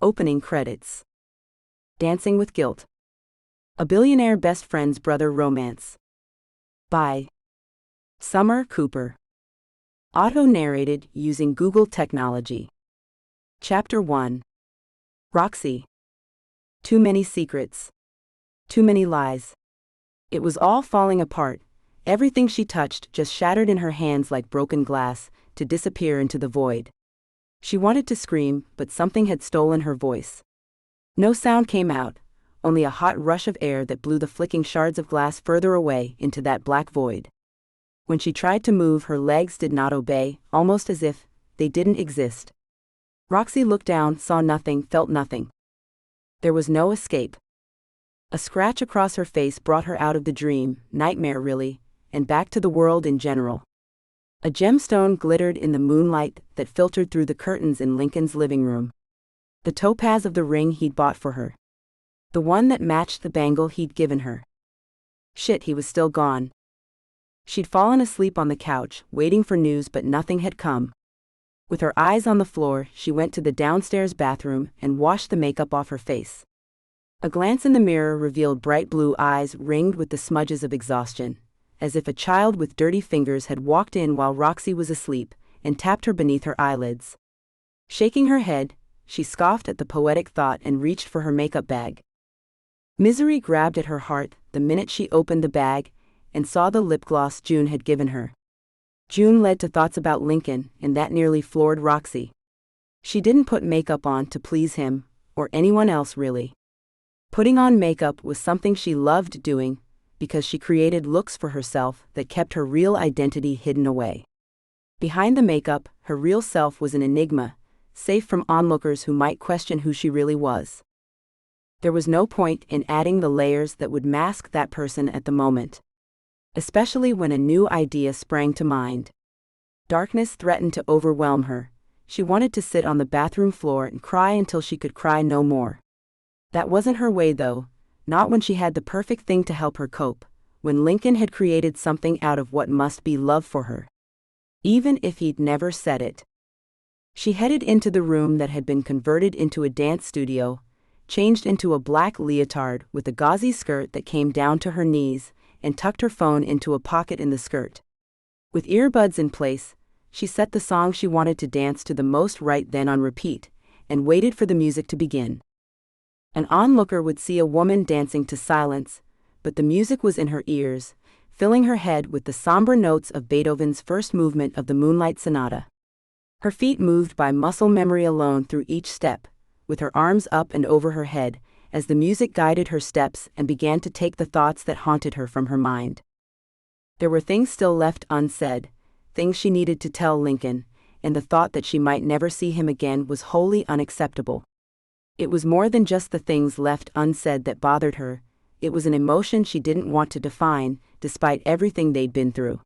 Opening credits. Dancing with Guilt. A Billionaire Best Friend's Brother Romance. By Summer Cooper. Auto-narrated using Google technology. Chapter 1. Roxie. Too many secrets. Too many lies. It was all falling apart. Everything she touched just shattered in her hands like broken glass, to disappear into the void. She wanted to scream, but something had stolen her voice. No sound came out, only a hot rush of air that blew the flicking shards of glass further away into that black void. When she tried to move, her legs did not obey, almost as if they didn't exist. Roxie looked down, saw nothing, felt nothing. There was no escape. A scratch across her face brought her out of the dream, nightmare really, and back to the world in general. A gemstone glittered in the moonlight that filtered through the curtains in Lincoln's living room. The topaz of the ring he'd bought for her. The one that matched the bangle he'd given her. Shit, he was still gone. She'd fallen asleep on the couch, waiting for news, but nothing had come. With her eyes on the floor, she went to the downstairs bathroom and washed the makeup off her face. A glance in the mirror revealed bright blue eyes ringed with the smudges of exhaustion, as if a child with dirty fingers had walked in while Roxie was asleep and tapped her beneath her eyelids. Shaking her head, she scoffed at the poetic thought and reached for her makeup bag. Misery grabbed at her heart the minute she opened the bag and saw the lip gloss June had given her. June led to thoughts about Lincoln, and that nearly floored Roxie. She didn't put makeup on to please him, or anyone else really. Putting on makeup was something she loved doing, because she created looks for herself that kept her real identity hidden away. Behind the makeup, her real self was an enigma, safe from onlookers who might question who she really was. There was no point in adding the layers that would mask that person at the moment. Especially when a new idea sprang to mind. Darkness threatened to overwhelm her. She wanted to sit on the bathroom floor and cry until she could cry no more. That wasn't her way though, not when she had the perfect thing to help her cope, when Lincoln had created something out of what must be love for her. Even if he'd never said it. She headed into the room that had been converted into a dance studio, changed into a black leotard with a gauzy skirt that came down to her knees, and tucked her phone into a pocket in the skirt. With earbuds in place, she set the song she wanted to dance to the most right then on repeat, and waited for the music to begin. An onlooker would see a woman dancing to silence, but the music was in her ears, filling her head with the somber notes of Beethoven's first movement of the Moonlight Sonata. Her feet moved by muscle memory alone through each step, with her arms up and over her head, as the music guided her steps and began to take the thoughts that haunted her from her mind. There were things still left unsaid, things she needed to tell Lincoln, and the thought that she might never see him again was wholly unacceptable. It was more than just the things left unsaid that bothered her, it was an emotion she didn't want to define, despite everything they'd been through.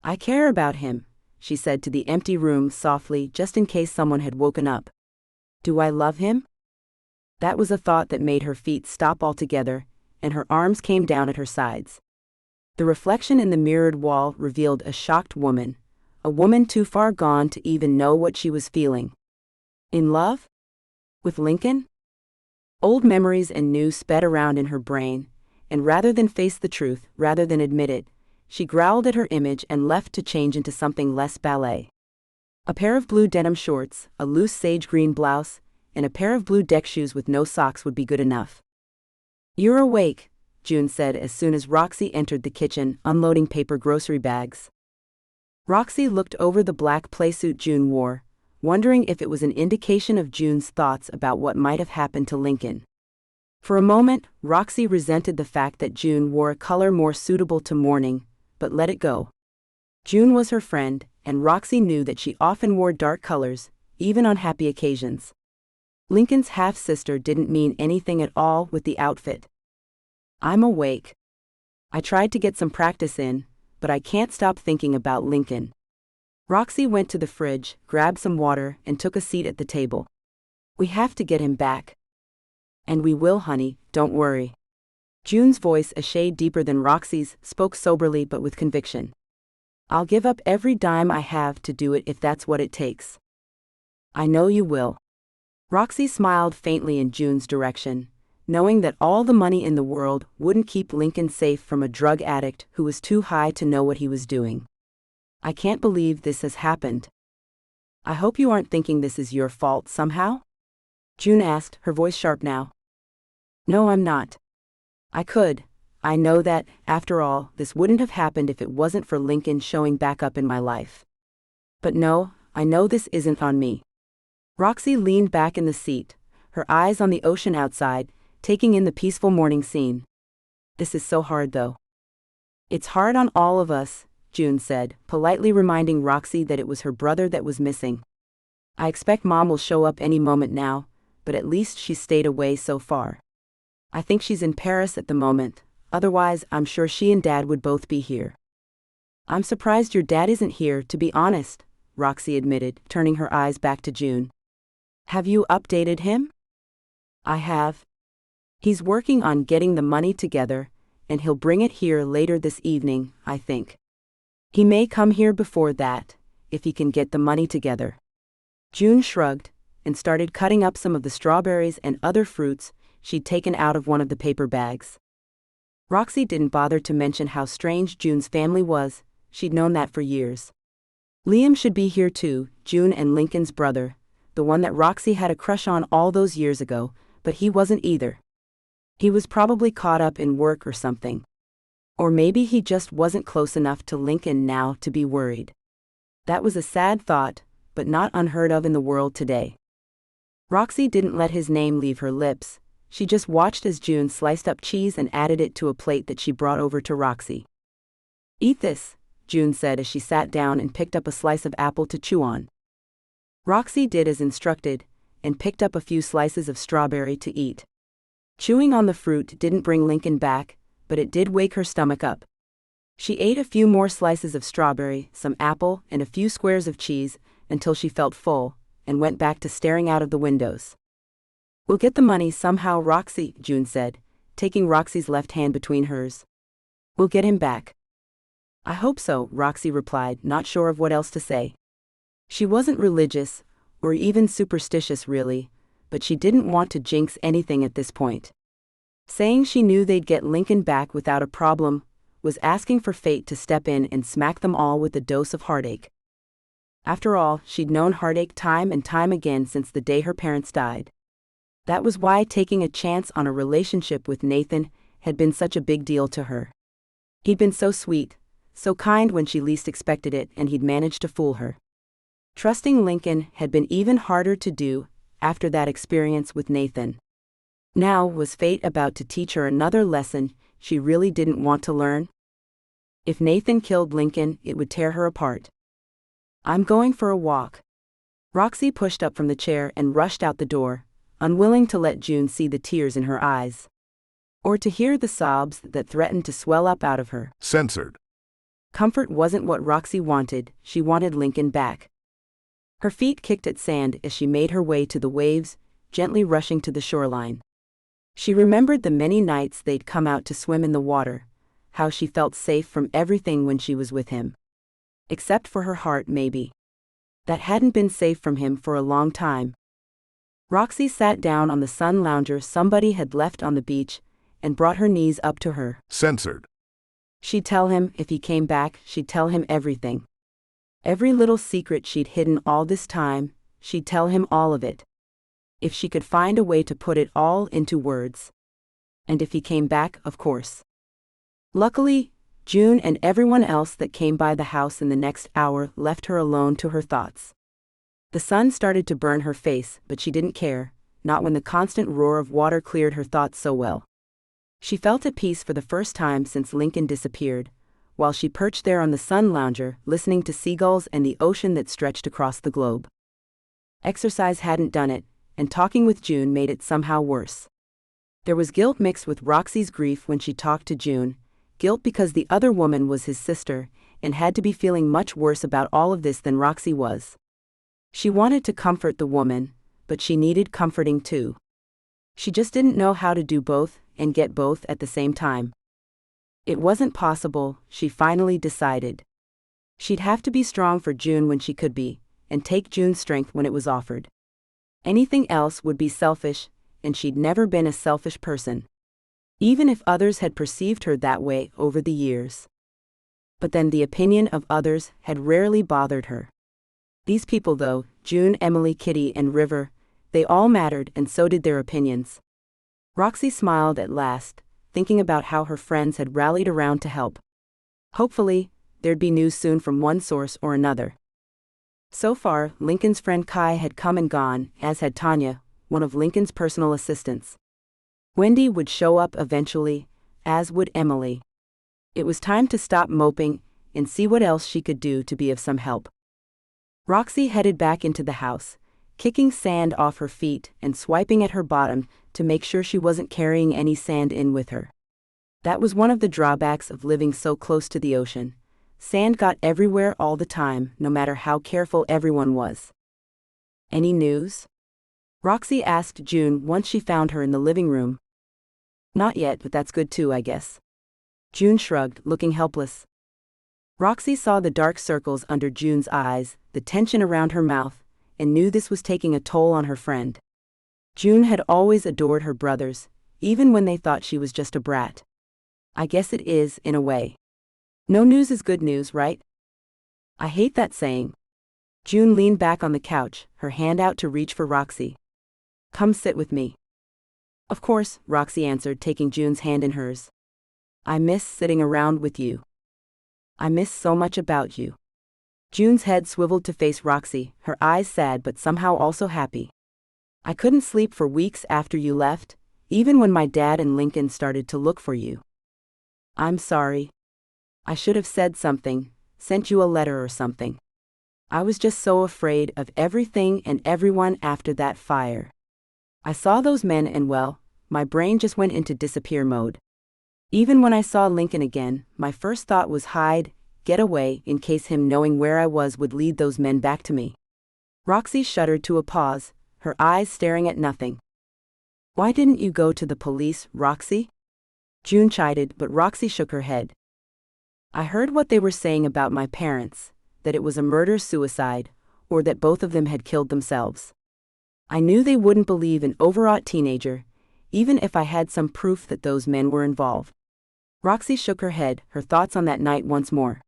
"I care about him," she said to the empty room softly, just in case someone had woken up. "Do I love him?" That was a thought that made her feet stop altogether, and her arms came down at her sides. The reflection in the mirrored wall revealed a shocked woman, a woman too far gone to even know what she was feeling. In love? With Lincoln? Old memories and new sped around in her brain, and rather than face the truth, rather than admit it, she growled at her image and left to change into something less ballet. A pair of blue denim shorts, a loose sage green blouse, and a pair of blue deck shoes with no socks would be good enough. "You're awake," June said as soon as Roxie entered the kitchen, unloading paper grocery bags. Roxie looked over the black playsuit June wore, wondering if it was an indication of June's thoughts about what might have happened to Lincoln. For a moment, Roxie resented the fact that June wore a color more suitable to mourning, but let it go. June was her friend, and Roxie knew that she often wore dark colors, even on happy occasions. Lincoln's half-sister didn't mean anything at all with the outfit. "I'm awake. I tried to get some practice in, but I can't stop thinking about Lincoln." Roxie went to the fridge, grabbed some water, and took a seat at the table. "We have to get him back." "And we will, honey, don't worry." June's voice, a shade deeper than Roxie's, spoke soberly but with conviction. "I'll give up every dime I have to do it if that's what it takes." "I know you will." Roxie smiled faintly in June's direction, knowing that all the money in the world wouldn't keep Lincoln safe from a drug addict who was too high to know what he was doing. I can't believe this has happened. I hope you aren't thinking this is your fault somehow? June asked, her voice sharp now. No, I'm not. I know that, after all, this wouldn't have happened if it wasn't for Lincoln showing back up in my life. But no, I know this isn't on me. Roxie leaned back in the seat, her eyes on the ocean outside, taking in the peaceful morning scene. This is so hard though. It's hard on all of us, June said, politely reminding Roxie that it was her brother that was missing. I expect Mom will show up any moment now, but at least she's stayed away so far. I think she's in Paris at the moment, otherwise I'm sure she and Dad would both be here. I'm surprised your dad isn't here, to be honest, Roxie admitted, turning her eyes back to June. Have you updated him? I have. He's working on getting the money together, and he'll bring it here later this evening, I think. He may come here before that, if he can get the money together. June shrugged, and started cutting up some of the strawberries and other fruits she'd taken out of one of the paper bags. Roxie didn't bother to mention how strange June's family was, she'd known that for years. Liam should be here too, June and Lincoln's brother, the one that Roxie had a crush on all those years ago, but he wasn't either. He was probably caught up in work or something. Or maybe he just wasn't close enough to Lincoln now to be worried. That was a sad thought, but not unheard of in the world today. Roxie didn't let his name leave her lips, she just watched as June sliced up cheese and added it to a plate that she brought over to Roxie. Eat this, June said as she sat down and picked up a slice of apple to chew on. Roxie did as instructed, and picked up a few slices of strawberry to eat. Chewing on the fruit didn't bring Lincoln back, but it did wake her stomach up. She ate a few more slices of strawberry, some apple, and a few squares of cheese, until she felt full, and went back to staring out of the windows. We'll get the money somehow, Roxie, June said, taking Roxie's left hand between hers. We'll get him back. I hope so, Roxie replied, not sure of what else to say. She wasn't religious, or even superstitious really, but she didn't want to jinx anything at this point. Saying she knew they'd get Lincoln back without a problem was asking for fate to step in and smack them all with a dose of heartache. After all, she'd known heartache time and time again since the day her parents died. That was why taking a chance on a relationship with Nathan had been such a big deal to her. He'd been so sweet, so kind when she least expected it, and he'd managed to fool her. Trusting Lincoln had been even harder to do after that experience with Nathan. Now was fate about to teach her another lesson she really didn't want to learn? If Nathan killed Lincoln, it would tear her apart. I'm going for a walk. Roxie pushed up from the chair and rushed out the door, unwilling to let June see the tears in her eyes. Or to hear the sobs that threatened to swell up out of her. Censored. Comfort wasn't what Roxie wanted, she wanted Lincoln back. Her feet kicked at sand as she made her way to the waves, gently rushing to the shoreline. She remembered the many nights they'd come out to swim in the water, how she felt safe from everything when she was with him. Except for her heart, maybe. That hadn't been safe from him for a long time. Roxie sat down on the sun lounger somebody had left on the beach, and brought her knees up to her. Censored. She'd tell him, if he came back, she'd tell him everything. Every little secret she'd hidden all this time, she'd tell him all of it. If she could find a way to put it all into words. And if he came back, of course. Luckily, June and everyone else that came by the house in the next hour left her alone to her thoughts. The sun started to burn her face, but she didn't care, not when the constant roar of water cleared her thoughts so well. She felt at peace for the first time since Lincoln disappeared, while she perched there on the sun lounger, listening to seagulls and the ocean that stretched across the globe. Exercise hadn't done it, and talking with June made it somehow worse. There was guilt mixed with Roxie's grief when she talked to June, guilt because the other woman was his sister, and had to be feeling much worse about all of this than Roxie was. She wanted to comfort the woman, but she needed comforting too. She just didn't know how to do both, and get both at the same time. It wasn't possible, she finally decided. She'd have to be strong for June when she could be, and take June's strength when it was offered. Anything else would be selfish, and she'd never been a selfish person, even if others had perceived her that way over the years. But then the opinion of others had rarely bothered her. These people though, June, Emily, Kitty, and River, they all mattered, and so did their opinions. Roxie smiled at last, thinking about how her friends had rallied around to help. Hopefully, there'd be news soon from one source or another. So far, Lincoln's friend Kai had come and gone, as had Tanya, one of Lincoln's personal assistants. Wendy would show up eventually, as would Emily. It was time to stop moping and see what else she could do to be of some help. Roxie headed back into the house, kicking sand off her feet and swiping at her bottom to make sure she wasn't carrying any sand in with her. That was one of the drawbacks of living so close to the ocean. Sand got everywhere all the time, no matter how careful everyone was. Any news? Roxie asked June once she found her in the living room. Not yet, but that's good too, I guess. June shrugged, looking helpless. Roxie saw the dark circles under June's eyes, the tension around her mouth, and knew this was taking a toll on her friend. June had always adored her brothers, even when they thought she was just a brat. I guess it is, in a way. No news is good news, right? I hate that saying. June leaned back on the couch, her hand out to reach for Roxie. Come sit with me. Of course, Roxie answered, taking June's hand in hers. I miss sitting around with you. I miss so much about you. June's head swiveled to face Roxie, her eyes sad but somehow also happy. I couldn't sleep for weeks after you left, even when my dad and Lincoln started to look for you. I'm sorry. I should have said something, sent you a letter or something. I was just so afraid of everything and everyone after that fire. I saw those men and well, my brain just went into disappear mode. Even when I saw Lincoln again, my first thought was hide, get away, in case him knowing where I was would lead those men back to me. Roxie shuddered to a pause, her eyes staring at nothing. Why didn't you go to the police, Roxie? June chided, but Roxie shook her head. I heard what they were saying about my parents, that it was a murder-suicide, or that both of them had killed themselves. I knew they wouldn't believe an overwrought teenager, even if I had some proof that those men were involved. Roxie shook her head, her thoughts on that night once more.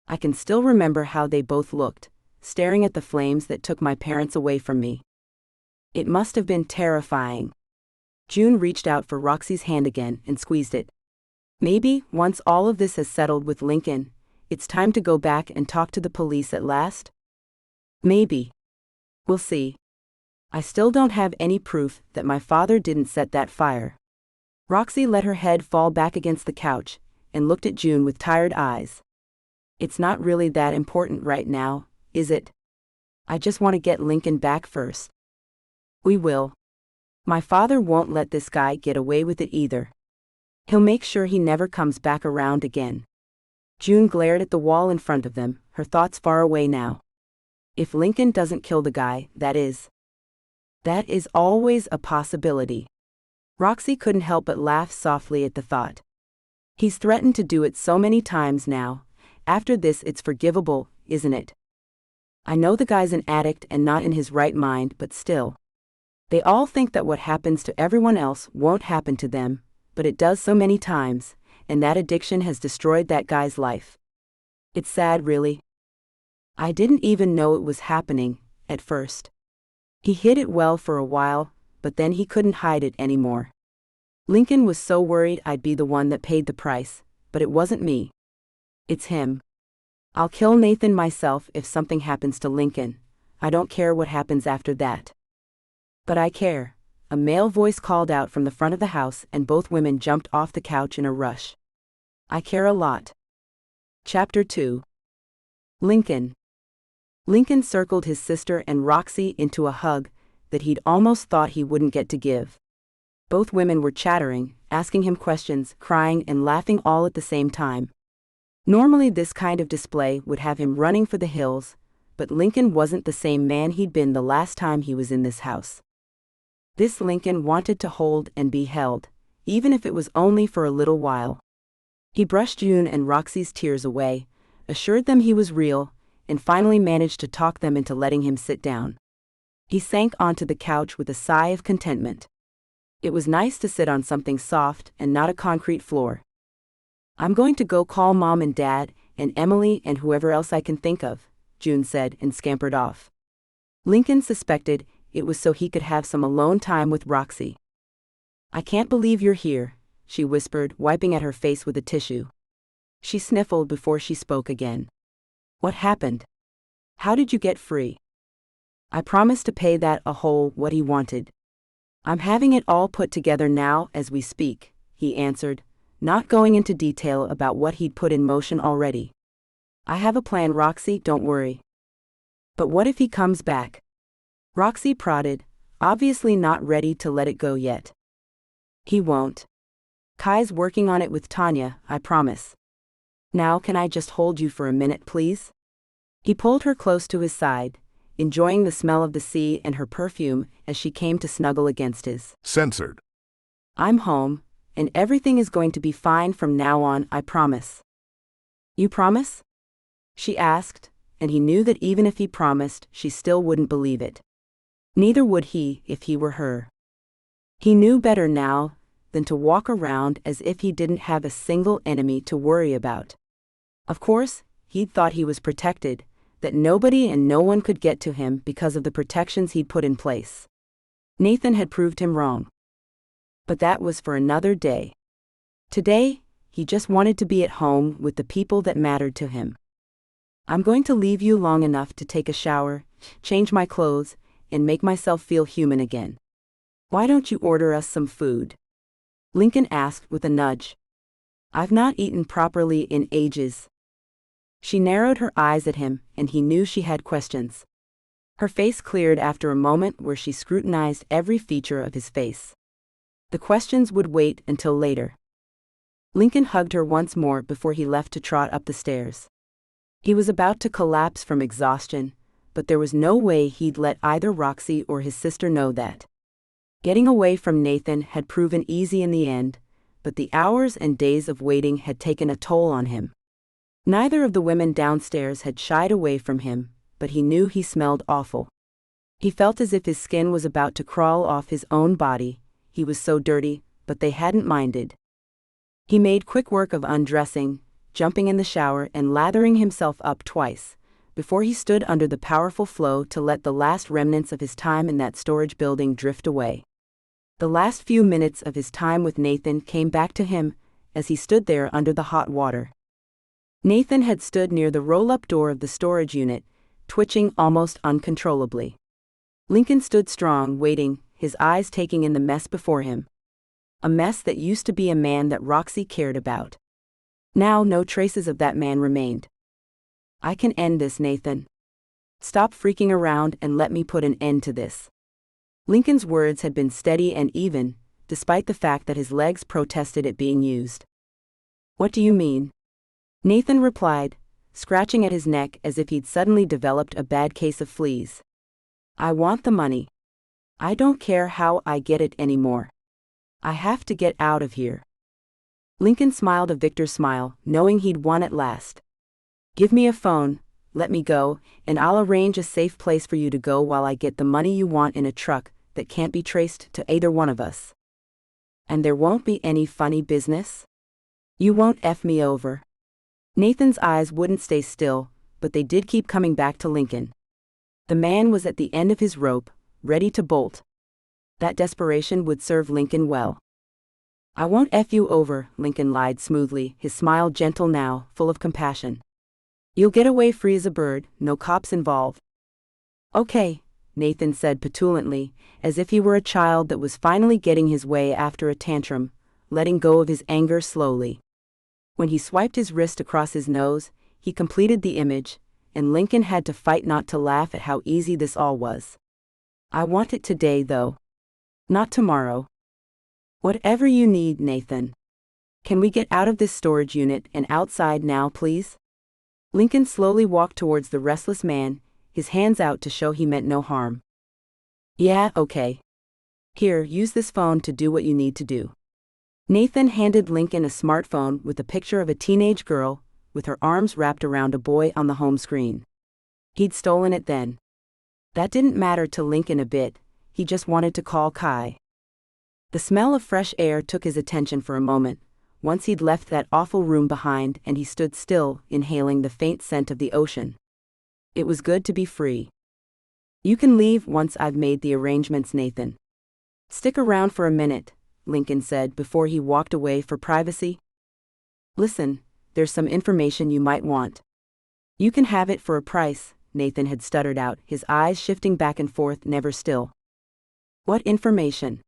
I can still remember how they both looked, staring at the flames that took my parents away from me. It must have been terrifying. June reached out for Roxie's hand again and squeezed it. Maybe, once all of this has settled with Lincoln, it's time to go back and talk to the police at last? Maybe. We'll see. I still don't have any proof that my father didn't set that fire. Roxie let her head fall back against the couch and looked at June with tired eyes. It's not really that important right now, is it? I just want to get Lincoln back first. We will. My father won't let this guy get away with it either. He'll make sure he never comes back around again. June glared at the wall in front of them, her thoughts far away now. If Lincoln doesn't kill the guy, that is always a possibility. Roxie couldn't help but laugh softly at the thought. He's threatened to do it so many times now. After this it's forgivable, isn't it? I know the guy's an addict and not in his right mind, but still. They all think that what happens to everyone else won't happen to them, but it does so many times, and that addiction has destroyed that guy's life. It's sad, really. I didn't even know it was happening, at first. He hid it well for a while, but then he couldn't hide it anymore. Lincoln was so worried I'd be the one that paid the price, but it wasn't me. It's him. I'll kill Nathan myself if something happens to Lincoln. I don't care what happens after that. But I care. A male voice called out from the front of the house and both women jumped off the couch in a rush. I care a lot. Chapter 2. Lincoln. Lincoln circled his sister and Roxie into a hug that he'd almost thought he wouldn't get to give. Both women were chattering, asking him questions, crying and laughing all at the same time. Normally this kind of display would have him running for the hills, but Lincoln wasn't the same man he'd been the last time he was in this house. This Lincoln wanted to hold and be held, even if it was only for a little while. He brushed June and Roxie's tears away, assured them he was real, and finally managed to talk them into letting him sit down. He sank onto the couch with a sigh of contentment. It was nice to sit on something soft and not a concrete floor. I'm going to go call Mom and Dad, and Emily and whoever else I can think of, June said and scampered off. Lincoln suspected it was so he could have some alone time with Roxie. I can't believe you're here, she whispered, wiping at her face with a tissue. She sniffled before she spoke again. What happened? How did you get free? I promised to pay that a-hole what he wanted. I'm having it all put together now as we speak, he answered, not going into detail about what he'd put in motion already. I have a plan, Roxie, don't worry. But what if he comes back? Roxie prodded, obviously not ready to let it go yet. He won't. Kai's working on it with Tanya, I promise. Now can I just hold you for a minute, please? He pulled her close to his side, enjoying the smell of the sea and her perfume as she came to snuggle against his. Censored. I'm home, and everything is going to be fine from now on, I promise. You promise? She asked, and he knew that even if he promised, she still wouldn't believe it. Neither would he if he were her. He knew better now than to walk around as if he didn't have a single enemy to worry about. Of course, he'd thought he was protected, that nobody and no one could get to him because of the protections he'd put in place. Nathan had proved him wrong. But that was for another day. Today, he just wanted to be at home with the people that mattered to him. I'm going to leave you long enough to take a shower, change my clothes, and make myself feel human again. Why don't you order us some food? Lincoln asked with a nudge. I've not eaten properly in ages. She narrowed her eyes at him, and he knew she had questions. Her face cleared after a moment where she scrutinized every feature of his face. The questions would wait until later. Lincoln hugged her once more before he left to trot up the stairs. He was about to collapse from exhaustion, but there was no way he'd let either Roxie or his sister know that. Getting away from Nathan had proven easy in the end, but the hours and days of waiting had taken a toll on him. Neither of the women downstairs had shied away from him, but he knew he smelled awful. He felt as if his skin was about to crawl off his own body. He was so dirty, but they hadn't minded. He made quick work of undressing, jumping in the shower and lathering himself up twice, before he stood under the powerful flow to let the last remnants of his time in that storage building drift away. The last few minutes of his time with Nathan came back to him as he stood there under the hot water. Nathan had stood near the roll-up door of the storage unit, twitching almost uncontrollably. Lincoln stood strong, waiting, his eyes taking in the mess before him. A mess that used to be a man that Roxie cared about. Now no traces of that man remained. I can end this, Nathan. Stop freaking around and let me put an end to this. Lincoln's words had been steady and even, despite the fact that his legs protested it being used. What do you mean? Nathan replied, scratching at his neck as if he'd suddenly developed a bad case of fleas. I want the money. I don't care how I get it anymore. I have to get out of here. Lincoln smiled a victor's smile, knowing he'd won at last. Give me a phone, let me go, and I'll arrange a safe place for you to go while I get the money you want in a truck that can't be traced to either one of us. And there won't be any funny business? You won't F me over. Nathan's eyes wouldn't stay still, but they did keep coming back to Lincoln. The man was at the end of his rope, ready to bolt. That desperation would serve Lincoln well. I won't F you over, Lincoln lied smoothly, his smile gentle now, full of compassion. You'll get away free as a bird, no cops involved. Okay, Nathan said petulantly, as if he were a child that was finally getting his way after a tantrum, letting go of his anger slowly. When he swiped his wrist across his nose, he completed the image, and Lincoln had to fight not to laugh at how easy this all was. I want it today, though. Not tomorrow. Whatever you need, Nathan. Can we get out of this storage unit and outside now, please? Lincoln slowly walked towards the restless man, his hands out to show he meant no harm. Yeah, okay. Here, use this phone to do what you need to do. Nathan handed Lincoln a smartphone with a picture of a teenage girl, with her arms wrapped around a boy on the home screen. He'd stolen it then. That didn't matter to Lincoln a bit, he just wanted to call Kai. The smell of fresh air took his attention for a moment, once he'd left that awful room behind and he stood still, inhaling the faint scent of the ocean. It was good to be free. You can leave once I've made the arrangements, Nathan. Stick around for a minute, Lincoln said before he walked away for privacy. Listen, there's some information you might want. You can have it for a price, Nathan had stuttered out, his eyes shifting back and forth, never still. What information?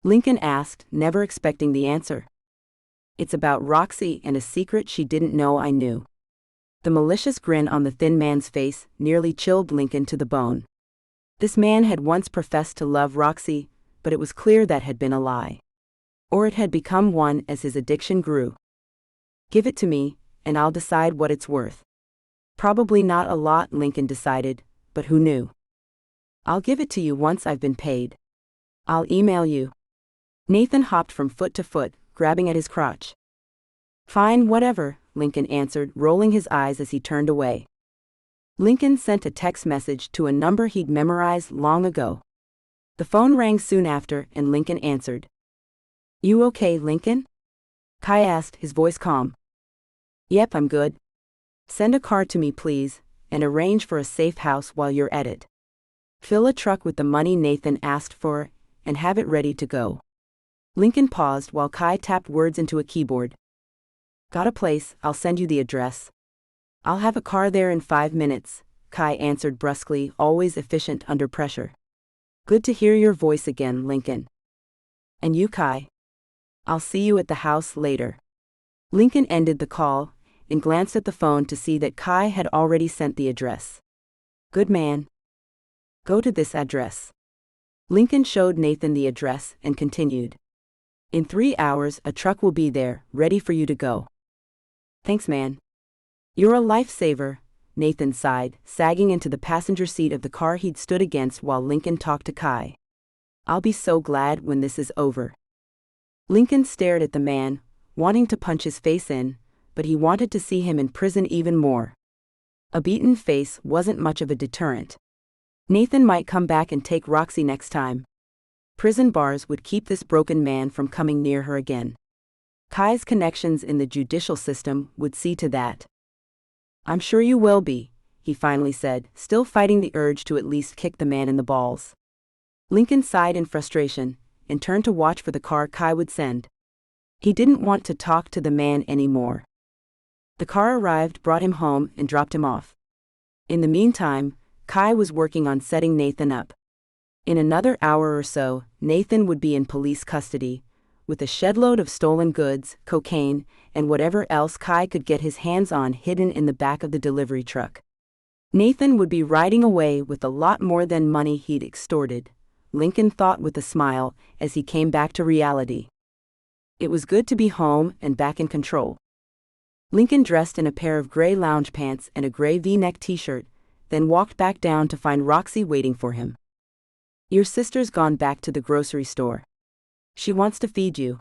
Lincoln asked, never expecting the answer. It's about Roxie and a secret she didn't know I knew. The malicious grin on the thin man's face nearly chilled Lincoln to the bone. This man had once professed to love Roxie, but it was clear that had been a lie. Or it had become one as his addiction grew. Give it to me, and I'll decide what it's worth. Probably not a lot, Lincoln decided, but who knew? I'll give it to you once I've been paid. I'll email you. Nathan hopped from foot to foot, grabbing at his crotch. Fine, whatever, Lincoln answered, rolling his eyes as he turned away. Lincoln sent a text message to a number he'd memorized long ago. The phone rang soon after, and Lincoln answered. You okay, Lincoln? Kai asked, his voice calm. Yep, I'm good. Send a car to me, please, and arrange for a safe house while you're at it. Fill a truck with the money Nathan asked for, and have it ready to go. Lincoln paused while Kai tapped words into a keyboard. Got a place, I'll send you the address. I'll have a car there in 5 minutes, Kai answered brusquely, always efficient under pressure. Good to hear your voice again, Lincoln. And you, Kai? I'll see you at the house later. Lincoln ended the call and glanced at the phone to see that Kai had already sent the address. Good man. Go to this address. Lincoln showed Nathan the address and continued. In 3 hours, a truck will be there, ready for you to go. Thanks, man. You're a lifesaver, Nathan sighed, sagging into the passenger seat of the car he'd stood against while Lincoln talked to Kai. I'll be so glad when this is over. Lincoln stared at the man, wanting to punch his face in, but he wanted to see him in prison even more. A beaten face wasn't much of a deterrent. Nathan might come back and take Roxie next time. Prison bars would keep this broken man from coming near her again. Kai's connections in the judicial system would see to that. I'm sure you will be, he finally said, still fighting the urge to at least kick the man in the balls. Lincoln sighed in frustration and turned to watch for the car Kai would send. He didn't want to talk to the man anymore. The car arrived, brought him home, and dropped him off. In the meantime, Kai was working on setting Nathan up. In another hour or so, Nathan would be in police custody, with a shed-load of stolen goods, cocaine, and whatever else Kai could get his hands on hidden in the back of the delivery truck. Nathan would be riding away with a lot more than money he'd extorted, Lincoln thought with a smile as he came back to reality. It was good to be home and back in control. Lincoln dressed in a pair of gray lounge pants and a gray V-neck t-shirt, then walked back down to find Roxie waiting for him. Your sister's gone back to the grocery store. She wants to feed you.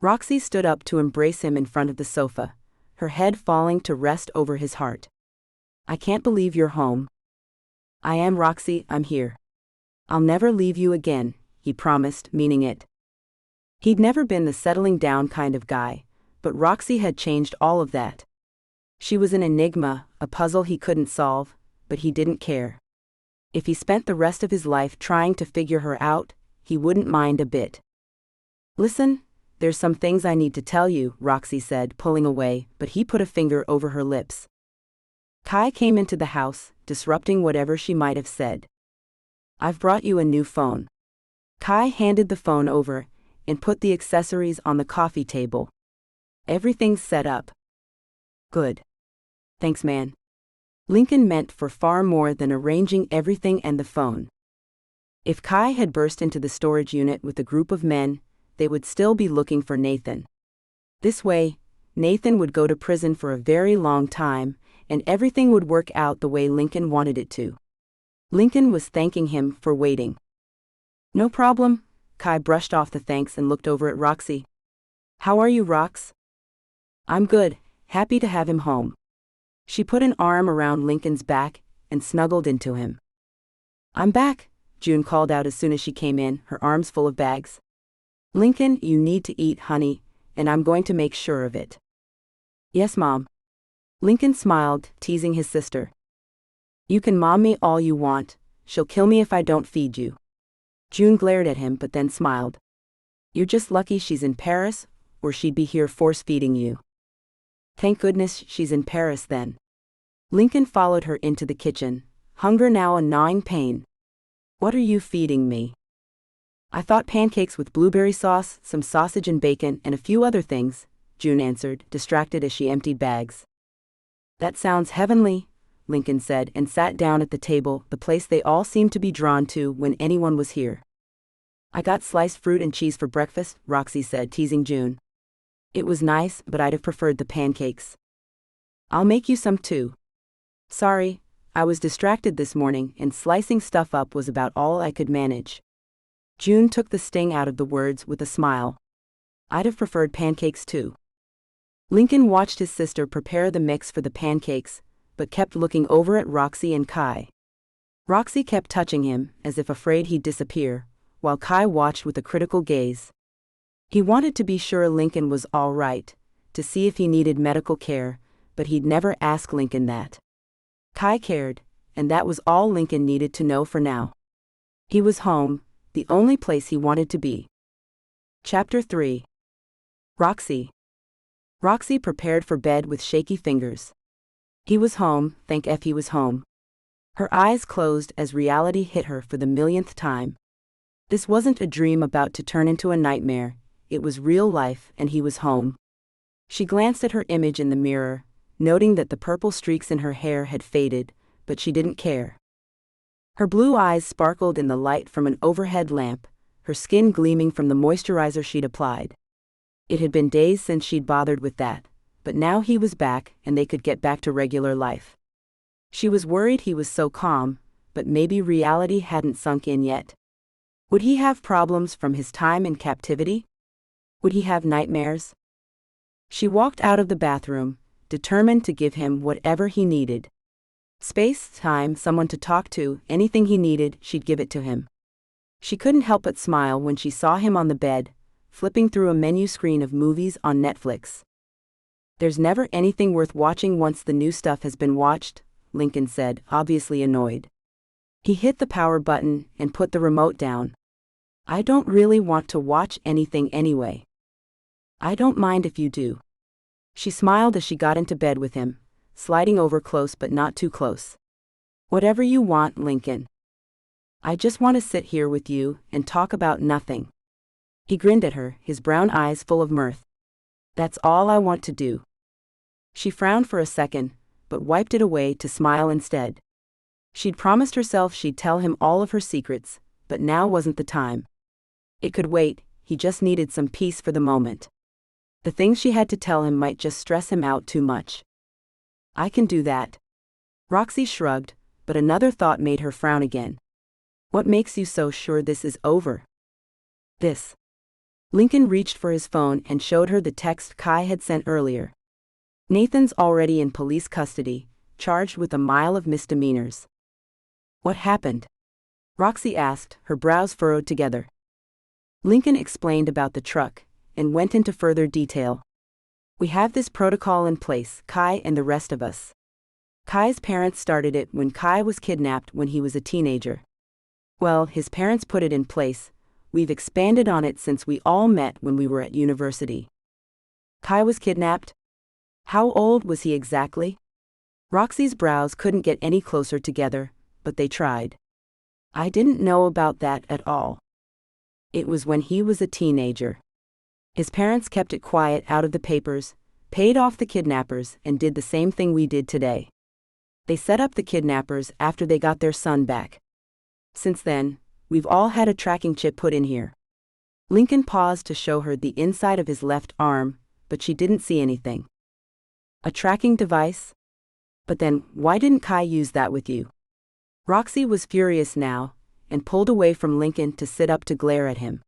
Roxie stood up to embrace him in front of the sofa, her head falling to rest over his heart. I can't believe you're home. I am, Roxie, I'm here. I'll never leave you again, he promised, meaning it. He'd never been the settling down kind of guy, but Roxie had changed all of that. She was an enigma, a puzzle he couldn't solve, but he didn't care. If he spent the rest of his life trying to figure her out, he wouldn't mind a bit. Listen, there's some things I need to tell you, Roxie said, pulling away, but he put a finger over her lips. Kai came into the house, disrupting whatever she might have said. I've brought you a new phone. Kai handed the phone over and put the accessories on the coffee table. Everything's set up. Good. Thanks, man. Lincoln meant for far more than arranging everything and the phone. If Kai had burst into the storage unit with a group of men, they would still be looking for Nathan. This way, Nathan would go to prison for a very long time, and everything would work out the way Lincoln wanted it to. Lincoln was thanking him for waiting. No problem, Kai brushed off the thanks and looked over at Roxie. How are you, Rox? I'm good, happy to have him home. She put an arm around Lincoln's back and snuggled into him. I'm back, June called out as soon as she came in, her arms full of bags. Lincoln, you need to eat, honey, and I'm going to make sure of it. Yes, Mom. Lincoln smiled, teasing his sister. You can mom me all you want, she'll kill me if I don't feed you. June glared at him but then smiled. You're just lucky she's in Paris, or she'd be here force-feeding you. Thank goodness she's in Paris then. Lincoln followed her into the kitchen, hunger now a gnawing pain. What are you feeding me? I thought pancakes with blueberry sauce, some sausage and bacon, and a few other things, June answered, distracted as she emptied bags. That sounds heavenly, Lincoln said and sat down at the table, the place they all seemed to be drawn to when anyone was here. I got sliced fruit and cheese for breakfast, Roxie said, teasing June. It was nice, but I'd have preferred the pancakes. I'll make you some too. Sorry, I was distracted this morning and slicing stuff up was about all I could manage. June took the sting out of the words with a smile. I'd have preferred pancakes too. Lincoln watched his sister prepare the mix for the pancakes, but kept looking over at Roxie and Kai. Roxie kept touching him, as if afraid he'd disappear, while Kai watched with a critical gaze. He wanted to be sure Lincoln was all right, to see if he needed medical care, but he'd never ask Lincoln that. Kai cared, and that was all Lincoln needed to know for now. He was home, the only place he wanted to be. Chapter 3. Roxie. Roxie prepared for bed with shaky fingers. He was home, thank F he was home. Her eyes closed as reality hit her for the millionth time. This wasn't a dream about to turn into a nightmare, it was real life and he was home. She glanced at her image in the mirror, noting that the purple streaks in her hair had faded, but she didn't care. Her blue eyes sparkled in the light from an overhead lamp, her skin gleaming from the moisturizer she'd applied. It had been days since she'd bothered with that, but now he was back and they could get back to regular life. She was worried he was so calm, but maybe reality hadn't sunk in yet. Would he have problems from his time in captivity? Would he have nightmares? She walked out of the bathroom, determined to give him whatever he needed. Space, time, someone to talk to, anything he needed, she'd give it to him. She couldn't help but smile when she saw him on the bed, flipping through a menu screen of movies on Netflix. There's never anything worth watching once the new stuff has been watched, Lincoln said, obviously annoyed. He hit the power button and put the remote down. I don't really want to watch anything anyway. I don't mind if you do. She smiled as she got into bed with him, sliding over close but not too close. Whatever you want, Lincoln. I just want to sit here with you and talk about nothing. He grinned at her, his brown eyes full of mirth. That's all I want to do. She frowned for a second, but wiped it away to smile instead. She'd promised herself she'd tell him all of her secrets, but now wasn't the time. It could wait, he just needed some peace for the moment. The things she had to tell him might just stress him out too much. I can do that. Roxie shrugged, but another thought made her frown again. What makes you so sure this is over? This. Lincoln reached for his phone and showed her the text Kai had sent earlier. Nathan's already in police custody, charged with a mile of misdemeanors. What happened? Roxie asked, her brows furrowed together. Lincoln explained about the truck, and went into further detail. We have this protocol in place, Kai and the rest of us. Kai's parents started it when Kai was kidnapped when he was a teenager. Well, his parents put it in place. We've expanded on it since we all met when we were at university. Kai was kidnapped? How old was he exactly? Roxie's brows couldn't get any closer together, but they tried. I didn't know about that at all. It was when he was a teenager. His parents kept it quiet out of the papers, paid off the kidnappers, and did the same thing we did today. They set up the kidnappers after they got their son back. Since then, we've all had a tracking chip put in here. Lincoln paused to show her the inside of his left arm, but she didn't see anything. A tracking device? But then, why didn't Kai use that with you? Roxie was furious now, and pulled away from Lincoln to sit up to glare at him.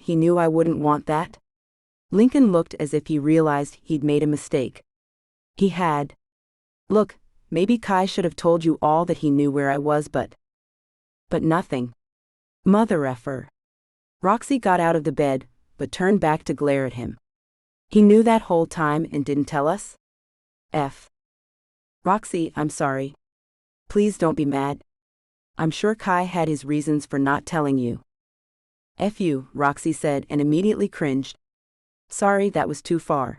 He knew I wouldn't want that? Lincoln looked as if he realized he'd made a mistake. He had. Look, maybe Kai should have told you all that he knew where I was, but But nothing. Mother effer. Roxie got out of the bed, but turned back to glare at him. He knew that whole time and didn't tell us? Roxie, I'm sorry. Please don't be mad. I'm sure Kai had his reasons for not telling you. F you, Roxie said and immediately cringed. Sorry, that was too far.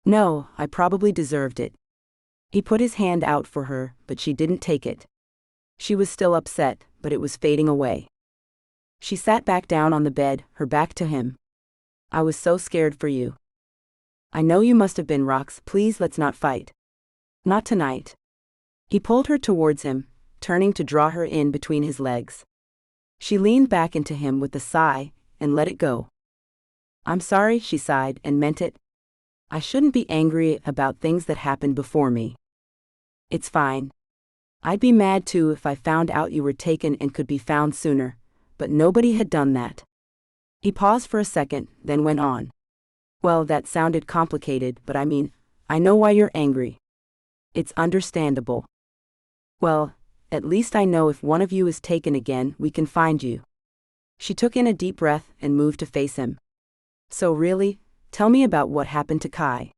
No, I probably deserved it. He put his hand out for her, but she didn't take it. She was still upset, but it was fading away. She sat back down on the bed, her back to him. I was so scared for you. I know you must have been, Rox. Please let's not fight. Not tonight. He pulled her towards him, turning to draw her in between his legs. She leaned back into him with a sigh, and let it go. I'm sorry, she sighed, and meant it. I shouldn't be angry about things that happened before me. It's fine. I'd be mad too if I found out you were taken and could be found sooner, but nobody had done that. He paused for a second, then went on. Well, that sounded complicated, but I know why you're angry. It's understandable. Well, at least I know if one of you is taken again, we can find you. She took in a deep breath and moved to face him. So really, tell me about what happened to Kai.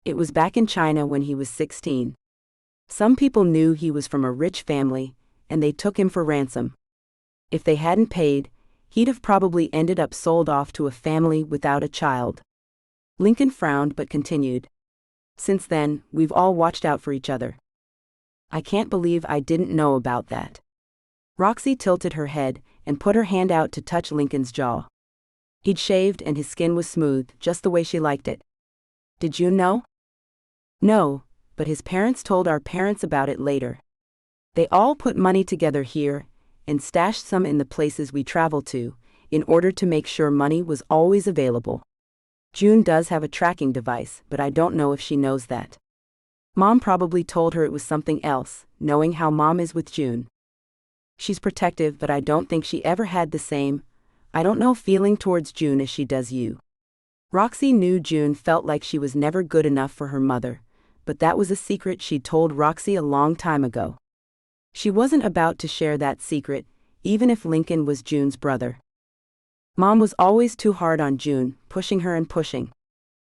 It was back in China when he was 16. Some people knew he was from a rich family, and they took him for ransom. If they hadn't paid, he'd have probably ended up sold off to a family without a child. Lincoln frowned but continued. Since then, we've all watched out for each other. I can't believe I didn't know about that. Roxie tilted her head and put her hand out to touch Lincoln's jaw. He'd shaved and his skin was smooth, just the way she liked it. Did you know? No, but his parents told our parents about it later. They all put money together here, and stashed some in the places we travel to, in order to make sure money was always available. June does have a tracking device, but I don't know if she knows that. Mom probably told her it was something else, knowing how Mom is with June. She's protective, but I don't think she ever had the same, I don't know, feeling towards June as she does you. Roxie knew June felt like she was never good enough for her mother, but that was a secret she'd told Roxie a long time ago. She wasn't about to share that secret, even if Lincoln was June's brother. Mom was always too hard on June, pushing her and pushing.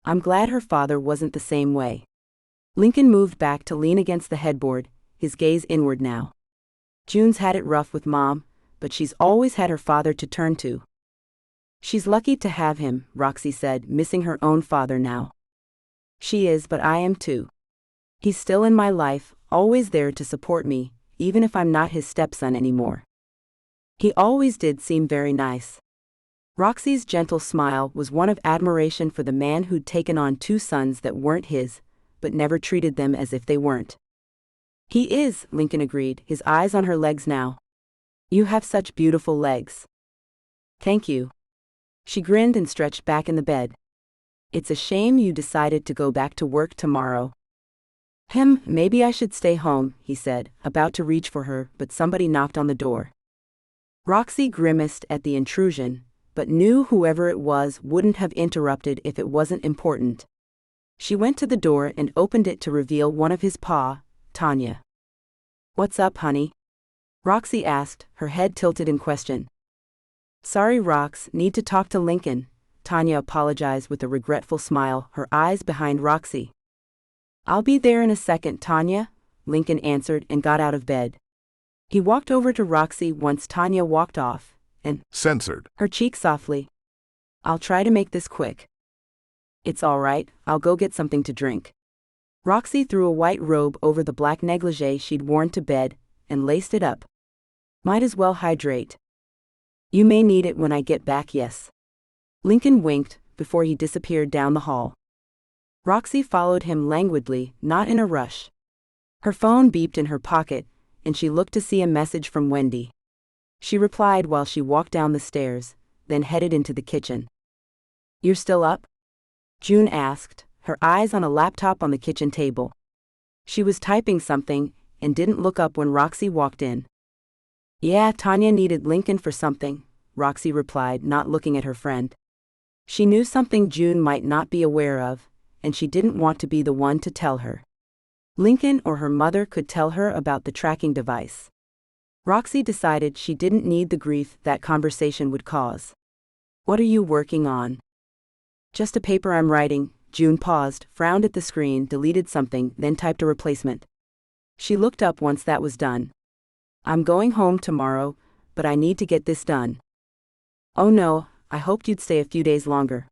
I'm glad her father wasn't the same way. Lincoln moved back to lean against the headboard, his gaze inward now. June's had it rough with Mom, but she's always had her father to turn to. She's lucky to have him, Roxie said, missing her own father now. She is, but I am too. He's still in my life, always there to support me, even if I'm not his stepson anymore. He always did seem very nice. Roxie's gentle smile was one of admiration for the man who'd taken on two sons that weren't his, but never treated them as if they weren't. He is, Lincoln agreed, his eyes on her legs now. You have such beautiful legs. Thank you. She grinned and stretched back in the bed. It's a shame you decided to go back to work tomorrow. Maybe I should stay home, he said, about to reach for her, but somebody knocked on the door. Roxie grimaced at the intrusion, but knew whoever it was wouldn't have interrupted if it wasn't important. She went to the door and opened it to reveal one of his Tanya. What's up, honey? Roxie asked, her head tilted in question. Sorry, Rox, need to talk to Lincoln, Tanya apologized with a regretful smile, her eyes behind Roxie. I'll be there in a second, Tanya, Lincoln answered and got out of bed. He walked over to Roxie once Tanya walked off, and censored her cheek softly. I'll try to make this quick. It's all right, I'll go get something to drink. Roxie threw a white robe over the black negligee she'd worn to bed, and laced it up. Might as well hydrate. You may need it when I get back, yes. Lincoln winked, before he disappeared down the hall. Roxie followed him languidly, not in a rush. Her phone beeped in her pocket, and she looked to see a message from Wendy. She replied while she walked down the stairs, then headed into the kitchen. You're still up? June asked, her eyes on a laptop on the kitchen table. She was typing something, and didn't look up when Roxie walked in. Yeah, Tanya needed Lincoln for something, Roxie replied, not looking at her friend. She knew something June might not be aware of, and she didn't want to be the one to tell her. Lincoln or her mother could tell her about the tracking device. Roxie decided she didn't need the grief that conversation would cause. What are you working on? Just a paper I'm writing. June paused, frowned at the screen, deleted something, then typed a replacement. She looked up once that was done. I'm going home tomorrow, but I need to get this done. Oh no, I hoped you'd stay a few days longer.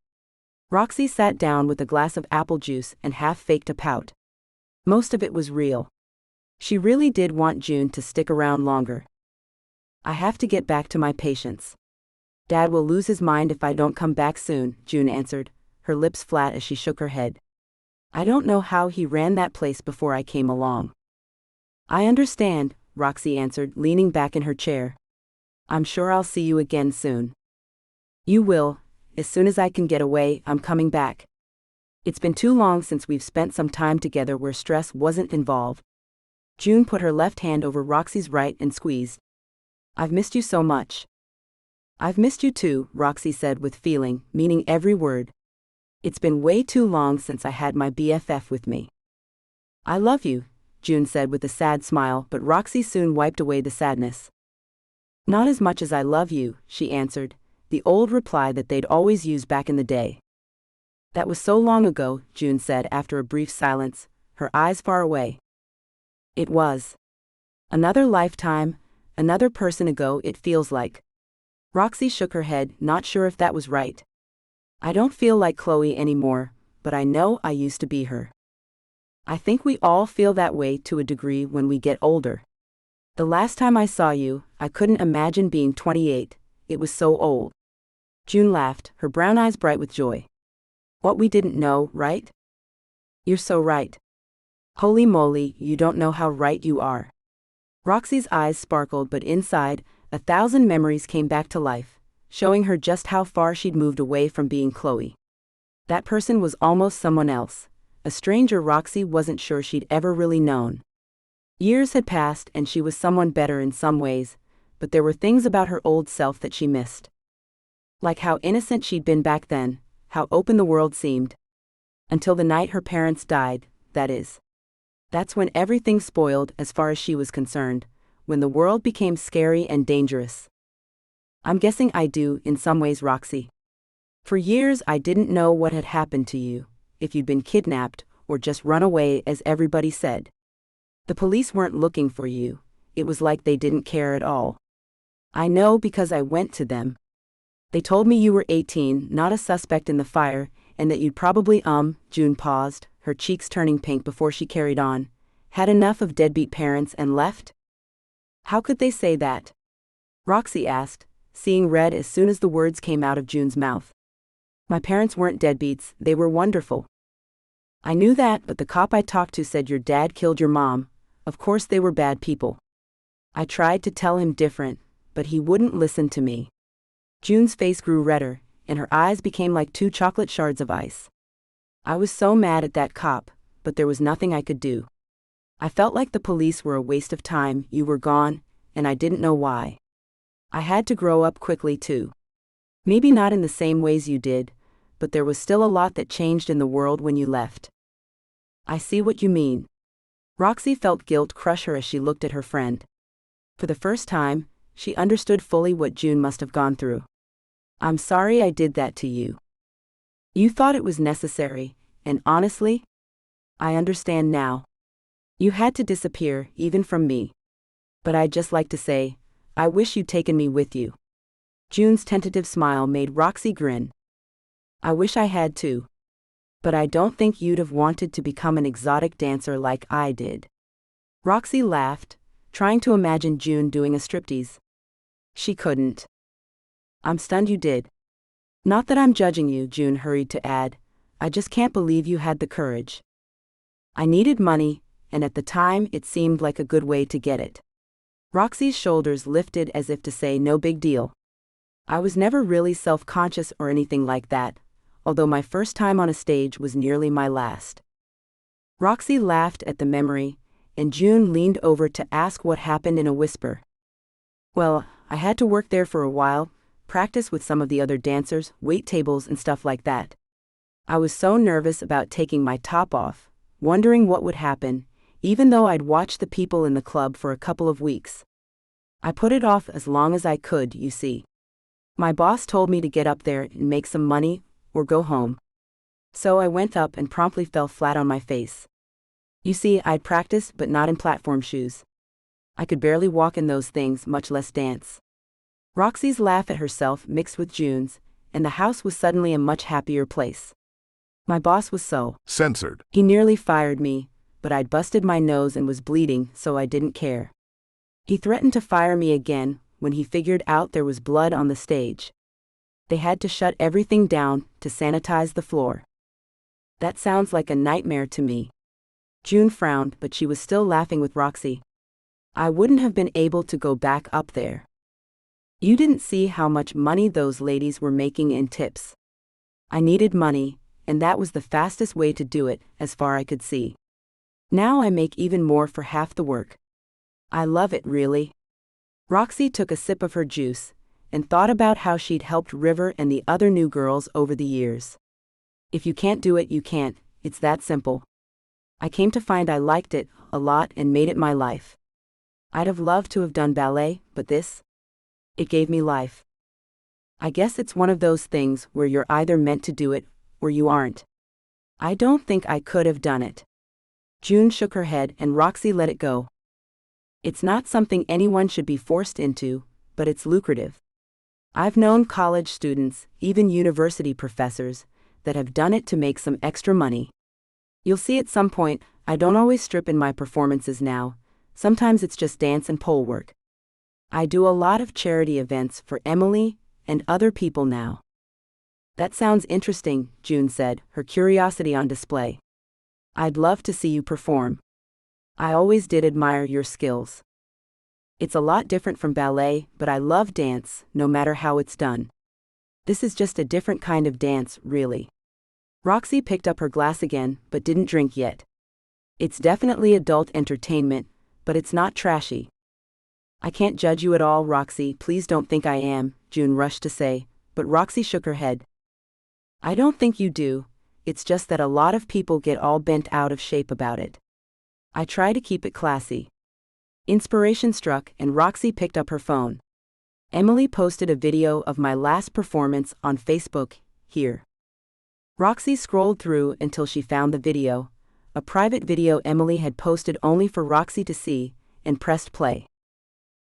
Roxie sat down with a glass of apple juice and half-faked a pout. Most of it was real. She really did want June to stick around longer. I have to get back to my patients. Dad will lose his mind if I don't come back soon, June answered, her lips flat as she shook her head. I don't know how he ran that place before I came along. I understand, Roxie answered, leaning back in her chair. I'm sure I'll see you again soon. You will. As soon as I can get away, I'm coming back. It's been too long since we've spent some time together where stress wasn't involved. June put her left hand over Roxie's right and squeezed. I've missed you so much. I've missed you too, Roxie said with feeling, meaning every word. It's been way too long since I had my BFF with me. I love you, June said with a sad smile, but Roxie soon wiped away the sadness. Not as much as I love you, she answered, the old reply that they'd always use back in the day. That was so long ago, June said after a brief silence, her eyes far away. It was. Another lifetime, another person ago it feels like. Roxie shook her head, not sure if that was right. I don't feel like Chloe anymore, but I know I used to be her. I think we all feel that way to a degree when we get older. The last time I saw you, I couldn't imagine being 28, it was so old. June laughed, her brown eyes bright with joy. What we didn't know, right? You're so right. Holy moly, you don't know how right you are. Roxie's eyes sparkled, but inside, 1,000 memories came back to life, showing her just how far she'd moved away from being Chloe. That person was almost someone else, a stranger Roxie wasn't sure she'd ever really known. Years had passed and she was someone better in some ways, but there were things about her old self that she missed. Like how innocent she'd been back then, how open the world seemed. Until the night her parents died, that is. That's when everything spoiled as far as she was concerned, when the world became scary and dangerous. I'm guessing I do, in some ways, Roxie. For years I didn't know what had happened to you, if you'd been kidnapped, or just run away as everybody said. The police weren't looking for you, it was like they didn't care at all. I know because I went to them. They told me you were 18, not a suspect in the fire, and that you'd probably June paused, her cheeks turning pink before she carried on, had enough of deadbeat parents and left? How could they say that? Roxie asked, seeing red as soon as the words came out of June's mouth. My parents weren't deadbeats, they were wonderful. I knew that, but the cop I talked to said your dad killed your mom. Of course they were bad people. I tried to tell him different, but he wouldn't listen to me. June's face grew redder, and her eyes became like 2 chocolate shards of ice. I was so mad at that cop, but there was nothing I could do. I felt like the police were a waste of time, you were gone, and I didn't know why. I had to grow up quickly too. Maybe not in the same ways you did, but there was still a lot that changed in the world when you left. I see what you mean. Roxie felt guilt crush her as she looked at her friend. For the first time, she understood fully what June must have gone through. I'm sorry I did that to you. You thought it was necessary, and honestly, I understand now. You had to disappear, even from me. But I'd just like to say, I wish you'd taken me with you. June's tentative smile made Roxie grin. I wish I had too. But I don't think you'd have wanted to become an exotic dancer like I did. Roxie laughed, trying to imagine June doing a striptease. She couldn't. I'm stunned you did. Not that I'm judging you, June hurried to add. I just can't believe you had the courage. I needed money, and at the time it seemed like a good way to get it. Roxie's shoulders lifted as if to say no big deal. I was never really self-conscious or anything like that, although my first time on a stage was nearly my last. Roxie laughed at the memory, and June leaned over to ask what happened in a whisper. Well, I had to work there for a while, practice with some of the other dancers, wait tables and stuff like that. I was so nervous about taking my top off, wondering what would happen, even though I'd watched the people in the club for a couple of weeks. I put it off as long as I could, you see. My boss told me to get up there and make some money, or go home. So I went up and promptly fell flat on my face. You see, I'd practiced but not in platform shoes. I could barely walk in those things, much less dance. Roxie's laugh at herself mixed with June's, and the house was suddenly a much happier place. My boss was so Censored. He nearly fired me, but I'd busted my nose and was bleeding, so I didn't care. He threatened to fire me again when he figured out there was blood on the stage. They had to shut everything down to sanitize the floor. That sounds like a nightmare to me. June frowned, but she was still laughing with Roxie. I wouldn't have been able to go back up there. You didn't see how much money those ladies were making in tips. I needed money, and that was the fastest way to do it, as far I could see. Now I make even more for half the work. I love it, really. Roxie took a sip of her juice, and thought about how she'd helped River and the other new girls over the years. If you can't do it, you can't, it's that simple. I came to find I liked it a lot and made it my life. I'd have loved to have done ballet, but this? It gave me life. I guess it's one of those things where you're either meant to do it, or you aren't. I don't think I could have done it. June shook her head and Roxie let it go. It's not something anyone should be forced into, but it's lucrative. I've known college students, even university professors, that have done it to make some extra money. You'll see at some point, I don't always strip in my performances now, sometimes it's just dance and pole work. I do a lot of charity events for Emily and other people now. That sounds interesting, June said, her curiosity on display. I'd love to see you perform. I always did admire your skills. It's a lot different from ballet, but I love dance, no matter how it's done. This is just a different kind of dance, really. Roxie picked up her glass again, but didn't drink yet. It's definitely adult entertainment, but it's not trashy. I can't judge you at all, Roxie, please don't think I am, June rushed to say, but Roxie shook her head. I don't think you do, it's just that a lot of people get all bent out of shape about it. I try to keep it classy. Inspiration struck and Roxie picked up her phone. Emily posted a video of my last performance on Facebook, here. Roxie scrolled through until she found the video, a private video Emily had posted only for Roxie to see, and pressed play.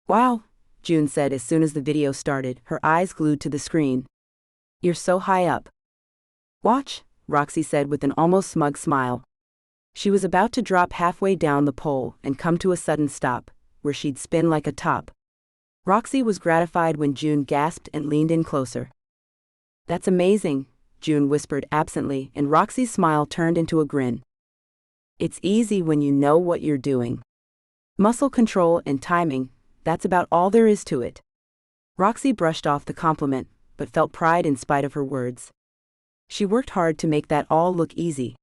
Wow, June said as soon as the video started, her eyes glued to the screen. You're so high up. Watch, Roxie said with an almost smug smile. She was about to drop halfway down the pole and come to a sudden stop, where she'd spin like a top. Roxie was gratified when June gasped and leaned in closer. That's amazing, June whispered absently, and Roxie's smile turned into a grin. It's easy when you know what you're doing. Muscle control and timing, that's about all there is to it. Roxie brushed off the compliment, but felt pride in spite of her words. She worked hard to make that all look easy.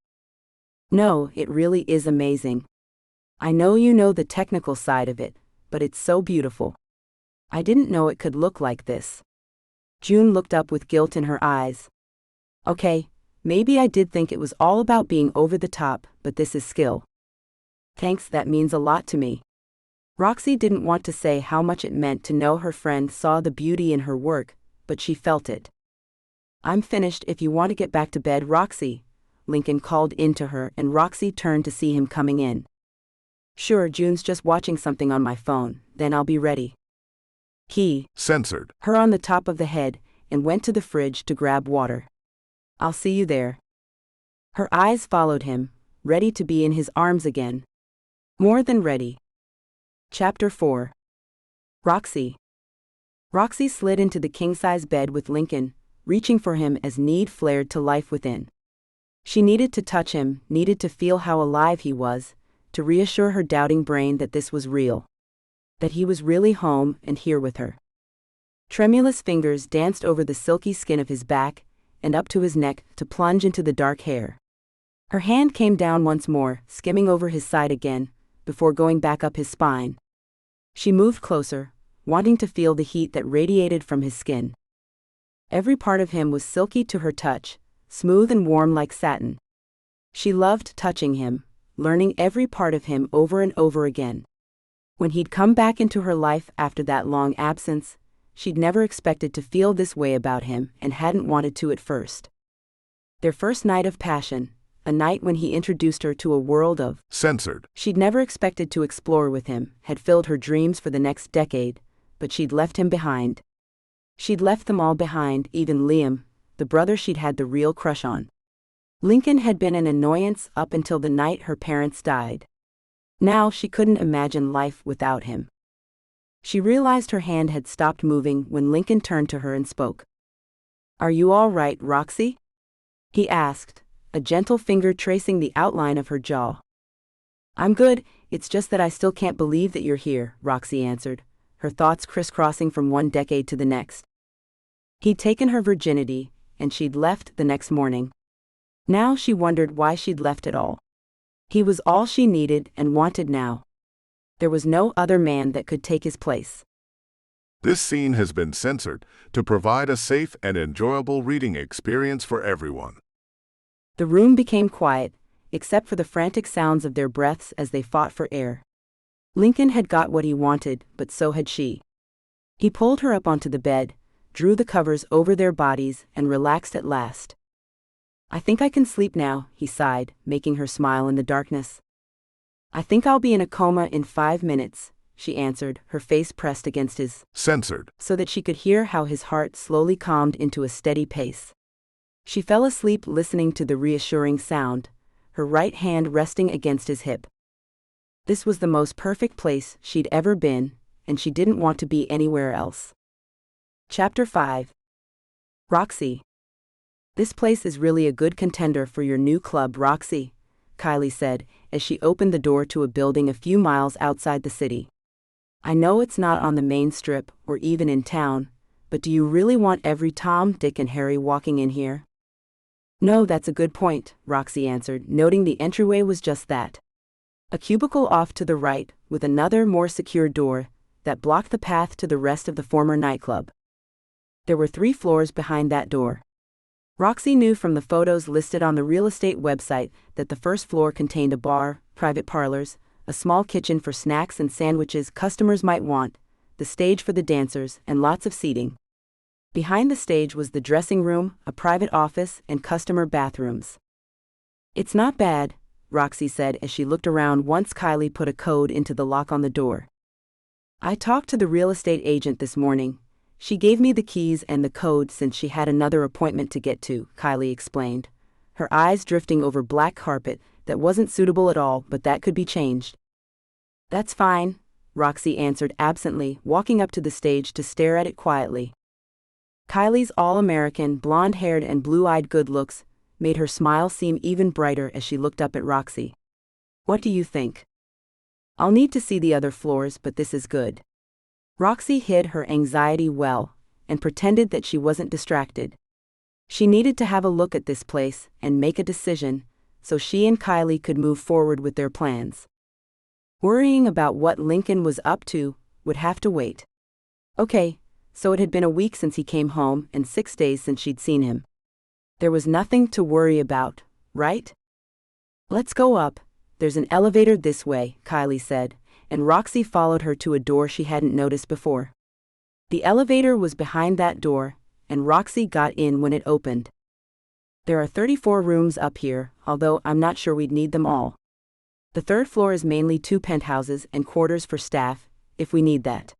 No, it really is amazing. I know you know the technical side of it, but it's so beautiful. I didn't know it could look like this. June looked up with guilt in her eyes. Okay, maybe I did think it was all about being over the top, but this is skill. Thanks, that means a lot to me. Roxie didn't want to say how much it meant to know her friend saw the beauty in her work, but she felt it. I'm finished if you want to get back to bed, Roxie, Lincoln called in to her and Roxie turned to see him coming in. Sure, June's just watching something on my phone, then I'll be ready. He Censored her on the top of the head and went to the fridge to grab water. I'll see you there. Her eyes followed him, ready to be in his arms again. More than ready. Chapter 4. Roxie. Roxie slid into the king-size bed with Lincoln, reaching for him as need flared to life within. She needed to touch him, needed to feel how alive he was, to reassure her doubting brain that this was real. That he was really home and here with her. Tremulous fingers danced over the silky skin of his back and up to his neck to plunge into the dark hair. Her hand came down once more, skimming over his side again, before going back up his spine. She moved closer, wanting to feel the heat that radiated from his skin. Every part of him was silky to her touch, smooth and warm like satin. She loved touching him, learning every part of him over and over again. When he'd come back into her life after that long absence, she'd never expected to feel this way about him and hadn't wanted to at first. Their first night of passion, a night when he introduced her to a world of censored she'd never expected to explore with him, had filled her dreams for the next decade, but she'd left him behind. She'd left them all behind, even Liam, the brother she'd had the real crush on. Lincoln had been an annoyance up until the night her parents died. Now she couldn't imagine life without him. She realized her hand had stopped moving when Lincoln turned to her and spoke. "Are you all right, Roxie?" he asked, a gentle finger tracing the outline of her jaw. "I'm good, it's just that I still can't believe that you're here," Roxie answered, her thoughts crisscrossing from one decade to the next. He'd taken her virginity, and she'd left the next morning. Now she wondered why she'd left at all. He was all she needed and wanted now. There was no other man that could take his place. This scene has been censored to provide a safe and enjoyable reading experience for everyone. The room became quiet, except for the frantic sounds of their breaths as they fought for air. Lincoln had got what he wanted, but so had she. He pulled her up onto the bed, drew the covers over their bodies, and relaxed at last. "I think I can sleep now," he sighed, making her smile in the darkness. "I think I'll be in a coma in 5 minutes," she answered, her face pressed against his, Censored so that she could hear how his heart slowly calmed into a steady pace. She fell asleep listening to the reassuring sound, her right hand resting against his hip. This was the most perfect place she'd ever been, and she didn't want to be anywhere else. Chapter 5. Roxie. "This place is really a good contender for your new club, Roxie," Kylie said, as she opened the door to a building a few miles outside the city. "I know it's not on the main strip or even in town, but do you really want every Tom, Dick, and Harry walking in here?" "No, that's a good point," Roxie answered, noting the entryway was just that. A cubicle off to the right, with another more secure door that blocked the path to the rest of the former nightclub. There were 3 floors behind that door. Roxie knew from the photos listed on the real estate website that the first floor contained a bar, private parlors, a small kitchen for snacks and sandwiches customers might want, the stage for the dancers, and lots of seating. Behind the stage was the dressing room, a private office, and customer bathrooms. "It's not bad," Roxie said as she looked around once Kylie put a code into the lock on the door. "I talked to the real estate agent this morning. She gave me the keys and the code since she had another appointment to get to," Kylie explained, her eyes drifting over black carpet that wasn't suitable at all, but that could be changed. "That's fine," Roxie answered absently, walking up to the stage to stare at it quietly. Kylie's all-American, blonde-haired and blue-eyed good looks made her smile seem even brighter as she looked up at Roxie. "What do you think?" "I'll need to see the other floors, but this is good." Roxie hid her anxiety well and pretended that she wasn't distracted. She needed to have a look at this place and make a decision so she and Kylie could move forward with their plans. Worrying about what Lincoln was up to would have to wait. Okay, so it had been a week since he came home and 6 days since she'd seen him. There was nothing to worry about, right? "Let's go up, there's an elevator this way," Kylie said, and Roxie followed her to a door she hadn't noticed before. The elevator was behind that door, and Roxie got in when it opened. "There are 34 rooms up here, although I'm not sure we'd need them all. The 3rd floor is mainly 2 penthouses and quarters for staff, if we need that."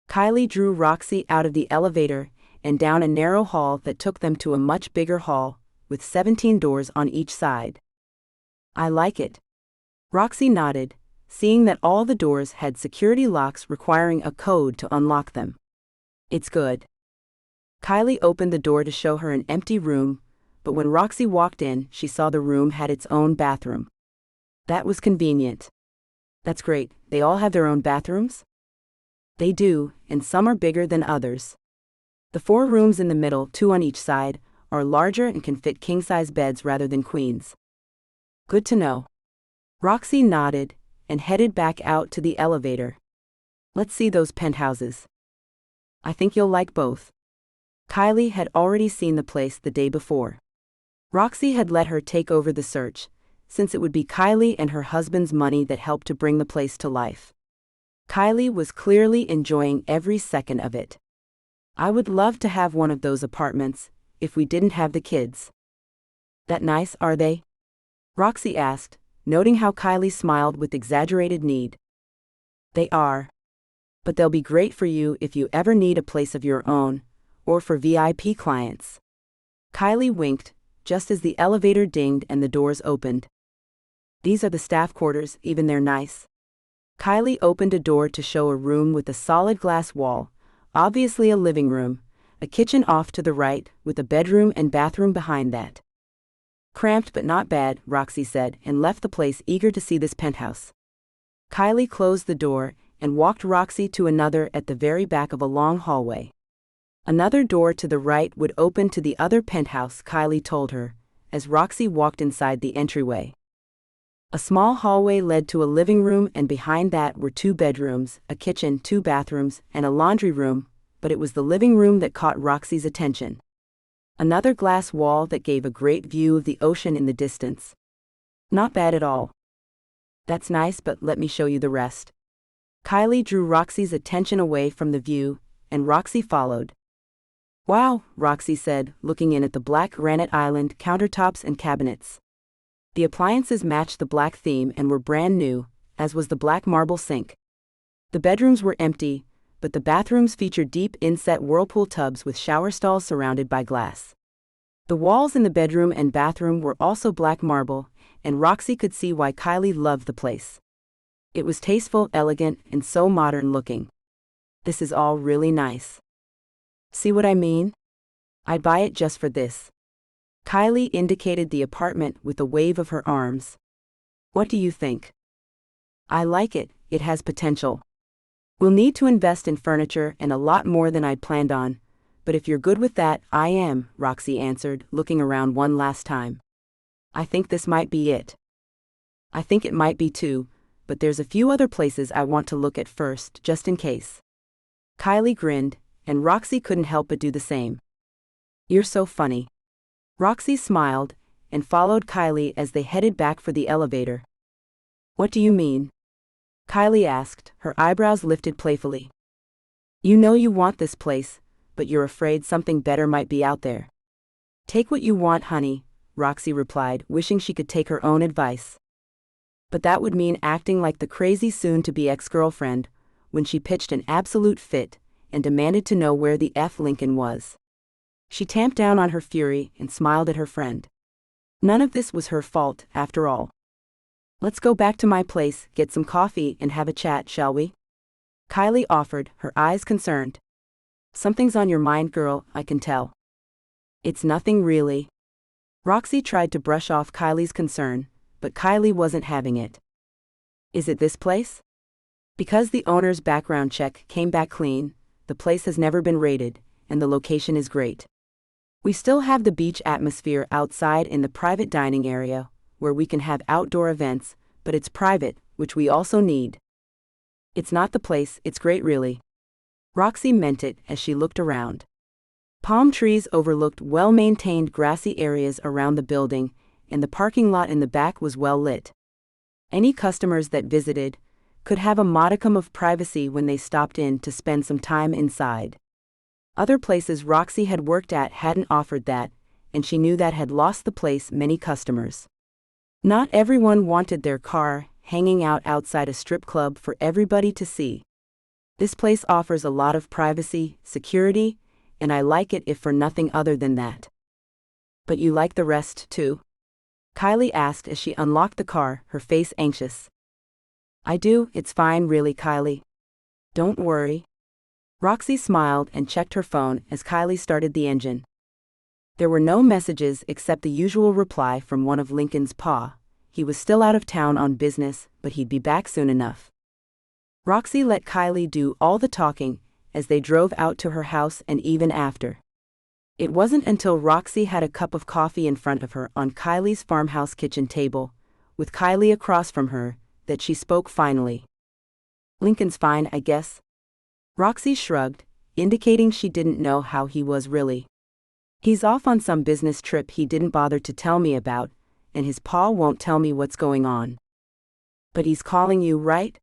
Kylie drew Roxie out of the elevator and down a narrow hall that took them to a much bigger hall, with 17 doors on each side. "I like it." Roxie nodded, seeing that all the doors had security locks requiring a code to unlock them. "It's good." Kylie opened the door to show her an empty room, but when Roxie walked in, she saw the room had its own bathroom. That was convenient. "That's great, they all have their own bathrooms?" "They do, and some are bigger than others. The 4 rooms in the middle, 2 on each side, are larger and can fit king-size beds rather than queens." "Good to know." Roxie nodded and headed back out to the elevator. "Let's see those penthouses. I think you'll like both." Kylie had already seen the place the day before. Roxie had let her take over the search, since it would be Kylie and her husband's money that helped to bring the place to life. Kylie was clearly enjoying every second of it. I would love to have one of those apartments, if we didn't have the kids. That nice, are they? Roxie asked, noting how Kylie smiled with exaggerated need. They are. But they'll be great for you if you ever need a place of your own, or for VIP clients. Kylie winked, just as the elevator dinged and the doors opened. These are the staff quarters, even they're nice. Kylie opened a door to show a room with a solid glass wall, obviously a living room, a kitchen off to the right, with a bedroom and bathroom behind that. Cramped but not bad, Roxie said, and left the place eager to see this penthouse. Kylie closed the door and walked Roxie to another at the very back of a long hallway. Another door to the right would open to the other penthouse, Kylie told her, as Roxie walked inside the entryway. A small hallway led to a living room, and behind that were 2 bedrooms, a kitchen, 2 bathrooms, and a laundry room, but it was the living room that caught Roxie's attention. Another glass wall that gave a great view of the ocean in the distance. Not bad at all. That's nice, but let me show you the rest. Kylie drew Roxie's attention away from the view, and Roxie followed. Wow, Roxie said, looking in at the black granite island countertops and cabinets. The appliances matched the black theme and were brand new, as was the black marble sink. The bedrooms were empty, but the bathrooms featured deep inset whirlpool tubs with shower stalls surrounded by glass. The walls in the bedroom and bathroom were also black marble, and Roxie could see why Kylie loved the place. It was tasteful, elegant, and so modern looking. This is all really nice. See what I mean? I'd buy it just for this. Kylie indicated the apartment with a wave of her arms. What do you think? I like it, it has potential. We'll need to invest in furniture and a lot more than I'd planned on, but if you're good with that, I am, Roxie answered, looking around one last time. I think this might be it. I think it might be too, but there's a few other places I want to look at first, just in case. Kylie grinned, and Roxie couldn't help but do the same. You're so funny. Roxie smiled, and followed Kylie as they headed back for the elevator. What do you mean? Kylie asked, her eyebrows lifted playfully. You know you want this place, but you're afraid something better might be out there. Take what you want, honey, Roxie replied, wishing she could take her own advice. But that would mean acting like the crazy soon-to-be ex-girlfriend, when she pitched an absolute fit, and demanded to know where the F Lincoln was. She tamped down on her fury and smiled at her friend. None of this was her fault, after all. Let's go back to my place, get some coffee, and have a chat, shall we? Kylie offered, her eyes concerned. Something's on your mind, girl, I can tell. It's nothing really. Roxie tried to brush off Kylie's concern, but Kylie wasn't having it. Is it this place? Because the owner's background check came back clean, the place has never been raided, and the location is great. We still have the beach atmosphere outside in the private dining area, where we can have outdoor events, but it's private, which we also need. It's not the place, it's great really. Roxie meant it as she looked around. Palm trees overlooked well-maintained grassy areas around the building, and the parking lot in the back was well lit. Any customers that visited could have a modicum of privacy when they stopped in to spend some time inside. Other places Roxie had worked at hadn't offered that, and she knew that had lost the place many customers. Not everyone wanted their car hanging out outside a strip club for everybody to see. This place offers a lot of privacy, security, and I like it if for nothing other than that. But you like the rest, too? Kylie asked as she unlocked the car, her face anxious. I do, it's fine really, Kylie. Don't worry. Roxie smiled and checked her phone as Kylie started the engine. There were no messages except the usual reply from one of Lincoln's pa. He was still out of town on business, but he'd be back soon enough. Roxie let Kylie do all the talking as they drove out to her house and even after. It wasn't until Roxie had a cup of coffee in front of her on Kylie's farmhouse kitchen table, with Kylie across from her, that she spoke finally. Lincoln's fine, I guess. Roxie shrugged, indicating she didn't know how he was really. He's off on some business trip he didn't bother to tell me about, and his pa won't tell me what's going on. But he's calling you, right?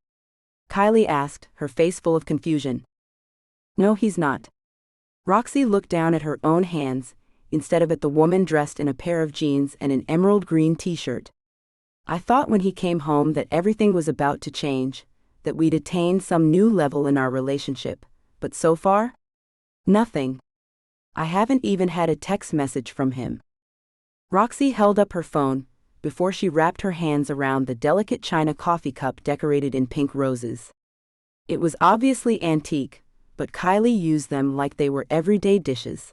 Kylie asked, her face full of confusion. No, he's not. Roxie looked down at her own hands, instead of at the woman dressed in a pair of jeans and an emerald green t-shirt. I thought when he came home that everything was about to change, that we'd attain some new level in our relationship, but so far? Nothing. I haven't even had a text message from him. Roxie held up her phone, before she wrapped her hands around the delicate china coffee cup decorated in pink roses. It was obviously antique, but Kylie used them like they were everyday dishes.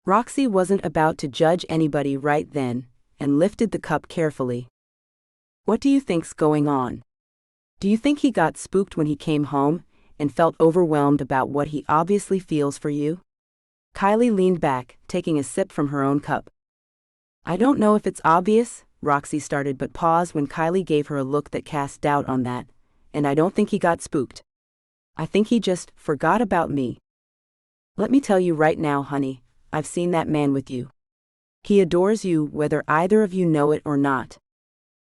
Roxie wasn't about to judge anybody right then, and lifted the cup carefully. What do you think's going on? Do you think he got spooked when he came home, and felt overwhelmed about what he obviously feels for you? Kylie leaned back, taking a sip from her own cup. I don't know if it's obvious, Roxie started but paused when Kylie gave her a look that cast doubt on that, and I don't think he got spooked. I think he just forgot about me. Let me tell you right now, honey, I've seen that man with you. He adores you whether either of you know it or not.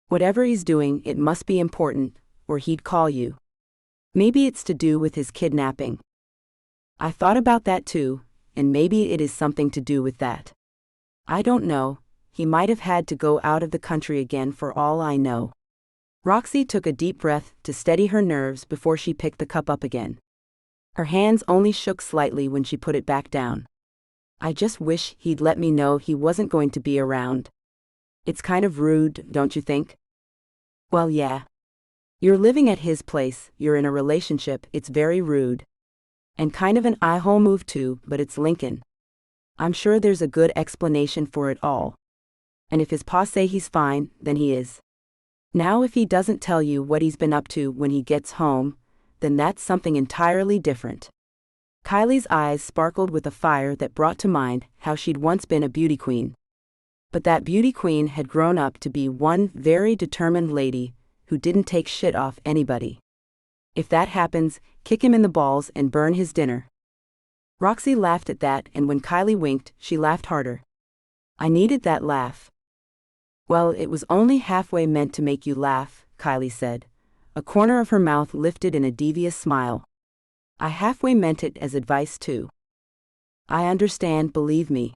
Whatever he's doing, it must be important, or he'd call you. Maybe it's to do with his kidnapping. I thought about that too, and maybe it is something to do with that. I don't know. He might have had to go out of the country again for all I know. Roxie took a deep breath to steady her nerves before she picked the cup up again. Her hands only shook slightly when she put it back down. I just wish he'd let me know he wasn't going to be around. It's kind of rude, don't you think? Well, yeah. You're living at his place, you're in a relationship, it's very rude. And kind of an eye-hole move too, but it's Lincoln. I'm sure there's a good explanation for it all. And if his pa say he's fine, then he is. Now if he doesn't tell you what he's been up to when he gets home, then that's something entirely different. Kylie's eyes sparkled with a fire that brought to mind how she'd once been a beauty queen. But that beauty queen had grown up to be one very determined lady who didn't take shit off anybody. If that happens, kick him in the balls and burn his dinner. Roxie laughed at that, and when Kylie winked, she laughed harder. I needed that laugh. Well, it was only halfway meant to make you laugh, Kylie said. A corner of her mouth lifted in a devious smile. I halfway meant it as advice too. I understand, believe me.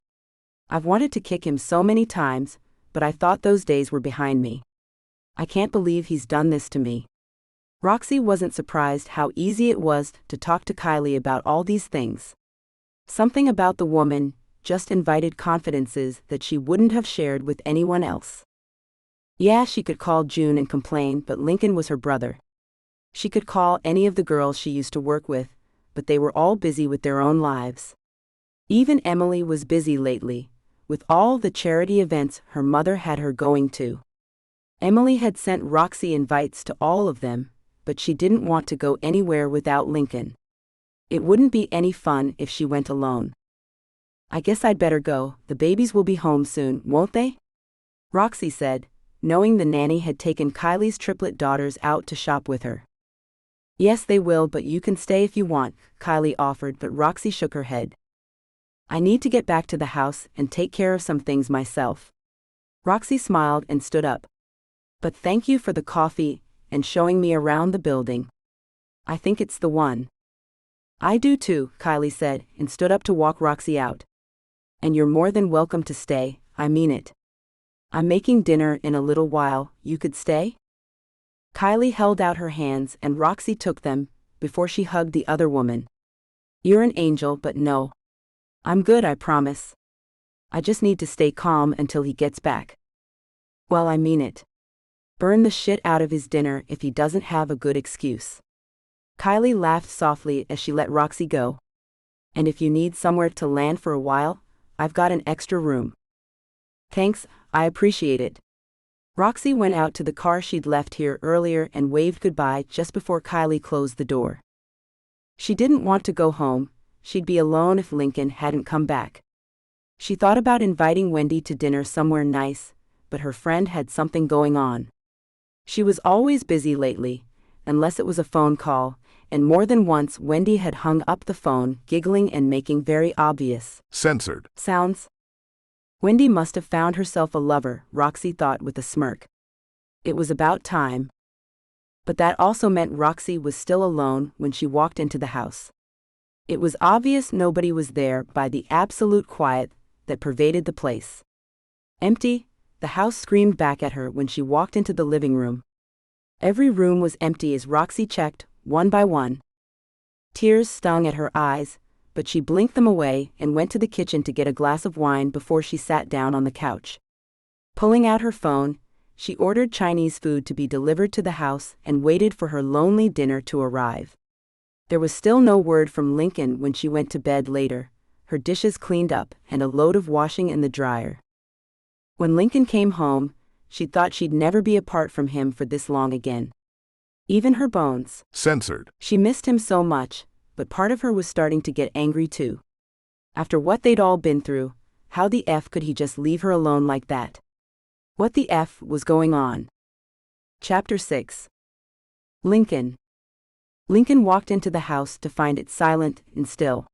I've wanted to kick him so many times, but I thought those days were behind me. I can't believe he's done this to me. Roxie wasn't surprised how easy it was to talk to Kylie about all these things. Something about the woman just invited confidences that she wouldn't have shared with anyone else. Yeah, she could call June and complain, but Lincoln was her brother. She could call any of the girls she used to work with, but they were all busy with their own lives. Even Emily was busy lately, with all the charity events her mother had her going to. Emily had sent Roxie invites to all of them, but she didn't want to go anywhere without Lincoln. It wouldn't be any fun if she went alone. I guess I'd better go, the babies will be home soon, won't they? Roxie said, knowing the nanny had taken Kylie's triplet daughters out to shop with her. Yes, they will, but you can stay if you want, Kylie offered, but Roxie shook her head. I need to get back to the house and take care of some things myself. Roxie smiled and stood up. But thank you for the coffee and showing me around the building. I think it's the one. I do too, Kylie said, and stood up to walk Roxie out. And you're more than welcome to stay, I mean it. I'm making dinner in a little while, you could stay? Kylie held out her hands and Roxie took them, before she hugged the other woman. You're an angel, but no. I'm good, I promise. I just need to stay calm until he gets back. Well, I mean it. Burn the shit out of his dinner if he doesn't have a good excuse. Kylie laughed softly as she let Roxie go. And if you need somewhere to land for a while, I've got an extra room. Thanks, I appreciate it. Roxie went out to the car she'd left here earlier and waved goodbye just before Kylie closed the door. She didn't want to go home, she'd be alone if Lincoln hadn't come back. She thought about inviting Wendy to dinner somewhere nice, but her friend had something going on. She was always busy lately, unless it was a phone call, and more than once Wendy had hung up the phone, giggling and making very obvious Censored sounds. Wendy must have found herself a lover, Roxie thought with a smirk. It was about time. But that also meant Roxie was still alone when she walked into the house. It was obvious nobody was there by the absolute quiet that pervaded the place. Empty, the house screamed back at her when she walked into the living room. Every room was empty as Roxie checked, one by one. Tears stung at her eyes, but she blinked them away and went to the kitchen to get a glass of wine before she sat down on the couch. Pulling out her phone, she ordered Chinese food to be delivered to the house and waited for her lonely dinner to arrive. There was still no word from Lincoln when she went to bed later, her dishes cleaned up and a load of washing in the dryer. When Lincoln came home, she thought she'd never be apart from him for this long again. Even her bones. Censored. She missed him so much, but part of her was starting to get angry too. After what they'd all been through, how the F could he just leave her alone like that? What the F was going on? Chapter 6. Lincoln. Lincoln walked into the house to find it silent and still.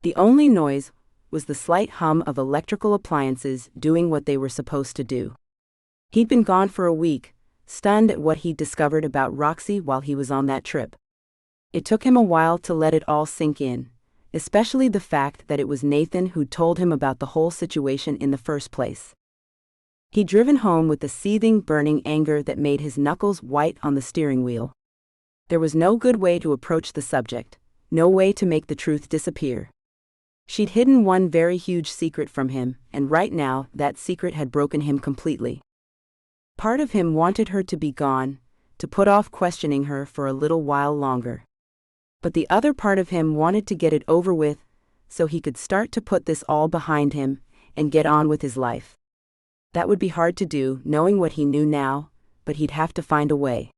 The only noise was the slight hum of electrical appliances doing what they were supposed to do. He'd been gone for a week, stunned at what he'd discovered about Roxie while he was on that trip. It took him a while to let it all sink in, especially the fact that it was Nathan who'd told him about the whole situation in the first place. He'd driven home with the seething, burning anger that made his knuckles white on the steering wheel. There was no good way to approach the subject, no way to make the truth disappear. She'd hidden one very huge secret from him, and right now that secret had broken him completely. Part of him wanted her to be gone, to put off questioning her for a little while longer. But the other part of him wanted to get it over with, so he could start to put this all behind him and get on with his life. That would be hard to do, knowing what he knew now, but he'd have to find a way.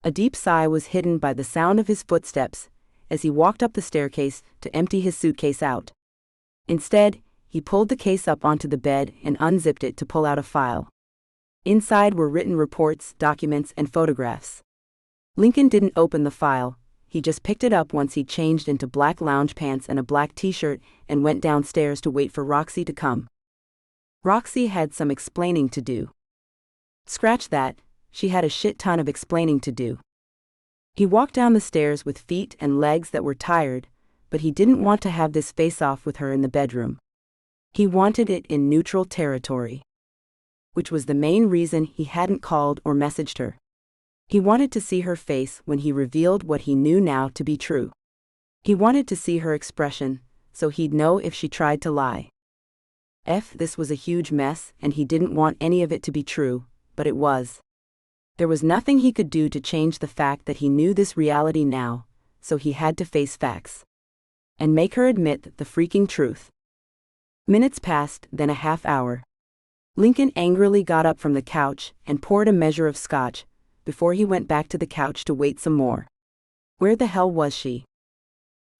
A deep sigh was hidden by the sound of his footsteps as he walked up the staircase to empty his suitcase out. Instead, he pulled the case up onto the bed and unzipped it to pull out a file. Inside were written reports, documents, and photographs. Lincoln didn't open the file, he just picked it up once he changed into black lounge pants and a black t-shirt and went downstairs to wait for Roxie to come. Roxie had some explaining to do. Scratch that, she had a shit ton of explaining to do. He walked down the stairs with feet and legs that were tired, but he didn't want to have this face-off with her in the bedroom. He wanted it in neutral territory. Which was the main reason he hadn't called or messaged her. He wanted to see her face when he revealed what he knew now to be true. He wanted to see her expression, so he'd know if she tried to lie. This was a huge mess, and he didn't want any of it to be true, but it was. There was nothing he could do to change the fact that he knew this reality now, so he had to face facts. And make her admit the freaking truth. Minutes passed, then a half hour. Lincoln angrily got up from the couch and poured a measure of scotch, before he went back to the couch to wait some more. Where the hell was she?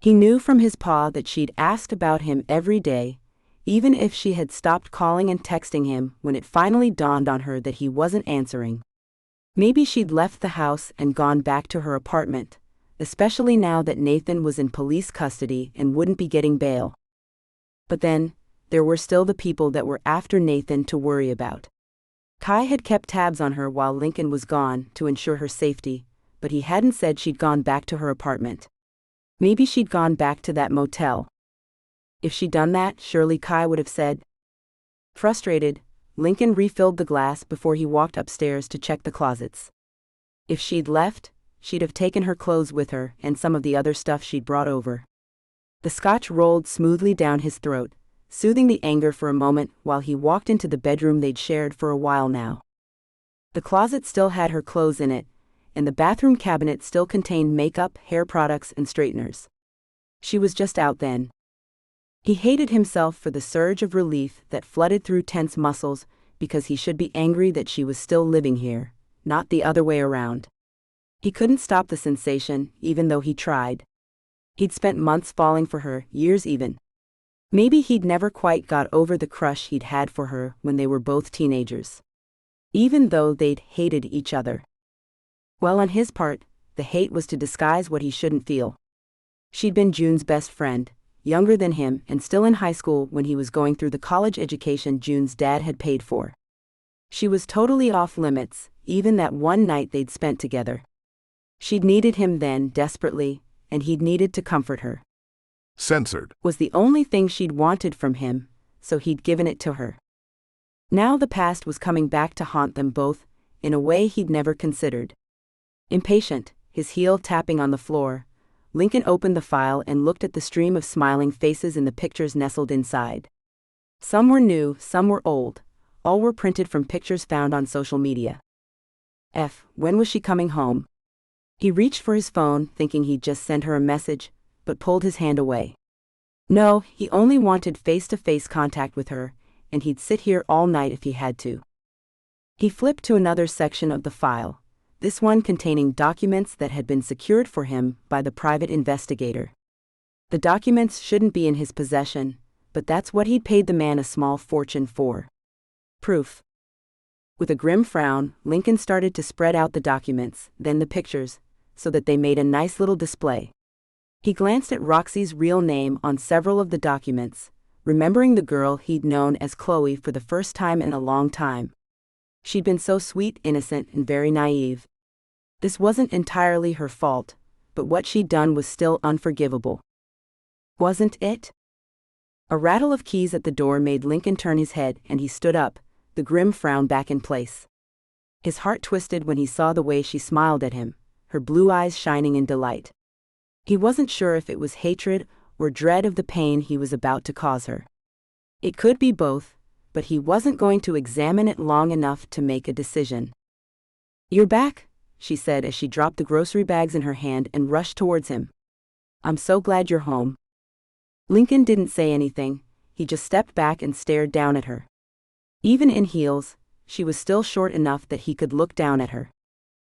He knew from his pa that she'd asked about him every day, even if she had stopped calling and texting him when it finally dawned on her that he wasn't answering. Maybe she'd left the house and gone back to her apartment, especially now that Nathan was in police custody and wouldn't be getting bail. But then, there were still the people that were after Nathan to worry about. Kai had kept tabs on her while Lincoln was gone to ensure her safety, but he hadn't said she'd gone back to her apartment. Maybe she'd gone back to that motel. If she'd done that, surely Kai would have said. Frustrated, Lincoln refilled the glass before he walked upstairs to check the closets. If she'd left, she'd have taken her clothes with her and some of the other stuff she'd brought over. The scotch rolled smoothly down his throat, soothing the anger for a moment while he walked into the bedroom they'd shared for a while now. The closet still had her clothes in it, and the bathroom cabinet still contained makeup, hair products, and straighteners. She was just out then. He hated himself for the surge of relief that flooded through tense muscles because he should be angry that she was still living here, not the other way around. He couldn't stop the sensation, even though he tried. He'd spent months falling for her, years even. Maybe he'd never quite got over the crush he'd had for her when they were both teenagers. Even though they'd hated each other. Well, on his part, the hate was to disguise what he shouldn't feel. She'd been June's best friend, younger than him and still in high school when he was going through the college education June's dad had paid for. She was totally off limits, even that one night they'd spent together. She'd needed him then desperately, and he'd needed to comfort her. Censored. Was the only thing she'd wanted from him, so he'd given it to her. Now the past was coming back to haunt them both, in a way he'd never considered. Impatient, his heel tapping on the floor, Lincoln opened the file and looked at the stream of smiling faces in the pictures nestled inside. Some were new, some were old, all were printed from pictures found on social media. When was she coming home? He reached for his phone, thinking he'd just send her a message, but pulled his hand away. No, he only wanted face-to-face contact with her, and he'd sit here all night if he had to. He flipped to another section of the file, this one containing documents that had been secured for him by the private investigator. The documents shouldn't be in his possession, but that's what he'd paid the man a small fortune for. Proof. With a grim frown, Lincoln started to spread out the documents, then the pictures, so that they made a nice little display. He glanced at Roxie's real name on several of the documents, remembering the girl he'd known as Chloe for the first time in a long time. She'd been so sweet, innocent, and very naive. This wasn't entirely her fault, but what she'd done was still unforgivable. Wasn't it? A rattle of keys at the door made Lincoln turn his head, and he stood up, the grim frown back in place. His heart twisted when he saw the way she smiled at him, her blue eyes shining in delight. He wasn't sure if it was hatred or dread of the pain he was about to cause her. It could be both, but he wasn't going to examine it long enough to make a decision. "You're back," she said as she dropped the grocery bags in her hand and rushed towards him. "I'm so glad you're home." Lincoln didn't say anything, he just stepped back and stared down at her. Even in heels, she was still short enough that he could look down at her.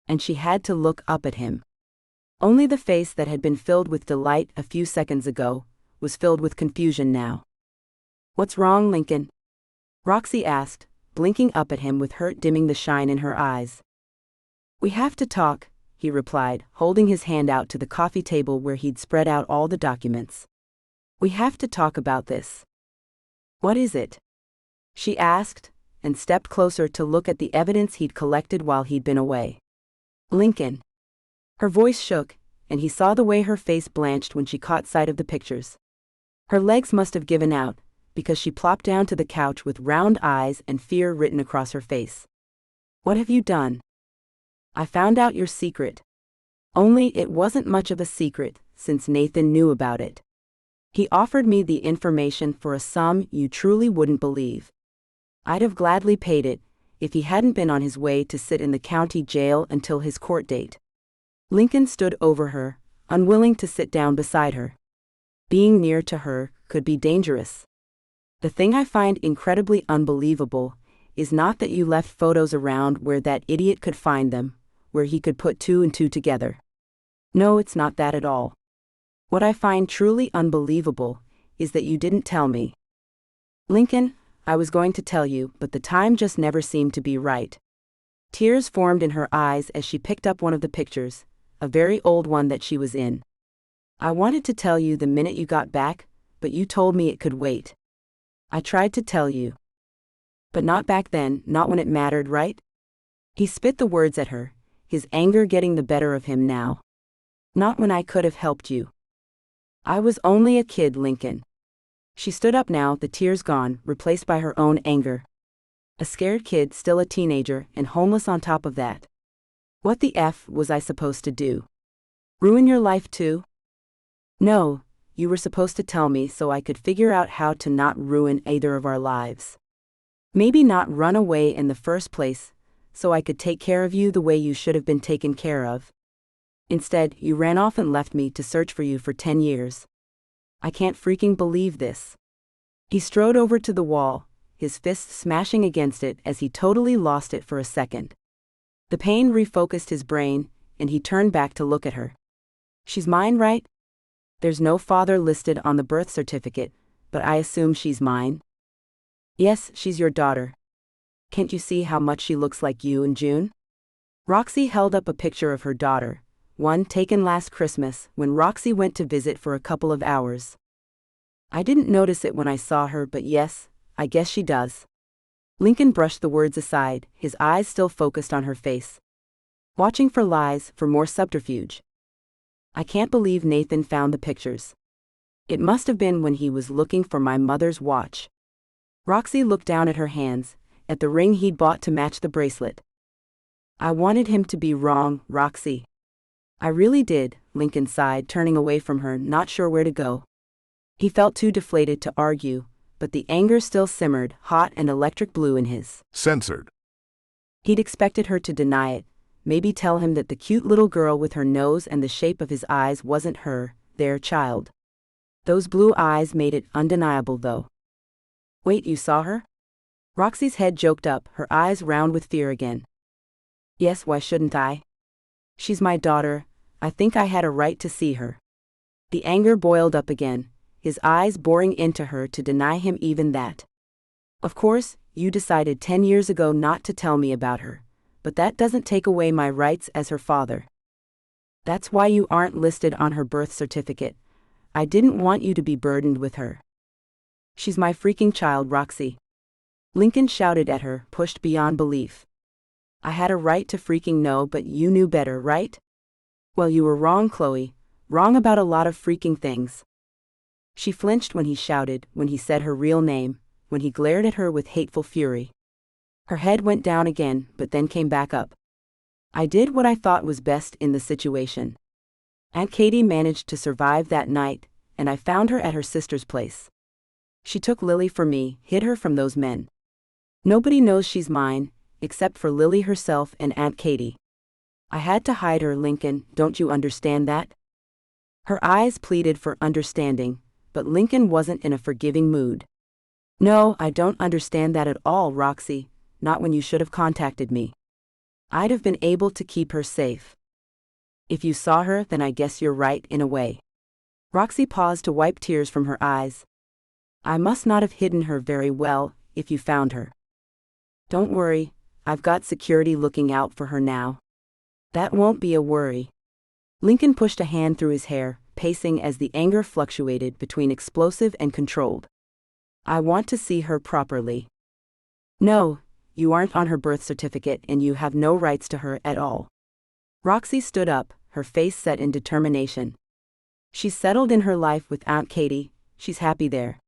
And she had to look up at him. Only the face that had been filled with delight a few seconds ago was filled with confusion now. "What's wrong, Lincoln?" Roxie asked, blinking up at him with hurt dimming the shine in her eyes. "We have to talk," he replied, holding his hand out to the coffee table where he'd spread out all the documents. "We have to talk about this." "What is it?" she asked, and stepped closer to look at the evidence he'd collected while he'd been away. "Lincoln." Her voice shook, and he saw the way her face blanched when she caught sight of the pictures. Her legs must have given out, because she plopped down to the couch with round eyes and fear written across her face. "What have you done?" "I found out your secret." Only it wasn't much of a secret, since Nathan knew about it. "He offered me the information for a sum you truly wouldn't believe. I'd have gladly paid it, if he hadn't been on his way to sit in the county jail until his court date." Lincoln stood over her, unwilling to sit down beside her. Being near to her could be dangerous. "The thing I find incredibly unbelievable is not that you left photos around where that idiot could find them, where he could put two and two together. No, it's not that at all. What I find truly unbelievable is that you didn't tell me." "Lincoln, I was going to tell you, but the time just never seemed to be right." Tears formed in her eyes as she picked up one of the pictures, a very old one that she was in. "I wanted to tell you the minute you got back, but you told me it could wait. I tried to tell you. But not back then, not when it mattered, right?" He spit the words at her, his anger getting the better of him now. "Not when I could have helped you. I was only a kid, Lincoln." She stood up now, the tears gone, replaced by her own anger. A scared kid, still a teenager, and homeless on top of that. What the F was I supposed to do? Ruin your life too? No, you were supposed to tell me so I could figure out how to not ruin either of our lives. Maybe not run away in the first place, so I could take care of you the way you should have been taken care of. Instead, you ran off and left me to search for you for 10 years. I can't freaking believe this." He strode over to the wall, his fist smashing against it as he totally lost it for a second. The pain refocused his brain, and he turned back to look at her. "She's mine, right? There's no father listed on the birth certificate, but I assume she's mine." "Yes, she's your daughter. Can't you see how much she looks like you and June?" Roxie held up a picture of her daughter, one taken last Christmas when Roxie went to visit for a couple of hours. "I didn't notice it when I saw her, but yes, I guess she does." Lincoln brushed the words aside, his eyes still focused on her face. watching for lies, for more subterfuge. I can't believe Nathan found the pictures. It must have been when he was looking for my mother's watch. Roxie looked down at her hands, at the ring he'd bought to match the bracelet. I wanted him to be wrong, Roxie. I really did, Lincoln sighed, turning away from her, not sure where to go. He felt too deflated to argue, but the anger still simmered, hot and electric blue in his. Censored. He'd expected her to deny it, maybe tell him that the cute little girl with her nose and the shape of his eyes wasn't her, their child. Those blue eyes made it undeniable, though. Wait, you saw her? Roxie's head joked up, her eyes round with fear again. Yes, why shouldn't I? She's my daughter, I think I had a right to see her. The anger boiled up again, his eyes boring into her to deny him even that. Of course, you decided 10 years ago not to tell me about her, but that doesn't take away my rights as her father. That's why you aren't listed on her birth certificate. I didn't want you to be burdened with her. She's my freaking child, Roxie. Lincoln shouted at her, pushed beyond belief. I had a right to freaking know, but you knew better, right? Well, you were wrong, Chloe. Wrong about a lot of freaking things. She flinched when he shouted, when he said her real name, when he glared at her with hateful fury. Her head went down again, but then came back up. I did what I thought was best in the situation. Aunt Katie managed to survive that night, and I found her at her sister's place. She took Lily for me, hid her from those men. Nobody knows she's mine, except for Lily herself and Aunt Katie. I had to hide her, Lincoln, don't you understand that? Her eyes pleaded for understanding, but Lincoln wasn't in a forgiving mood. No, I don't understand that at all, Roxie, not when you should have contacted me. I'd have been able to keep her safe. If you saw her, then I guess you're right, in a way. Roxie paused to wipe tears from her eyes. I must not have hidden her very well, if you found her. Don't worry, I've got security looking out for her now. That won't be a worry. Lincoln pushed a hand through his hair, pacing as the anger fluctuated between explosive and controlled. I want to see her properly. No, you aren't on her birth certificate and you have no rights to her at all. Roxie stood up, her face set in determination. She's settled in her life with Aunt Katie, she's happy there.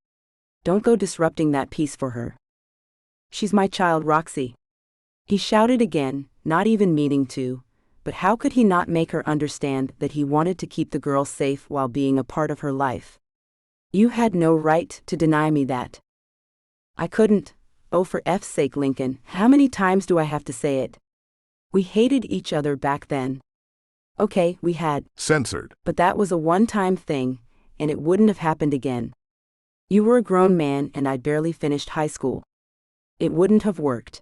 Don't go disrupting that peace for her. She's my child, Roxie. He shouted again, not even meaning to, but how could he not make her understand that he wanted to keep the girl safe while being a part of her life? You had no right to deny me that. I couldn't. Oh, for F's sake, Lincoln, how many times do I have to say it? We hated each other back then. Okay, we had. Censored. But that was a one-time thing, and it wouldn't have happened again. You were a grown man and I'd barely finished high school. It wouldn't have worked.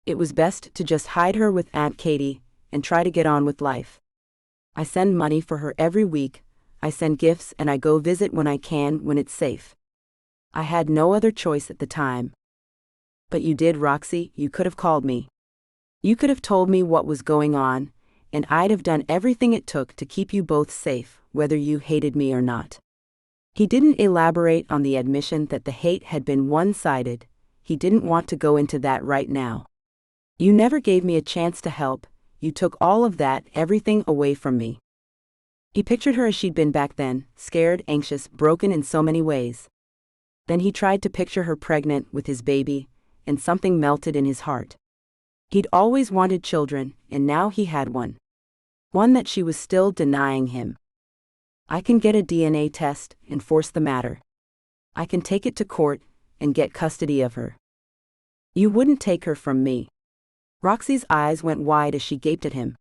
It was best to just hide her with Aunt Katie and try to get on with life. I send money for her every week, I send gifts and I go visit when I can when it's safe. I had no other choice at the time. But you did, Roxie, you could have called me. You could have told me what was going on, and I'd have done everything it took to keep you both safe, whether you hated me or not. He didn't elaborate on the admission that the hate had been one-sided. He didn't want to go into that right now. You never gave me a chance to help, you took all of that, everything away from me. He pictured her as she'd been back then, scared, anxious, broken in so many ways. Then he tried to picture her pregnant with his baby, and something melted in his heart. He'd always wanted children, and now he had one. One that she was still denying him. I can get a DNA test and force the matter. I can take it to court and get custody of her. You wouldn't take her from me. Roxie's eyes went wide as she gaped at him.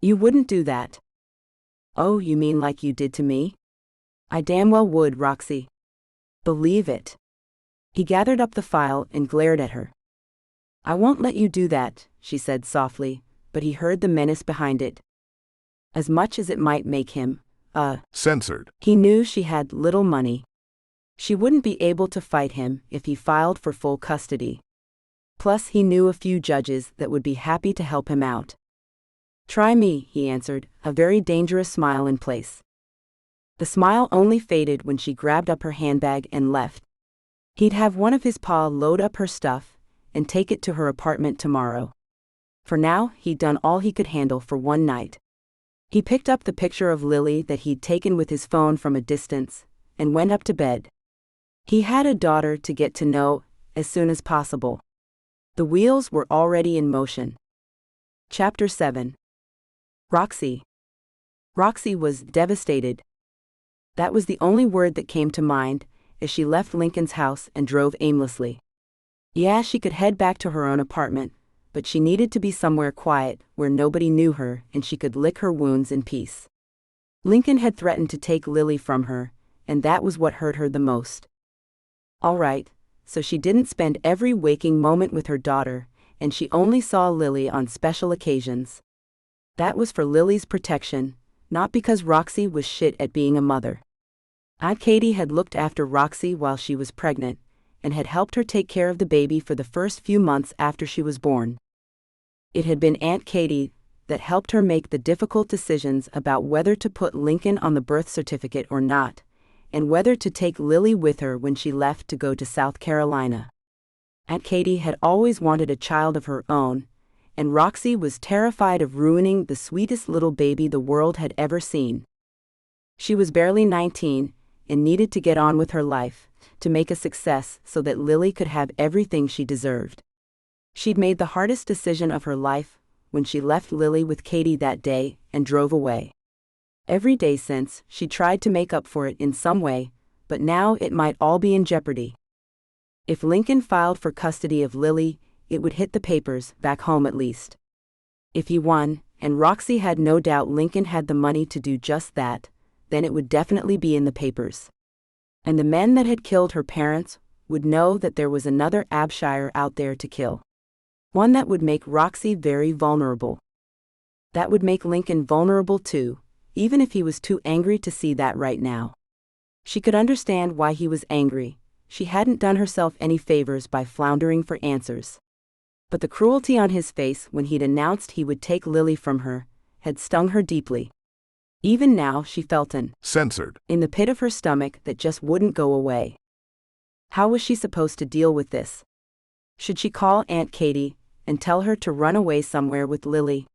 You wouldn't do that. Oh, you mean like you did to me? I damn well would, Roxie. Believe it. He gathered up the file and glared at her. I won't let you do that, she said softly, but he heard the menace behind it. As much as it might make him, censored. He knew she had little money. She wouldn't be able to fight him if he filed for full custody. Plus, he knew a few judges that would be happy to help him out. Try me, he answered, a very dangerous smile in place. The smile only faded when she grabbed up her handbag and left. He'd have one of his pa load up her stuff and take it to her apartment tomorrow. For now, he'd done all he could handle for one night. He picked up the picture of Lily that he'd taken with his phone from a distance, and went up to bed. He had a daughter to get to know as soon as possible. The wheels were already in motion. Chapter 7. Roxie. Roxie was devastated. That was the only word that came to mind as she left Lincoln's house and drove aimlessly. Yeah, she could head back to her own apartment, but she needed to be somewhere quiet where nobody knew her and she could lick her wounds in peace. Lincoln had threatened to take Lily from her, and that was what hurt her the most. All right, so she didn't spend every waking moment with her daughter, and she only saw Lily on special occasions. That was for Lily's protection, not because Roxie was shit at being a mother. Aunt Katie had looked after Roxie while she was pregnant, and had helped her take care of the baby for the first few months after she was born. It had been Aunt Katie that helped her make the difficult decisions about whether to put Lincoln on the birth certificate or not, and whether to take Lily with her when she left to go to South Carolina. Aunt Katie had always wanted a child of her own, and Roxie was terrified of ruining the sweetest little baby the world had ever seen. She was barely 19, and needed to get on with her life, to make a success so that Lily could have everything she deserved. She'd made the hardest decision of her life when she left Lily with Katie that day and drove away. Every day since, she tried to make up for it in some way, but now it might all be in jeopardy. If Lincoln filed for custody of Lily, it would hit the papers, back home at least. If he won, and Roxie had no doubt Lincoln had the money to do just that, then it would definitely be in the papers. And the men that had killed her parents would know that there was another Abshire out there to kill. One that would make Roxie very vulnerable. That would make Lincoln vulnerable too, even if he was too angry to see that right now. She could understand why he was angry. She hadn't done herself any favors by floundering for answers. But the cruelty on his face when he'd announced he would take Lily from her had stung her deeply. Even now she felt an censored in the pit of her stomach that just wouldn't go away. How was she supposed to deal with this? Should she call Aunt Katie and tell her to run away somewhere with Lily?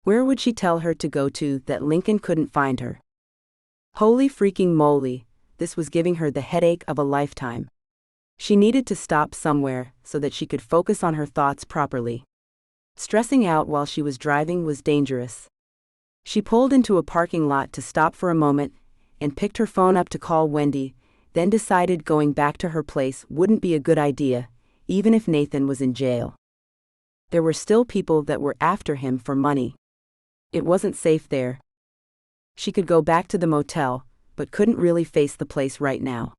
Where would she tell her to go to that Lincoln couldn't find her? Holy freaking moly, this was giving her the headache of a lifetime. She needed to stop somewhere so that she could focus on her thoughts properly. Stressing out while she was driving was dangerous. She pulled into a parking lot to stop for a moment and picked her phone up to call Wendy, then decided going back to her place wouldn't be a good idea, even if Nathan was in jail. There were still people that were after him for money. It wasn't safe there. She could go back to the motel, but couldn't really face the place right now.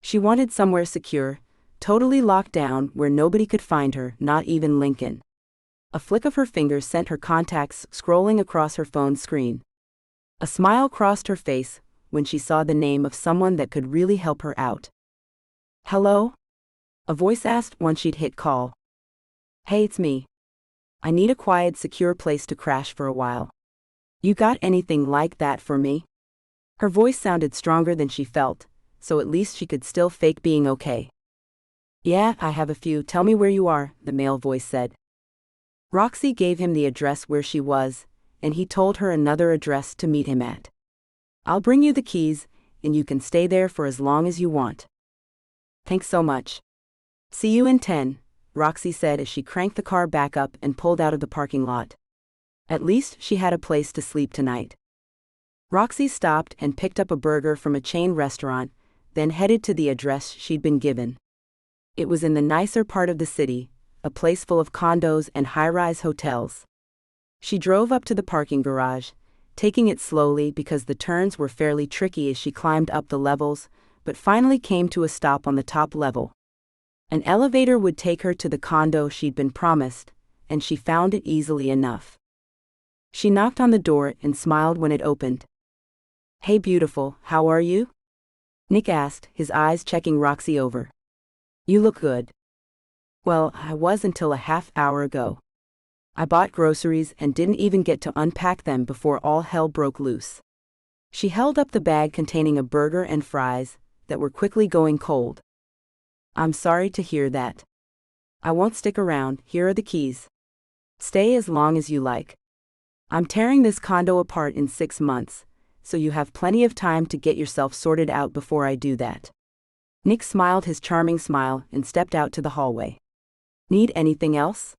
She wanted somewhere secure, totally locked down where nobody could find her, not even Lincoln. A flick of her fingers sent her contacts scrolling across her phone screen. A smile crossed her face when she saw the name of someone that could really help her out. Hello? A voice asked once she'd hit call. Hey, it's me. I need a quiet, secure place to crash for a while. You got anything like that for me? Her voice sounded stronger than she felt, so at least she could still fake being okay. Yeah, I have a few. Tell me where you are, the male voice said. Roxie gave him the address where she was, and he told her another address to meet him at. I'll bring you the keys, and you can stay there for as long as you want. Thanks so much. See you in 10, Roxie said as she cranked the car back up and pulled out of the parking lot. At least she had a place to sleep tonight. Roxie stopped and picked up a burger from a chain restaurant, then headed to the address she'd been given. It was in the nicer part of the city, a place full of condos and high-rise hotels. She drove up to the parking garage, taking it slowly because the turns were fairly tricky as she climbed up the levels, but finally came to a stop on the top level. An elevator would take her to the condo she'd been promised, and she found it easily enough. She knocked on the door and smiled when it opened. Hey beautiful, how are you? Nick asked, his eyes checking Roxie over. You look good. Well, I was until a half hour ago. I bought groceries and didn't even get to unpack them before all hell broke loose. She held up the bag containing a burger and fries that were quickly going cold. I'm sorry to hear that. I won't stick around, here are the keys. Stay as long as you like. I'm tearing this condo apart in 6 months, so you have plenty of time to get yourself sorted out before I do that. Nick smiled his charming smile and stepped out to the hallway. Need anything else?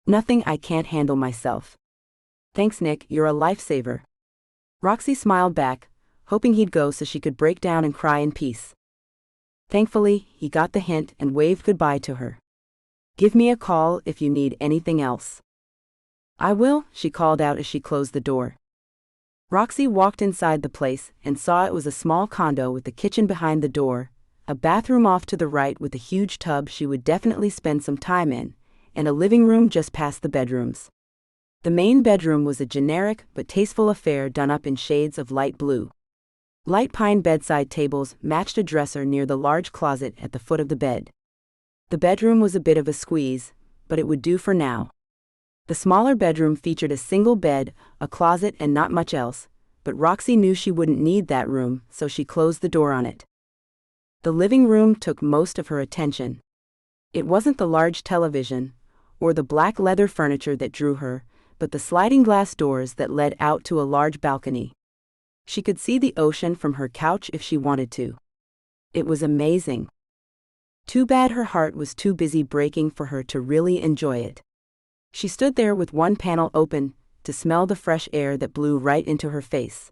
Nothing, I can't handle myself. Thanks, Nick, you're a lifesaver. Roxie smiled back, hoping he'd go so she could break down and cry in peace. Thankfully, he got the hint and waved goodbye to her. Give me a call if you need anything else. I will, she called out as she closed the door. Roxie walked inside the place and saw it was a small condo with the kitchen behind the door, a bathroom off to the right with a huge tub she would definitely spend some time in, and a living room just past the bedrooms. The main bedroom was a generic but tasteful affair done up in shades of light blue. Light pine bedside tables matched a dresser near the large closet at the foot of the bed. The bedroom was a bit of a squeeze, but it would do for now. The smaller bedroom featured a single bed, a closet, and not much else, but Roxie knew she wouldn't need that room, so she closed the door on it. The living room took most of her attention. It wasn't the large television, or the black leather furniture that drew her, but the sliding glass doors that led out to a large balcony. She could see the ocean from her couch if she wanted to. It was amazing. Too bad her heart was too busy breaking for her to really enjoy it. She stood there with one panel open, to smell the fresh air that blew right into her face.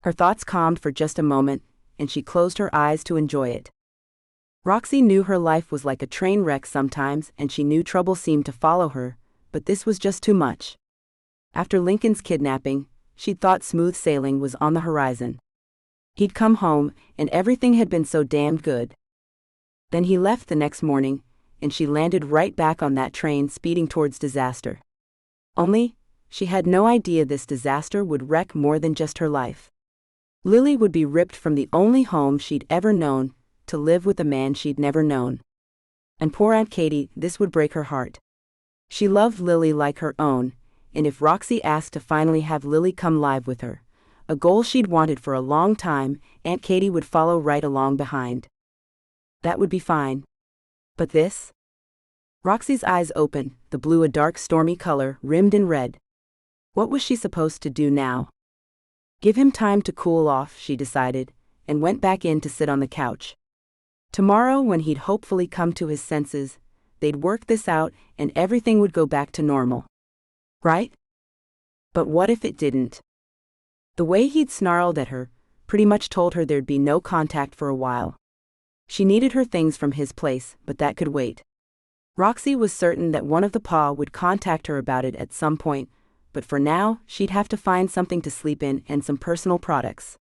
Her thoughts calmed for just a moment, and she closed her eyes to enjoy it. Roxie knew her life was like a train wreck sometimes, and she knew trouble seemed to follow her, but this was just too much. After Lincoln's kidnapping, she'd thought smooth sailing was on the horizon. He'd come home, and everything had been so damned good. Then he left the next morning, and she landed right back on that train speeding towards disaster. Only, she had no idea this disaster would wreck more than just her life. Lily would be ripped from the only home she'd ever known, to live with a man she'd never known. And poor Aunt Katie, this would break her heart. She loved Lily like her own, and if Roxie asked to finally have Lily come live with her, a goal she'd wanted for a long time, Aunt Katie would follow right along behind. That would be fine. But this? Roxie's eyes opened, the blue a dark stormy color, rimmed in red. What was she supposed to do now? Give him time to cool off, she decided, and went back in to sit on the couch. Tomorrow, when he'd hopefully come to his senses, they'd work this out and everything would go back to normal. Right? But what if it didn't? The way he'd snarled at her pretty much told her there'd be no contact for a while. She needed her things from his place, but that could wait. Roxie was certain that one of the paw would contact her about it at some point, but for now, she'd have to find something to sleep in and some personal products.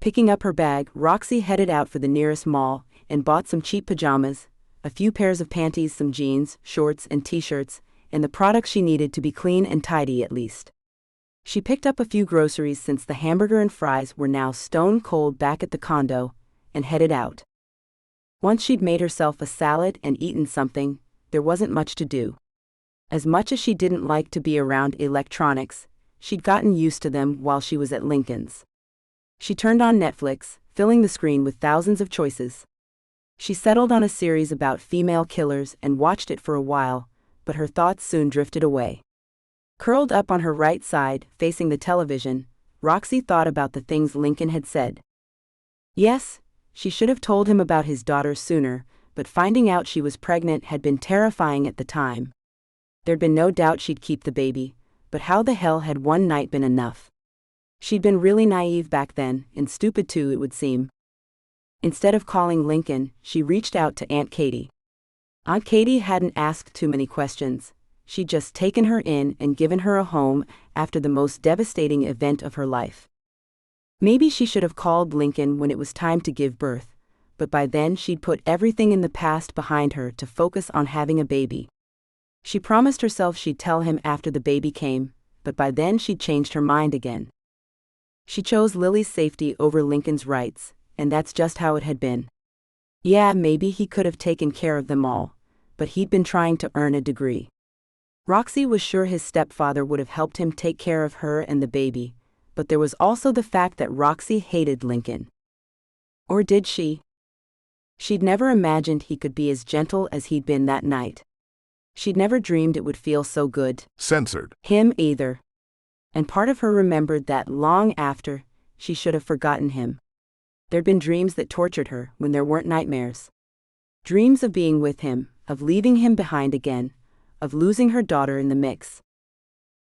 Picking up her bag, Roxie headed out for the nearest mall and bought some cheap pajamas, a few pairs of panties, some jeans, shorts, and t-shirts, and the products she needed to be clean and tidy at least. She picked up a few groceries since the hamburger and fries were now stone cold back at the condo, and headed out. Once she'd made herself a salad and eaten something, there wasn't much to do. As much as she didn't like to be around electronics, she'd gotten used to them while she was at Lincoln's. She turned on Netflix, filling the screen with thousands of choices. She settled on a series about female killers and watched it for a while, but her thoughts soon drifted away. Curled up on her right side, facing the television, Roxie thought about the things Lincoln had said. Yes, she should have told him about his daughter sooner, but finding out she was pregnant had been terrifying at the time. There'd been no doubt she'd keep the baby, but how the hell had one night been enough? She'd been really naive back then, and stupid too, it would seem. Instead of calling Lincoln, she reached out to Aunt Katie. Aunt Katie hadn't asked too many questions. She'd just taken her in and given her a home after the most devastating event of her life. Maybe she should have called Lincoln when it was time to give birth, but by then she'd put everything in the past behind her to focus on having a baby. She promised herself she'd tell him after the baby came, but by then she'd changed her mind again. She chose Lily's safety over Lincoln's rights, and that's just how it had been. Yeah, maybe he could have taken care of them all, but he'd been trying to earn a degree. Roxie was sure his stepfather would have helped him take care of her and the baby, but there was also the fact that Roxie hated Lincoln. Or did she? She'd never imagined he could be as gentle as he'd been that night. She'd never dreamed it would feel so good. Censored. Him either. And part of her remembered that long after, she should have forgotten him. There'd been dreams that tortured her when there weren't nightmares. Dreams of being with him, of leaving him behind again, of losing her daughter in the mix.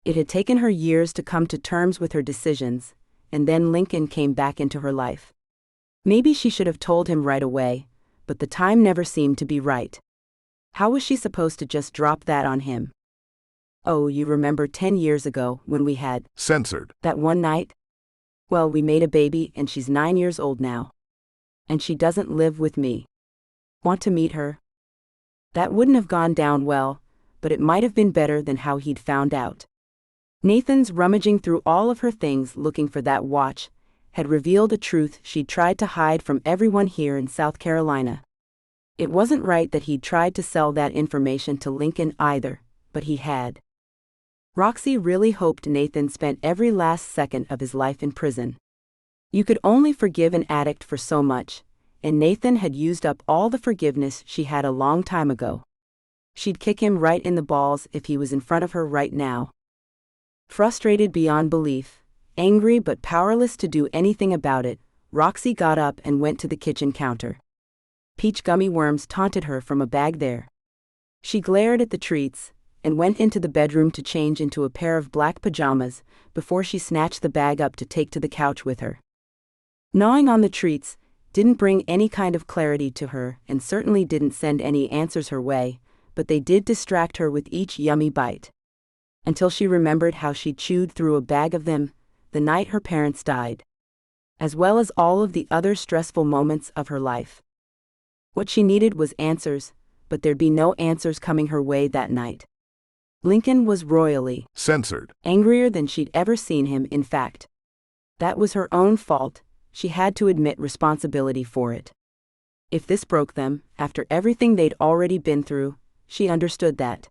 It had taken her years to come to terms with her decisions, and then Lincoln came back into her life. Maybe she should have told him right away, but the time never seemed to be right. How was she supposed to just drop that on him? Oh, you remember 10 years ago when we had Censored. that one night? Well, we made a baby and she's 9 years old now. And she doesn't live with me. Want to meet her? That wouldn't have gone down well, but it might have been better than how he'd found out. Nathan's rummaging through all of her things looking for that watch had revealed a truth she'd tried to hide from everyone here in South Carolina. It wasn't right that he'd tried to sell that information to Lincoln either, but he had. Roxie really hoped Nathan spent every last second of his life in prison. You could only forgive an addict for so much, and Nathan had used up all the forgiveness she had a long time ago. She'd kick him right in the balls if he was in front of her right now. Frustrated beyond belief, angry but powerless to do anything about it, Roxie got up and went to the kitchen counter. Peach gummy worms taunted her from a bag there. She glared at the treats, and went into the bedroom to change into a pair of black pajamas before she snatched the bag up to take to the couch with her. Gnawing on the treats didn't bring any kind of clarity to her and certainly didn't send any answers her way, but they did distract her with each yummy bite. Until she remembered how she chewed through a bag of them the night her parents died, as well as all of the other stressful moments of her life. What she needed was answers, but there'd be no answers coming her way that night. Lincoln was royally Censored. angrier than she'd ever seen him, in fact. That was her own fault, she had to admit responsibility for it. If this broke them, after everything they'd already been through, she understood that.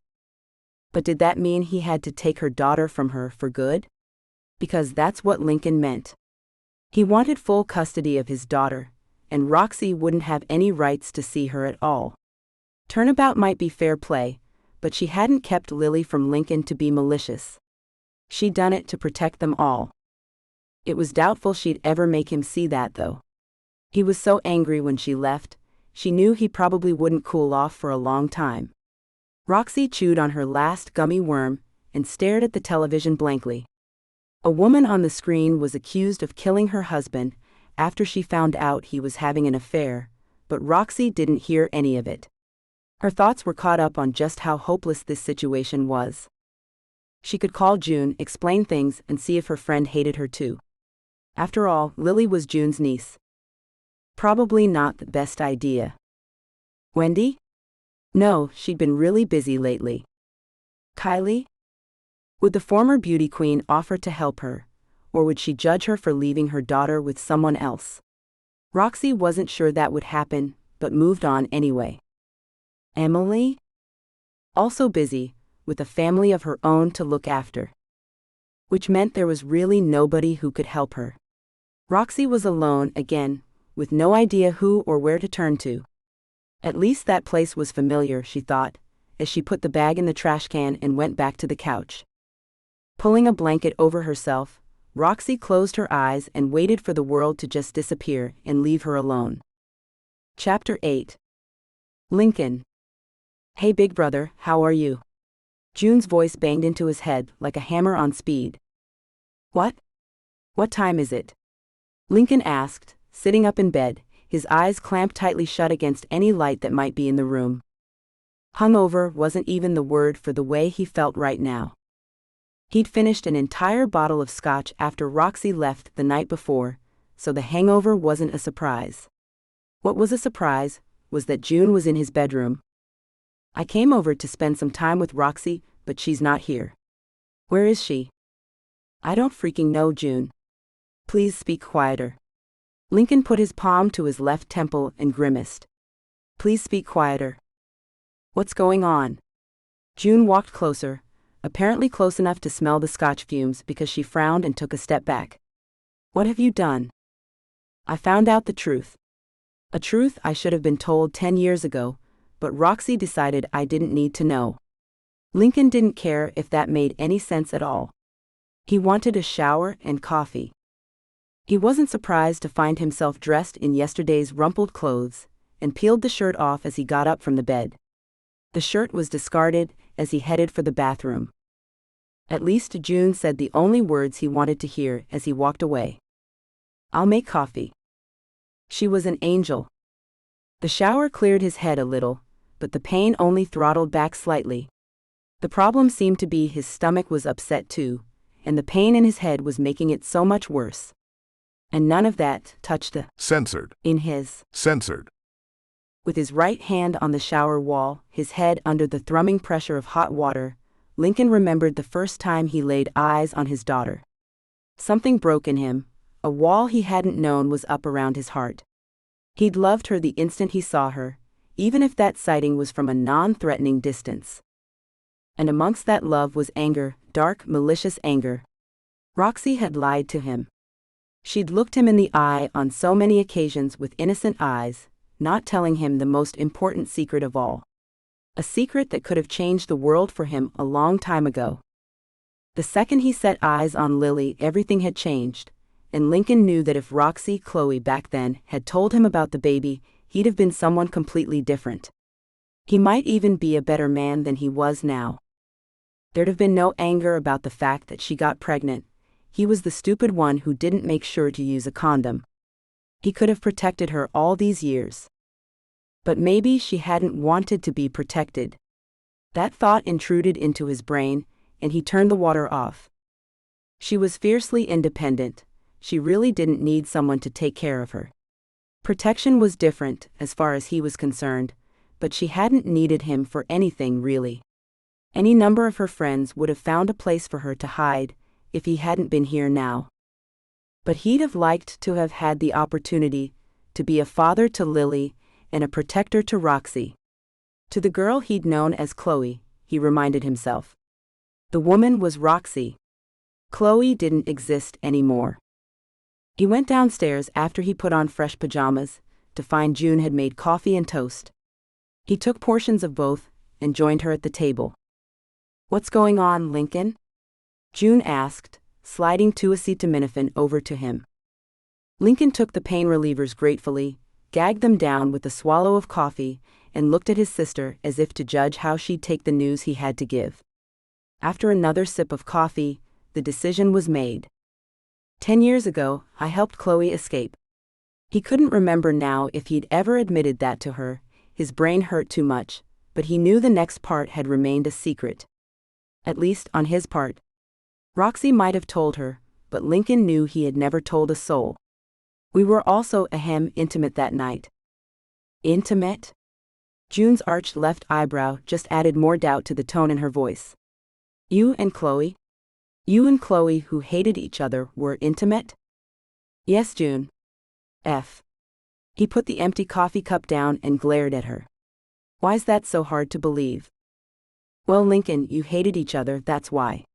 But did that mean he had to take her daughter from her for good? Because that's what Lincoln meant. He wanted full custody of his daughter, and Roxie wouldn't have any rights to see her at all. Turnabout might be fair play, but she hadn't kept Lily from Lincoln to be malicious. She'd done it to protect them all. It was doubtful she'd ever make him see that, though. He was so angry when she left, she knew he probably wouldn't cool off for a long time. Roxie chewed on her last gummy worm and stared at the television blankly. A woman on the screen was accused of killing her husband after she found out he was having an affair, but Roxie didn't hear any of it. Her thoughts were caught up on just how hopeless this situation was. She could call June, explain things, and see if her friend hated her too. After all, Lily was June's niece. Probably not the best idea. Wendy? No, she'd been really busy lately. Kylie? Would the former beauty queen offer to help her, or would she judge her for leaving her daughter with someone else? Roxie wasn't sure that would happen, but moved on anyway. Emily? Also busy, with a family of her own to look after. Which meant there was really nobody who could help her. Roxie was alone again, with no idea who or where to turn to. At least that place was familiar, she thought, as she put the bag in the trash can and went back to the couch. Pulling a blanket over herself, Roxie closed her eyes and waited for the world to just disappear and leave her alone. Chapter 8. Lincoln. Hey big brother, how are you? June's voice banged into his head like a hammer on speed. What? What time is it? Lincoln asked, sitting up in bed, his eyes clamped tightly shut against any light that might be in the room. Hungover wasn't even the word for the way he felt right now. He'd finished an entire bottle of scotch after Roxie left the night before, so the hangover wasn't a surprise. What was a surprise was that June was in his bedroom. I came over to spend some time with Roxie, but she's not here. Where is she? I don't freaking know, June. Please speak quieter. Lincoln put his palm to his left temple and grimaced. Please speak quieter. What's going on? June walked closer, apparently close enough to smell the scotch fumes because she frowned and took a step back. What have you done? I found out the truth. A truth I should have been told 10 years ago, but Roxie decided I didn't need to know. Lincoln didn't care if that made any sense at all. He wanted a shower and coffee. He wasn't surprised to find himself dressed in yesterday's rumpled clothes, and peeled the shirt off as he got up from the bed. The shirt was discarded as he headed for the bathroom. At least June said the only words he wanted to hear as he walked away. "I'll make coffee." She was an angel. The shower cleared his head a little, but the pain only throttled back slightly. The problem seemed to be his stomach was upset too, and the pain in his head was making it so much worse. And none of that touched the Censored. In his. Censored. With his right hand on the shower wall, his head under the thrumming pressure of hot water, Lincoln remembered the first time he laid eyes on his daughter. Something broke in him. A wall he hadn't known was up around his heart. He'd loved her the instant he saw her, even if that sighting was from a non-threatening distance. And amongst that love was anger, dark, malicious anger. Roxie had lied to him. She'd looked him in the eye on so many occasions with innocent eyes, not telling him the most important secret of all. A secret that could have changed the world for him a long time ago. The second he set eyes on Lily, everything had changed, and Lincoln knew that if Roxie, Chloe back then, had told him about the baby, he'd have been someone completely different. He might even be a better man than he was now. There'd have been no anger about the fact that she got pregnant. He was the stupid one who didn't make sure to use a condom. He could have protected her all these years. But maybe she hadn't wanted to be protected. That thought intruded into his brain, and he turned the water off. She was fiercely independent. She really didn't need someone to take care of her. Protection was different, as far as he was concerned, but she hadn't needed him for anything really. Any number of her friends would have found a place for her to hide, if he hadn't been here now. But he'd have liked to have had the opportunity to be a father to Lily and a protector to Roxie. To the girl he'd known as Chloe, he reminded himself. The woman was Roxie. Chloe didn't exist anymore. He went downstairs after he put on fresh pajamas, to find June had made coffee and toast. He took portions of both and joined her at the table. "What's going on, Lincoln?" June asked, sliding two acetaminophen over to him. Lincoln took the pain relievers gratefully, gagged them down with a swallow of coffee, and looked at his sister as if to judge how she'd take the news he had to give. After another sip of coffee, the decision was made. 10 years ago, I helped Chloe escape. He couldn't remember now if he'd ever admitted that to her. His brain hurt too much, but he knew the next part had remained a secret. At least on his part. Roxie might have told her, but Lincoln knew he had never told a soul. We were also intimate that night. Intimate? June's arched left eyebrow just added more doubt to the tone in her voice. You and Chloe? You and Chloe, who hated each other, were intimate? Yes, June. He put the empty coffee cup down and glared at her. Why's that so hard to believe? Well, Lincoln, you hated each other, that's why.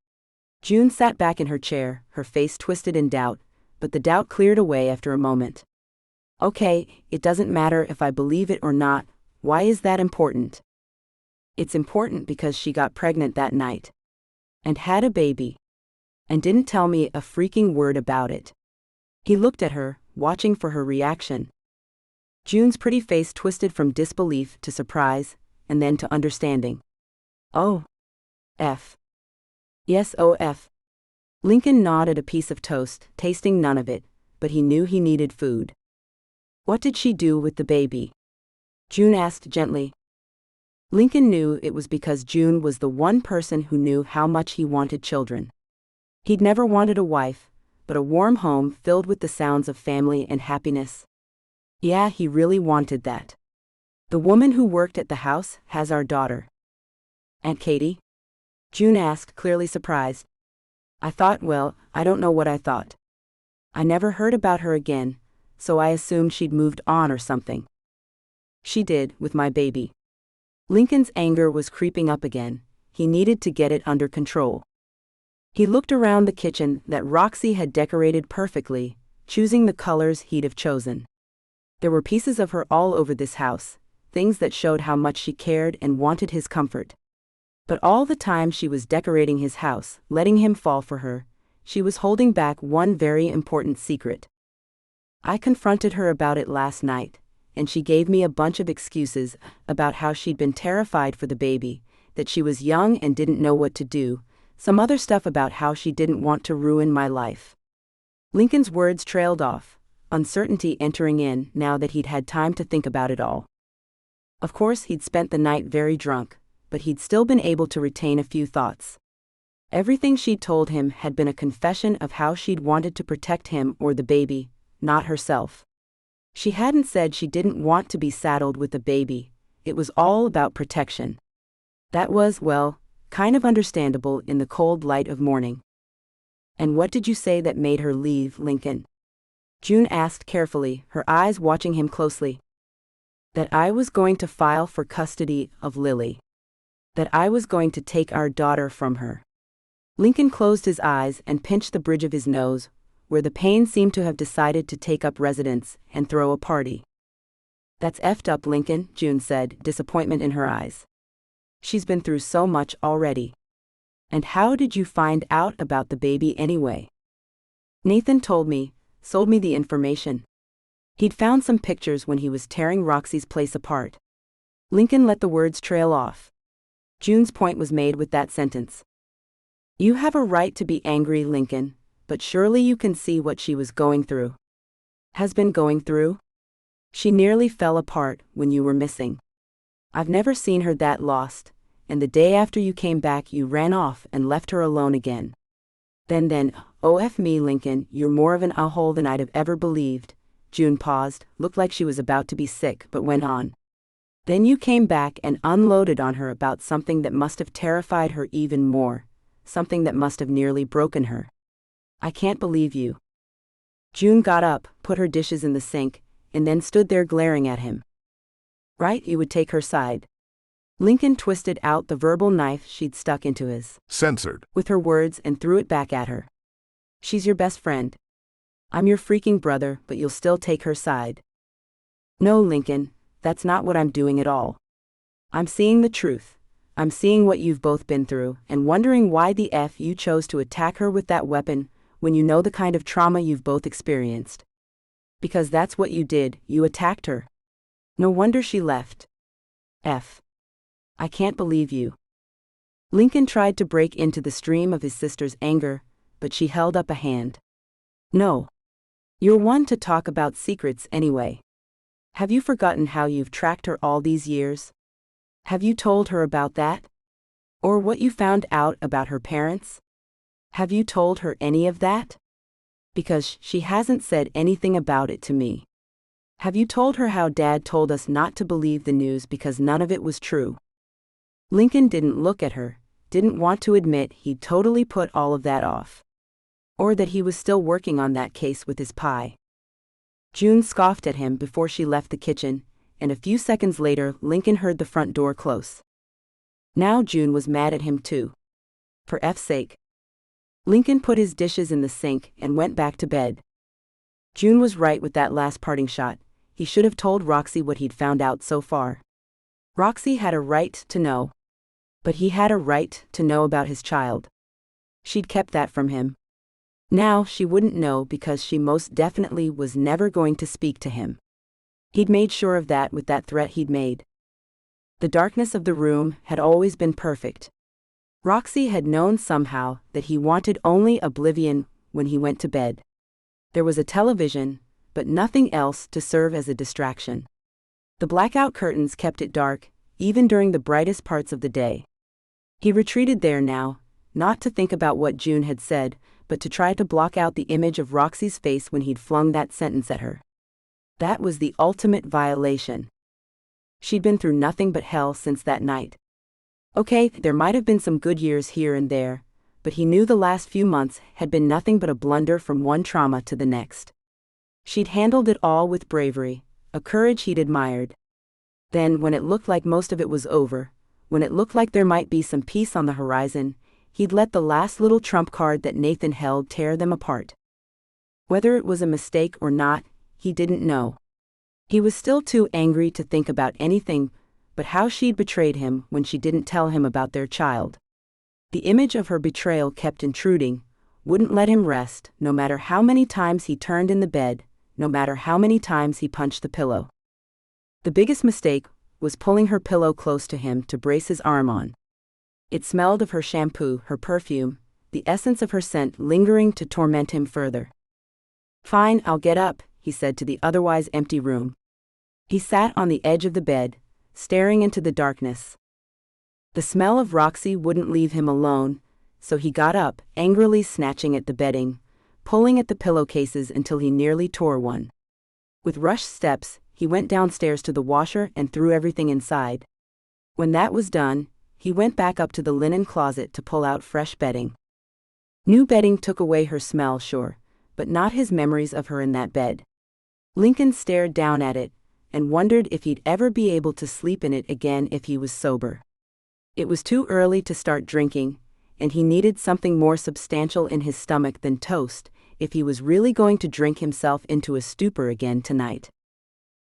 June sat back in her chair, her face twisted in doubt, but the doubt cleared away after a moment. Okay, it doesn't matter if I believe it or not. Why is that important? It's important because she got pregnant that night. And had a baby. And didn't tell me a freaking word about it. He looked at her, watching for her reaction. June's pretty face twisted from disbelief to surprise, and then to understanding. Oh. Yes, OF. Lincoln gnawed at a piece of toast, tasting none of it, but he knew he needed food. What did she do with the baby? June asked gently. Lincoln knew it was because June was the one person who knew how much he wanted children. He'd never wanted a wife, but a warm home filled with the sounds of family and happiness. Yeah, he really wanted that. The woman who worked at the house has our daughter. Aunt Katie? June asked, clearly surprised. I don't know what I thought. I never heard about her again, so I assumed she'd moved on or something. She did, with my baby. Lincoln's anger was creeping up again. He needed to get it under control. He looked around the kitchen that Roxie had decorated perfectly, choosing the colors he'd have chosen. There were pieces of her all over this house, things that showed how much she cared and wanted his comfort. But all the time she was decorating his house, letting him fall for her, she was holding back one very important secret. I confronted her about it last night, and she gave me a bunch of excuses about how she'd been terrified for the baby, that she was young and didn't know what to do, some other stuff about how she didn't want to ruin my life. Lincoln's words trailed off, uncertainty entering in now that he'd had time to think about it all. Of course, he'd spent the night very drunk, but he'd still been able to retain a few thoughts. Everything she'd told him had been a confession of how she'd wanted to protect him or the baby, not herself. She hadn't said she didn't want to be saddled with the baby, it was all about protection. That was, well, kind of understandable in the cold light of morning. And what did you say that made her leave, Lincoln? June asked carefully, her eyes watching him closely. That I was going to file for custody of Lily. That I was going to take our daughter from her. Lincoln closed his eyes and pinched the bridge of his nose, where the pain seemed to have decided to take up residence and throw a party. That's effed up, Lincoln, June said, disappointment in her eyes. She's been through so much already. And how did you find out about the baby anyway? Nathan told me, sold me the information. He'd found some pictures when he was tearing Roxie's place apart. Lincoln let the words trail off. June's point was made with that sentence. You have a right to be angry, Lincoln, but surely you can see what she was going through. Has been going through? She nearly fell apart when you were missing. I've never seen her that lost, and the day after you came back you ran off and left her alone again. Then, oh F me, Lincoln, you're more of an a-hole than I'd have ever believed. June paused, looked like she was about to be sick, but went on. Then you came back and unloaded on her about something that must have terrified her even more, something that must have nearly broken her. I can't believe you. June got up, put her dishes in the sink, and then stood there glaring at him. Right, you would take her side. Lincoln twisted out the verbal knife she'd stuck into his censored with her words and threw it back at her. She's your best friend. I'm your freaking brother, but you'll still take her side. No, Lincoln, that's not what I'm doing at all. I'm seeing the truth. I'm seeing what you've both been through, and wondering why the F you chose to attack her with that weapon, when you know the kind of trauma you've both experienced. Because that's what you did, you attacked her. No wonder she left. F. I can't believe you. Lincoln tried to break into the stream of his sister's anger, but she held up a hand. No. You're one to talk about secrets anyway. Have you forgotten how you've tracked her all these years? Have you told her about that? Or what you found out about her parents? Have you told her any of that? Because she hasn't said anything about it to me. Have you told her how Dad told us not to believe the news because none of it was true? Lincoln didn't look at her, didn't want to admit he'd totally put all of that off. Or that he was still working on that case with his pie. June scoffed at him before she left the kitchen, and a few seconds later Lincoln heard the front door close. Now June was mad at him too. For F's sake. Lincoln put his dishes in the sink and went back to bed. June was right with that last parting shot. He should have told Roxie what he'd found out so far. Roxie had a right to know. But he had a right to know about his child. She'd kept that from him. Now she wouldn't know because she most definitely was never going to speak to him. He'd made sure of that with that threat he'd made. The darkness of the room had always been perfect. Roxie had known somehow that he wanted only oblivion when he went to bed. There was a television, but nothing else to serve as a distraction. The blackout curtains kept it dark, even during the brightest parts of the day. He retreated there now, not to think about what June had said, but to try to block out the image of Roxie's face when he'd flung that sentence at her. That was the ultimate violation. She'd been through nothing but hell since that night. Okay, there might have been some good years here and there, but he knew the last few months had been nothing but a blunder from one trauma to the next. She'd handled it all with bravery, a courage he'd admired. Then, when it looked like most of it was over, when it looked like there might be some peace on the horizon, he'd let the last little trump card that Nathan held tear them apart. Whether it was a mistake or not, he didn't know. He was still too angry to think about anything but how she'd betrayed him when she didn't tell him about their child. The image of her betrayal kept intruding, wouldn't let him rest, no matter how many times he turned in the bed, no matter how many times he punched the pillow. The biggest mistake was pulling her pillow close to him to brace his arm on. It smelled of her shampoo, her perfume, the essence of her scent lingering to torment him further. "Fine, I'll get up," he said to the otherwise empty room. He sat on the edge of the bed, staring into the darkness. The smell of Roxie wouldn't leave him alone, so he got up, angrily snatching at the bedding, pulling at the pillowcases until he nearly tore one. With rushed steps, he went downstairs to the washer and threw everything inside. When that was done, he went back up to the linen closet to pull out fresh bedding. New bedding took away her smell, sure, but not his memories of her in that bed. Lincoln stared down at it, and wondered if he'd ever be able to sleep in it again if he was sober. It was too early to start drinking, and he needed something more substantial in his stomach than toast if he was really going to drink himself into a stupor again tonight.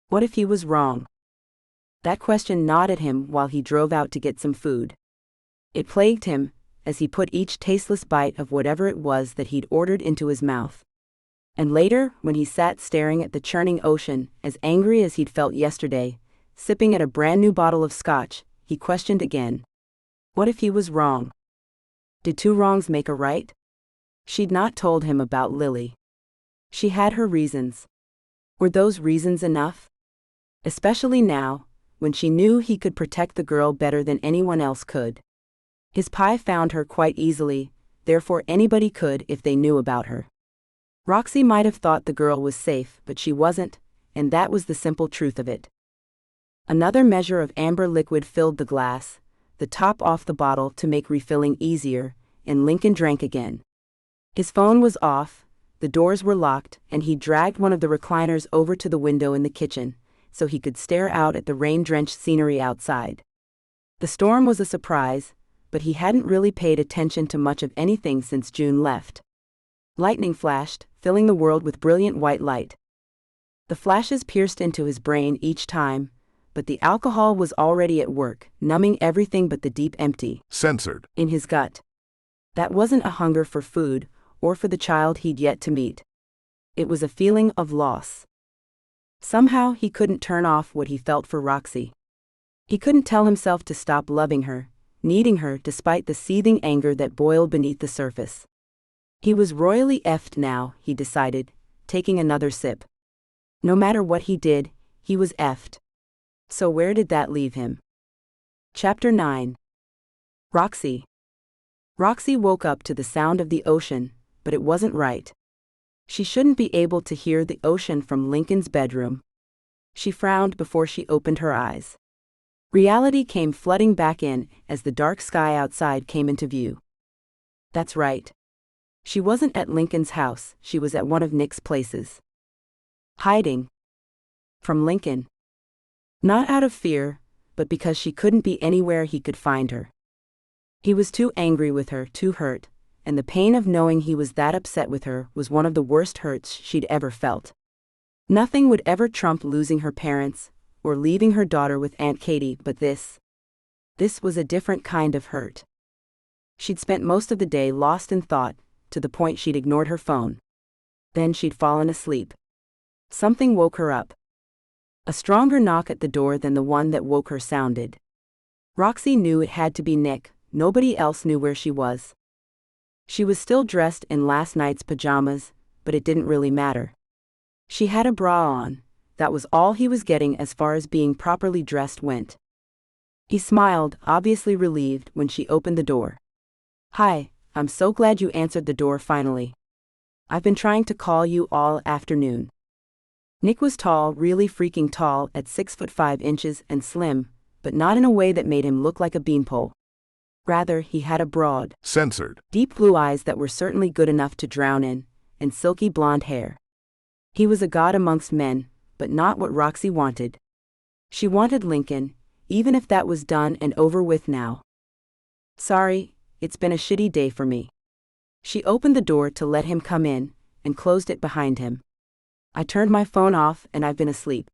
What if he was wrong? That question gnawed at him while he drove out to get some food. It plagued him as he put each tasteless bite of whatever it was that he'd ordered into his mouth. And later, when he sat staring at the churning ocean, as angry as he'd felt yesterday, sipping at a brand new bottle of scotch, he questioned again. What if he was wrong? Did two wrongs make a right? She'd not told him about Lily. She had her reasons. Were those reasons enough? Especially now, when she knew he could protect the girl better than anyone else could. His pie found her quite easily, therefore anybody could if they knew about her. Roxie might have thought the girl was safe, but she wasn't, and that was the simple truth of it. Another measure of amber liquid filled the glass, the top off the bottle to make refilling easier, and Lincoln drank again. His phone was off, the doors were locked, and he dragged one of the recliners over to the window in the kitchen, so he could stare out at the rain-drenched scenery outside. The storm was a surprise, but he hadn't really paid attention to much of anything since June left. Lightning flashed, filling the world with brilliant white light. The flashes pierced into his brain each time, but the alcohol was already at work, numbing everything but the deep empty. Censored. In his gut. That wasn't a hunger for food, or for the child he'd yet to meet. It was a feeling of loss. Somehow he couldn't turn off what he felt for Roxie. He couldn't tell himself to stop loving her, needing her despite the seething anger that boiled beneath the surface. He was royally effed now, he decided, taking another sip. No matter what he did, he was effed. So where did that leave him? Chapter 9. Roxie. Roxie woke up to the sound of the ocean, but it wasn't right. She shouldn't be able to hear the ocean from Lincoln's bedroom. She frowned before she opened her eyes. Reality came flooding back in as the dark sky outside came into view. That's right. She wasn't at Lincoln's house, she was at one of Nick's places. Hiding. From Lincoln. Not out of fear, but because she couldn't be anywhere he could find her. He was too angry with her, too hurt, and the pain of knowing he was that upset with her was one of the worst hurts she'd ever felt. Nothing would ever trump losing her parents, or leaving her daughter with Aunt Katie, but this was a different kind of hurt. She'd spent most of the day lost in thought, to the point she'd ignored her phone. Then she'd fallen asleep. Something woke her up. A stronger knock at the door than the one that woke her sounded. Roxie knew it had to be Nick, nobody else knew where she was. She was still dressed in last night's pajamas, but it didn't really matter. She had a bra on, that was all he was getting as far as being properly dressed went. He smiled, obviously relieved, when she opened the door. "Hi, I'm so glad you answered the door finally. I've been trying to call you all afternoon." Nick was tall, really freaking tall, at 6'5" and slim, but not in a way that made him look like a beanpole. Rather, he had a broad, Censored. deep blue eyes that were certainly good enough to drown in, and silky blonde hair. He was a god amongst men, but not what Roxie wanted. She wanted Lincoln, even if that was done and over with now. "Sorry, it's been a shitty day for me." She opened the door to let him come in, and closed it behind him. "I turned my phone off and I've been asleep."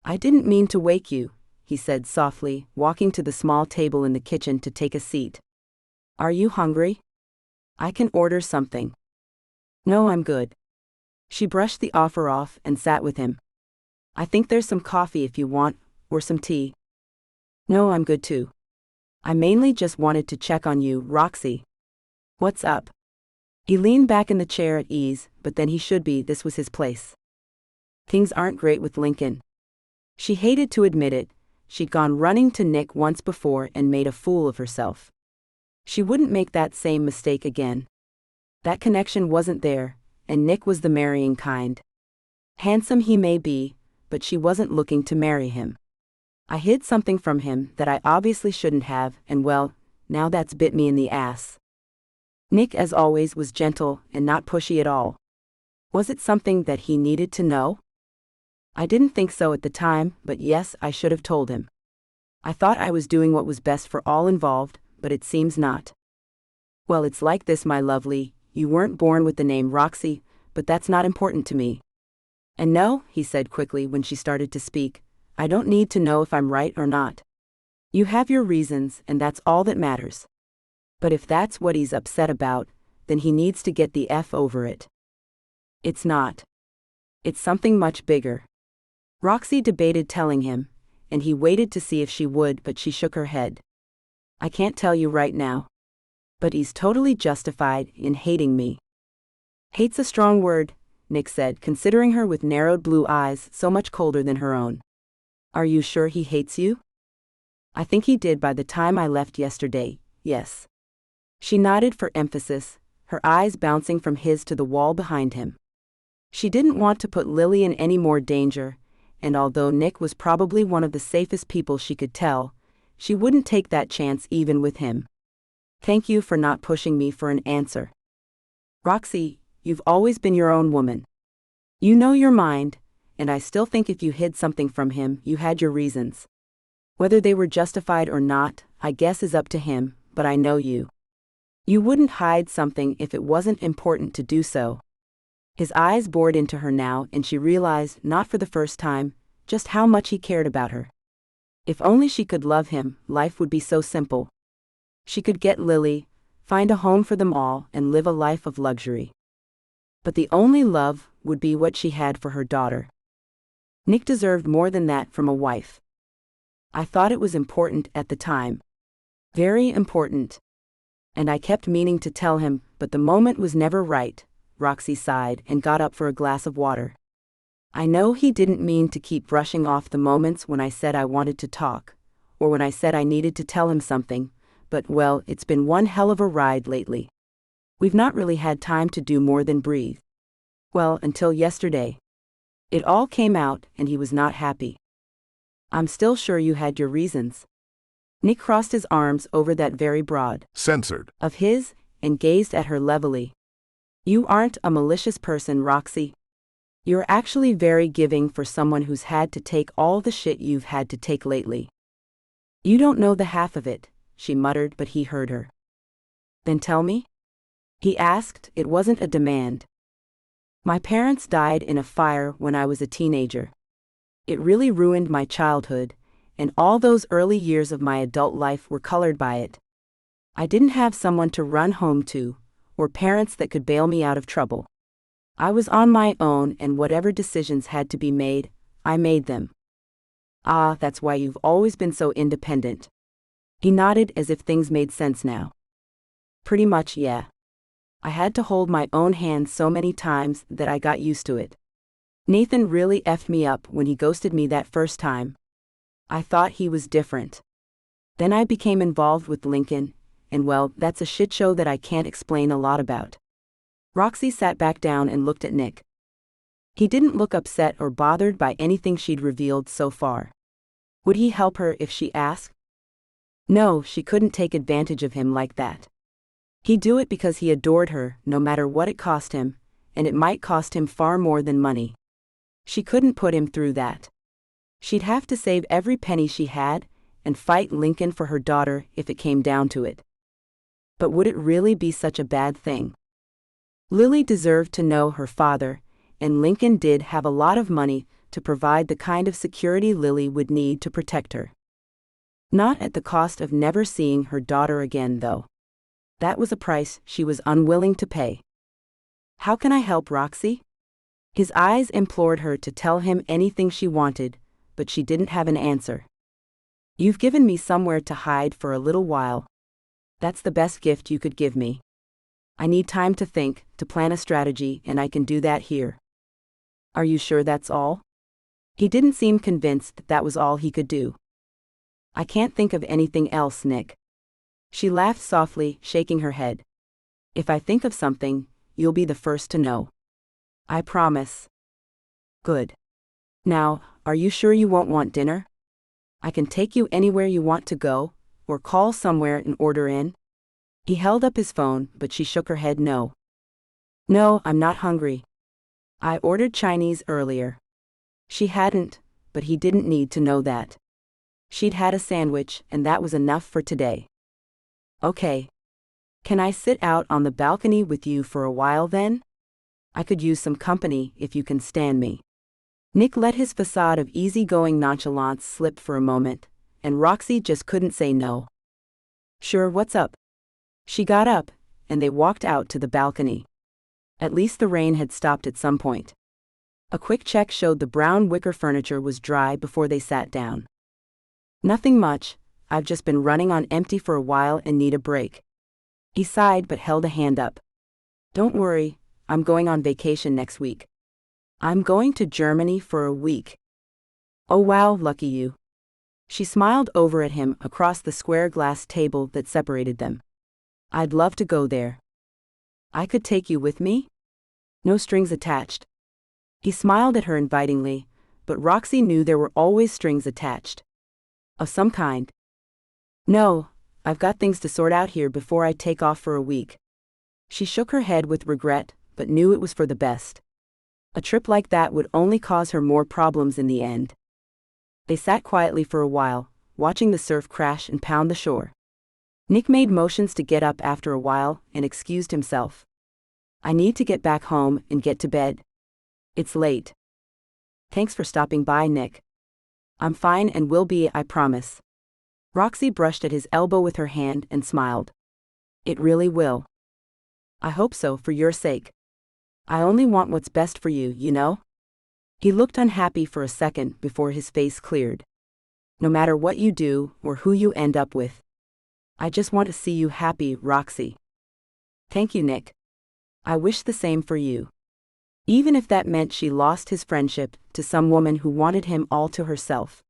"I didn't mean to wake you," he said softly, walking to the small table in the kitchen to take a seat. Are you hungry? I can order something. No, I'm good. She brushed the offer off and sat with him. I think there's some coffee if you want, or some tea. No, I'm good too. I mainly just wanted to check on you, Roxie. What's up? He leaned back in the chair at ease, but then he should be, this was his place. Things aren't great with Lincoln. She hated to admit it, she'd gone running to Nick once before and made a fool of herself. She wouldn't make that same mistake again. That connection wasn't there, and Nick was the marrying kind. Handsome he may be, but she wasn't looking to marry him. I hid something from him that I obviously shouldn't have, and well, now that's bit me in the ass. Nick, as always, was gentle and not pushy at all. Was it something that he needed to know? I didn't think so at the time, but yes, I should have told him. I thought I was doing what was best for all involved, but it seems not. Well, it's like this, my lovely, you weren't born with the name Roxie, but that's not important to me. And no, he said quickly when she started to speak, I don't need to know if I'm right or not. You have your reasons, and that's all that matters. But if that's what he's upset about, then he needs to get the F over it. It's not. It's something much bigger. Roxie debated telling him, and he waited to see if she would, but she shook her head. I can't tell you right now. But he's totally justified in hating me. Hate's a strong word, Nick said, considering her with narrowed blue eyes so much colder than her own. Are you sure he hates you? I think he did by the time I left yesterday, yes. She nodded for emphasis, her eyes bouncing from his to the wall behind him. She didn't want to put Lily in any more danger, and although Nick was probably one of the safest people she could tell, she wouldn't take that chance even with him. Thank you for not pushing me for an answer. Roxie, you've always been your own woman. You know your mind, and I still think if you hid something from him, you had your reasons. Whether they were justified or not, I guess is up to him, but I know you. You wouldn't hide something if it wasn't important to do so. His eyes bored into her now, and she realized, not for the first time, just how much he cared about her. If only she could love him, life would be so simple. She could get Lily, find a home for them all, and live a life of luxury. But the only love would be what she had for her daughter. Nick deserved more than that from a wife. I thought it was important at the time. Very important. And I kept meaning to tell him, but the moment was never right, Roxie sighed and got up for a glass of water. I know he didn't mean to keep brushing off the moments when I said I wanted to talk, or when I said I needed to tell him something, but well, it's been one hell of a ride lately. We've not really had time to do more than breathe. Well, until yesterday. It all came out, and he was not happy. I'm still sure you had your reasons. Nick crossed his arms over that very broad Censored. of his, and gazed at her levelly. You aren't a malicious person, Roxie. You're actually very giving for someone who's had to take all the shit you've had to take lately. You don't know the half of it, she muttered, but he heard her. Then tell me? He asked. It wasn't a demand. My parents died in a fire when I was a teenager. It really ruined my childhood, and all those early years of my adult life were colored by it. I didn't have someone to run home to, or parents that could bail me out of trouble. I was on my own, and whatever decisions had to be made, I made them. Ah, that's why you've always been so independent. He nodded as if things made sense now. Pretty much, yeah. I had to hold my own hand so many times that I got used to it. Nathan really effed me up when he ghosted me that first time. I thought he was different. Then I became involved with Lincoln, and well, that's a shit show that I can't explain a lot about. Roxie sat back down and looked at Nick. He didn't look upset or bothered by anything she'd revealed so far. Would he help her if she asked? No, she couldn't take advantage of him like that. He'd do it because he adored her, no matter what it cost him, and it might cost him far more than money. She couldn't put him through that. She'd have to save every penny she had, and fight Lincoln for her daughter if it came down to it. But would it really be such a bad thing? Lily deserved to know her father, and Lincoln did have a lot of money to provide the kind of security Lily would need to protect her. Not at the cost of never seeing her daughter again, though. That was a price she was unwilling to pay. "How can I help, Roxie?" His eyes implored her to tell him anything she wanted, but she didn't have an answer. "You've given me somewhere to hide for a little while. That's the best gift you could give me. I need time to think, to plan a strategy, and I can do that here." "Are you sure that's all?" He didn't seem convinced that was all he could do. "I can't think of anything else, Nick." She laughed softly, shaking her head. "If I think of something, you'll be the first to know. I promise." "Good. Now, are you sure you won't want dinner? I can take you anywhere you want to go, or call somewhere and order in." He held up his phone, but she shook her head no. "No, I'm not hungry. I ordered Chinese earlier." She hadn't, but he didn't need to know that. She'd had a sandwich, and that was enough for today. "Okay. Can I sit out on the balcony with you for a while then? I could use some company if you can stand me." Nick let his facade of easygoing nonchalance slip for a moment, and Roxie just couldn't say no. "Sure, what's up?" She got up, and they walked out to the balcony. At least the rain had stopped at some point. A quick check showed the brown wicker furniture was dry before they sat down. "Nothing much. I've just been running on empty for a while and need a break." He sighed but held a hand up. "Don't worry, I'm going on vacation next week. I'm going to Germany for a week." "Oh wow, lucky you." She smiled over at him across the square glass table that separated them. "I'd love to go there." "I could take you with me?" "No strings attached." He smiled at her invitingly, but Roxie knew there were always strings attached. Of some kind. "No, I've got things to sort out here before I take off for a week." She shook her head with regret, but knew it was for the best. A trip like that would only cause her more problems in the end. They sat quietly for a while, watching the surf crash and pound the shore. Nick made motions to get up after a while and excused himself. "I need to get back home and get to bed. It's late." "Thanks for stopping by, Nick." "I'm fine and will be, I promise." Roxie brushed at his elbow with her hand and smiled. "It really will." "I hope so, for your sake. I only want what's best for you, you know?" He looked unhappy for a second before his face cleared. "No matter what you do or who you end up with. I just want to see you happy, Roxie." "Thank you, Nick. I wish the same for you." Even if that meant she lost his friendship to some woman who wanted him all to herself.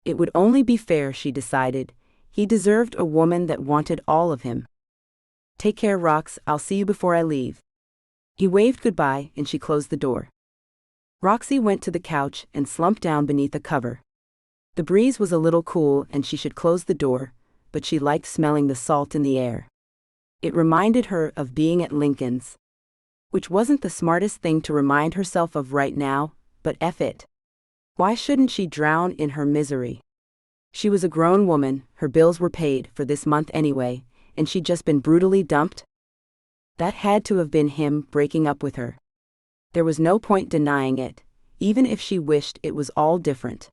It would only be fair, she decided. He deserved a woman that wanted all of him. "Take care, Rox, I'll see you before I leave." He waved goodbye and she closed the door. Roxie went to the couch and slumped down beneath a cover. The breeze was a little cool and she should close the door, but she liked smelling the salt in the air. It reminded her of being at Lincoln's. Which wasn't the smartest thing to remind herself of right now, but F it. Why shouldn't she drown in her misery? She was a grown woman, her bills were paid for this month anyway, and she'd just been brutally dumped. That had to have been him breaking up with her. There was no point denying it, even if she wished it was all different.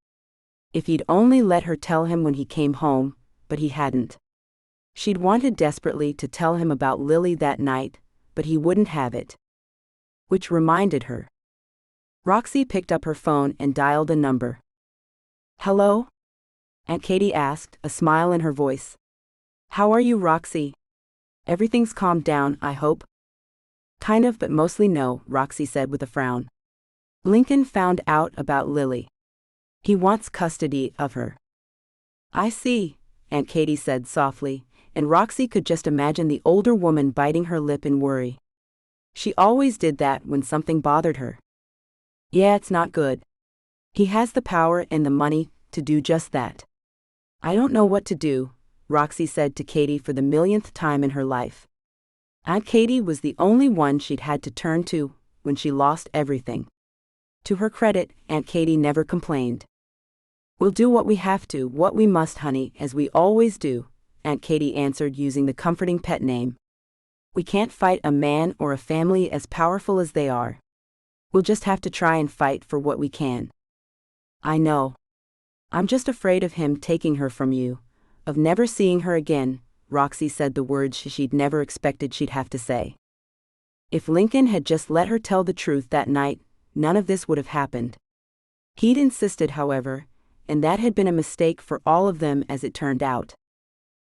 If he'd only let her tell him when he came home, but he hadn't. She'd wanted desperately to tell him about Lily that night, but he wouldn't have it. Which reminded her. Roxie picked up her phone and dialed a number. "Hello?" Aunt Katie asked, a smile in her voice. "How are you, Roxie? Everything's calmed down, I hope?" "Kind of, but mostly no," Roxie said with a frown. "Lincoln found out about Lily. He wants custody of her." "I see," Aunt Katie said softly, and Roxie could just imagine the older woman biting her lip in worry. She always did that when something bothered her. "Yeah, it's not good. He has the power and the money to do just that." "I don't know what to do," Roxie said to Katie for the millionth time in her life. Aunt Katie was the only one she'd had to turn to when she lost everything. To her credit, Aunt Katie never complained. "We'll do what we have to, what we must, honey, as we always do," Aunt Katie answered using the comforting pet name. "We can't fight a man or a family as powerful as they are. We'll just have to try and fight for what we can." "I know. I'm just afraid of him taking her from you, Of never seeing her again, Roxie said the words she'd never expected she'd have to say. If Lincoln had just let her tell the truth that night, none of this would have happened. He'd insisted, however, and that had been a mistake for all of them as it turned out.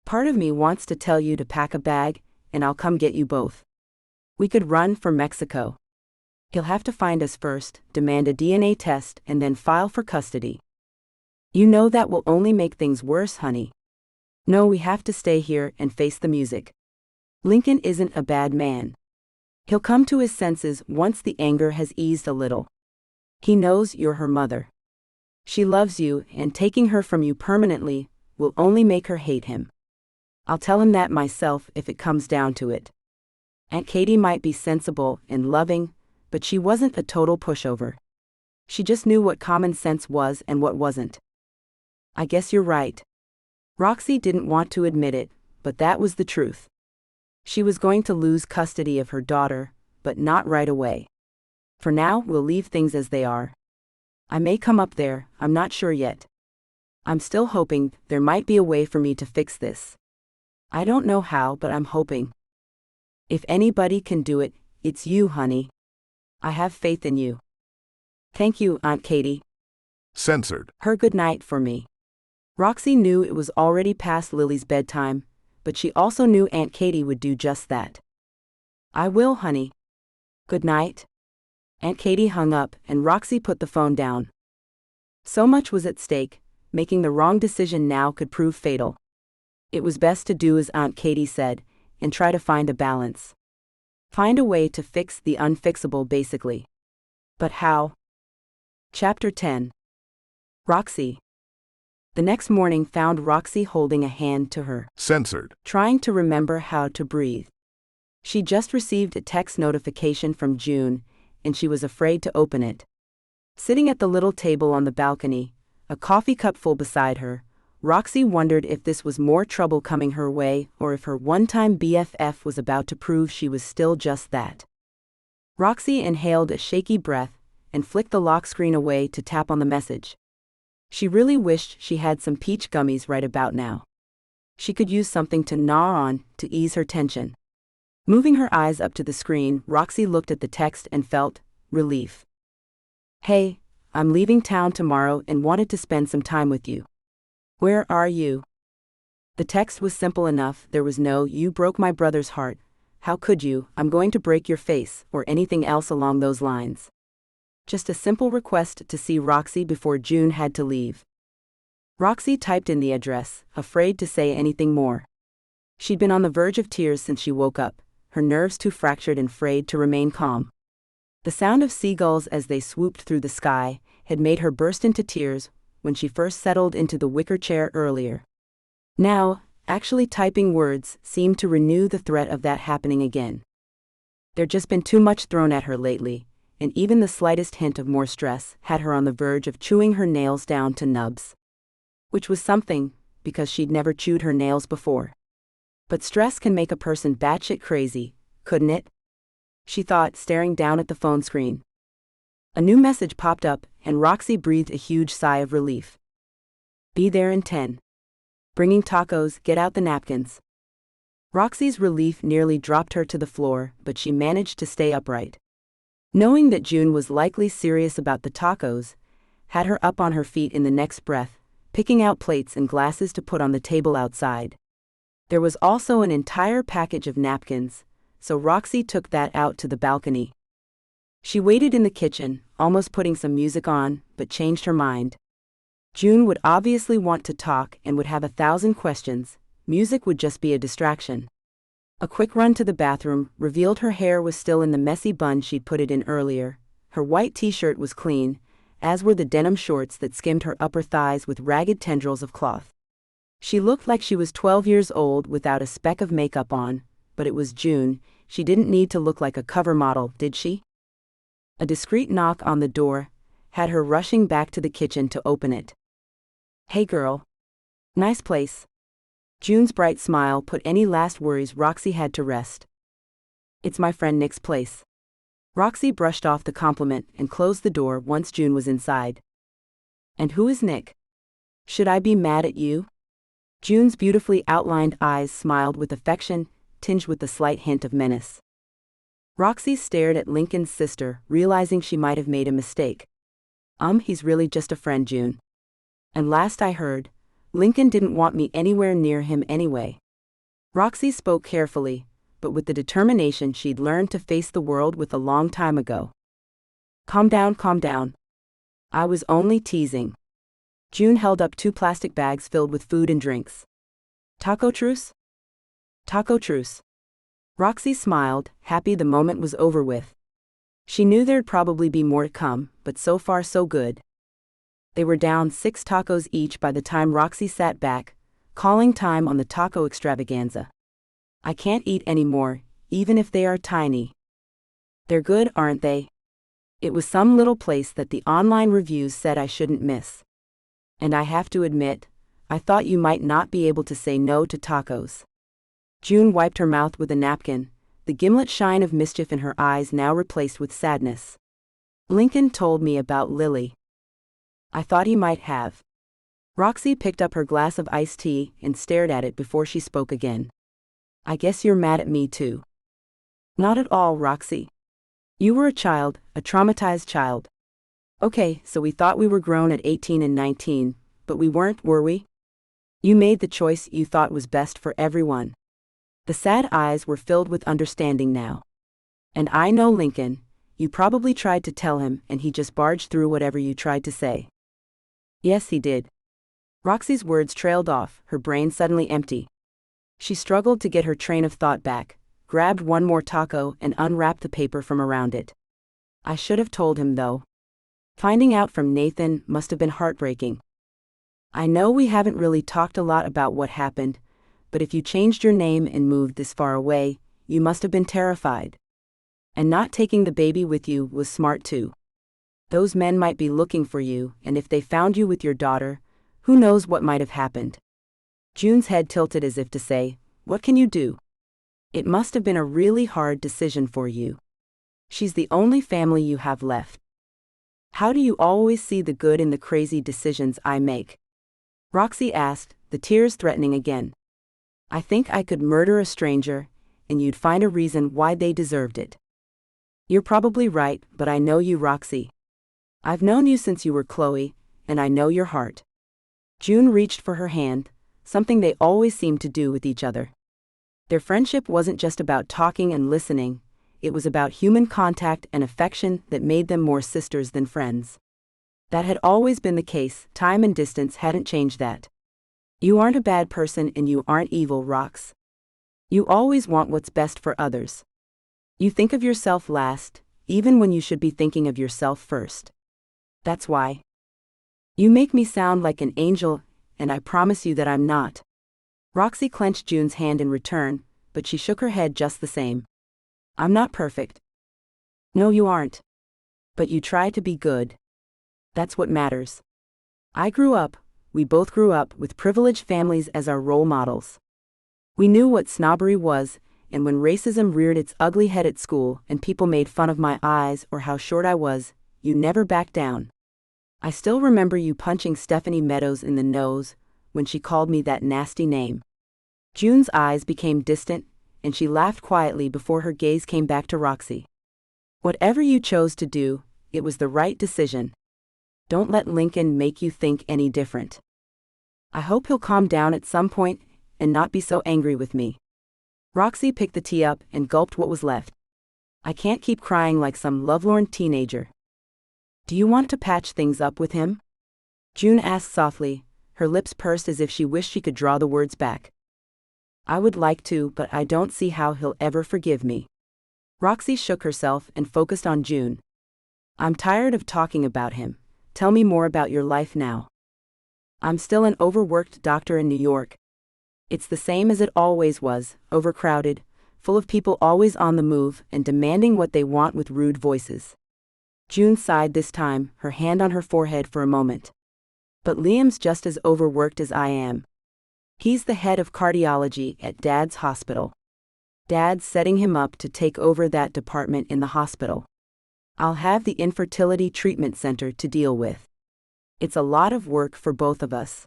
Part of me wants to tell you to pack a bag, and I'll come get you both. We could run for Mexico. He'll have to find us first, demand a DNA test, and then file for custody. You know that will only make things worse, honey. No, we have to stay here and face the music. Lincoln isn't a bad man. He'll come to his senses once the anger has eased a little. He knows you're her mother. She loves you, and taking her from you permanently will only make her hate him. I'll tell him that myself if it comes down to it. Aunt Katie might be sensible and loving, but she wasn't a total pushover. She just knew what common sense was and what wasn't. I guess you're right. Roxie didn't want to admit it, but that was the truth. She was going to lose custody of her daughter, but not right away. For now, we'll leave things as they are. I may come up there, I'm not sure yet. I'm still hoping there might be a way for me to fix this. I don't know how, but I'm hoping. If anybody can do it, it's you, honey. I have faith in you. Thank you, Aunt Katie. Censored. Her good night for me. Roxie knew it was already past Lily's bedtime, but she also knew Aunt Katie would do just that. I will, honey. Good night. Aunt Katie hung up, and Roxie put the phone down. So much was at stake, making the wrong decision now could prove fatal. It was best to do as Aunt Katie said, and try to find a balance. Find a way to fix the unfixable, basically. But how? Chapter 10. Roxie. The next morning found Roxie holding a hand to her. Censored. Trying to remember how to breathe. She just received a text notification from June, and she was afraid to open it. Sitting at the little table on the balcony, a coffee cup full beside her, Roxie wondered if this was more trouble coming her way or if her one-time BFF was about to prove she was still just that. Roxie inhaled a shaky breath and flicked the lock screen away to tap on the message. She really wished she had some peach gummies right about now. She could use something to gnaw on to ease her tension. Moving her eyes up to the screen, Roxie looked at the text and felt relief. Hey, I'm leaving town tomorrow and wanted to spend some time with you. Where are you? The text was simple enough. There was no "you broke my brother's heart, how could you, I'm going to break your face," or anything else along those lines. Just a simple request to see Roxie before June had to leave. Roxie typed in the address, afraid to say anything more. She'd been on the verge of tears since she woke up, her nerves too fractured and frayed to remain calm. The sound of seagulls as they swooped through the sky had made her burst into tears when she first settled into the wicker chair earlier. Now, actually typing words seemed to renew the threat of that happening again. There'd just been too much thrown at her lately, and even the slightest hint of more stress had her on the verge of chewing her nails down to nubs. Which was something, because she'd never chewed her nails before. But stress can make a person batshit crazy, couldn't it? She thought, staring down at the phone screen. A new message popped up, and Roxie breathed a huge sigh of relief. Be there in 10. Bringing tacos, get out the napkins. Roxie's relief nearly dropped her to the floor, but she managed to stay upright. Knowing that June was likely serious about the tacos, had her up on her feet in the next breath, picking out plates and glasses to put on the table outside. There was also an entire package of napkins, so Roxie took that out to the balcony. She waited in the kitchen, almost putting some music on, but changed her mind. June would obviously want to talk and would have 1,000 questions. Music would just be a distraction. A quick run to the bathroom revealed her hair was still in the messy bun she'd put it in earlier. Her white t-shirt was clean, as were the denim shorts that skimmed her upper thighs with ragged tendrils of cloth. She looked like she was 12 years old without a speck of makeup on, but it was June. She didn't need to look like a cover model, did she? A discreet knock on the door had her rushing back to the kitchen to open it. Hey girl. Nice place. June's bright smile put any last worries Roxie had to rest. It's my friend Nick's place. Roxie brushed off the compliment and closed the door once June was inside. And who is Nick? Should I be mad at you? June's beautifully outlined eyes smiled with affection, tinged with a slight hint of menace. Roxie stared at Lincoln's sister, realizing she might have made a mistake. He's really just a friend, June. And last I heard, Lincoln didn't want me anywhere near him anyway. Roxie spoke carefully, but with the determination she'd learned to face the world with a long time ago. Calm down, calm down. I was only teasing. June held up 2 plastic bags filled with food and drinks. Taco truce? Taco truce. Roxie smiled, happy the moment was over with. She knew there'd probably be more to come, but so far so good. They were down 6 tacos each by the time Roxie sat back, calling time on the taco extravaganza. I can't eat any more, even if they are tiny. They're good, aren't they? It was some little place that the online reviews said I shouldn't miss. And I have to admit, I thought you might not be able to say no to tacos. June wiped her mouth with a napkin, the gimlet shine of mischief in her eyes now replaced with sadness. Lincoln told me about Lily. I thought he might have. Roxie picked up her glass of iced tea and stared at it before she spoke again. I guess you're mad at me too. Not at all, Roxie. You were a child, a traumatized child. Okay, so we thought we were grown at 18 and 19, but we weren't, were we? You made the choice you thought was best for everyone. The sad eyes were filled with understanding now. And I know Lincoln, you probably tried to tell him and he just barged through whatever you tried to say. Yes, he did. Roxie's words trailed off, her brain suddenly empty. She struggled to get her train of thought back, grabbed one more taco and unwrapped the paper from around it. I should have told him though. Finding out from Nathan must have been heartbreaking. I know we haven't really talked a lot about what happened, but if you changed your name and moved this far away, you must have been terrified. And not taking the baby with you was smart too. Those men might be looking for you, and if they found you with your daughter, who knows what might have happened. June's head tilted as if to say, what can you do? It must have been a really hard decision for you. She's the only family you have left. How do you always see the good in the crazy decisions I make? Roxie asked, the tears threatening again. I think I could murder a stranger, and you'd find a reason why they deserved it. You're probably right, but I know you, Roxie. I've known you since you were Chloe, and I know your heart. June reached for her hand, something they always seemed to do with each other. Their friendship wasn't just about talking and listening, it was about human contact and affection that made them more sisters than friends. That had always been the case, time and distance hadn't changed that. You aren't a bad person and you aren't evil, Rox. You always want what's best for others. You think of yourself last, even when you should be thinking of yourself first. That's why. You make me sound like an angel, and I promise you that I'm not. Roxie clenched June's hand in return, but she shook her head just the same. I'm not perfect. No, you aren't. But you try to be good. That's what matters. We both grew up with privileged families as our role models. We knew what snobbery was, and when racism reared its ugly head at school and people made fun of my eyes or how short I was, you never backed down. I still remember you punching Stephanie Meadows in the nose when she called me that nasty name. June's eyes became distant, and she laughed quietly before her gaze came back to Roxie. Whatever you chose to do, it was the right decision. Don't let Lincoln make you think any different. I hope he'll calm down at some point and not be so angry with me. Roxie picked the tea up and gulped what was left. I can't keep crying like some lovelorn teenager. Do you want to patch things up with him? June asked softly, her lips pursed as if she wished she could draw the words back. I would like to, but I don't see how he'll ever forgive me. Roxie shook herself and focused on June. I'm tired of talking about him. Tell me more about your life now. I'm still an overworked doctor in New York. It's the same as it always was, overcrowded, full of people always on the move and demanding what they want with rude voices. June sighed this time, her hand on her forehead for a moment. But Liam's just as overworked as I am. He's the head of cardiology at Dad's hospital. Dad's setting him up to take over that department in the hospital. I'll have the infertility treatment center to deal with. It's a lot of work for both of us.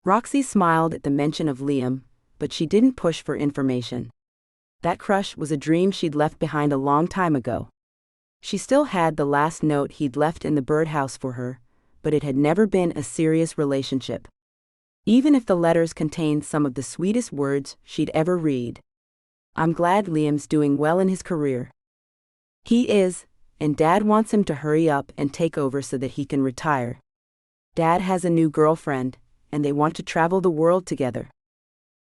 Roxie smiled at the mention of Liam, but she didn't push for information. That crush was a dream she'd left behind a long time ago. She still had the last note he'd left in the birdhouse for her, but it had never been a serious relationship. Even if the letters contained some of the sweetest words she'd ever read. I'm glad Liam's doing well in his career. He is, and Dad wants him to hurry up and take over so that he can retire. Dad has a new girlfriend, and they want to travel the world together.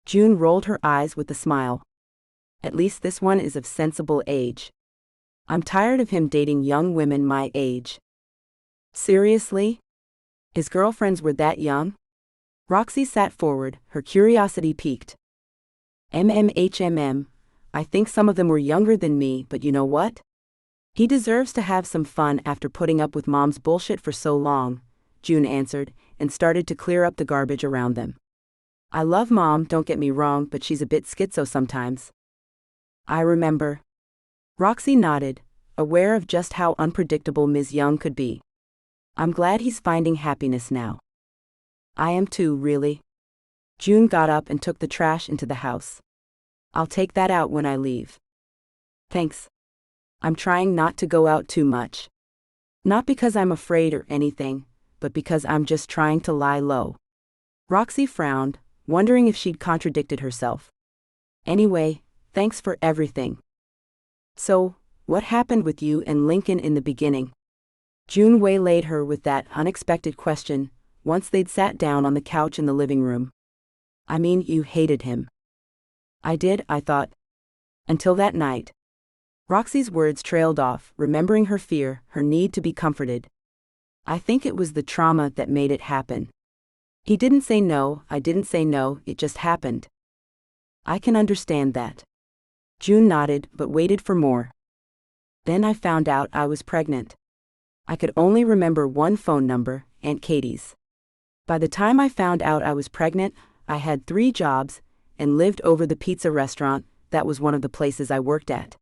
June rolled her eyes with a smile. At least this one is of sensible age. I'm tired of him dating young women my age. Seriously? His girlfriends were that young? Roxie sat forward, her curiosity piqued. I think some of them were younger than me, but you know what? He deserves to have some fun after putting up with Mom's bullshit for so long, June answered, and started to clear up the garbage around them. I love Mom, don't get me wrong, but she's a bit schizo sometimes. I remember. Roxie nodded, aware of just how unpredictable Ms. Young could be. I'm glad he's finding happiness now. I am too, really. June got up and took the trash into the house. I'll take that out when I leave. Thanks. I'm trying not to go out too much. Not because I'm afraid or anything, but because I'm just trying to lie low. Roxie frowned, wondering if she'd contradicted herself. Anyway, thanks for everything. So, what happened with you and Lincoln in the beginning? June waylaid her with that unexpected question, once they'd sat down on the couch in the living room. I mean, you hated him. I did, I thought. Until that night. Roxie's words trailed off, remembering her fear, her need to be comforted. I think it was the trauma that made it happen. He didn't say no, I didn't say no, it just happened. I can understand that. June nodded, but waited for more. Then I found out I was pregnant. I could only remember one phone number, Aunt Katie's. By the time I found out I was pregnant, I had 3 jobs, and lived over the pizza restaurant. That was one of the places I worked at.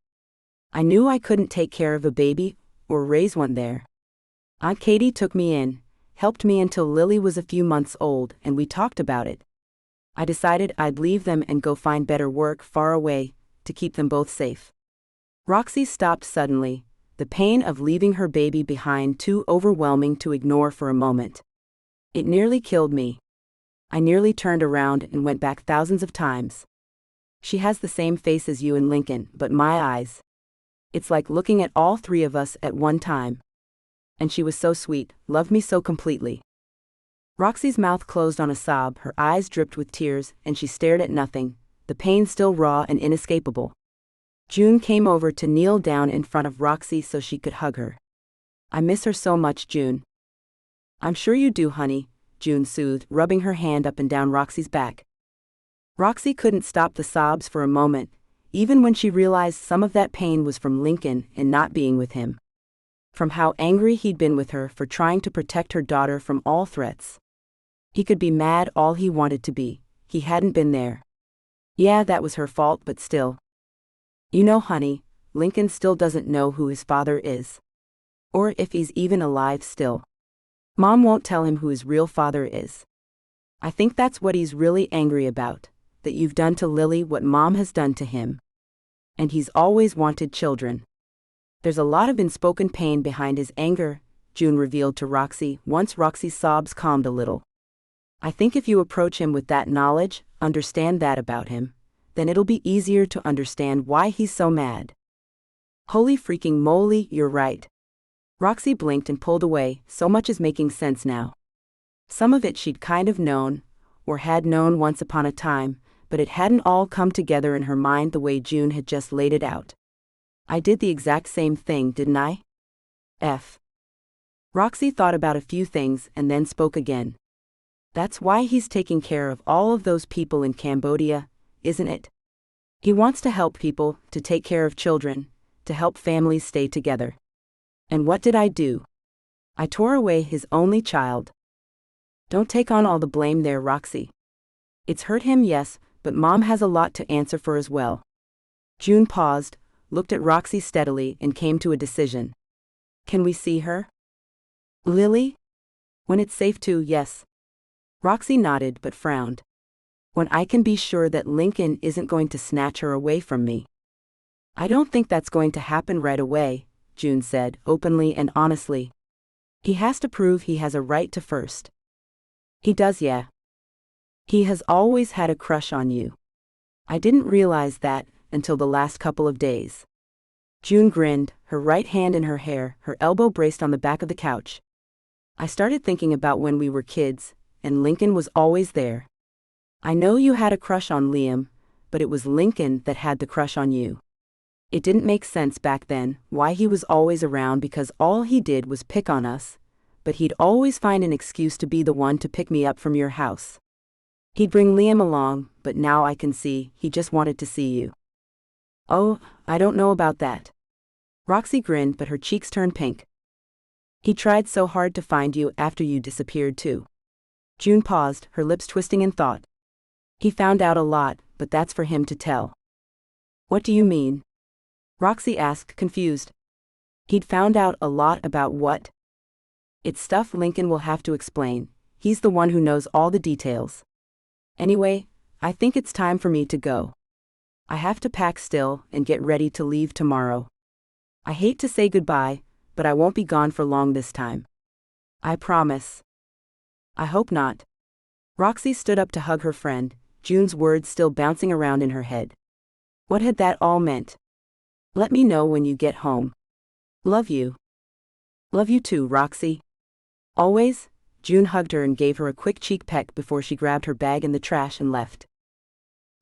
I knew I couldn't take care of a baby, or raise one there. Aunt Katie took me in, helped me until Lily was a few months old, and we talked about it. I decided I'd leave them and go find better work far away, to keep them both safe. Roxie stopped suddenly, the pain of leaving her baby behind too overwhelming to ignore for a moment. It nearly killed me. I nearly turned around and went back thousands of times. She has the same face as you and Lincoln, but my eyes. It's like looking at all 3 of us at one time. And she was so sweet, loved me so completely. Roxie's mouth closed on a sob, her eyes dripped with tears, and she stared at nothing, the pain still raw and inescapable. June came over to kneel down in front of Roxie so she could hug her. I miss her so much, June. I'm sure you do, honey, June soothed, rubbing her hand up and down Roxie's back. Roxie couldn't stop the sobs for a moment, even when she realized some of that pain was from Lincoln and not being with him. From how angry he'd been with her for trying to protect her daughter from all threats. He could be mad all he wanted to be, he hadn't been there. Yeah, that was her fault, but still. You know, honey, Lincoln still doesn't know who his father is. Or if he's even alive still. Mom won't tell him who his real father is. I think that's what he's really angry about, that you've done to Lily what Mom has done to him. And he's always wanted children. There's a lot of unspoken pain behind his anger, June revealed to Roxie once Roxie's sobs calmed a little. I think if you approach him with that knowledge, understand that about him, then it'll be easier to understand why he's so mad. Holy freaking moly, you're right. Roxie blinked and pulled away, so much is making sense now. Some of it she'd kind of known, or had known once upon a time, but it hadn't all come together in her mind the way June had just laid it out. I did the exact same thing, didn't I? Roxie thought about a few things and then spoke again. That's why he's taking care of all of those people in Cambodia, isn't it? He wants to help people, to take care of children, to help families stay together. And what did I do? I tore away his only child. Don't take on all the blame there, Roxie. It's hurt him, yes, but Mom has a lot to answer for as well. June paused, looked at Roxie steadily, and came to a decision. Can we see her? Lily? When it's safe to, yes. Roxie nodded but frowned. When I can be sure that Lincoln isn't going to snatch her away from me. I don't think that's going to happen right away, June said, openly and honestly. He has to prove he has a right to first. He does, yeah. He has always had a crush on you. I didn't realize that until the last couple of days. June grinned, her right hand in her hair, her elbow braced on the back of the couch. I started thinking about when we were kids, and Lincoln was always there. I know you had a crush on Liam, but it was Lincoln that had the crush on you. It didn't make sense back then why he was always around because all he did was pick on us, but he'd always find an excuse to be the one to pick me up from your house. He'd bring Liam along, but now I can see he just wanted to see you. Oh, I don't know about that. Roxie grinned, but her cheeks turned pink. He tried so hard to find you after you disappeared too. June paused, her lips twisting in thought. He found out a lot, but that's for him to tell. What do you mean? Roxie asked, confused. He'd found out a lot about what? It's stuff Lincoln will have to explain. He's the one who knows all the details. Anyway, I think it's time for me to go. I have to pack still and get ready to leave tomorrow. I hate to say goodbye, but I won't be gone for long this time. I promise. I hope not. Roxie stood up to hug her friend, June's words still bouncing around in her head. What had that all meant? Let me know when you get home. Love you. Love you too, Roxie. Always. June hugged her and gave her a quick cheek peck before she grabbed her bag in the trash and left.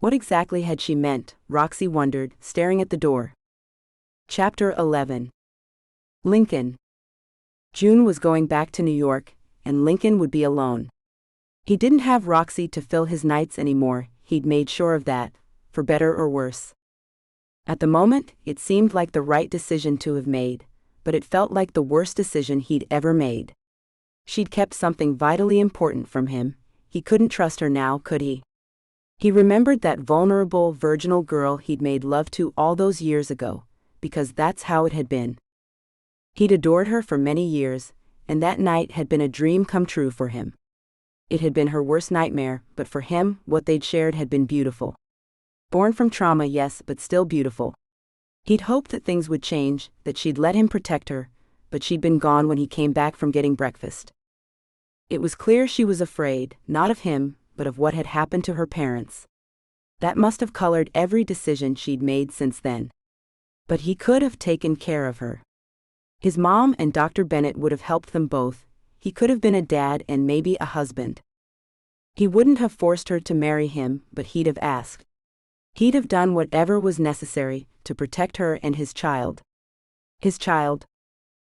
What exactly had she meant, Roxie wondered, staring at the door. Chapter 11. Lincoln. June was going back to New York, and Lincoln would be alone. He didn't have Roxie to fill his nights anymore, he'd made sure of that, for better or worse. At the moment, it seemed like the right decision to have made, but it felt like the worst decision he'd ever made. She'd kept something vitally important from him. He couldn't trust her now, could he? He remembered that vulnerable, virginal girl he'd made love to all those years ago, because that's how it had been. He'd adored her for many years, and that night had been a dream come true for him. It had been her worst nightmare, but for him, what they'd shared had been beautiful. Born from trauma, yes, but still beautiful. He'd hoped that things would change, that she'd let him protect her, but she'd been gone when he came back from getting breakfast. It was clear she was afraid, not of him, but of what had happened to her parents. That must have colored every decision she'd made since then. But he could have taken care of her. His mom and Dr. Bennett would have helped them both. He could have been a dad and maybe a husband. He wouldn't have forced her to marry him, but he'd have asked. He'd have done whatever was necessary to protect her and his child. His child.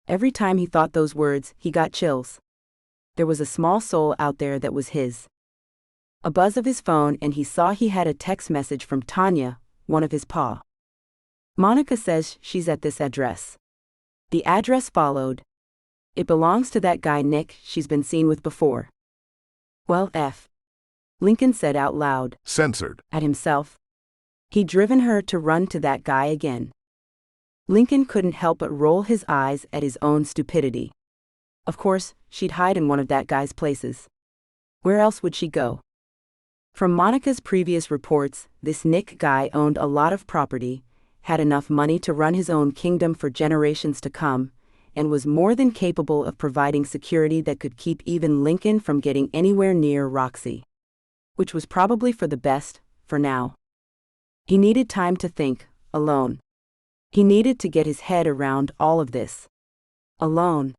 Every time he thought those words, he got chills. There was a small soul out there that was his. A buzz of his phone and he saw he had a text message from Tanya, one of his pa. Monica says she's at this address. The address followed. It belongs to that guy Nick she's been seen with before. Well, Lincoln said out loud. Censored. At himself. He'd driven her to run to that guy again. Lincoln couldn't help but roll his eyes at his own stupidity. Of course, she'd hide in one of that guy's places. Where else would she go? From Monica's previous reports, this Nick guy owned a lot of property, had enough money to run his own kingdom for generations to come, and was more than capable of providing security that could keep even Lincoln from getting anywhere near Roxie. Which was probably for the best, for now. He needed time to think, alone. He needed to get his head around all of this. Alone.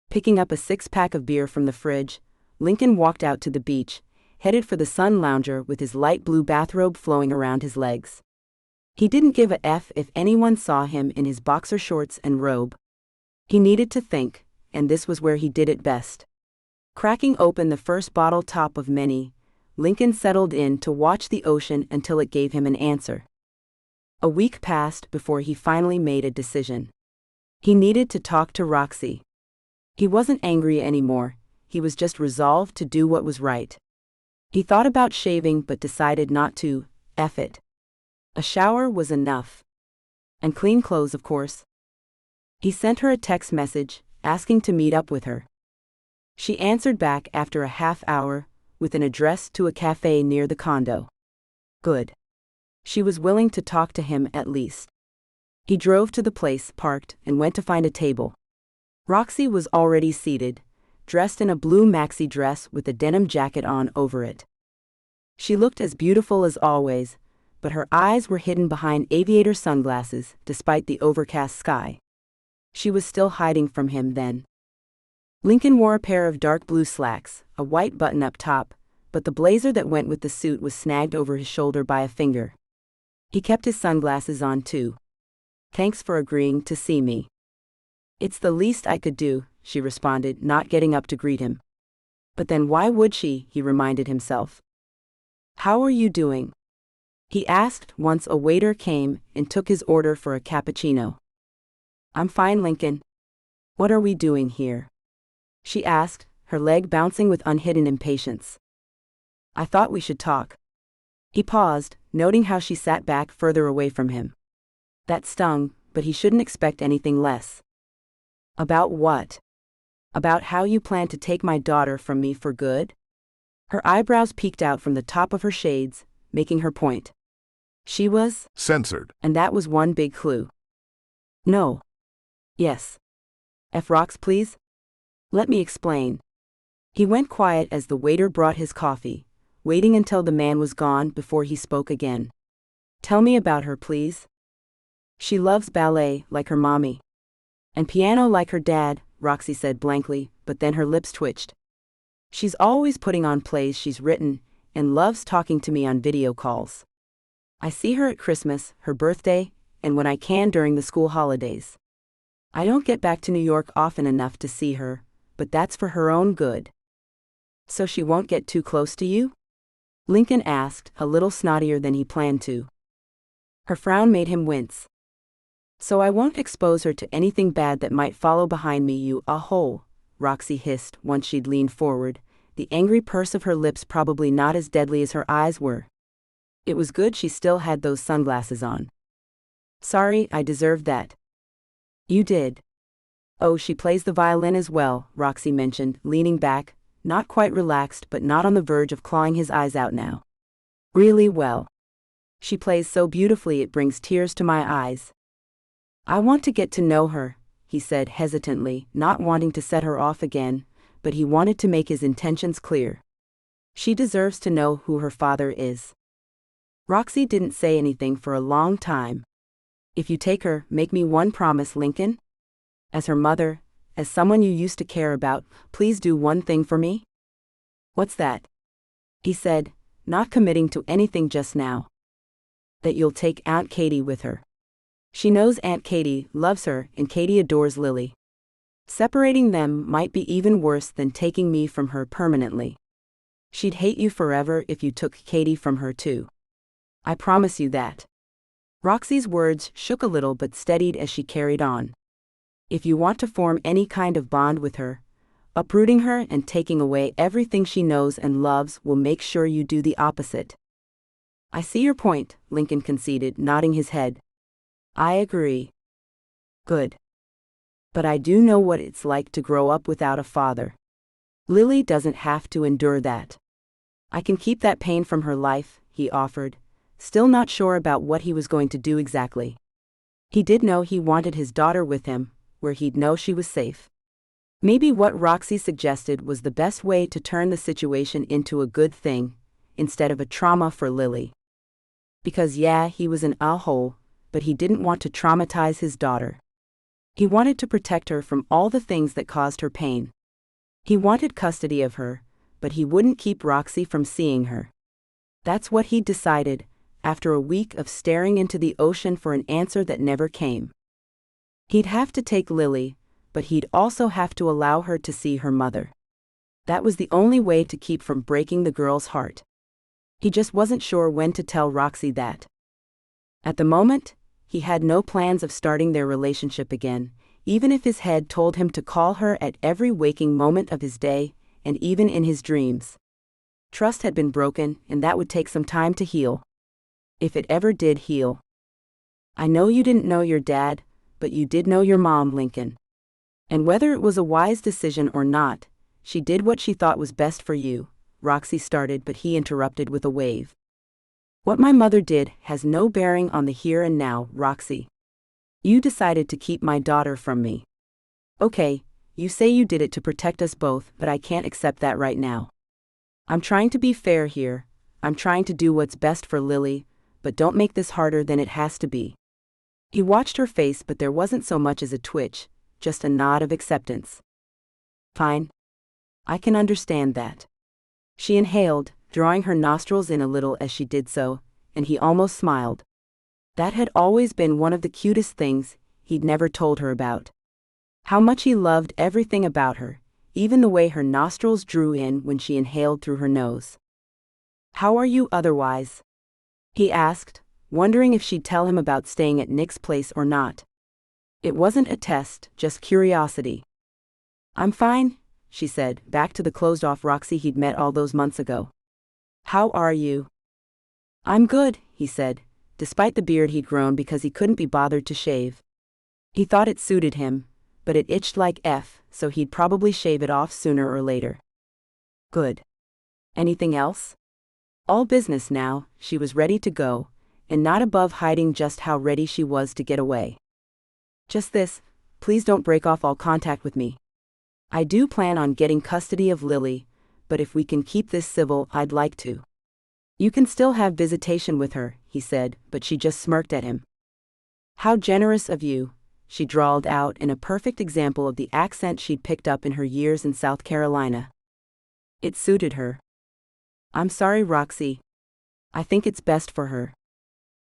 Picking up a 6-pack of beer from the fridge, Lincoln walked out to the beach, headed for the sun lounger with his light blue bathrobe flowing around his legs. He didn't give a F if anyone saw him in his boxer shorts and robe. He needed to think, and this was where he did it best. Cracking open the first bottle top of many, Lincoln settled in to watch the ocean until it gave him an answer. A week passed before he finally made a decision. He needed to talk to Roxie. He wasn't angry anymore, he was just resolved to do what was right. He thought about shaving but decided not to. F it. A shower was enough. And clean clothes, of course. He sent her a text message, asking to meet up with her. She answered back after a half hour, with an address to a cafe near the condo. Good. She was willing to talk to him at least. He drove to the place, parked, and went to find a table. Roxie was already seated, dressed in a blue maxi dress with a denim jacket on over it. She looked as beautiful as always, but her eyes were hidden behind aviator sunglasses despite the overcast sky. She was still hiding from him then. Lincoln wore a pair of dark blue slacks, a white button up top, but the blazer that went with the suit was snagged over his shoulder by a finger. He kept his sunglasses on too. "Thanks for agreeing to see me." "It's the least I could do," she responded, not getting up to greet him. But then why would she, he reminded himself. "How are you doing?" he asked once a waiter came and took his order for a cappuccino. "I'm fine, Lincoln. What are we doing here?" she asked, her leg bouncing with unhidden impatience. "I thought we should talk." He paused, noting how she sat back further away from him. That stung, but he shouldn't expect anything less. "About what?" "About how you plan to take my daughter from me for good?" Her eyebrows peeked out from the top of her shades, making her point. She was censored, and that was one big clue. "No." "Yes." "Rox, please." "Let me explain." He went quiet as the waiter brought his coffee, waiting until the man was gone before he spoke again. "Tell me about her, please." "She loves ballet, like her mommy. And piano like her dad," Roxie said blankly, but then her lips twitched. "She's always putting on plays she's written, and loves talking to me on video calls. I see her at Christmas, her birthday, and when I can during the school holidays. I don't get back to New York often enough to see her, but that's for her own good." "So she won't get too close to you?" Lincoln asked, a little snottier than he planned to. Her frown made him wince. "So I won't expose her to anything bad that might follow behind me, you a-hole," Roxie hissed once she'd leaned forward, the angry purse of her lips probably not as deadly as her eyes were. It was good she still had those sunglasses on. "Sorry, I deserved that." "You did." "Oh, she plays the violin as well," Roxie mentioned, leaning back, not quite relaxed but not on the verge of clawing his eyes out now. "Really well. She plays so beautifully it brings tears to my eyes." "I want to get to know her," he said hesitantly, not wanting to set her off again, but he wanted to make his intentions clear. "She deserves to know who her father is." Roxie didn't say anything for a long time. "If you take her, make me one promise, Lincoln. As her mother, as someone you used to care about, please do one thing for me." "What's that?" he said, not committing to anything just now. "That you'll take Aunt Katie with her. She knows Aunt Katie loves her and Katie adores Lily. Separating them might be even worse than taking me from her permanently. She'd hate you forever if you took Katie from her too. I promise you that." Roxie's words shook a little but steadied as she carried on. "If you want to form any kind of bond with her, uprooting her and taking away everything she knows and loves will make sure you do the opposite." "I see your point," Lincoln conceded, nodding his head. "I agree." "Good. But I do know what it's like to grow up without a father. Lily doesn't have to endure that. I can keep that pain from her life," he offered, still not sure about what he was going to do exactly. He did know he wanted his daughter with him, where he'd know she was safe. Maybe what Roxie suggested was the best way to turn the situation into a good thing, instead of a trauma for Lily. Because yeah, he was an a-hole, but he didn't want to traumatize his daughter. He wanted to protect her from all the things that caused her pain. He wanted custody of her, but he wouldn't keep Roxie from seeing her. That's what he'd decided, after a week of staring into the ocean for an answer that never came. He'd have to take Lily, but he'd also have to allow her to see her mother. That was the only way to keep from breaking the girl's heart. He just wasn't sure when to tell Roxie that. At the moment, he had no plans of starting their relationship again, even if his head told him to call her at every waking moment of his day, and even in his dreams. Trust had been broken, and that would take some time to heal. If it ever did heal. "I know you didn't know your dad, but you did know your mom, Lincoln. And whether it was a wise decision or not, she did what she thought was best for you," Roxie started, but he interrupted with a wave. What my mother did has no bearing on the here and now, Roxie. You decided to keep my daughter from me. Okay, you say you did it to protect us both, but I can't accept that right now. I'm trying to be fair here. I'm trying to do what's best for Lily, but don't make this harder than it has to be. He watched her face, but there wasn't so much as a twitch, just a nod of acceptance. Fine. I can understand that. She inhaled, drawing her nostrils in a little as she did so, and he almost smiled. That had always been one of the cutest things he'd never told her about. How much he loved everything about her, even the way her nostrils drew in when she inhaled through her nose. How are you otherwise? He asked, wondering if she'd tell him about staying at Nick's place or not. It wasn't a test, just curiosity. I'm fine, she said, back to the closed-off Roxie he'd met all those months ago. How are you? I'm good, he said, despite the beard he'd grown because he couldn't be bothered to shave. He thought it suited him, but it itched like F, so he'd probably shave it off sooner or later. Good. Anything else? All business now. She was ready to go, and not above hiding just how ready she was to get away. Just this, please don't break off all contact with me. I do plan on getting custody of Lily, but if we can keep this civil, I'd like to. You can still have visitation with her, he said, but she just smirked at him. How generous of you, she drawled out in a perfect example of the accent she'd picked up in her years in South Carolina. It suited her. I'm sorry, Roxie. I think it's best for her.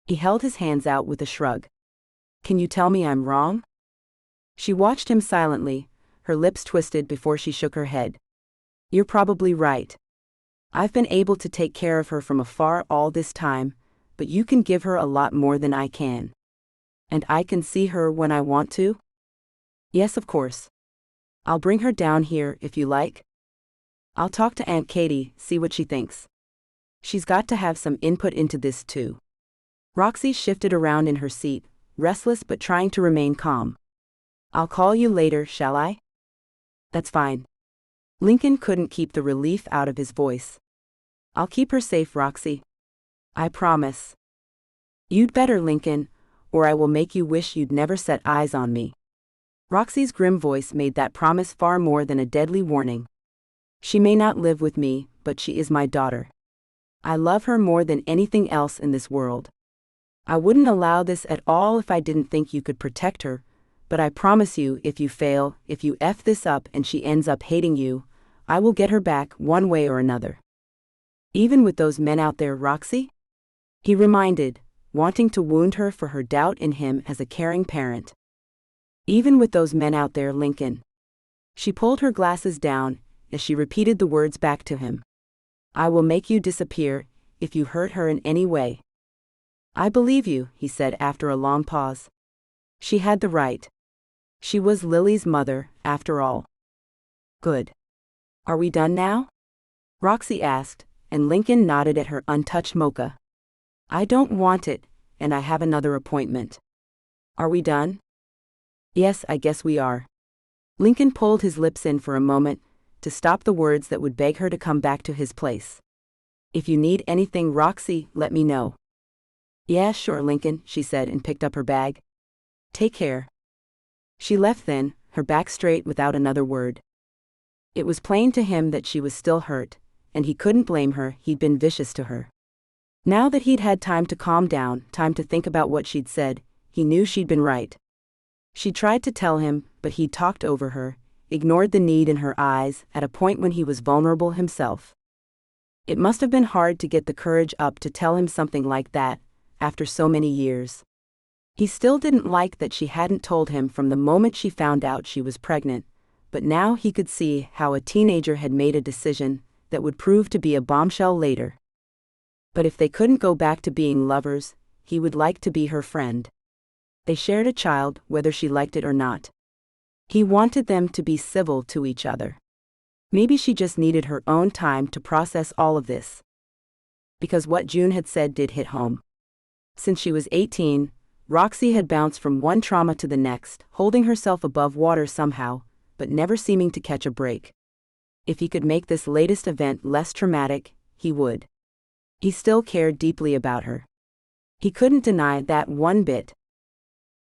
He held his hands out with a shrug. Can you tell me I'm wrong? She watched him silently, her lips twisted before she shook her head. You're probably right. I've been able to take care of her from afar all this time, but you can give her a lot more than I can. And I can see her when I want to? Yes, of course. I'll bring her down here if you like. I'll talk to Aunt Katie, see what she thinks. She's got to have some input into this too. Roxie shifted around in her seat, restless but trying to remain calm. I'll call you later, shall I? That's fine. Lincoln couldn't keep the relief out of his voice. I'll keep her safe, Roxie. I promise. You'd better, Lincoln, or I will make you wish you'd never set eyes on me. Roxie's grim voice made that promise far more than a deadly warning. She may not live with me, but she is my daughter. I love her more than anything else in this world. I wouldn't allow this at all if I didn't think you could protect her, but I promise you, if you fail, if you F this up and she ends up hating you, I will get her back one way or another. Even with those men out there, Roxie? He reminded, wanting to wound her for her doubt in him as a caring parent. Even with those men out there, Lincoln. She pulled her glasses down as she repeated the words back to him. I will make you disappear if you hurt her in any way. I believe you, he said after a long pause. She had the right. She was Lily's mother, after all. Good. Are we done now? Roxie asked, and Lincoln nodded at her untouched mocha. I don't want it, and I have another appointment. Are we done? Yes, I guess we are. Lincoln pulled his lips in for a moment, to stop the words that would beg her to come back to his place. If you need anything, Roxie, let me know. Yeah, sure, Lincoln, she said and picked up her bag. Take care. She left then, her back straight without another word. It was plain to him that she was still hurt, and he couldn't blame her, he'd been vicious to her. Now that he'd had time to calm down, time to think about what she'd said, he knew she'd been right. She tried to tell him, but he'd talked over her, ignored the need in her eyes at a point when he was vulnerable himself. It must have been hard to get the courage up to tell him something like that, after so many years. He still didn't like that she hadn't told him from the moment she found out she was pregnant, but now he could see how a teenager had made a decision that would prove to be a bombshell later. But if they couldn't go back to being lovers, he would like to be her friend. They shared a child, whether she liked it or not. He wanted them to be civil to each other. Maybe she just needed her own time to process all of this. Because what June had said did hit home. Since she was 18, Roxie had bounced from one trauma to the next, holding herself above water somehow, but never seeming to catch a break. If he could make this latest event less traumatic, he would. He still cared deeply about her. He couldn't deny that one bit.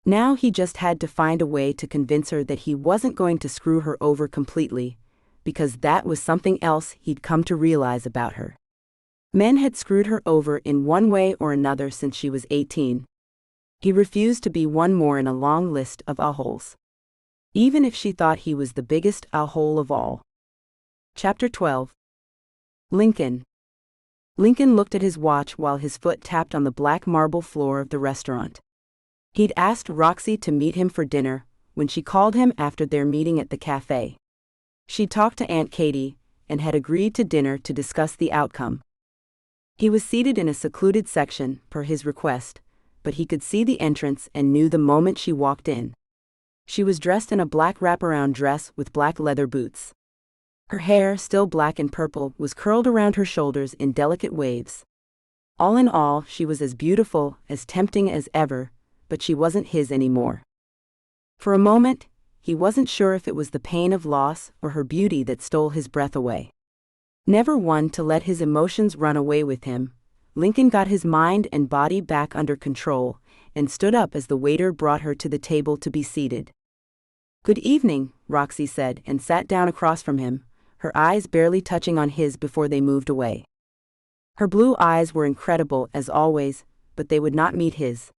Now he just had to find a way to convince her that he wasn't going to screw her over completely, because that was something else he'd come to realize about her. Men had screwed her over in one way or another since she was 18. He refused to be one more in a long list of a-holes. Even if she thought he was the biggest a-hole of all. Chapter 12. Lincoln. Lincoln looked at his watch while his foot tapped on the black marble floor of the restaurant. He'd asked Roxie to meet him for dinner when she called him after their meeting at the cafe. She talked to Aunt Katie and had agreed to dinner to discuss the outcome. He was seated in a secluded section, per his request, but he could see the entrance and knew the moment she walked in. She was dressed in a black wraparound dress with black leather boots. Her hair, still black and purple, was curled around her shoulders in delicate waves. All in all, she was as beautiful, as tempting as ever, but she wasn't his anymore. For a moment, he wasn't sure if it was the pain of loss or her beauty that stole his breath away. Never one to let his emotions run away with him, Lincoln got his mind and body back under control and stood up as the waiter brought her to the table to be seated. "Good evening," Roxie said and sat down across from him, her eyes barely touching on his before they moved away. Her blue eyes were incredible as always, but they would not meet his.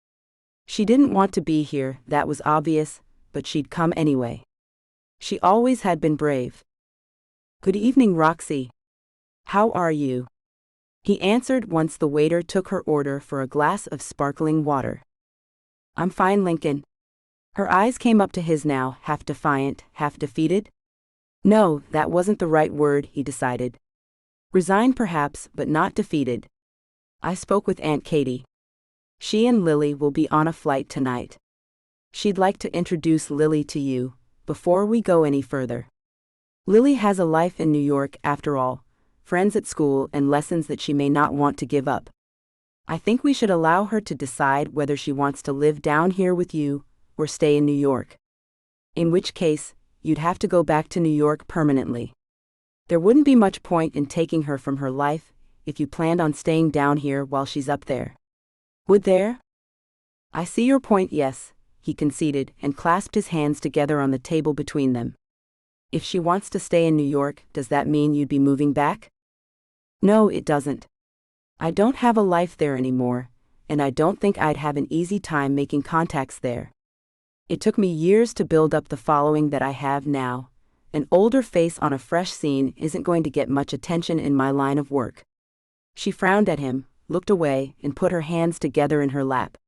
She didn't want to be here, that was obvious, but she'd come anyway. She always had been brave. "Good evening, Roxie. How are you?" He answered once the waiter took her order for a glass of sparkling water. "I'm fine, Lincoln." Her eyes came up to his now, half defiant, half defeated. No, that wasn't the right word, he decided. Resigned perhaps, but not defeated. "I spoke with Aunt Katie. She and Lily will be on a flight tonight. She'd like to introduce Lily to you, before we go any further. Lily has a life in New York after all, friends at school and lessons that she may not want to give up. I think we should allow her to decide whether she wants to live down here with you, or stay in New York. In which case, you'd have to go back to New York permanently. There wouldn't be much point in taking her from her life, if you planned on staying down here while she's up there. Would there?" "I see your point, yes," he conceded and clasped his hands together on the table between them. "If she wants to stay in New York, does that mean you'd be moving back?" "No, it doesn't. I don't have a life there anymore, and I don't think I'd have an easy time making contacts there. It took me years to build up the following that I have now. An older face on a fresh scene isn't going to get much attention in my line of work." She frowned at him, looked away, and put her hands together in her lap.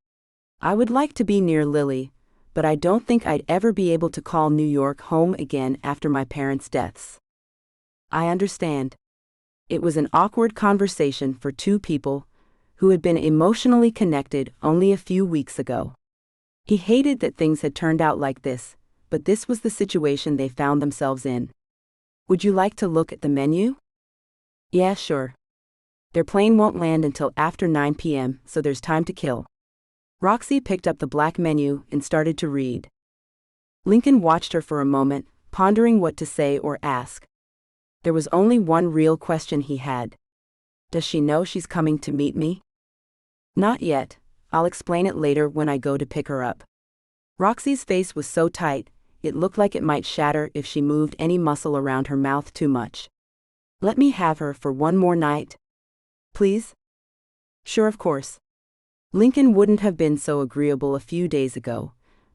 "I would like to be near Lily, but I don't think I'd ever be able to call New York home again after my parents' deaths." "I understand." It was an awkward conversation for two people who had been emotionally connected only a few weeks ago. He hated that things had turned out like this, but this was the situation they found themselves in. "Would you like to look at the menu?" "Yeah, sure. Their plane won't land until after 9 p.m., so there's time to kill." Roxie picked up the black menu and started to read. Lincoln watched her for a moment, pondering what to say or ask. There was only one real question he had. Does she know she's coming to meet me? "Not yet. I'll explain it later when I go to pick her up." Roxie's face was so tight, it looked like it might shatter if she moved any muscle around her mouth too much. "Let me have her for one more night? Please?" "Sure, of course." Lincoln wouldn't have been so agreeable a few days ago,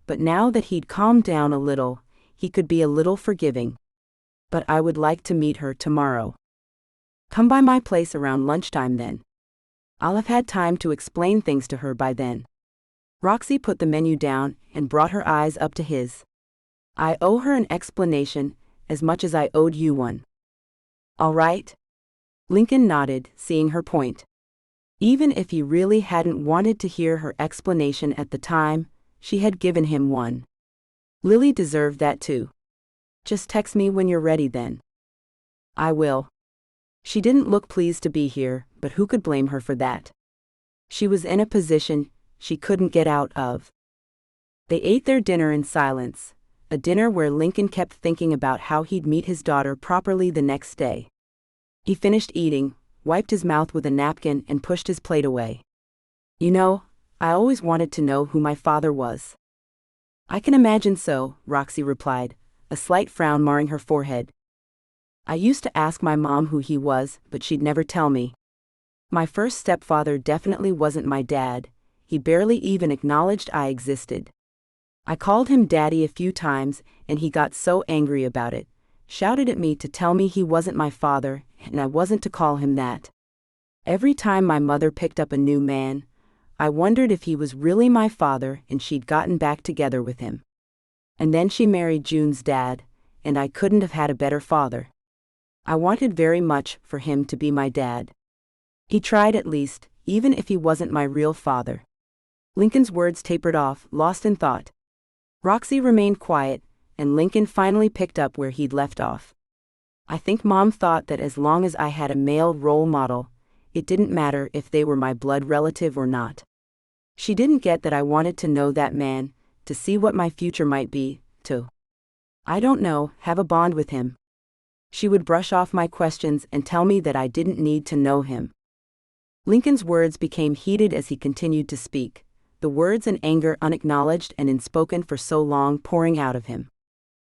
but now that he'd calmed down a little, he could be a little forgiving. "But I would like to meet her tomorrow. Come by my place around lunchtime then. I'll have had time to explain things to her by then." Roxie put the menu down and brought her eyes up to his. "I owe her an explanation as much as I owed you one. All right?" Lincoln nodded, seeing her point. Even if he really hadn't wanted to hear her explanation at the time, she had given him one. Lily deserved that too. "Just text me when you're ready then." "I will." She didn't look pleased to be here, but who could blame her for that? She was in a position she couldn't get out of. They ate their dinner in silence, a dinner where Lincoln kept thinking about how he'd meet his daughter properly the next day. He finished eating, wiped his mouth with a napkin and pushed his plate away. "You know, I always wanted to know who my father was." "I can imagine so," Roxie replied, a slight frown marring her forehead. "I used to ask my mom who he was, but she'd never tell me. My first stepfather definitely wasn't my dad. He barely even acknowledged I existed. I called him Daddy a few times, and he got so angry about it, shouted at me to tell me he wasn't my father, and I wasn't to call him that. Every time my mother picked up a new man, I wondered if he was really my father and she'd gotten back together with him. And then she married June's dad, and I couldn't have had a better father. I wanted very much for him to be my dad. He tried at least, even if he wasn't my real father." Lincoln's words tapered off, lost in thought. Roxie remained quiet, and Lincoln finally picked up where he'd left off. "I think Mom thought that as long as I had a male role model, it didn't matter if they were my blood relative or not. She didn't get that I wanted to know that man, to see what my future might be, to, I don't know, have a bond with him. She would brush off my questions and tell me that I didn't need to know him." Lincoln's words became heated as he continued to speak, the words and anger unacknowledged and unspoken for so long pouring out of him.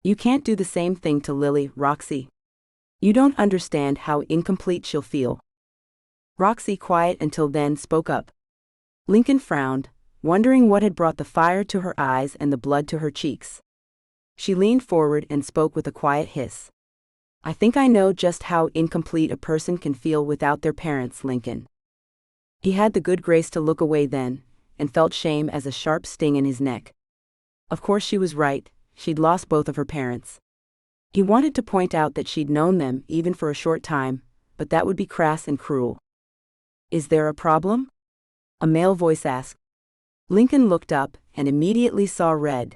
"You can't do the same thing to Lily, Roxie. You don't understand how incomplete she'll feel." Roxie, quiet until then, spoke up. Lincoln frowned, wondering what had brought the fire to her eyes and the blood to her cheeks. She leaned forward and spoke with a quiet hiss. "I think I know just how incomplete a person can feel without their parents, Lincoln." He had the good grace to look away then, and felt shame as a sharp sting in his neck. Of course she was right, she'd lost both of her parents. He wanted to point out that she'd known them even for a short time, but that would be crass and cruel. "Is there a problem?" a male voice asked. Lincoln looked up and immediately saw red.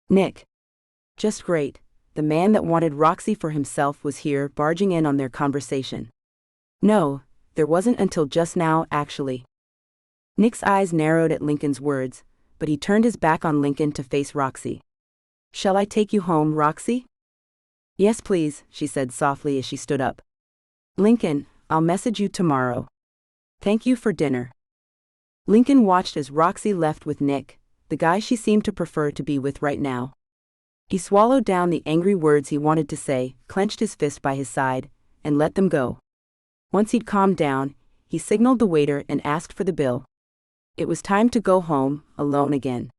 "Nick. Just great, the man that wanted Roxie for himself was here barging in on their conversation." "No, there wasn't until just now, actually." Nick's eyes narrowed at Lincoln's words, but he turned his back on Lincoln to face Roxie. "Shall I take you home, Roxie?" "Yes, please," she said softly as she stood up. "Lincoln, I'll message you tomorrow. Thank you for dinner." Lincoln watched as Roxie left with Nick, the guy she seemed to prefer to be with right now. He swallowed down the angry words he wanted to say, clenched his fist by his side, and let them go. Once he'd calmed down, he signaled the waiter and asked for the bill. It was time to go home, alone again.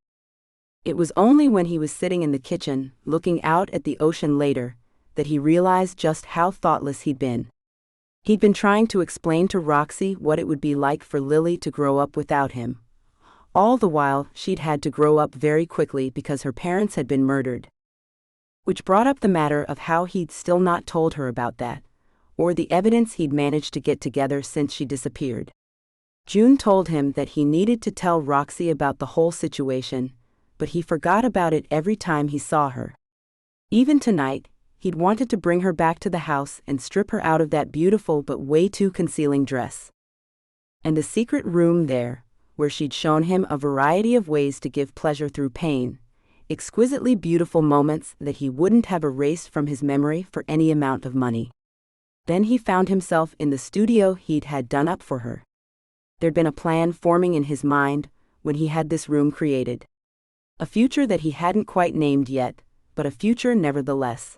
It was only when he was sitting in the kitchen, looking out at the ocean later, that he realized just how thoughtless he'd been. He'd been trying to explain to Roxie what it would be like for Lily to grow up without him. All the while, she'd had to grow up very quickly because her parents had been murdered. Which brought up the matter of how he'd still not told her about that, or the evidence he'd managed to get together since she disappeared. June told him that he needed to tell Roxie about the whole situation, but he forgot about it every time he saw her. Even tonight, he'd wanted to bring her back to the house and strip her out of that beautiful but way too concealing dress. And the secret room there, where she'd shown him a variety of ways to give pleasure through pain, exquisitely beautiful moments that he wouldn't have erased from his memory for any amount of money. Then he found himself in the studio he'd had done up for her. There'd been a plan forming in his mind when he had this room created. A future that he hadn't quite named yet, but a future nevertheless.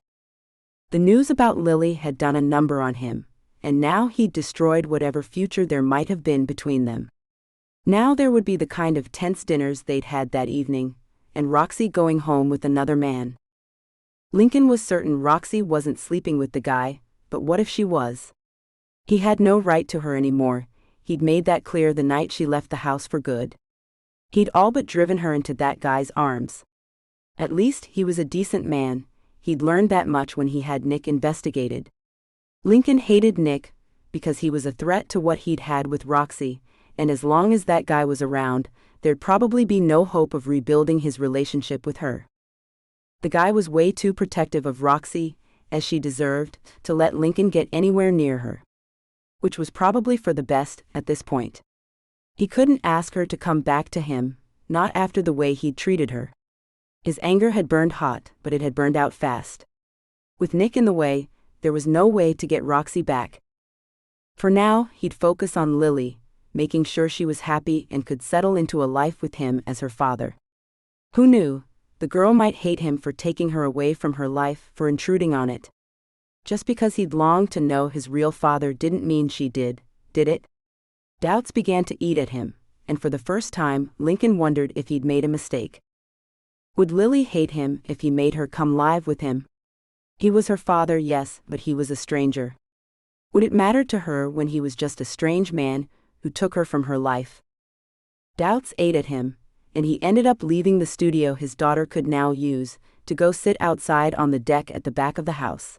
The news about Lily had done a number on him, and now he'd destroyed whatever future there might have been between them. Now there would be the kind of tense dinners they'd had that evening, and Roxie going home with another man. Lincoln was certain Roxie wasn't sleeping with the guy, but what if she was? He had no right to her anymore. He'd made that clear the night she left the house for good. He'd all but driven her into that guy's arms. At least he was a decent man. He'd learned that much when he had Nick investigated. Lincoln hated Nick because he was a threat to what he'd had with Roxie, and as long as that guy was around, there'd probably be no hope of rebuilding his relationship with her. The guy was way too protective of Roxie, as she deserved, to let Lincoln get anywhere near her. Which was probably for the best at this point. He couldn't ask her to come back to him, not after the way he'd treated her. His anger had burned hot, but it had burned out fast. With Nick in the way, there was no way to get Roxie back. For now, he'd focus on Lily, making sure she was happy and could settle into a life with him as her father. Who knew, the girl might hate him for taking her away from her life, for intruding on it. Just because he'd longed to know his real father didn't mean she did it? Doubts began to eat at him, and for the first time, Lincoln wondered if he'd made a mistake. Would Lily hate him if he made her come live with him? He was her father, yes, but he was a stranger. Would it matter to her when he was just a strange man who took her from her life? Doubts ate at him, and he ended up leaving the studio his daughter could now use, to go sit outside on the deck at the back of the house.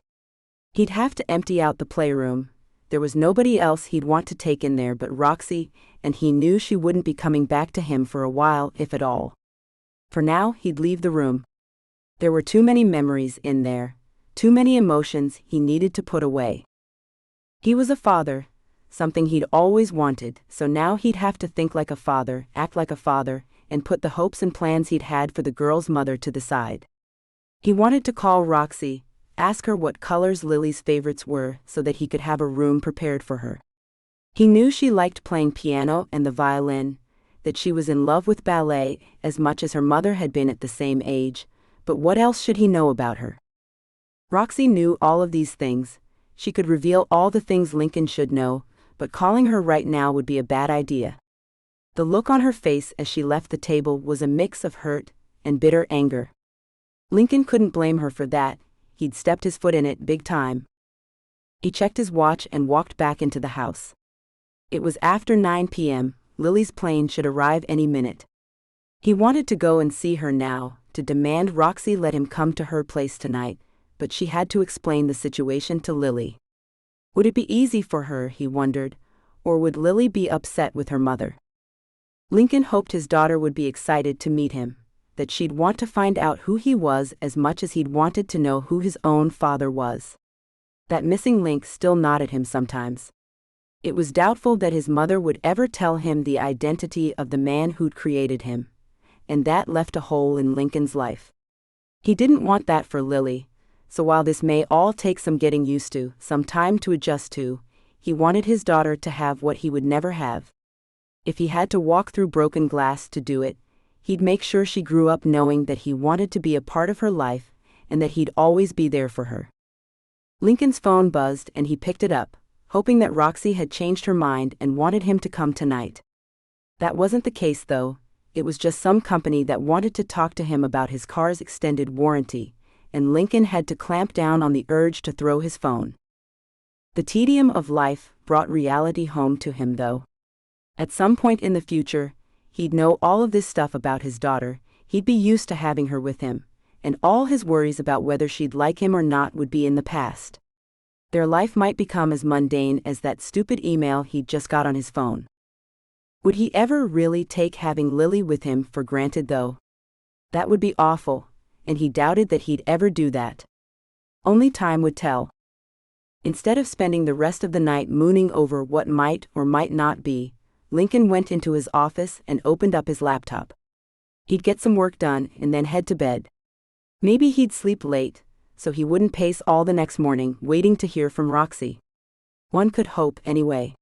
He'd have to empty out the playroom. There was nobody else he'd want to take in there but Roxie, and he knew she wouldn't be coming back to him for a while, if at all. For now, he'd leave the room. There were too many memories in there, too many emotions he needed to put away. He was a father, something he'd always wanted, so now he'd have to think like a father, act like a father, and put the hopes and plans he'd had for the girl's mother to the side. He wanted to call Roxie, ask her what colors Lily's favorites were so that he could have a room prepared for her. He knew she liked playing piano and the violin, that she was in love with ballet as much as her mother had been at the same age, but what else should he know about her? Roxie knew all of these things. She could reveal all the things Lincoln should know, but calling her right now would be a bad idea. The look on her face as she left the table was a mix of hurt and bitter anger. Lincoln couldn't blame her for that. He'd stepped his foot in it big time. He checked his watch and walked back into the house. It was after 9 p.m., Lily's plane should arrive any minute. He wanted to go and see her now, to demand Roxie let him come to her place tonight, but she had to explain the situation to Lily. Would it be easy for her, he wondered, or would Lily be upset with her mother? Lincoln hoped his daughter would be excited to meet him, that she'd want to find out who he was as much as he'd wanted to know who his own father was. That missing link still gnawed at him sometimes. It was doubtful that his mother would ever tell him the identity of the man who'd created him, and that left a hole in Lincoln's life. He didn't want that for Lily, so while this may all take some getting used to, some time to adjust to, he wanted his daughter to have what he would never have. If he had to walk through broken glass to do it, he'd make sure she grew up knowing that he wanted to be a part of her life and that he'd always be there for her. Lincoln's phone buzzed and he picked it up, hoping that Roxie had changed her mind and wanted him to come tonight. That wasn't the case though. It was just some company that wanted to talk to him about his car's extended warranty, and Lincoln had to clamp down on the urge to throw his phone. The tedium of life brought reality home to him though. At some point in the future, he'd know all of this stuff about his daughter, he'd be used to having her with him, and all his worries about whether she'd like him or not would be in the past. Their life might become as mundane as that stupid email he'd just got on his phone. Would he ever really take having Lily with him for granted though? That would be awful, and he doubted that he'd ever do that. Only time would tell. Instead of spending the rest of the night mooning over what might or might not be, Lincoln went into his office and opened up his laptop. He'd get some work done and then head to bed. Maybe he'd sleep late, so he wouldn't pace all the next morning waiting to hear from Roxie. One could hope anyway.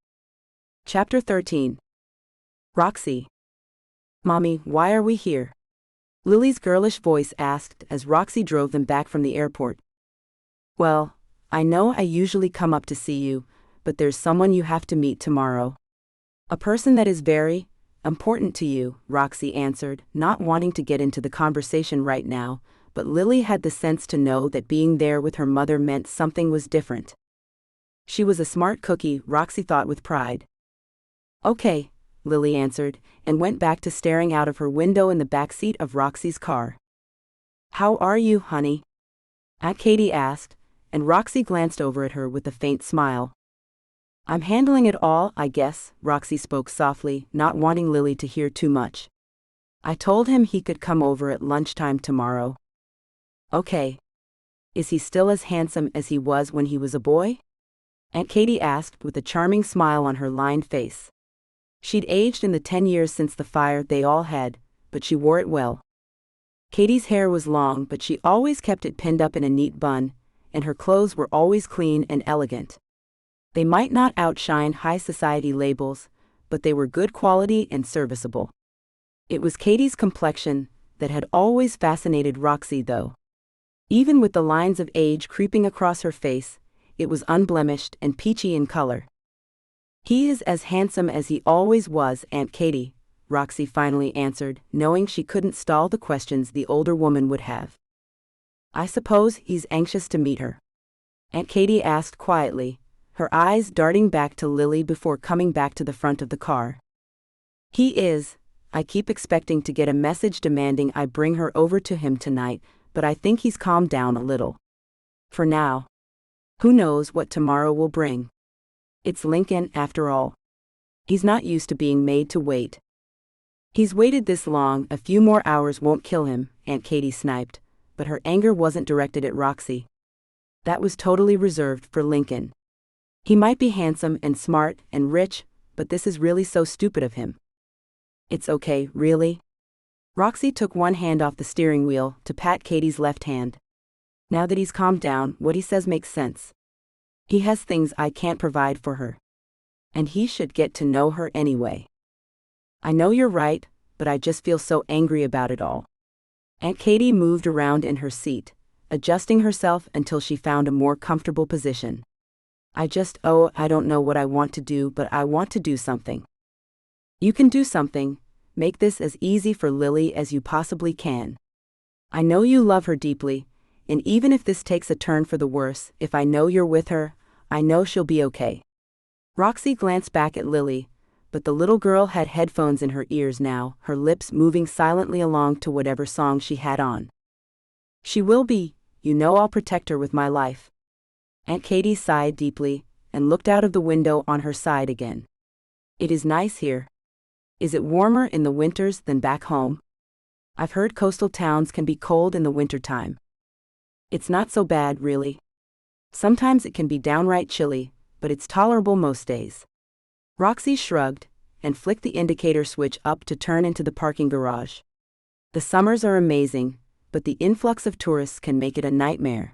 Chapter 13. Roxie. Mommy, why are we here? Lily's girlish voice asked as Roxie drove them back from the airport. Well, I know I usually come up to see you, but there's someone you have to meet tomorrow. A person that is very important to you, Roxie answered, not wanting to get into the conversation right now, but Lily had the sense to know that being there with her mother meant something was different. She was a smart cookie, Roxie thought with pride. Okay, Lily answered, and went back to staring out of her window in the back seat of Roxie's car. How are you, honey? Aunt Katie asked, and Roxie glanced over at her with a faint smile. I'm handling it all, I guess, Roxie spoke softly, not wanting Lily to hear too much. I told him he could come over at lunchtime tomorrow. Okay. Is he still as handsome as he was when he was a boy? Aunt Katie asked with a charming smile on her lined face. She'd aged in the 10 years since the fire they all had, but she wore it well. Katie's hair was long, but she always kept it pinned up in a neat bun, and her clothes were always clean and elegant. They might not outshine high society labels, but they were good quality and serviceable. It was Katie's complexion that had always fascinated Roxie, though. Even with the lines of age creeping across her face, it was unblemished and peachy in color. "He is as handsome as he always was, Aunt Katie," Roxie finally answered, knowing she couldn't stall the questions the older woman would have. "I suppose he's anxious to meet her?" Aunt Katie asked quietly, her eyes darting back to Lily before coming back to the front of the car. "He is. I keep expecting to get a message demanding I bring her over to him tonight, but I think he's calmed down a little. For now. Who knows what tomorrow will bring? It's Lincoln, after all. He's not used to being made to wait." "He's waited this long, a few more hours won't kill him," Aunt Katie sniped, but her anger wasn't directed at Roxie. That was totally reserved for Lincoln. "He might be handsome and smart and rich, but this is really so stupid of him." "It's okay, really?" Roxie took one hand off the steering wheel to pat Katie's left hand. "Now that he's calmed down, what he says makes sense. He has things I can't provide for her. And he should get to know her anyway." "I know you're right, but I just feel so angry about it all." Aunt Katie moved around in her seat, adjusting herself until she found a more comfortable position. I don't know what I want to do, but I want to do something." "You can do something. Make this as easy for Lily as you possibly can. I know you love her deeply, and even if this takes a turn for the worse, if I know you're with her, I know she'll be okay." Roxie glanced back at Lily, but the little girl had headphones in her ears now, her lips moving silently along to whatever song she had on. "She will be. You know I'll protect her with my life." Aunt Katie sighed deeply and looked out of the window on her side again. "It is nice here. Is it warmer in the winters than back home? I've heard coastal towns can be cold in the wintertime." "It's not so bad, really. Sometimes it can be downright chilly, but it's tolerable most days." Roxie shrugged and flicked the indicator switch up to turn into the parking garage. "The summers are amazing, but the influx of tourists can make it a nightmare.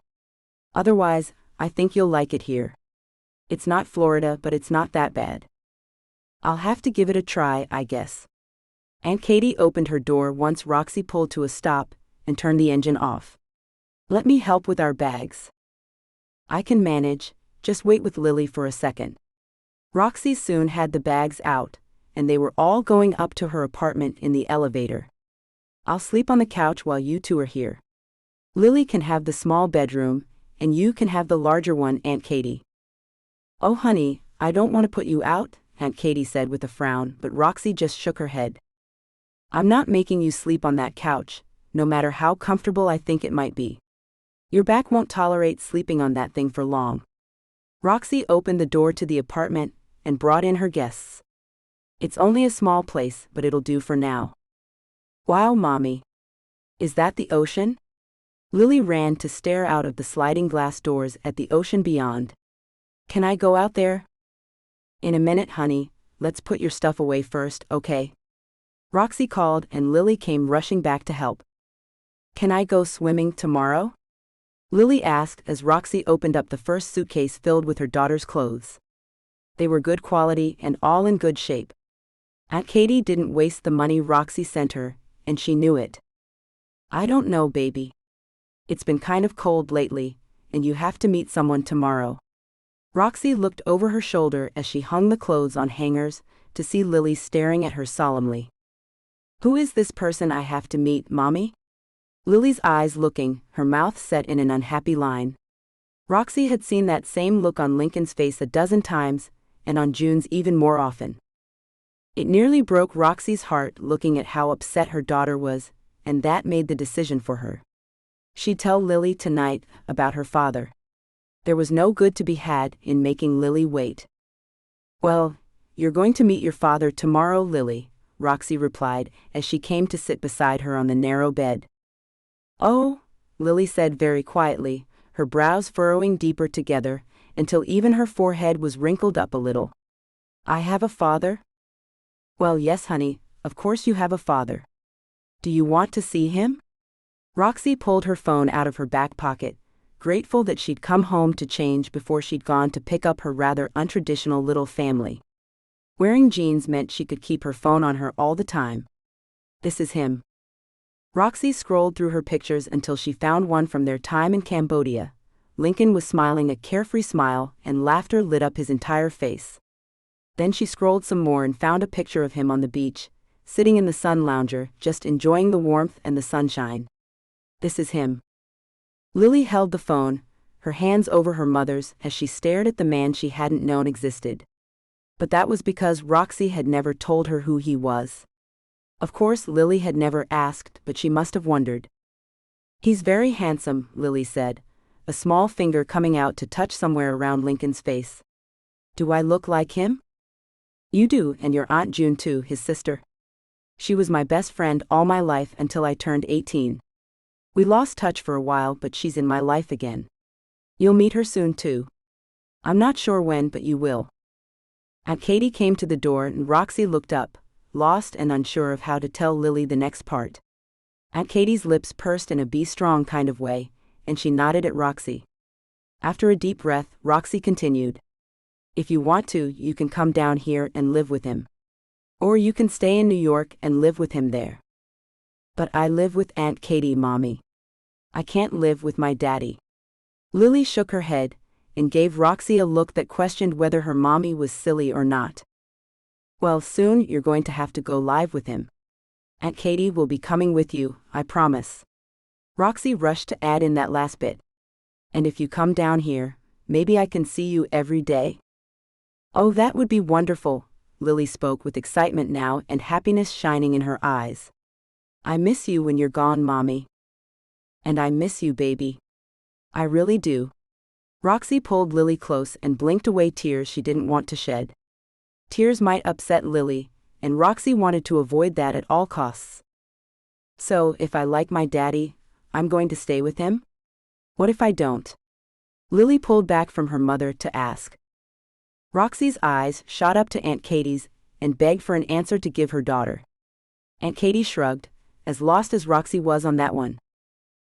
Otherwise, I think you'll like it here. It's not Florida, but it's not that bad. I'll have to give it a try, I guess." Aunt Katie opened her door once Roxie pulled to a stop and turned the engine off. "Let me help with our bags." "I can manage, just wait with Lily for a second." Roxie soon had the bags out, and they were all going up to her apartment in the elevator. "I'll sleep on the couch while you two are here. Lily can have the small bedroom, and you can have the larger one, Aunt Katie." "Oh honey, I don't want to put you out," Aunt Katie said with a frown, but Roxie just shook her head. "I'm not making you sleep on that couch, no matter how comfortable I think it might be. Your back won't tolerate sleeping on that thing for long." Roxie opened the door to the apartment and brought in her guests. "It's only a small place, but it'll do for now." "Wow, Mommy. Is that the ocean?" Lily ran to stare out of the sliding glass doors at the ocean beyond. "Can I go out there?" "In a minute, honey. Let's put your stuff away first, okay?" Roxie called and Lily came rushing back to help. "Can I go swimming tomorrow?" Lily asked as Roxie opened up the first suitcase filled with her daughter's clothes. They were good quality and all in good shape. Aunt Katie didn't waste the money Roxie sent her, and she knew it. "I don't know, baby. It's been kind of cold lately, and you have to meet someone tomorrow." Roxie looked over her shoulder as she hung the clothes on hangers to see Lily staring at her solemnly. "Who is this person I have to meet, Mommy?" Lily's eyes looking, her mouth set in an unhappy line. Roxie had seen that same look on Lincoln's face a dozen times, and on June's even more often. It nearly broke Roxie's heart looking at how upset her daughter was, and that made the decision for her. She'd tell Lily tonight about her father. There was no good to be had in making Lily wait. "Well, you're going to meet your father tomorrow, Lily," Roxie replied as she came to sit beside her on the narrow bed. "Oh," Lily said very quietly, her brows furrowing deeper together until even her forehead was wrinkled up a little. "I have a father?" "Well, yes, honey, of course you have a father. Do you want to see him?" Roxie pulled her phone out of her back pocket, grateful that she'd come home to change before she'd gone to pick up her rather untraditional little family. Wearing jeans meant she could keep her phone on her all the time. This is him. Roxie scrolled through her pictures until she found one from their time in Cambodia. Lincoln was smiling a carefree smile, and laughter lit up his entire face. Then she scrolled some more and found a picture of him on the beach, sitting in the sun lounger, just enjoying the warmth and the sunshine. This is him. Lily held the phone, her hands over her mother's, as she stared at the man she hadn't known existed. But that was because Roxie had never told her who he was. Of course, Lily had never asked, but she must have wondered. He's very handsome, Lily said, a small finger coming out to touch somewhere around Lincoln's face. Do I look like him? You do, and your Aunt June too, his sister. She was my best friend all my life until I turned 18. We lost touch for a while, but she's in my life again. You'll meet her soon too. I'm not sure when, but you will. Aunt Katie came to the door and Roxie looked up, lost and unsure of how to tell Lily the next part. Aunt Katie's lips pursed in a be-strong kind of way, and she nodded at Roxie. After a deep breath, Roxie continued. If you want to, you can come down here and live with him. Or you can stay in New York and live with him there. But I live with Aunt Katie, Mommy. I can't live with my daddy. Lily shook her head, and gave Roxie a look that questioned whether her mommy was silly or not. Well, soon you're going to have to go live with him. Aunt Katie will be coming with you, I promise. Roxie rushed to add in that last bit. And if you come down here, maybe I can see you every day? Oh, that would be wonderful, Lily spoke with excitement now and happiness shining in her eyes. I miss you when you're gone, Mommy. And I miss you, baby. I really do. Roxie pulled Lily close and blinked away tears she didn't want to shed. Tears might upset Lily, and Roxie wanted to avoid that at all costs. So, if I like my daddy, I'm going to stay with him? What if I don't? Lily pulled back from her mother to ask. Roxie's eyes shot up to Aunt Katie's and begged for an answer to give her daughter. Aunt Katie shrugged, as lost as Roxie was on that one.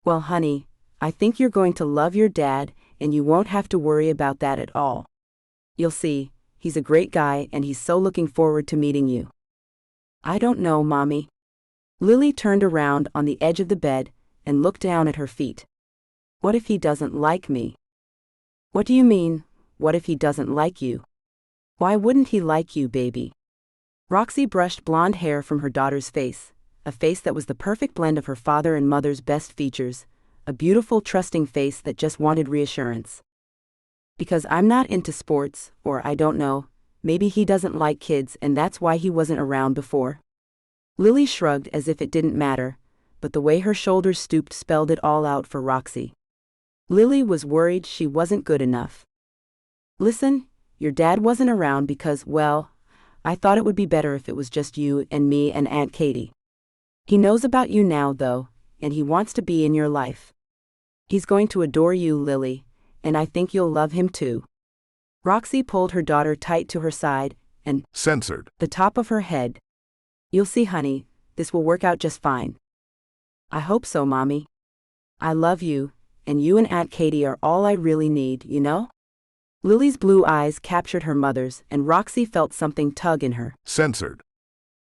Well, honey, I think you're going to love your dad, and you won't have to worry about that at all. You'll see, he's a great guy and he's so looking forward to meeting you. I don't know, Mommy. Lily turned around on the edge of the bed and looked down at her feet. What if he doesn't like me? What do you mean, what if he doesn't like you? Why wouldn't he like you, baby? Roxie brushed blonde hair from her daughter's face, a face that was the perfect blend of her father and mother's best features, a beautiful, trusting face that just wanted reassurance. Because I'm not into sports, or I don't know, maybe he doesn't like kids and that's why he wasn't around before. Lily shrugged as if it didn't matter, but the way her shoulders stooped spelled it all out for Roxie. Lily was worried she wasn't good enough. Listen, your dad wasn't around because, well, I thought it would be better if it was just you and me and Aunt Katie. He knows about you now, though, and he wants to be in your life. He's going to adore you, Lily, and I think you'll love him too. Roxie pulled her daughter tight to her side and censored the top of her head. You'll see, honey, this will work out just fine. I hope so, Mommy. I love you, and you and Aunt Katie are all I really need, you know? Lily's blue eyes captured her mother's, and Roxie felt something tug in her. censored.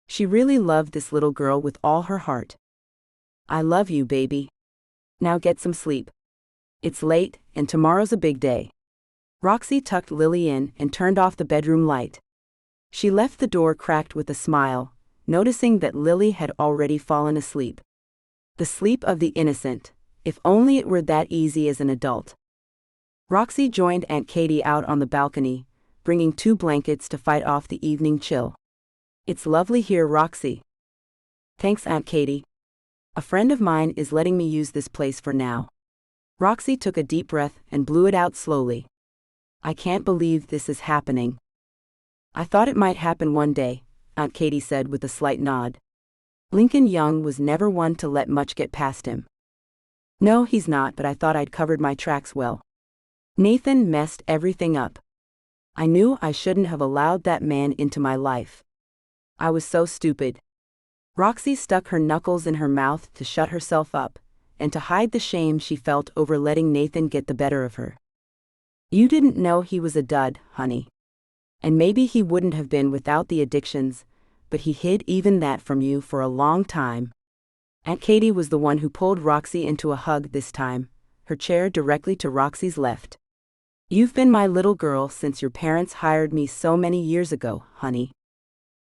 She really loved this little girl with all her heart. I love you, baby. Now get some sleep. It's late, and tomorrow's a big day. Roxie tucked Lily in and turned off the bedroom light. She left the door cracked with a smile, noticing that Lily had already fallen asleep. The sleep of the innocent, if only it were that easy as an adult. Roxie joined Aunt Katie out on the balcony, bringing 2 blankets to fight off the evening chill. It's lovely here, Roxie. Thanks, Aunt Katie. A friend of mine is letting me use this place for now. Roxie took a deep breath and blew it out slowly. I can't believe this is happening. I thought it might happen one day, Aunt Katie said with a slight nod. Lincoln Young was never one to let much get past him. No, he's not, but I thought I'd covered my tracks well. Nathan messed everything up. I knew I shouldn't have allowed that man into my life. I was so stupid. Roxie stuck her knuckles in her mouth to shut herself up, and to hide the shame she felt over letting Nathan get the better of her. You didn't know he was a dud, honey. And maybe he wouldn't have been without the addictions, but he hid even that from you for a long time. Aunt Katie was the one who pulled Roxie into a hug this time, her chair directly to Roxie's left. You've been my little girl since your parents hired me so many years ago, honey.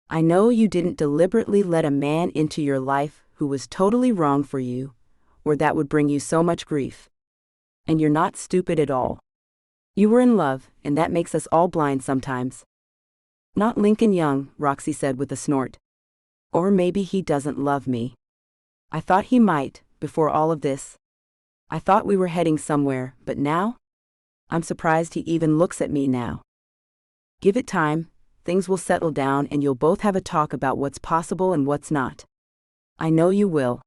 I know you didn't deliberately let a man into your life who was totally wrong for you, or that would bring you so much grief. And you're not stupid at all. You were in love, and that makes us all blind sometimes. Not Lincoln Young, Roxie said with a snort. Or maybe he doesn't love me. I thought he might, before all of this. I thought we were heading somewhere, but now? I'm surprised he even looks at me now. Give it time, things will settle down and you'll both have a talk about what's possible and what's not. I know you will.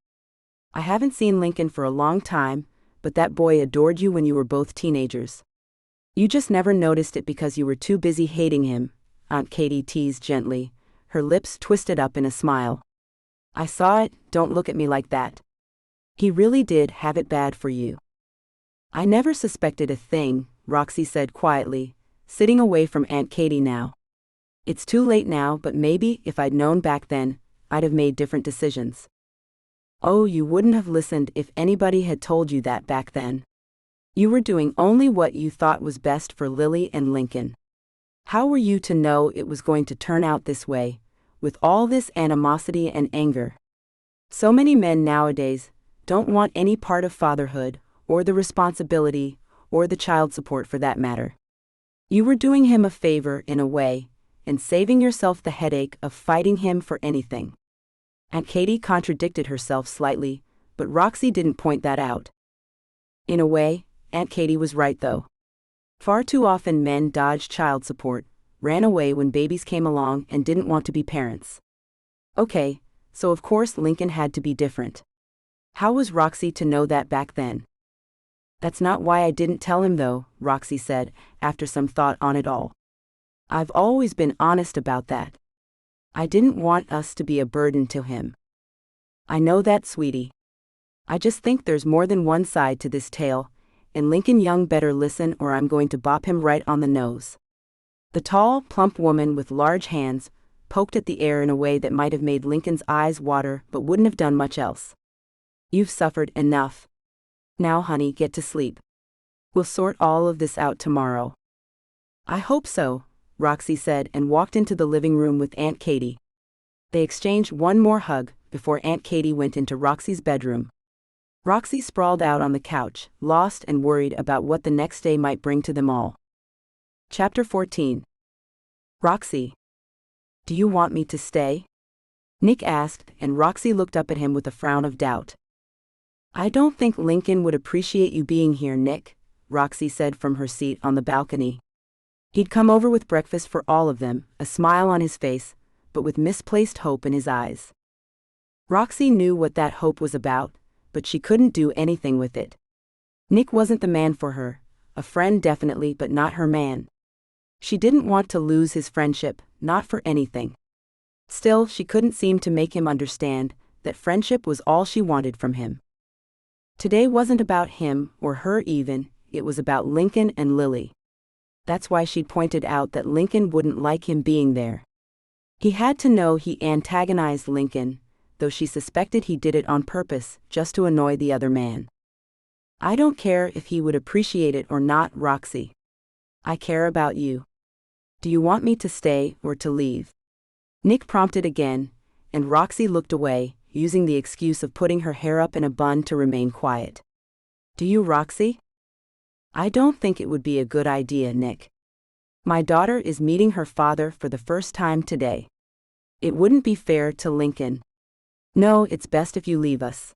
I haven't seen Lincoln for a long time, but that boy adored you when you were both teenagers. You just never noticed it because you were too busy hating him, Aunt Katie teased gently, her lips twisted up in a smile. I saw it, don't look at me like that. He really did have it bad for you. I never suspected a thing, Roxie said quietly, sitting away from Aunt Katie now. It's too late now, but maybe if I'd known back then, I'd have made different decisions. Oh, you wouldn't have listened if anybody had told you that back then. You were doing only what you thought was best for Lily and Lincoln. How were you to know it was going to turn out this way, with all this animosity and anger? So many men nowadays don't want any part of fatherhood, or the responsibility, or the child support for that matter. You were doing him a favor in a way, and saving yourself the headache of fighting him for anything. Aunt Katie contradicted herself slightly, but Roxie didn't point that out. In a way, Aunt Katie was right though. Far too often men dodged child support, ran away when babies came along and didn't want to be parents. Okay, so of course Lincoln had to be different. How was Roxie to know that back then? That's not why I didn't tell him though, Roxie said, after some thought on it all. I've always been honest about that. I didn't want us to be a burden to him. I know that, sweetie. I just think there's more than one side to this tale, and Lincoln Young better listen or I'm going to bop him right on the nose. The tall, plump woman with large hands poked at the air in a way that might have made Lincoln's eyes water but wouldn't have done much else. You've suffered enough. Now, honey, get to sleep. We'll sort all of this out tomorrow. I hope so, Roxie said and walked into the living room with Aunt Katie. They exchanged one more hug before Aunt Katie went into Roxie's bedroom. Roxie sprawled out on the couch, lost and worried about what the next day might bring to them all. Chapter 14. Roxie. Do you want me to stay? Nick asked, and Roxie looked up at him with a frown of doubt. I don't think Lincoln would appreciate you being here, Nick, Roxie said from her seat on the balcony. He'd come over with breakfast for all of them, a smile on his face, but with misplaced hope in his eyes. Roxie knew what that hope was about, but she couldn't do anything with it. Nick wasn't the man for her, a friend definitely, but not her man. She didn't want to lose his friendship, not for anything. Still, she couldn't seem to make him understand that friendship was all she wanted from him. Today wasn't about him or her even, it was about Lincoln and Lily. That's why she'd pointed out that Lincoln wouldn't like him being there. He had to know he antagonized Lincoln, though she suspected he did it on purpose, just to annoy the other man. I don't care if he would appreciate it or not, Roxie. I care about you. Do you want me to stay or to leave? Nick prompted again, and Roxie looked away, using the excuse of putting her hair up in a bun to remain quiet. Do you, Roxie? I don't think it would be a good idea, Nick. My daughter is meeting her father for the first time today. It wouldn't be fair to Lincoln. No, it's best if you leave us.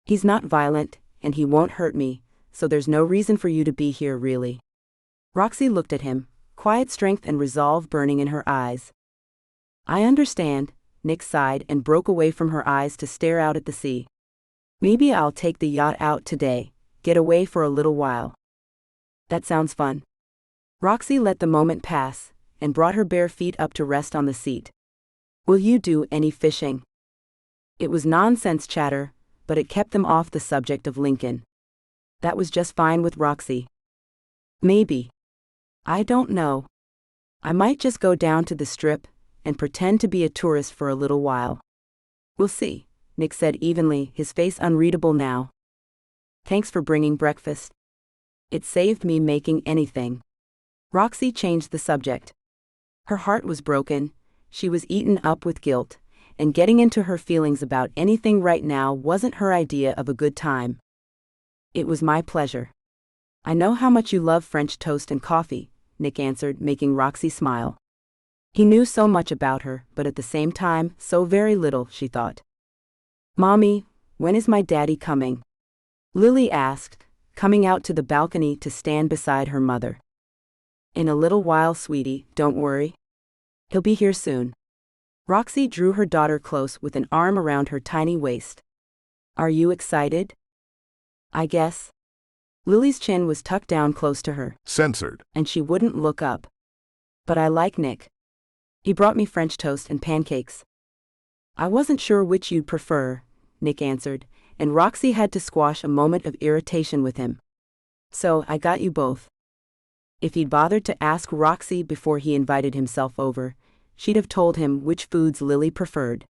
He's not violent, and he won't hurt me, so there's no reason for you to be here really. Roxie looked at him, quiet strength and resolve burning in her eyes. I understand, Nick sighed and broke away from her eyes to stare out at the sea. Maybe I'll take the yacht out today, get away for a little while. That sounds fun. Roxie let the moment pass, and brought her bare feet up to rest on the seat. Will you do any fishing? It was nonsense chatter, but it kept them off the subject of Lincoln. That was just fine with Roxie. Maybe. I don't know. I might just go down to the Strip and pretend to be a tourist for a little while. We'll see, Nick said evenly, his face unreadable now. Thanks for bringing breakfast. It saved me making anything. Roxie changed the subject. Her heart was broken, she was eaten up with guilt, and getting into her feelings about anything right now wasn't her idea of a good time. It was my pleasure. I know how much you love French toast and coffee, Nick answered, making Roxie smile. He knew so much about her, but at the same time, so very little, she thought. Mommy, when is my daddy coming? Lily asked, coming out to the balcony to stand beside her mother. In a little while, sweetie, don't worry. He'll be here soon. Roxie drew her daughter close with an arm around her tiny waist. Are you excited? I guess. Lily's chin was tucked down close to her. Censored. And she wouldn't look up. But I like Nick. He brought me French toast and pancakes. I wasn't sure which you'd prefer, Nick answered, and Roxie had to squash a moment of irritation with him. So, I got you both. If he'd bothered to ask Roxie before he invited himself over, she'd have told him which foods Lily preferred.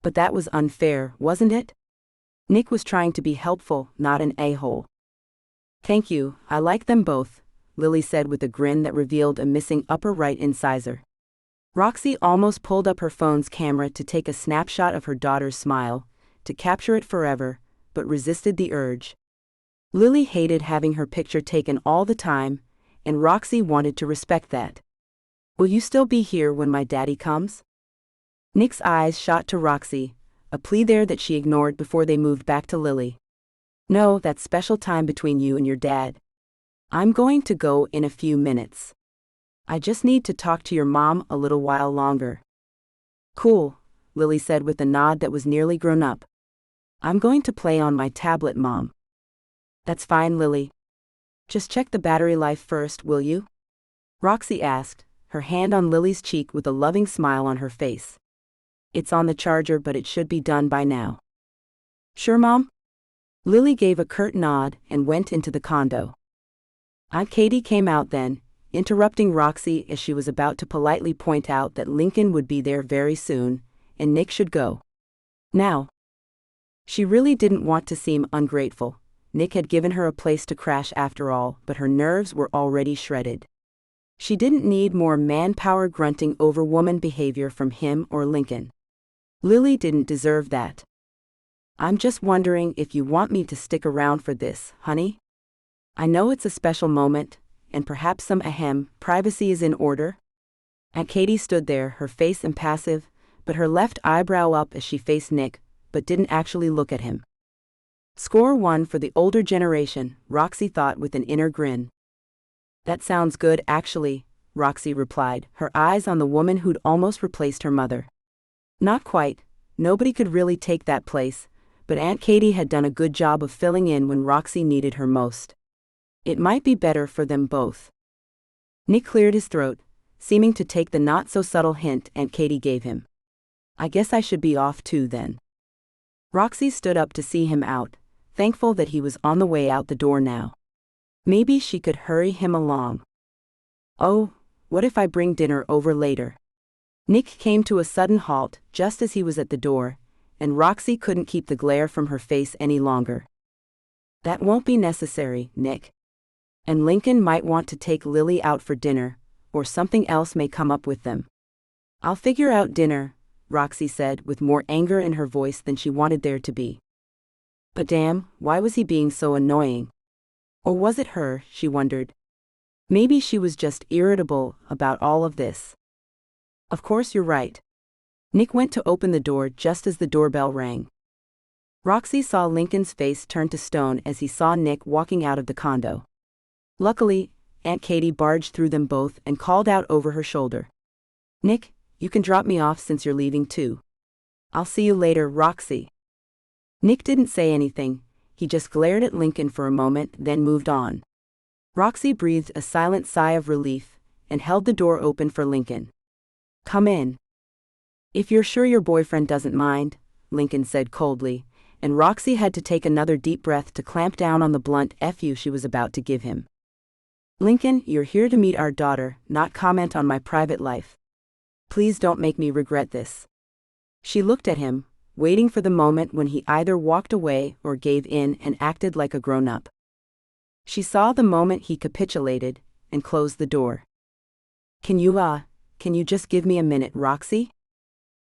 But that was unfair, wasn't it? Nick was trying to be helpful, not an a-hole. Thank you, I like them both, Lily said with a grin that revealed a missing upper right incisor. Roxie almost pulled up her phone's camera to take a snapshot of her daughter's smile, to capture it forever, but resisted the urge. Lily hated having her picture taken all the time, and Roxie wanted to respect that. Will you still be here when my daddy comes? Nick's eyes shot to Roxie, a plea there that she ignored before they moved back to Lily. No, that's special time between you and your dad. I'm going to go in a few minutes. I just need to talk to your mom a little while longer. Cool, Lily said with a nod that was nearly grown up. I'm going to play on my tablet, Mom. That's fine, Lily. Just check the battery life first, will you? Roxie asked, her hand on Lily's cheek with a loving smile on her face. It's on the charger, but it should be done by now. Sure, Mom? Lily gave a curt nod and went into the condo. Aunt Katie came out then, interrupting Roxie as she was about to politely point out that Lincoln would be there very soon, and Nick should go. Now. She really didn't want to seem ungrateful. Nick had given her a place to crash after all, but her nerves were already shredded. She didn't need more manpower grunting over woman behavior from him or Lincoln. Lily didn't deserve that. I'm just wondering if you want me to stick around for this, honey? I know it's a special moment, and perhaps some privacy is in order. Aunt Katie stood there, her face impassive, but her left eyebrow up as she faced Nick, but didn't actually look at him. Score one for the older generation, Roxie thought with an inner grin. That sounds good, actually, Roxie replied, her eyes on the woman who'd almost replaced her mother. Not quite, nobody could really take that place, but Aunt Katie had done a good job of filling in when Roxie needed her most. It might be better for them both. Nick cleared his throat, seeming to take the not-so-subtle hint Aunt Katie gave him. I guess I should be off too then. Roxie stood up to see him out, thankful that he was on the way out the door now. Maybe she could hurry him along. Oh, what if I bring dinner over later? Nick came to a sudden halt just as he was at the door, and Roxie couldn't keep the glare from her face any longer. That won't be necessary, Nick. And Lincoln might want to take Lily out for dinner, or something else may come up with them. I'll figure out dinner, Roxie said with more anger in her voice than she wanted there to be. But damn, why was he being so annoying? Or was it her, she wondered. Maybe she was just irritable about all of this. Of course you're right. Nick went to open the door just as the doorbell rang. Roxie saw Lincoln's face turn to stone as he saw Nick walking out of the condo. Luckily, Aunt Katie barged through them both and called out over her shoulder. Nick, you can drop me off since you're leaving too. I'll see you later, Roxie. Nick didn't say anything, he just glared at Lincoln for a moment, then moved on. Roxie breathed a silent sigh of relief and held the door open for Lincoln. Come in. If you're sure your boyfriend doesn't mind, Lincoln said coldly, and Roxie had to take another deep breath to clamp down on the blunt "F you" she was about to give him. "Lincoln, you're here to meet our daughter, not comment on my private life. Please don't make me regret this." She looked at him, waiting for the moment when he either walked away or gave in and acted like a grown-up. She saw the moment he capitulated and closed the door. Can you just give me a minute, Roxie?"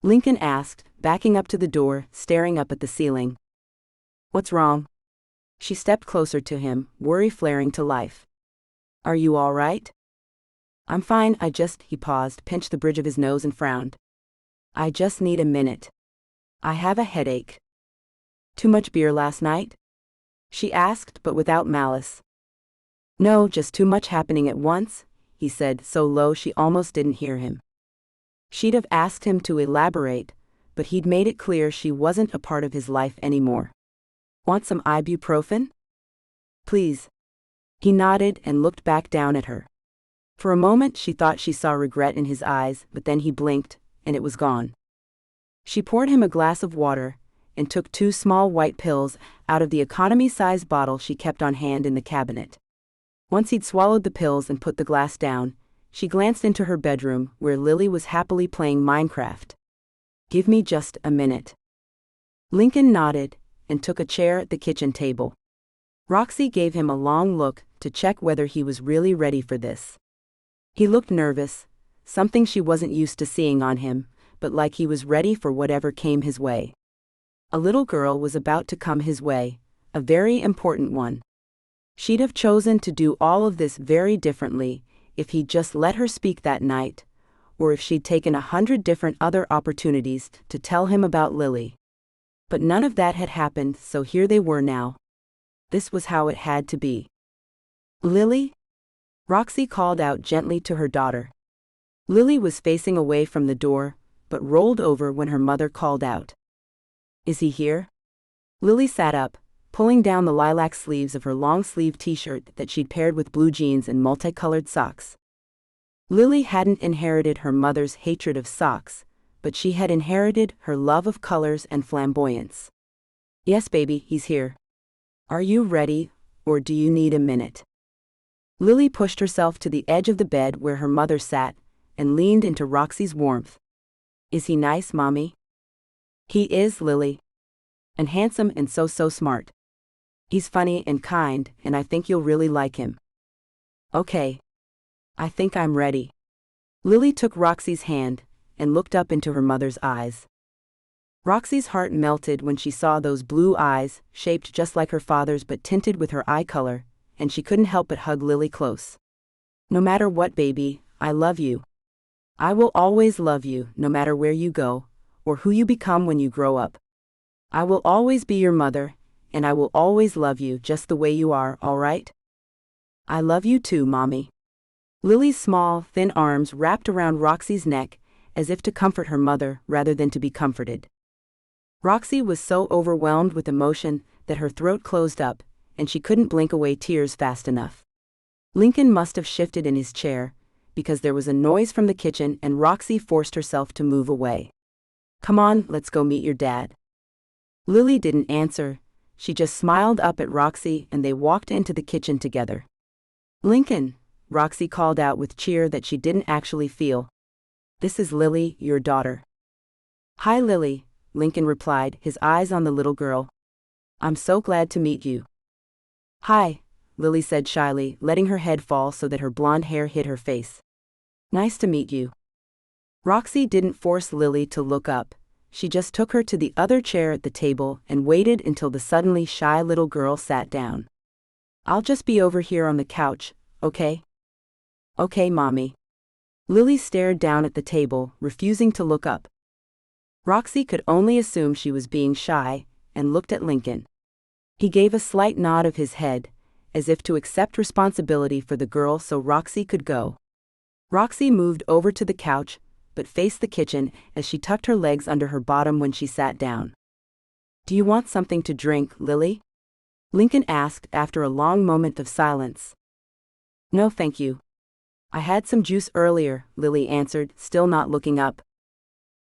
Lincoln asked, backing up to the door, staring up at the ceiling. "What's wrong?" She stepped closer to him, worry flaring to life. "Are you all right?" "I'm fine, he paused, pinched the bridge of his nose and frowned. "I just need a minute. I have a headache." "Too much beer last night?" she asked, but without malice. "No, just too much happening at once," he said, so low she almost didn't hear him. She'd have asked him to elaborate, but he'd made it clear she wasn't a part of his life anymore. "Want some ibuprofen?" "Please." He nodded and looked back down at her. For a moment she thought she saw regret in his eyes, but then he blinked, and it was gone. She poured him a glass of water, and took 2 small white pills out of the economy-size bottle she kept on hand in the cabinet. Once he'd swallowed the pills and put the glass down, she glanced into her bedroom, where Lily was happily playing Minecraft. "Give me just a minute." Lincoln nodded, and took a chair at the kitchen table. Roxie gave him a long look to check whether he was really ready for this. He looked nervous, something she wasn't used to seeing on him, but like he was ready for whatever came his way. A little girl was about to come his way, a very important one. She'd have chosen to do all of this very differently if he'd just let her speak that night, or if she'd taken 100 different other opportunities to tell him about Lily. But none of that had happened, so here they were now. This was how it had to be. "Lily?" Roxie called out gently to her daughter. Lily was facing away from the door, but rolled over when her mother called out. "Is he here?" Lily sat up, pulling down the lilac sleeves of her long-sleeved t-shirt that she'd paired with blue jeans and multicolored socks. Lily hadn't inherited her mother's hatred of socks, but she had inherited her love of colors and flamboyance. "Yes, baby, he's here. Are you ready, or do you need a minute?" Lily pushed herself to the edge of the bed where her mother sat, and leaned into Roxie's warmth. "Is he nice, Mommy?" "He is, Lily. And handsome and so smart. He's funny and kind, and I think you'll really like him." "Okay. I think I'm ready." Lily took Roxie's hand, and looked up into her mother's eyes. Roxie's heart melted when she saw those blue eyes, shaped just like her father's but tinted with her eye color, and she couldn't help but hug Lily close. "No matter what, baby, I love you. I will always love you, no matter where you go, or who you become when you grow up. I will always be your mother, and I will always love you just the way you are, all right?" "I love you too, Mommy." Lily's small, thin arms wrapped around Roxie's neck, as if to comfort her mother rather than to be comforted. Roxie was so overwhelmed with emotion that her throat closed up, and she couldn't blink away tears fast enough. Lincoln must have shifted in his chair, because there was a noise from the kitchen and Roxie forced herself to move away. "Come on, let's go meet your dad." Lily didn't answer, she just smiled up at Roxie and they walked into the kitchen together. "Lincoln," Roxie called out with cheer that she didn't actually feel. "This is Lily, your daughter." "Hi, Lily," Lincoln replied, his eyes on the little girl. "I'm so glad to meet you." "Hi," Lily said shyly, letting her head fall so that her blonde hair hid her face. "Nice to meet you." Roxie didn't force Lily to look up, she just took her to the other chair at the table and waited until the suddenly shy little girl sat down. "I'll just be over here on the couch, okay?" "Okay, Mommy." Lily stared down at the table, refusing to look up. Roxie could only assume she was being shy, and looked at Lincoln. He gave a slight nod of his head, as if to accept responsibility for the girl so Roxie could go. Roxie moved over to the couch, but faced the kitchen as she tucked her legs under her bottom when she sat down. "Do you want something to drink, Lily?" Lincoln asked after a long moment of silence. "No, thank you. I had some juice earlier," Lily answered, still not looking up.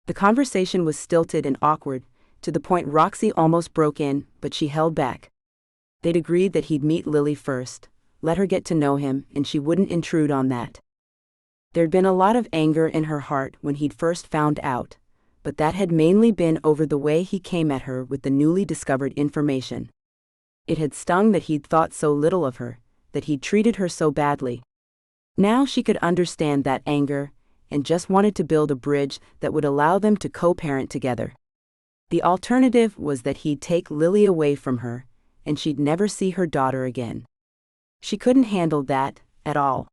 The conversation was stilted and awkward, to the point Roxie almost broke in, but she held back. They'd agreed that he'd meet Lily first, let her get to know him, and she wouldn't intrude on that. There'd been a lot of anger in her heart when he'd first found out, but that had mainly been over the way he came at her with the newly discovered information. It had stung that he'd thought so little of her, that he'd treated her so badly. Now she could understand that anger, and just wanted to build a bridge that would allow them to co-parent together. The alternative was that he'd take Lily away from her, and she'd never see her daughter again. She couldn't handle that, at all.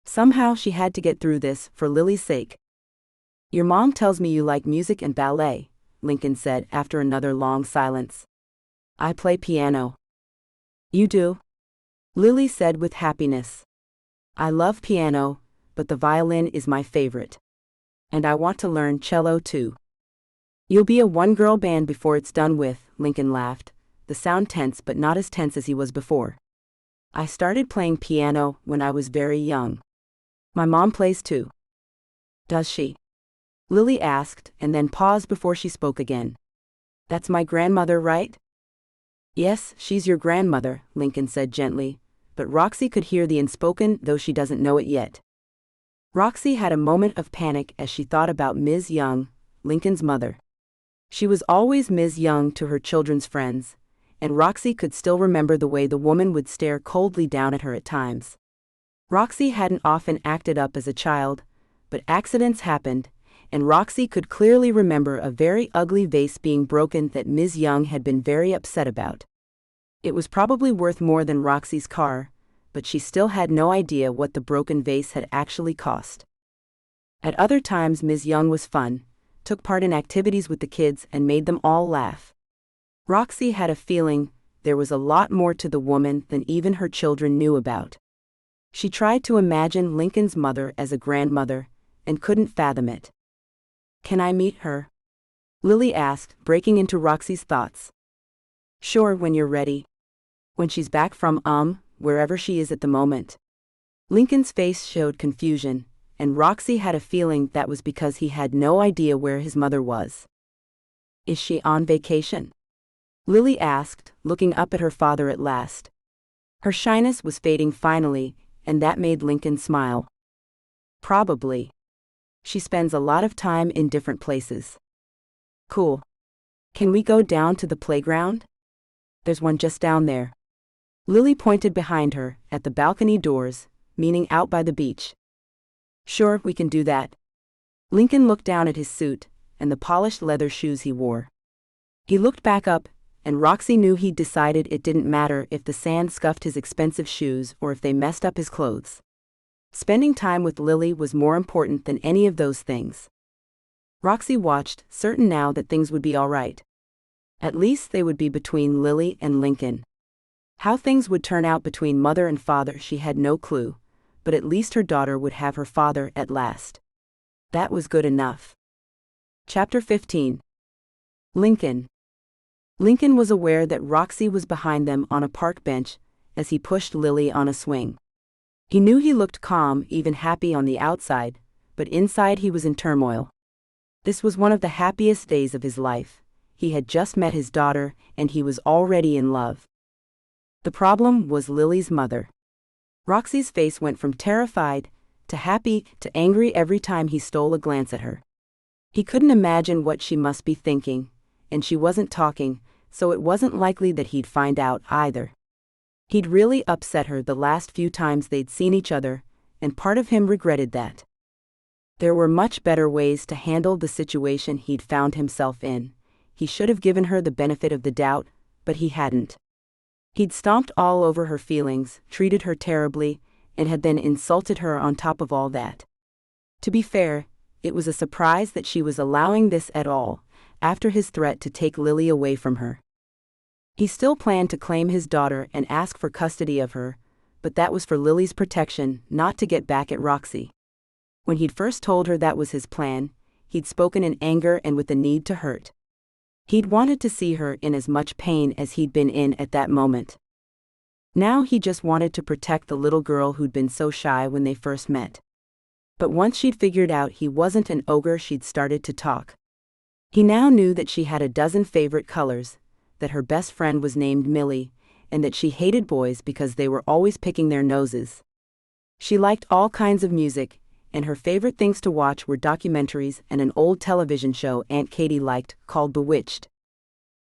Somehow she had to get through this, for Lily's sake. "Your mom tells me you like music and ballet," Lincoln said after another long silence. "I play piano." "You do?" Lily said with happiness. "I love piano, but the violin is my favorite. And I want to learn cello too." "You'll be a one-girl band before it's done with," Lincoln laughed, the sound tense but not as tense as he was before. "I started playing piano when I was very young. My mom plays too." "Does she?" Lily asked, and then paused before she spoke again. "That's my grandmother, right?" "Yes, she's your grandmother," Lincoln said gently, but Roxie could hear the unspoken, though she doesn't know it yet. Roxie had a moment of panic as she thought about Ms. Young, Lincoln's mother. She was always Ms. Young to her children's friends, and Roxie could still remember the way the woman would stare coldly down at her at times. Roxie hadn't often acted up as a child, but accidents happened, and Roxie could clearly remember a very ugly vase being broken that Ms. Young had been very upset about. It was probably worth more than Roxie's car, but she still had no idea what the broken vase had actually cost. At other times Ms. Young was fun, took part in activities with the kids and made them all laugh. Roxie had a feeling there was a lot more to the woman than even her children knew about. She tried to imagine Lincoln's mother as a grandmother, and couldn't fathom it. "Can I meet her?" Lily asked, breaking into Roxie's thoughts. "Sure, when you're ready. When she's back from, wherever she is at the moment." Lincoln's face showed confusion, and Roxie had a feeling that was because he had no idea where his mother was. "Is she on vacation?" Lily asked, looking up at her father at last. Her shyness was fading finally, and that made Lincoln smile. "Probably. She spends a lot of time in different places." "Cool. Can we go down to the playground? There's one just down there." Lily pointed behind her, at the balcony doors, meaning out by the beach. "Sure, we can do that." Lincoln looked down at his suit, and the polished leather shoes he wore. He looked back up, and Roxie knew he'd decided it didn't matter if the sand scuffed his expensive shoes or if they messed up his clothes. Spending time with Lily was more important than any of those things. Roxie watched, certain now that things would be all right. At least they would be between Lily and Lincoln. How things would turn out between mother and father she had no clue, but at least her daughter would have her father at last. That was good enough. Chapter 15. Lincoln. Lincoln was aware that Roxie was behind them on a park bench as he pushed Lily on a swing. He knew he looked calm, even happy on the outside, but inside he was in turmoil. This was one of the happiest days of his life. He had just met his daughter, and he was already in love. The problem was Lily's mother. Roxie's face went from terrified to happy to angry every time he stole a glance at her. He couldn't imagine what she must be thinking, and she wasn't talking, so it wasn't likely that he'd find out either. He'd really upset her the last few times they'd seen each other, and part of him regretted that. There were much better ways to handle the situation he'd found himself in. He should have given her the benefit of the doubt, but he hadn't. He'd stomped all over her feelings, treated her terribly, and had then insulted her on top of all that. To be fair, it was a surprise that she was allowing this at all, after his threat to take Lily away from her. He still planned to claim his daughter and ask for custody of her, but that was for Lily's protection, not to get back at Roxie. When he'd first told her that was his plan, he'd spoken in anger and with the need to hurt. He'd wanted to see her in as much pain as he'd been in at that moment. Now he just wanted to protect the little girl who'd been so shy when they first met. But once she'd figured out he wasn't an ogre, she'd started to talk. He now knew that she had a dozen favorite colors, that her best friend was named Millie, and that she hated boys because they were always picking their noses. She liked all kinds of music, and her favorite things to watch were documentaries and an old television show Aunt Katie liked called Bewitched.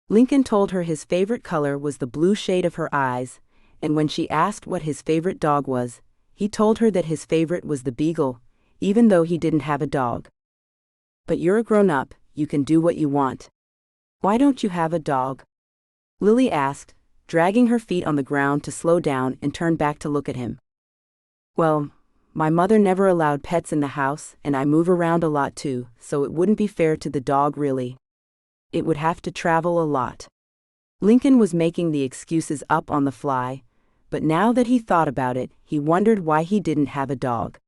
Lincoln told her his favorite color was the blue shade of her eyes, and when she asked what his favorite dog was, he told her that his favorite was the beagle, even though he didn't have a dog. But you're a grown-up, you can do what you want. Why don't you have a dog? Lily asked, dragging her feet on the ground to slow down and turn back to look at him. Well, my mother never allowed pets in the house, and I move around a lot too, so it wouldn't be fair to the dog really. It would have to travel a lot. Lincoln was making the excuses up on the fly, but now that he thought about it, he wondered why he didn't have a dog.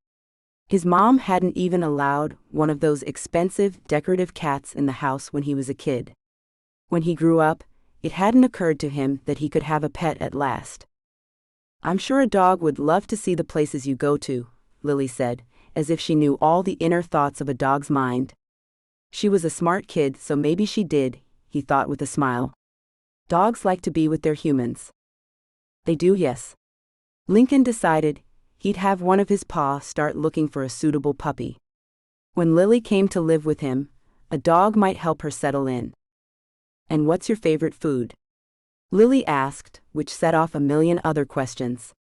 His mom hadn't even allowed one of those expensive, decorative cats in the house when he was a kid. When he grew up, it hadn't occurred to him that he could have a pet at last. I'm sure a dog would love to see the places you go to, Lily said, as if she knew all the inner thoughts of a dog's mind. She was a smart kid, so maybe she did, he thought with a smile. Dogs like to be with their humans. They do, yes. Lincoln decided he'd have one of his paws start looking for a suitable puppy. When Lily came to live with him, a dog might help her settle in. And what's your favorite food? Lily asked, which set off a million other questions.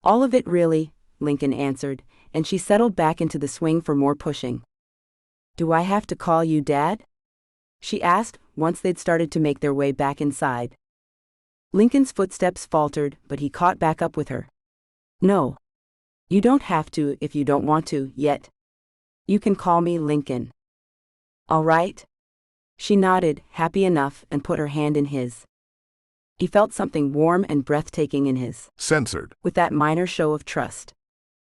All of it really, Lincoln answered, and she settled back into the swing for more pushing. Do I have to call you Dad? She asked, once they'd started to make their way back inside. Lincoln's footsteps faltered, but he caught back up with her. No. You don't have to if you don't want to, yet. You can call me Lincoln. All right? She nodded, happy enough, and put her hand in his. He felt something warm and breathtaking in his. Censored. With that minor show of trust.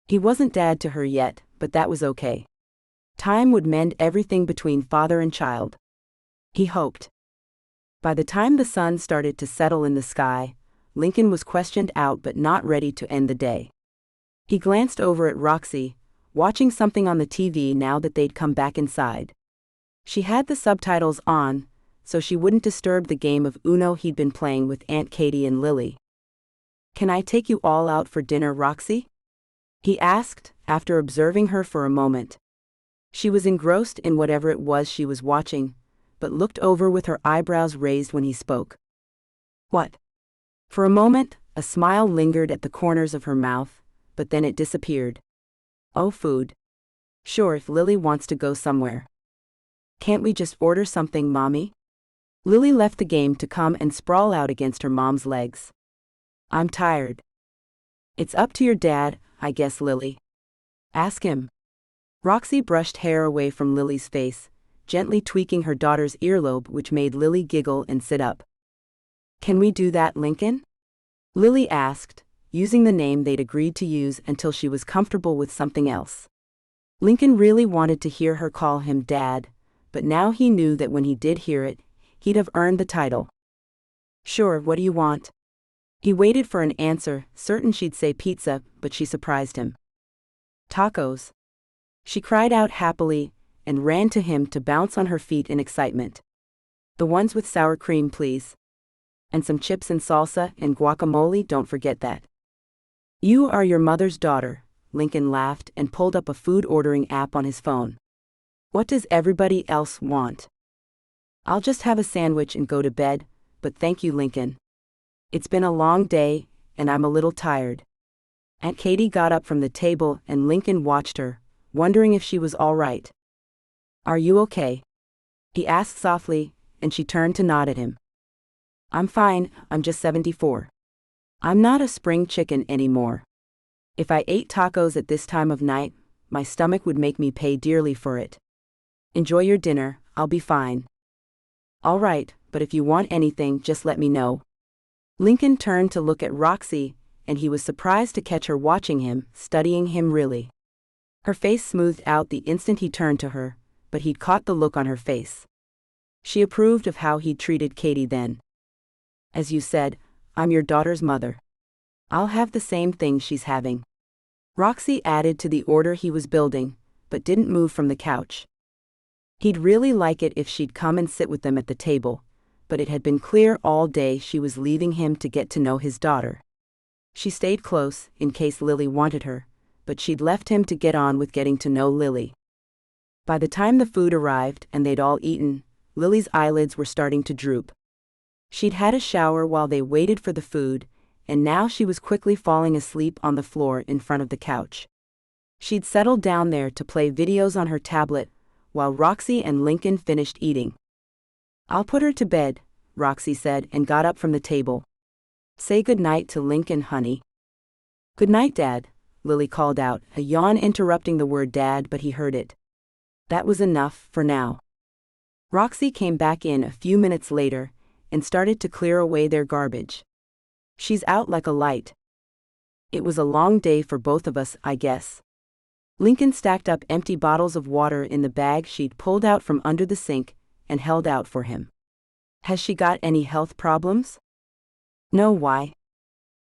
He wasn't dad to her yet, but that was okay. Time would mend everything between father and child. He hoped. By the time the sun started to settle in the sky, Lincoln was questioned out but not ready to end the day. He glanced over at Roxie, watching something on the TV now that they'd come back inside. She had the subtitles on, so she wouldn't disturb the game of Uno he'd been playing with Aunt Katie and Lily. Can I take you all out for dinner, Roxie? He asked, after observing her for a moment. She was engrossed in whatever it was she was watching, but looked over with her eyebrows raised when he spoke. What? For a moment, a smile lingered at the corners of her mouth, but then it disappeared. Oh, food. Sure, if Lily wants to go somewhere. Can't we just order something, Mommy? Lily left the game to come and sprawl out against her mom's legs. I'm tired. It's up to your dad, I guess, Lily. Ask him. Roxie brushed hair away from Lily's face, gently tweaking her daughter's earlobe, which made Lily giggle and sit up. Can we do that, Lincoln? Lily asked, using the name they'd agreed to use until she was comfortable with something else. Lincoln really wanted to hear her call him Dad, but now he knew that when he did hear it, he'd have earned the title. Sure, what do you want? He waited for an answer, certain she'd say pizza, but she surprised him. Tacos. She cried out happily, and ran to him to bounce on her feet in excitement. The ones with sour cream, please. And some chips and salsa and guacamole, don't forget that. You are your mother's daughter, Lincoln laughed and pulled up a food ordering app on his phone. What does everybody else want? I'll just have a sandwich and go to bed, but thank you, Lincoln. It's been a long day, and I'm a little tired. Aunt Katie got up from the table and Lincoln watched her, wondering if she was all right. Are you okay? He asked softly, and she turned to nod at him. I'm fine, I'm just 74. I'm not a spring chicken anymore. If I ate tacos at this time of night, my stomach would make me pay dearly for it. Enjoy your dinner, I'll be fine. All right, but if you want anything, just let me know. Lincoln turned to look at Roxie, and he was surprised to catch her watching him, studying him really. Her face smoothed out the instant he turned to her, but he'd caught the look on her face. She approved of how he'd treated Katie then. As you said, I'm your daughter's mother. I'll have the same thing she's having. Roxie added to the order he was building, but didn't move from the couch. He'd really like it if she'd come and sit with them at the table, but it had been clear all day she was leaving him to get to know his daughter. She stayed close, in case Lily wanted her, but she'd left him to get on with getting to know Lily. By the time the food arrived and they'd all eaten, Lily's eyelids were starting to droop. She'd had a shower while they waited for the food, and now she was quickly falling asleep on the floor in front of the couch. She'd settled down there to play videos on her tablet, while Roxie and Lincoln finished eating. "I'll put her to bed," Roxie said and got up from the table. "Say good night to Lincoln, honey." "Good night, Dad," Lily called out, a yawn interrupting the word dad, but he heard it. That was enough, for now. Roxie came back in a few minutes later and started to clear away their garbage. "She's out like a light." "It was a long day for both of us, I guess." Lincoln stacked up empty bottles of water in the bag she'd pulled out from under the sink and held out for him. "Has she got any health problems?" "No, why?"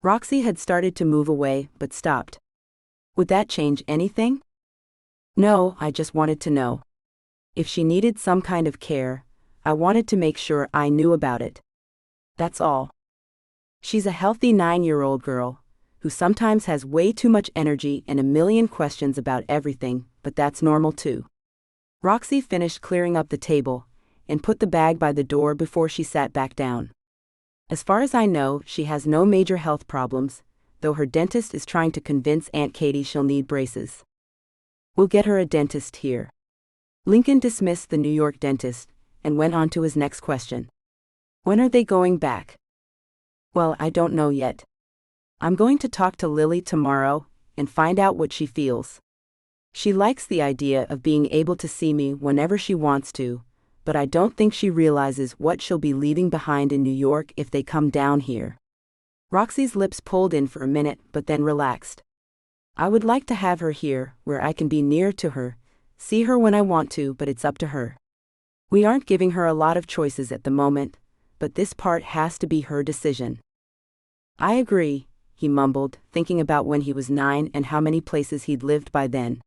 Roxie had started to move away, but stopped. "Would that change anything?" "No, I just wanted to know. If she needed some kind of care, I wanted to make sure I knew about it. That's all. She's a healthy 9-year-old girl, who sometimes has way too much energy and a million questions about everything, but that's normal too." Roxie finished clearing up the table and put the bag by the door before she sat back down. "As far as I know, she has no major health problems, though her dentist is trying to convince Aunt Katie she'll need braces. We'll get her a dentist here." Lincoln dismissed the New York dentist and went on to his next question. "When are they going back?" "Well, I don't know yet. I'm going to talk to Lily tomorrow and find out what she feels. She likes the idea of being able to see me whenever she wants to, but I don't think she realizes what she'll be leaving behind in New York if they come down here." Roxie's lips pulled in for a minute but then relaxed. "I would like to have her here, where I can be near to her, see her when I want to, but it's up to her. We aren't giving her a lot of choices at the moment, but this part has to be her decision." "I agree," he mumbled, thinking about when he was 9 and how many places he'd lived by then.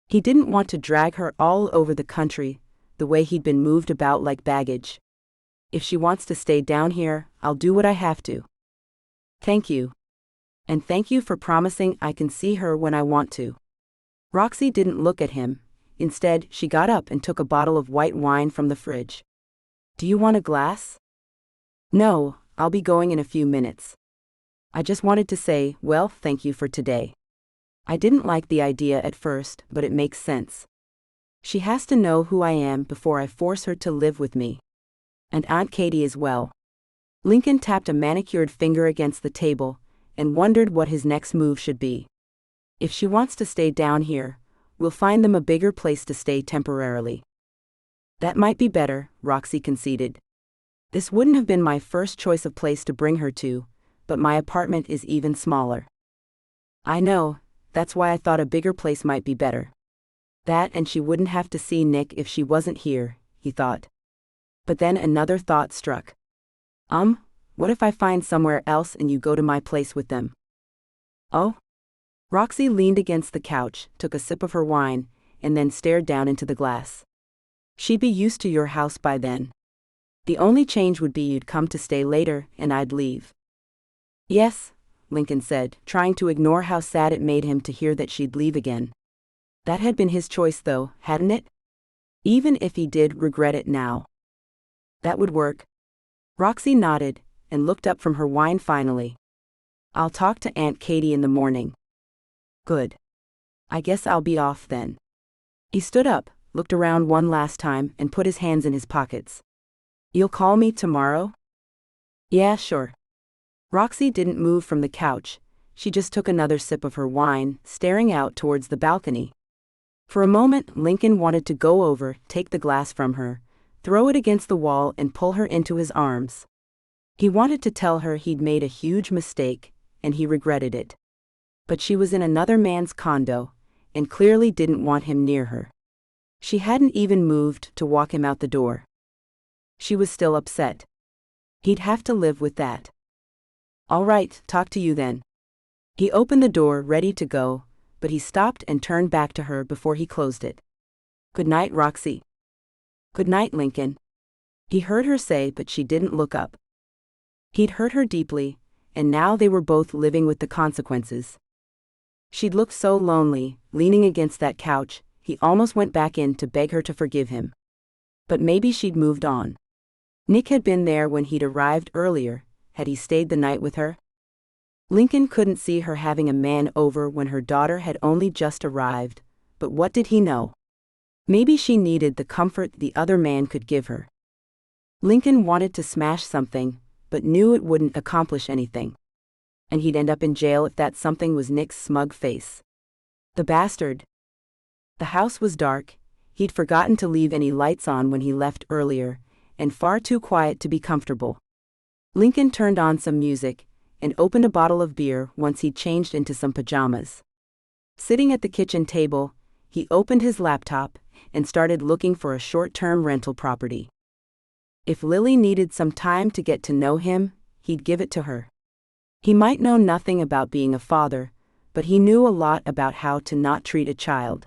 He didn't want to drag her all over the country, the way he'd been moved about like baggage. "If she wants to stay down here, I'll do what I have to." "Thank you. And thank you for promising I can see her when I want to." Roxie didn't look at him. Instead, she got up and took a bottle of white wine from the fridge. "Do you want a glass?" "No, I'll be going in a few minutes. I just wanted to say, well, thank you for today. I didn't like the idea at first, but it makes sense. She has to know who I am before I force her to live with me. And Aunt Katie as well." Lincoln tapped a manicured finger against the table and wondered what his next move should be. "If she wants to stay down here, we'll find them a bigger place to stay temporarily." "That might be better," Roxie conceded. "This wouldn't have been my first choice of place to bring her to, but my apartment is even smaller." "I know, that's why I thought a bigger place might be better. That and she wouldn't have to see Nick if she wasn't here," he thought. But then another thought struck. What if I find somewhere else and you go to my place with them?" "Oh?" Roxie leaned against the couch, took a sip of her wine, and then stared down into the glass. "She'd be used to your house by then. The only change would be you'd come to stay later and I'd leave." "Yes," Lincoln said, trying to ignore how sad it made him to hear that she'd leave again. That had been his choice though, hadn't it? Even if he did regret it now. "That would work." Roxie nodded and looked up from her wine finally. "I'll talk to Aunt Katie in the morning." "Good. I guess I'll be off then." He stood up, looked around one last time and put his hands in his pockets. "You'll call me tomorrow?" "Yeah, sure." Roxie didn't move from the couch. She just took another sip of her wine, staring out towards the balcony. For a moment, Lincoln wanted to go over, take the glass from her, throw it against the wall and pull her into his arms. He wanted to tell her he'd made a huge mistake, and he regretted it. But she was in another man's condo, and clearly didn't want him near her. She hadn't even moved to walk him out the door. She was still upset. He'd have to live with that. "All right, talk to you then." He opened the door, ready to go, but he stopped and turned back to her before he closed it. "Good night, Roxie." "Good night, Lincoln," he heard her say, but she didn't look up. He'd hurt her deeply, and now they were both living with the consequences. She'd looked so lonely, leaning against that couch. He almost went back in to beg her to forgive him. But maybe she'd moved on. Nick had been there when he'd arrived earlier. Had he stayed the night with her? Lincoln couldn't see her having a man over when her daughter had only just arrived, but what did he know? Maybe she needed the comfort the other man could give her. Lincoln wanted to smash something, but knew it wouldn't accomplish anything. And he'd end up in jail if that something was Nick's smug face. The bastard. The house was dark. He'd forgotten to leave any lights on when he left earlier, and far too quiet to be comfortable. Lincoln turned on some music and opened a bottle of beer once he'd changed into some pajamas. Sitting at the kitchen table, he opened his laptop and started looking for a short-term rental property. If Lily needed some time to get to know him, he'd give it to her. He might know nothing about being a father, but he knew a lot about how to not treat a child.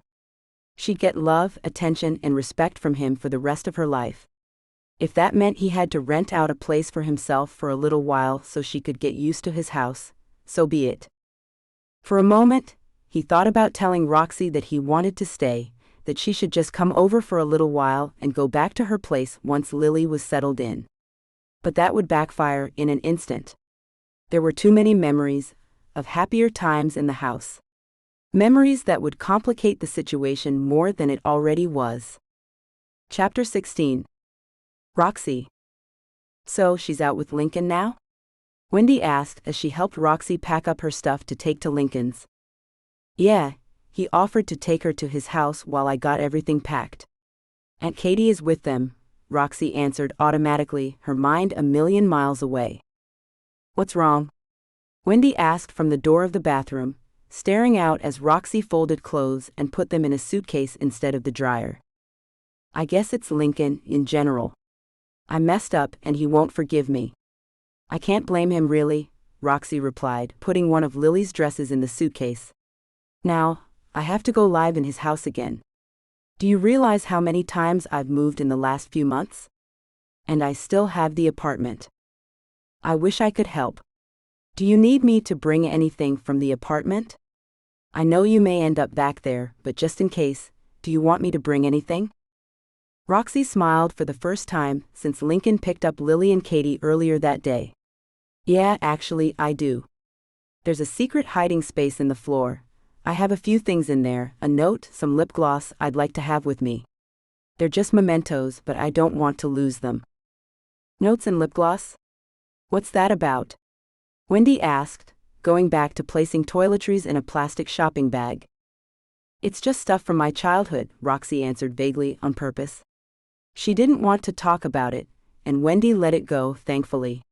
She'd get love, attention, and respect from him for the rest of her life. If that meant he had to rent out a place for himself for a little while so she could get used to his house, so be it. For a moment, he thought about telling Roxie that he wanted to stay, that she should just come over for a little while and go back to her place once Lily was settled in. But that would backfire in an instant. There were too many memories of happier times in the house. Memories that would complicate the situation more than it already was. Chapter 16. Roxie. "So she's out with Lincoln now?" Wendy asked as she helped Roxie pack up her stuff to take to Lincoln's. "Yeah, he offered to take her to his house while I got everything packed. Aunt Katie is with them," Roxie answered automatically, her mind a million miles away. "What's wrong?" Wendy asked from the door of the bathroom, staring out as Roxie folded clothes and put them in a suitcase instead of the dryer. "I guess it's Lincoln, in general. I messed up and he won't forgive me." "I can't blame him really," Roxie replied, putting one of Lily's dresses in the suitcase. "Now, I have to go live in his house again. Do you realize how many times I've moved in the last few months? And I still have the apartment. I wish I could help. Do you need me to bring anything from the apartment? I know you may end up back there, but just in case, do you want me to bring anything?" Roxie smiled for the first time since Lincoln picked up Lily and Katie earlier that day. "Yeah, actually, I do. There's a secret hiding space in the floor. I have a few things in there, a note, some lip gloss I'd like to have with me. They're just mementos, but I don't want to lose them." "Notes and lip gloss? What's that about?" Wendy asked, going back to placing toiletries in a plastic shopping bag. "It's just stuff from my childhood," Roxie answered vaguely, on purpose. She didn't want to talk about it, and Wendy let it go, thankfully.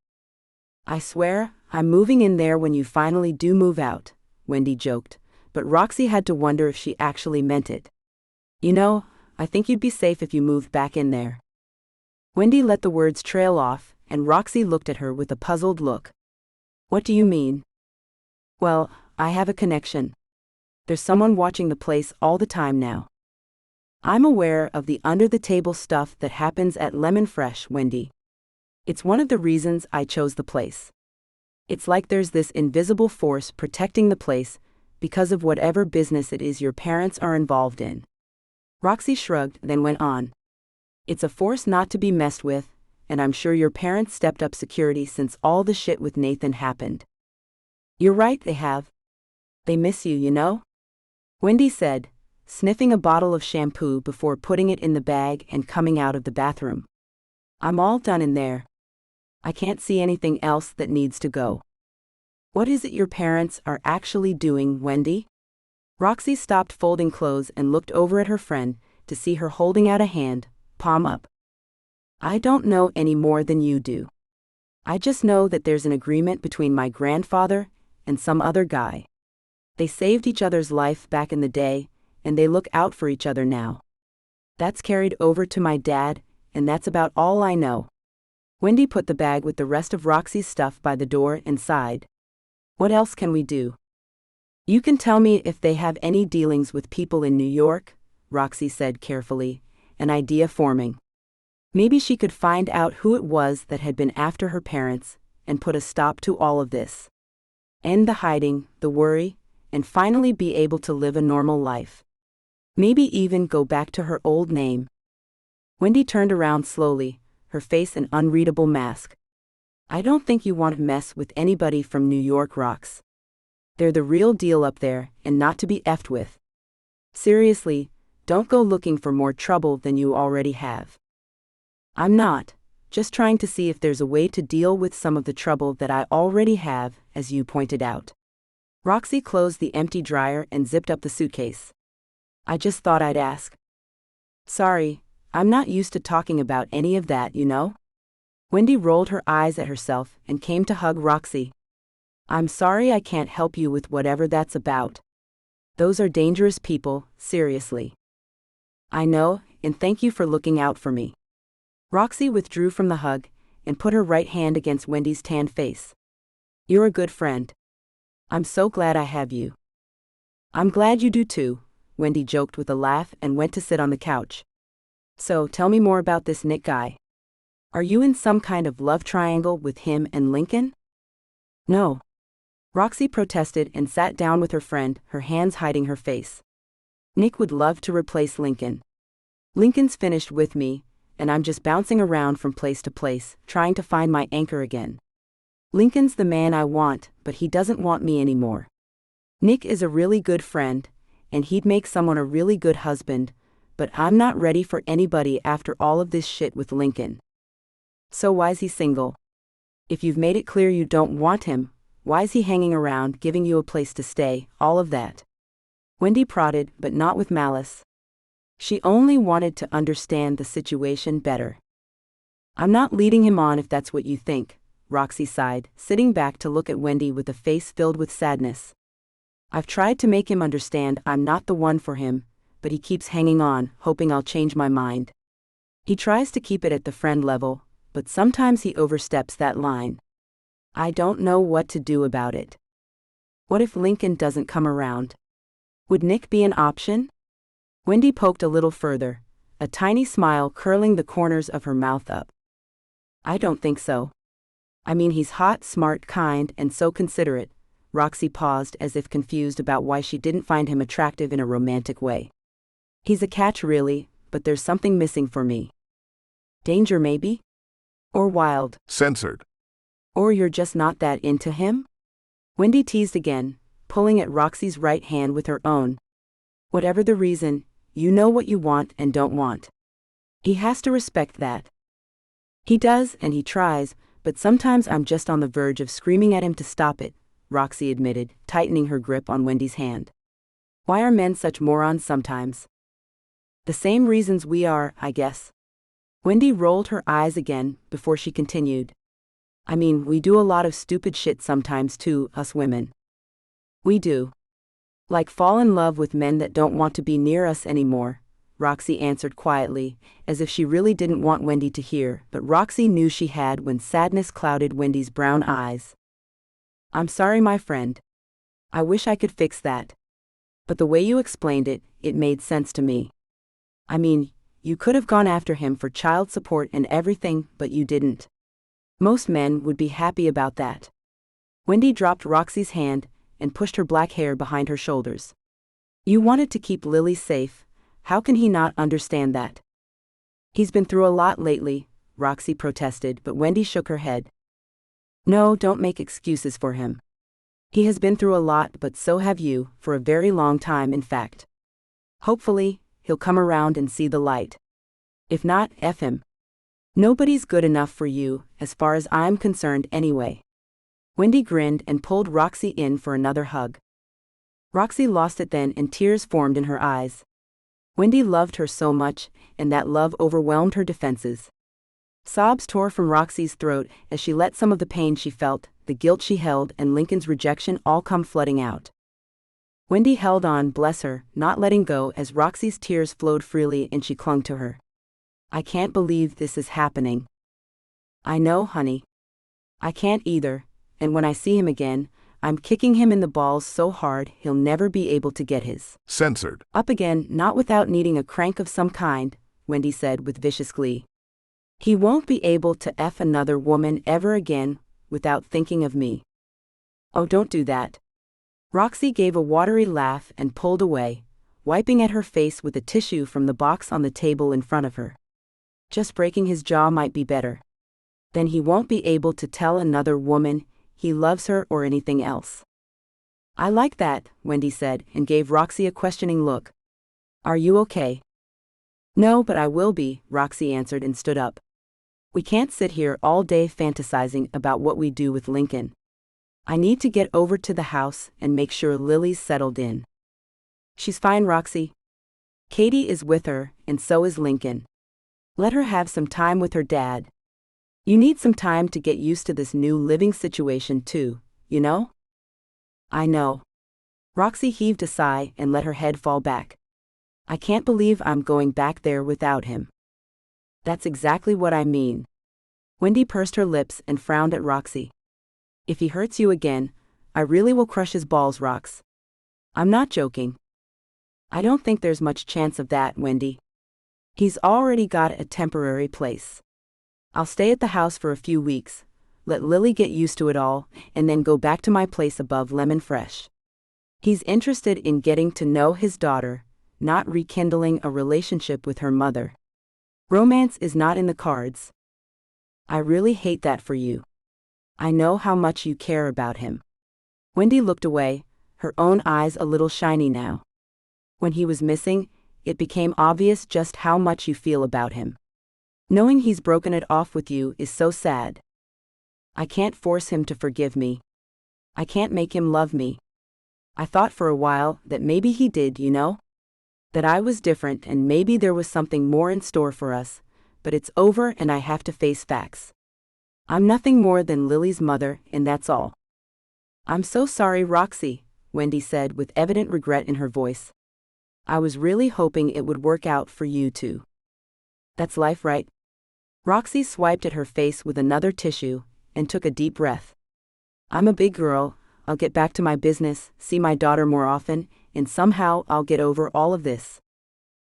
"I swear, I'm moving in there when you finally do move out," Wendy joked, but Roxie had to wonder if she actually meant it. "You know, I think you'd be safe if you moved back in there." Wendy let the words trail off, and Roxie looked at her with a puzzled look. "What do you mean?" "Well, I have a connection. There's someone watching the place all the time now. I'm aware of the under-the-table stuff that happens at Lemon Fresh, Wendy. It's one of the reasons I chose the place. It's like there's this invisible force protecting the place because of whatever business it is your parents are involved in." Roxie shrugged, then went on. "It's a force not to be messed with, and I'm sure your parents stepped up security since all the shit with Nathan happened." "You're right, they have. They miss you, you know?" Wendy said, sniffing a bottle of shampoo before putting it in the bag and coming out of the bathroom. "I'm all done in there. I can't see anything else that needs to go." "What is it your parents are actually doing, Wendy?" Roxie stopped folding clothes and looked over at her friend to see her holding out a hand, palm up. "I don't know any more than you do. I just know that there's an agreement between my grandfather and some other guy. They saved each other's life back in the day, and they look out for each other now. That's carried over to my dad, and that's about all I know." Wendy put the bag with the rest of Roxie's stuff by the door and sighed. "What else can we do?" "You can tell me if they have any dealings with people in New York," Roxie said carefully, an idea forming. Maybe she could find out who it was that had been after her parents, and put a stop to all of this. End the hiding, the worry, and finally be able to live a normal life. Maybe even go back to her old name. Wendy turned around slowly, her face an unreadable mask. I don't think you want to mess with anybody from New York, Rox. They're the real deal up there, and not to be effed with. Seriously, don't go looking for more trouble than you already have. I'm not, just trying to see if there's a way to deal with some of the trouble that I already have, as you pointed out. Roxie closed the empty dryer and zipped up the suitcase. I just thought I'd ask. Sorry, I'm not used to talking about any of that, you know? Wendy rolled her eyes at herself and came to hug Roxie. I'm sorry I can't help you with whatever that's about. Those are dangerous people, seriously. I know, and thank you for looking out for me. Roxie withdrew from the hug and put her right hand against Wendy's tanned face. You're a good friend. I'm so glad I have you. I'm glad you do too, Wendy joked with a laugh and went to sit on the couch. So, tell me more about this Nick guy. Are you in some kind of love triangle with him and Lincoln? No. Roxie protested and sat down with her friend, her hands hiding her face. Nick would love to replace Lincoln. Lincoln's finished with me, and I'm just bouncing around from place to place, trying to find my anchor again. Lincoln's the man I want, but he doesn't want me anymore. Nick is a really good friend, and he'd make someone a really good husband, but I'm not ready for anybody after all of this shit with Lincoln. So why's he single? If you've made it clear you don't want him, why's he hanging around, giving you a place to stay, all of that? Wendy prodded, but not with malice. She only wanted to understand the situation better. I'm not leading him on if that's what you think, Roxie sighed, sitting back to look at Wendy with a face filled with sadness. I've tried to make him understand I'm not the one for him, but he keeps hanging on, hoping I'll change my mind. He tries to keep it at the friend level, but sometimes he oversteps that line. I don't know what to do about it. What if Lincoln doesn't come around? Would Nick be an option? Wendy poked a little further, a tiny smile curling the corners of her mouth up. I don't think so. I mean, he's hot, smart, kind, and so considerate. Roxie paused as if confused about why she didn't find him attractive in a romantic way. He's a catch really, but there's something missing for me. Danger maybe? Or wild. Censored. Or you're just not that into him? Wendy teased again, pulling at Roxie's right hand with her own. Whatever the reason, you know what you want and don't want. He has to respect that. He does, and he tries, but sometimes I'm just on the verge of screaming at him to stop it, Roxie admitted, tightening her grip on Wendy's hand. Why are men such morons sometimes? The same reasons we are, I guess. Wendy rolled her eyes again before she continued. I mean, we do a lot of stupid shit sometimes too, us women. We do. Like fall in love with men that don't want to be near us anymore, Roxie answered quietly, as if she really didn't want Wendy to hear, but Roxie knew she had when sadness clouded Wendy's brown eyes. I'm sorry, my friend. I wish I could fix that. But the way you explained it, it made sense to me. I mean, you could have gone after him for child support and everything, but you didn't. Most men would be happy about that. Wendy dropped Roxie's hand and pushed her black hair behind her shoulders. You wanted to keep Lily safe. How can he not understand that? He's been through a lot lately, Roxie protested, but Wendy shook her head. No, don't make excuses for him. He has been through a lot, but so have you, for a very long time in fact. Hopefully, he'll come around and see the light. If not, F him. Nobody's good enough for you, as far as I'm concerned anyway. Wendy grinned and pulled Roxie in for another hug. Roxie lost it then and tears formed in her eyes. Wendy loved her so much, and that love overwhelmed her defenses. Sobs tore from Roxie's throat as she let some of the pain she felt, the guilt she held, and Lincoln's rejection all come flooding out. Wendy held on, bless her, not letting go as Roxie's tears flowed freely and she clung to her. I can't believe this is happening. I know, honey. I can't either, and when I see him again, I'm kicking him in the balls so hard he'll never be able to get his Censored. Up again, not without needing a crank of some kind, Wendy said with vicious glee. He won't be able to F another woman ever again without thinking of me. Oh, don't do that. Roxie gave a watery laugh and pulled away, wiping at her face with a tissue from the box on the table in front of her. Just breaking his jaw might be better. Then he won't be able to tell another woman he loves her or anything else. I like that, Wendy said, and gave Roxie a questioning look. Are you okay? No, but I will be, Roxie answered and stood up. We can't sit here all day fantasizing about what we do with Lincoln. I need to get over to the house and make sure Lily's settled in. She's fine, Roxie. Katie is with her, and so is Lincoln. Let her have some time with her dad. You need some time to get used to this new living situation too, you know? I know. Roxie heaved a sigh and let her head fall back. I can't believe I'm going back there without him. That's exactly what I mean. Wendy pursed her lips and frowned at Roxie. If he hurts you again, I really will crush his balls, Rox. I'm not joking. I don't think there's much chance of that, Wendy. He's already got a temporary place. I'll stay at the house for a few weeks, let Lily get used to it all, and then go back to my place above Lemon Fresh. He's interested in getting to know his daughter, not rekindling a relationship with her mother. Romance is not in the cards. I really hate that for you. I know how much you care about him. Wendy looked away, her own eyes a little shiny now. When he was missing, it became obvious just how much you feel about him. Knowing he's broken it off with you is so sad. I can't force him to forgive me. I can't make him love me. I thought for a while that maybe he did, you know? That I was different and maybe there was something more in store for us, but it's over and I have to face facts. I'm nothing more than Lily's mother, and that's all. I'm so sorry, Roxie, Wendy said with evident regret in her voice. I was really hoping it would work out for you two. That's life, right? Roxie swiped at her face with another tissue and took a deep breath. I'm a big girl, I'll get back to my business, see my daughter more often, and somehow I'll get over all of this.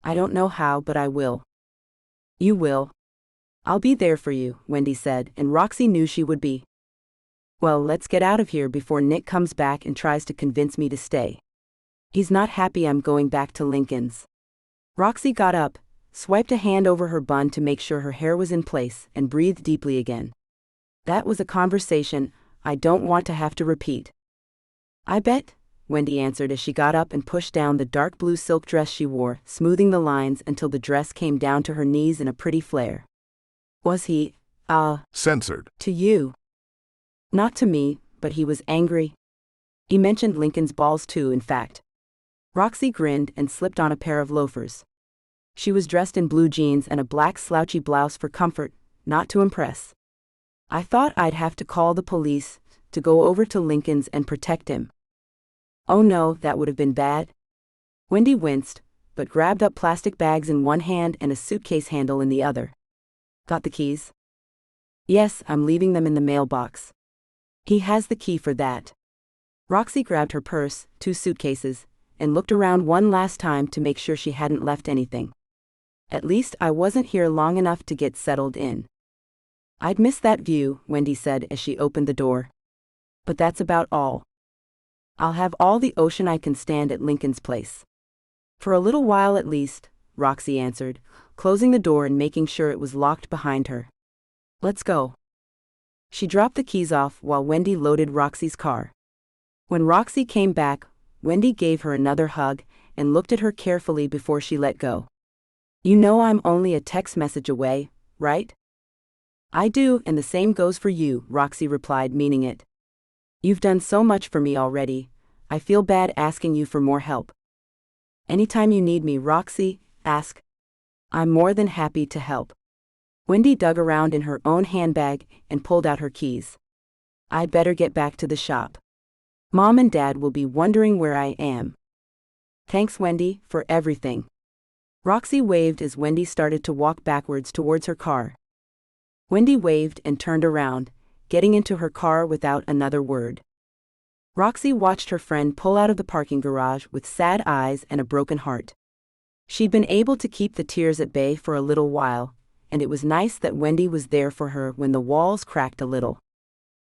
I don't know how, but I will. You will. I'll be there for you, Wendy said, and Roxie knew she would be. Well, let's get out of here before Nick comes back and tries to convince me to stay. He's not happy I'm going back to Lincoln's. Roxie got up, swiped a hand over her bun to make sure her hair was in place, and breathed deeply again. That was a conversation I don't want to have to repeat. I bet, Wendy answered as she got up and pushed down the dark blue silk dress she wore, smoothing the lines until the dress came down to her knees in a pretty flare. Was he, censored? To you? Not to me, but he was angry. He mentioned Lincoln's balls too, in fact. Roxie grinned and slipped on a pair of loafers. She was dressed in blue jeans and a black slouchy blouse for comfort, not to impress. I thought I'd have to call the police to go over to Lincoln's and protect him. Oh no, that would have been bad. Wendy winced, but grabbed up plastic bags in one hand and a suitcase handle in the other. Got the keys? Yes, I'm leaving them in the mailbox. He has the key for that. Roxie grabbed her purse, 2 suitcases, and looked around one last time to make sure she hadn't left anything. At least I wasn't here long enough to get settled in. I'd miss that view, Wendy said as she opened the door. But that's about all. I'll have all the ocean I can stand at Lincoln's place. For a little while at least, Roxie answered, closing the door and making sure it was locked behind her. Let's go. She dropped the keys off while Wendy loaded Roxie's car. When Roxie came back, Wendy gave her another hug and looked at her carefully before she let go. You know I'm only a text message away, right? I do, and the same goes for you, Roxie replied, meaning it. You've done so much for me already, I feel bad asking you for more help. Anytime you need me, Roxie, ask. I'm more than happy to help. Wendy dug around in her own handbag and pulled out her keys. I'd better get back to the shop. Mom and Dad will be wondering where I am. Thanks, Wendy, for everything. Roxie waved as Wendy started to walk backwards towards her car. Wendy waved and turned around, getting into her car without another word. Roxie watched her friend pull out of the parking garage with sad eyes and a broken heart. She'd been able to keep the tears at bay for a little while, and it was nice that Wendy was there for her when the walls cracked a little.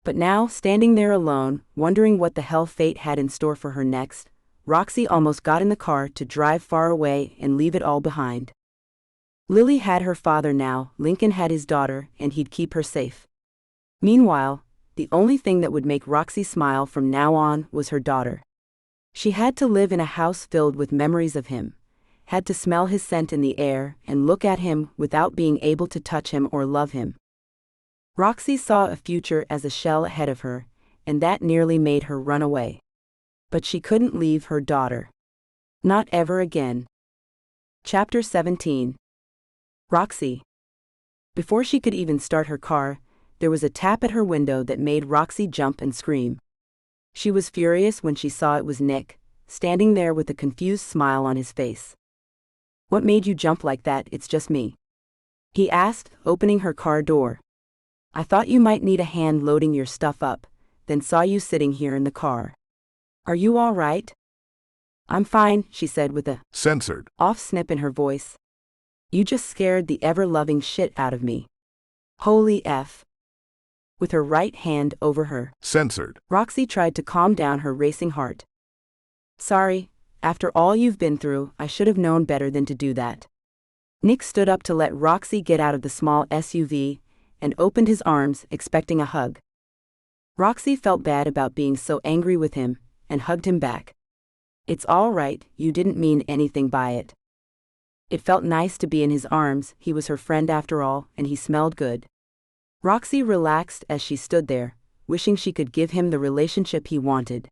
But now, standing there alone, wondering what the hell fate had in store for her next, Roxie almost got in the car to drive far away and leave it all behind. Lily had her father now, Lincoln had his daughter, and he'd keep her safe. Meanwhile, the only thing that would make Roxie smile from now on was her daughter. She had to live in a house filled with memories of him, had to smell his scent in the air and look at him without being able to touch him or love him. Roxie saw a future as a shell ahead of her, and that nearly made her run away. But she couldn't leave her daughter. Not ever again. Chapter 17. Roxie. Before she could even start her car, there was a tap at her window that made Roxie jump and scream. She was furious when she saw it was Nick, standing there with a confused smile on his face. "What made you jump like that? It's just me," he asked, opening her car door. "I thought you might need a hand loading your stuff up, then saw you sitting here in the car. Are you all right?" "I'm fine," she said with a censored off snip in her voice. "You just scared the ever-loving shit out of me. Holy F." With her right hand over her censored Roxie tried to calm down her racing heart. "Sorry, after all you've been through, I should have known better than to do that." Nick stood up to let Roxie get out of the small SUV and opened his arms, expecting a hug. Roxie felt bad about being so angry with him and hugged him back. "It's all right, you didn't mean anything by it." It felt nice to be in his arms, he was her friend after all, and he smelled good. Roxie relaxed as she stood there, wishing she could give him the relationship he wanted.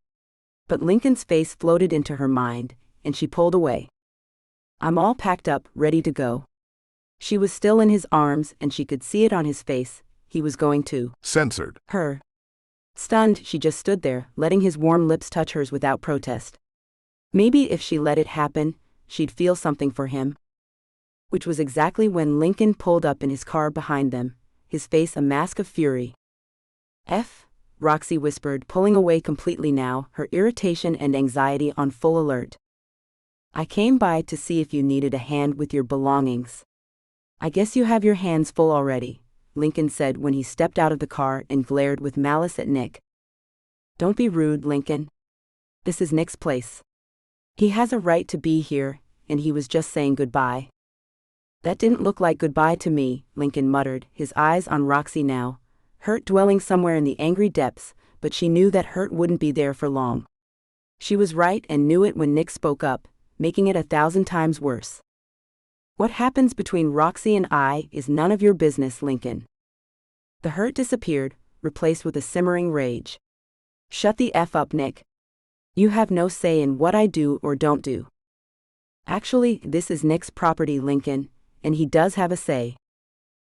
But Lincoln's face floated into her mind, and she pulled away. "I'm all packed up, ready to go." She was still in his arms and she could see it on his face, he was going to censored her. Stunned, she just stood there, letting his warm lips touch hers without protest. Maybe if she let it happen, she'd feel something for him. Which was exactly when Lincoln pulled up in his car behind them, his face a mask of fury. "F," Roxie whispered, pulling away completely now, her irritation and anxiety on full alert. "I came by to see if you needed a hand with your belongings." "I guess you have your hands full already," Lincoln said when he stepped out of the car and glared with malice at Nick. "Don't be rude, Lincoln. This is Nick's place. He has a right to be here, and he was just saying goodbye." "That didn't look like goodbye to me," Lincoln muttered, his eyes on Roxie now, hurt dwelling somewhere in the angry depths, but she knew that hurt wouldn't be there for long. She was right and knew it when Nick spoke up, making it 1,000 times worse. "What happens between Roxie and I is none of your business, Lincoln." The hurt disappeared, replaced with a simmering rage. "Shut the F up, Nick. You have no say in what I do or don't do." "Actually, this is Nick's property, Lincoln, and he does have a say.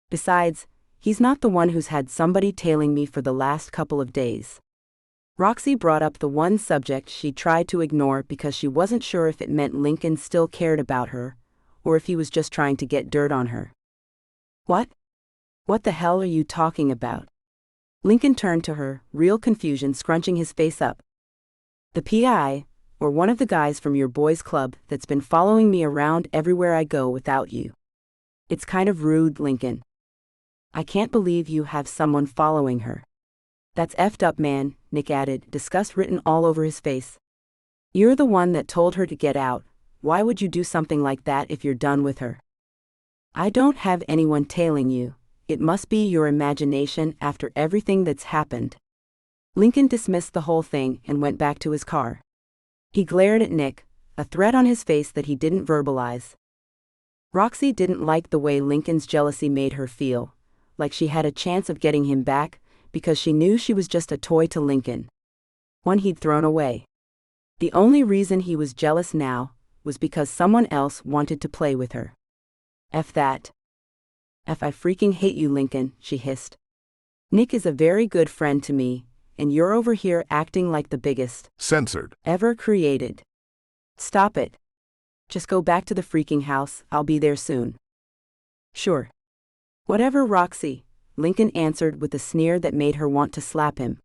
Besides, he's not the one who's had somebody tailing me for the last couple of days." Roxie brought up the one subject she tried to ignore because she wasn't sure if it meant Lincoln still cared about her, or if he was just trying to get dirt on her. "What? What the hell are you talking about?" Lincoln turned to her, real confusion scrunching his face up. "The PI, or one of the guys from your boys' club that's been following me around everywhere I go without you. It's kind of rude, Lincoln. I can't believe you have someone following her." "That's effed up, man," Nick added, disgust written all over his face. "You're the one that told her to get out. Why would you do something like that if you're done with her?" "I don't have anyone tailing you. It must be your imagination after everything that's happened." Lincoln dismissed the whole thing and went back to his car. He glared at Nick, a threat on his face that he didn't verbalize. Roxie didn't like the way Lincoln's jealousy made her feel, like she had a chance of getting him back, because she knew she was just a toy to Lincoln. One he'd thrown away. The only reason he was jealous now was because someone else wanted to play with her. "F that. F I freaking hate you, Lincoln," she hissed. "Nick is a very good friend to me, and you're over here acting like the biggest censored ever created. Stop it. Just go back to the freaking house, I'll be there soon." "Sure. Whatever, Roxie," Lincoln answered with a sneer that made her want to slap him.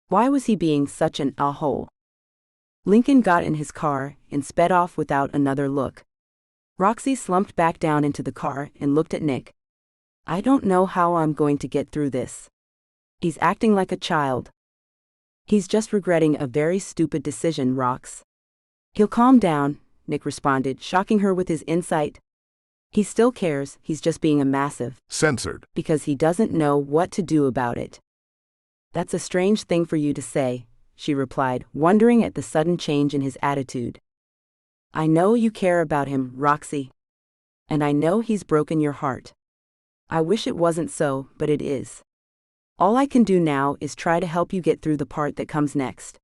Why was he being such an a-hole? Lincoln got in his car and sped off without another look. Roxie slumped back down into the car and looked at Nick. I don't know how I'm going to get through this. He's acting like a child. He's just regretting a very stupid decision, Rox. He'll calm down, Nick responded, shocking her with his insight. He still cares, he's just being a massive. Censored. Because he doesn't know what to do about it. That's a strange thing for you to say, she replied, wondering at the sudden change in his attitude. I know you care about him, Roxie. And I know he's broken your heart. I wish it wasn't so, but it is. All I can do now is try to help you get through the part that comes next.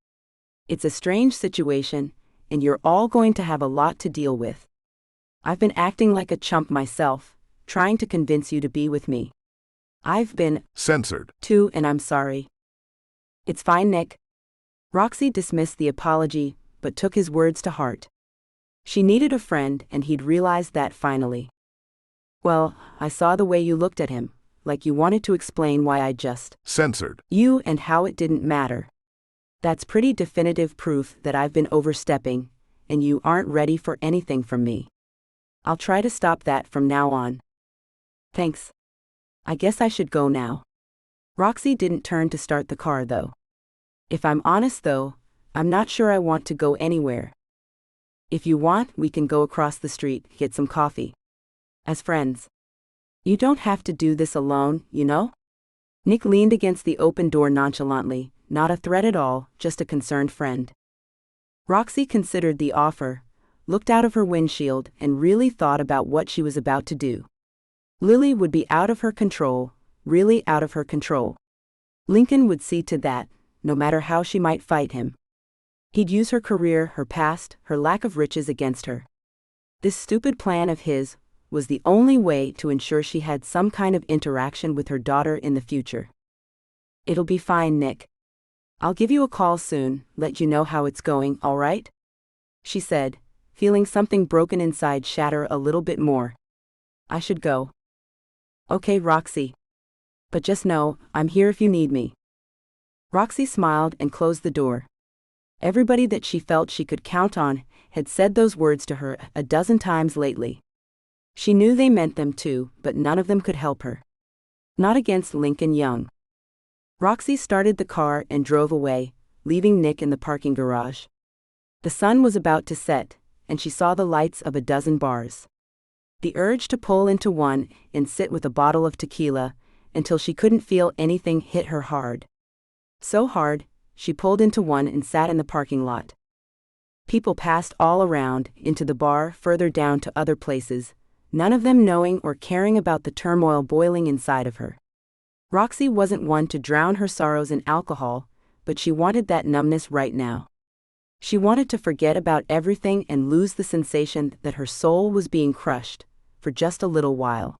It's a strange situation, and you're all going to have a lot to deal with. I've been acting like a chump myself, trying to convince you to be with me. I've been Censored. too, and I'm sorry. It's fine, Nick. Roxie dismissed the apology, but took his words to heart. She needed a friend, and he'd realized that finally. Well, I saw the way you looked at him, like you wanted to explain why I just Censored. you and how it didn't matter. That's pretty definitive proof that I've been overstepping, and you aren't ready for anything from me. I'll try to stop that from now on. Thanks. I guess I should go now. Roxie didn't turn to start the car though. If I'm honest though, I'm not sure I want to go anywhere. If you want, we can go across the street, get some coffee. As friends. You don't have to do this alone, you know? Nick leaned against the open door nonchalantly, not a threat at all, just a concerned friend. Roxie considered the offer, looked out of her windshield, and really thought about what she was about to do. Lily would be out of her control, really out of her control. Lincoln would see to that, no matter how she might fight him. He'd use her career, her past, her lack of riches against her. This stupid plan of his was the only way to ensure she had some kind of interaction with her daughter in the future. It'll be fine, Nick. I'll give you a call soon, let you know how it's going, all right? She said, feeling something broken inside shatter a little bit more. I should go. Okay, Roxie. But just know, I'm here if you need me. Roxie smiled and closed the door. Everybody that she felt she could count on had said those words to her a dozen times lately. She knew they meant them too, but none of them could help her. Not against Lincoln Young. Roxie started the car and drove away, leaving Nick in the parking garage. The sun was about to set, and she saw the lights of a dozen bars. The urge to pull into one and sit with a bottle of tequila until she couldn't feel anything hit her hard. So hard, she pulled into one and sat in the parking lot. People passed all around, into the bar, further down to other places, none of them knowing or caring about the turmoil boiling inside of her. Roxie wasn't one to drown her sorrows in alcohol, but she wanted that numbness right now. She wanted to forget about everything and lose the sensation that her soul was being crushed, for just a little while.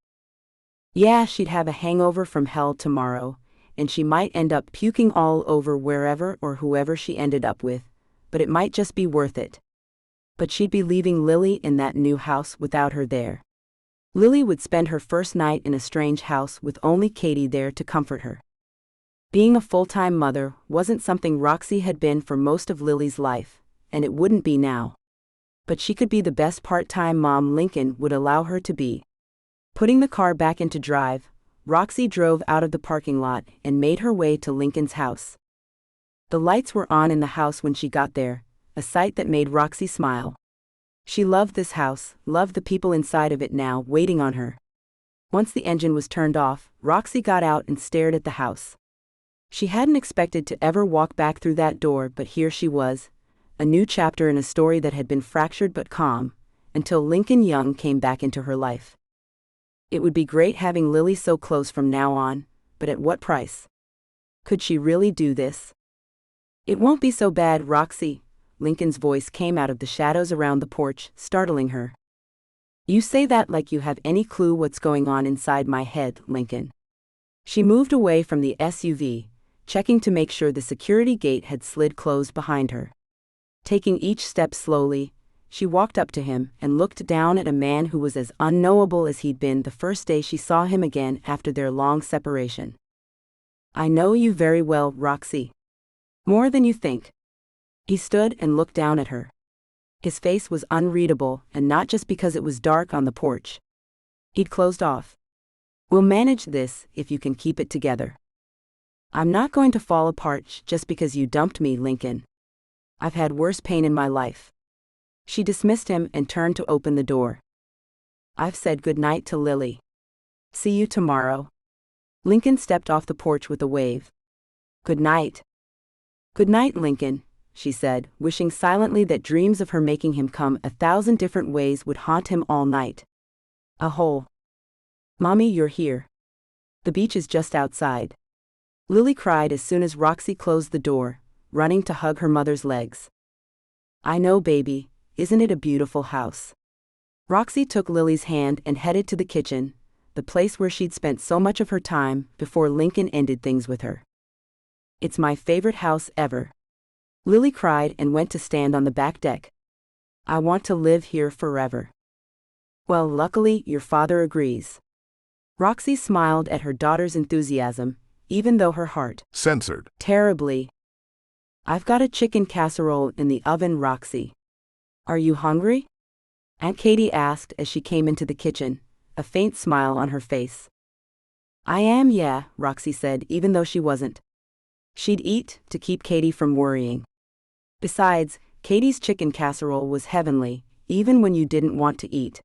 Yeah, she'd have a hangover from hell tomorrow, and she might end up puking all over wherever or whoever she ended up with, but it might just be worth it. But she'd be leaving Lily in that new house without her there. Lily would spend her first night in a strange house with only Katie there to comfort her. Being a full-time mother wasn't something Roxie had been for most of Lily's life, and it wouldn't be now. But she could be the best part-time mom Lincoln would allow her to be. Putting the car back into drive, Roxie drove out of the parking lot and made her way to Lincoln's house. The lights were on in the house when she got there, a sight that made Roxie smile. She loved this house, loved the people inside of it now waiting on her. Once the engine was turned off, Roxie got out and stared at the house. She hadn't expected to ever walk back through that door, but here she was, a new chapter in a story that had been fractured but calm, until Lincoln Young came back into her life. It would be great having Lily so close from now on, but at what price? Could she really do this? It won't be so bad, Roxie. Lincoln's voice came out of the shadows around the porch, startling her. You say that like you have any clue what's going on inside my head, Lincoln. She moved away from the SUV, checking to make sure the security gate had slid closed behind her. Taking each step slowly, she walked up to him and looked down at a man who was as unknowable as he'd been the first day she saw him again after their long separation. I know you very well, Roxie. More than you think. He stood and looked down at her. His face was unreadable, and not just because it was dark on the porch. He'd closed off. We'll manage this if you can keep it together. I'm not going to fall apart just because you dumped me, Lincoln. I've had worse pain in my life. She dismissed him and turned to open the door. I've said goodnight to Lily. See you tomorrow. Lincoln stepped off the porch with a wave. Good night. Good night, Lincoln, she said, wishing silently that dreams of her making him come 1,000 different ways would haunt him all night. A hole. Mommy, you're here. The beach is just outside. Lily cried as soon as Roxie closed the door, running to hug her mother's legs. I know, baby, isn't it a beautiful house? Roxie took Lily's hand and headed to the kitchen, the place where she'd spent so much of her time before Lincoln ended things with her. It's my favorite house ever. Lily cried and went to stand on the back deck. I want to live here forever. Well, luckily, your father agrees. Roxie smiled at her daughter's enthusiasm, even though her heart censored terribly. I've got a chicken casserole in the oven, Roxie. Are you hungry? Aunt Katie asked as she came into the kitchen, a faint smile on her face. I am, yeah, Roxie said, even though she wasn't. She'd eat to keep Katie from worrying. Besides, Katie's chicken casserole was heavenly, even when you didn't want to eat.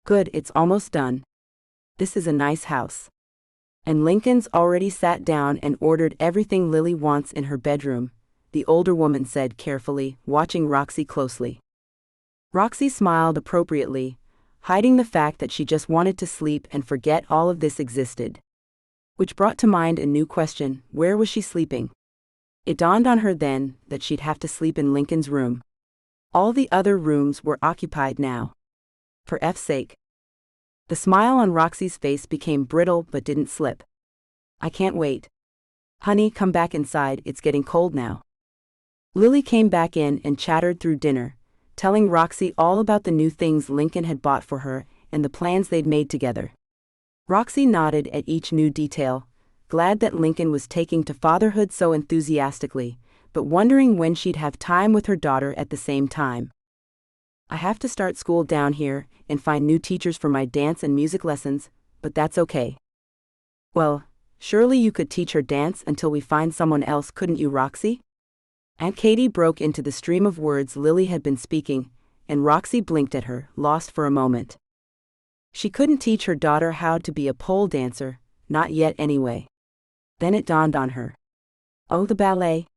Good, it's almost done. This is a nice house. And Lincoln's already sat down and ordered everything Lily wants in her bedroom, the older woman said carefully, watching Roxie closely. Roxie smiled appropriately, hiding the fact that she just wanted to sleep and forget all of this existed. Which brought to mind a new question: where was she sleeping? It dawned on her then that she'd have to sleep in Lincoln's room. All the other rooms were occupied now. For F's sake. The smile on Roxie's face became brittle but didn't slip. I can't wait. Honey, come back inside, it's getting cold now. Lily came back in and chattered through dinner, telling Roxie all about the new things Lincoln had bought for her and the plans they'd made together. Roxie nodded at each new detail, glad that Lincoln was taking to fatherhood so enthusiastically, but wondering when she'd have time with her daughter at the same time. I have to start school down here and find new teachers for my dance and music lessons, but that's okay. Well, surely you could teach her dance until we find someone else, couldn't you, Roxie? Aunt Katie broke into the stream of words Lily had been speaking, and Roxie blinked at her, lost for a moment. She couldn't teach her daughter how to be a pole dancer, not yet anyway. Then it dawned on her. Oh, the ballet?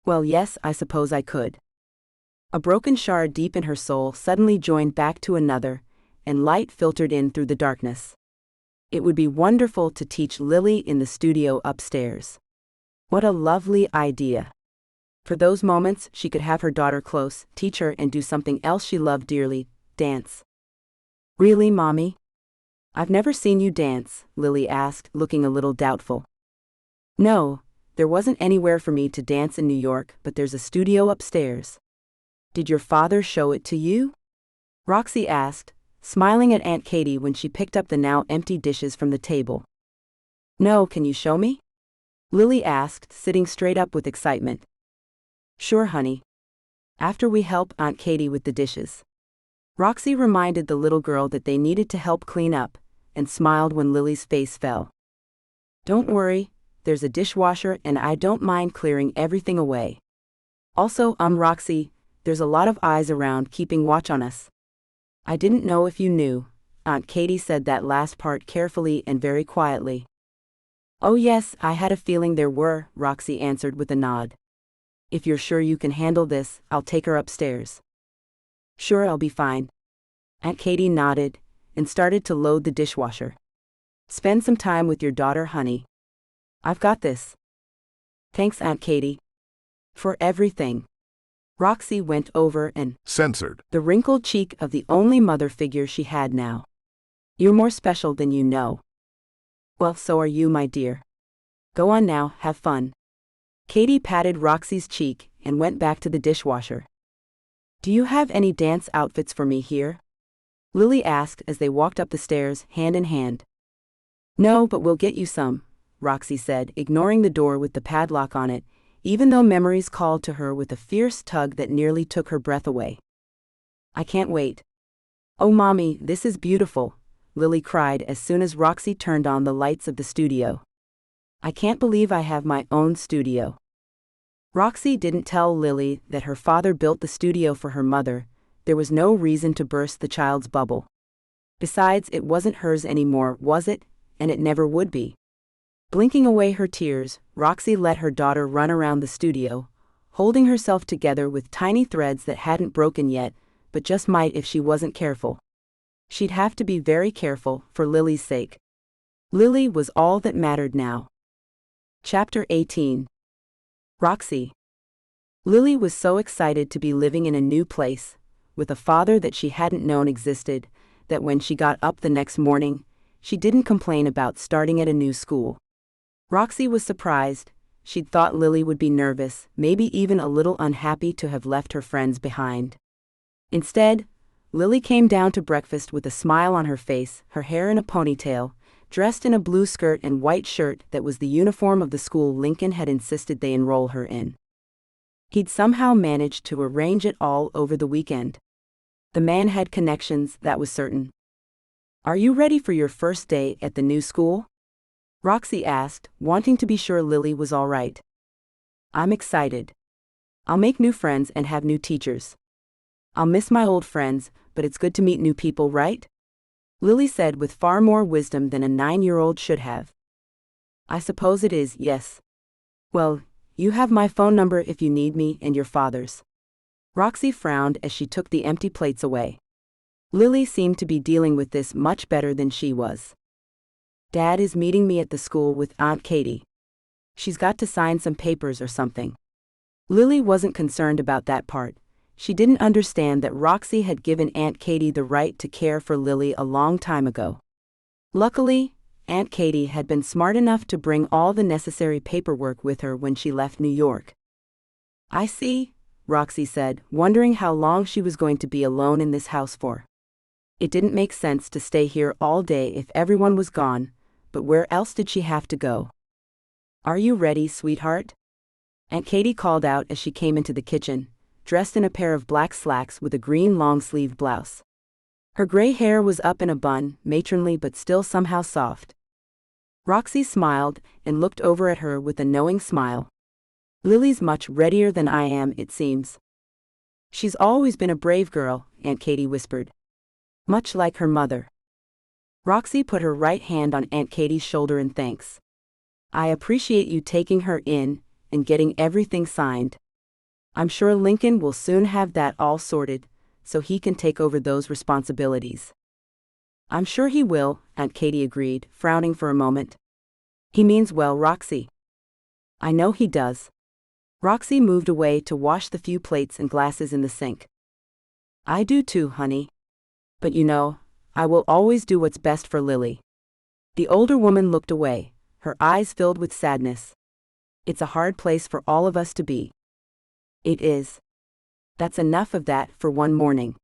Well, yes, I suppose I could. A broken shard deep in her soul suddenly joined back to another, and light filtered in through the darkness. It would be wonderful to teach Lily in the studio upstairs. What a lovely idea. For those moments, she could have her daughter close, teach her and do something else she loved dearly, dance. Really, Mommy? I've never seen you dance, Lily asked, looking a little doubtful. No, there wasn't anywhere for me to dance in New York, but there's a studio upstairs. Did your father show it to you? Roxie asked, smiling at Aunt Katie when she picked up the now empty dishes from the table. No, can you show me? Lily asked, sitting straight up with excitement. Sure, honey. After we help Aunt Katie with the dishes. Roxie reminded the little girl that they needed to help clean up, and smiled when Lily's face fell. Don't worry, there's a dishwasher and I don't mind clearing everything away. Also, Roxie, there's a lot of eyes around keeping watch on us. I didn't know if you knew. Aunt Katie said that last part carefully and very quietly. Oh yes, I had a feeling there were, Roxie answered with a nod. If you're sure you can handle this, I'll take her upstairs. Sure, I'll be fine. Aunt Katie nodded and started to load the dishwasher. Spend some time with your daughter, honey. I've got this. Thanks, Aunt Katie. For everything. Roxie went over and censored the wrinkled cheek of the only mother figure she had now. You're more special than you know. Well, so are you, my dear. Go on now, have fun. Katie patted Roxie's cheek and went back to the dishwasher. Do you have any dance outfits for me here? Lily asked as they walked up the stairs, hand in hand. No, but we'll get you some, Roxie said, ignoring the door with the padlock on it, even though memories called to her with a fierce tug that nearly took her breath away. I can't wait. Oh, Mommy, this is beautiful, Lily cried as soon as Roxie turned on the lights of the studio. I can't believe I have my own studio. Roxie didn't tell Lily that her father built the studio for her mother. There was no reason to burst the child's bubble. Besides, it wasn't hers anymore, was it? And it never would be. Blinking away her tears, Roxie let her daughter run around the studio, holding herself together with tiny threads that hadn't broken yet, but just might if she wasn't careful. She'd have to be very careful, for Lily's sake. Lily was all that mattered now. Chapter 18. Roxie. Lily was so excited to be living in a new place, with a father that she hadn't known existed, that when she got up the next morning, she didn't complain about starting at a new school. Roxie was surprised. She'd thought Lily would be nervous, maybe even a little unhappy to have left her friends behind. Instead, Lily came down to breakfast with a smile on her face, her hair in a ponytail, dressed in a blue skirt and white shirt that was the uniform of the school Lincoln had insisted they enroll her in. He'd somehow managed to arrange it all over the weekend. The man had connections, that was certain. Are you ready for your first day at the new school? Roxie asked, wanting to be sure Lily was all right. I'm excited. I'll make new friends and have new teachers. I'll miss my old friends, but it's good to meet new people, right? Lily said with far more wisdom than a 9-year-old should have. I suppose it is, yes. Well, you have my phone number if you need me, and your father's. Roxie frowned as she took the empty plates away. Lily seemed to be dealing with this much better than she was. Dad is meeting me at the school with Aunt Katie. She's got to sign some papers or something. Lily wasn't concerned about that part. She didn't understand that Roxie had given Aunt Katie the right to care for Lily a long time ago. Luckily, Aunt Katie had been smart enough to bring all the necessary paperwork with her when she left New York. I see, Roxie said, wondering how long she was going to be alone in this house for. It didn't make sense to stay here all day if everyone was gone, but where else did she have to go? Are you ready, sweetheart? Aunt Katie called out as she came into the kitchen, dressed in a pair of black slacks with a green long-sleeved blouse. Her gray hair was up in a bun, matronly but still somehow soft. Roxie smiled and looked over at her with a knowing smile. Lily's much readier than I am, it seems. She's always been a brave girl, Aunt Katie whispered. Much like her mother. Roxie put her right hand on Aunt Katie's shoulder in thanks. I appreciate you taking her in and getting everything signed. I'm sure Lincoln will soon have that all sorted, so he can take over those responsibilities. I'm sure he will, Aunt Katie agreed, frowning for a moment. He means well, Roxie. I know he does. Roxie moved away to wash the few plates and glasses in the sink. I do too, honey. But you know, I will always do what's best for Lily. The older woman looked away, her eyes filled with sadness. It's a hard place for all of us to be. It is. That's enough of that for one morning.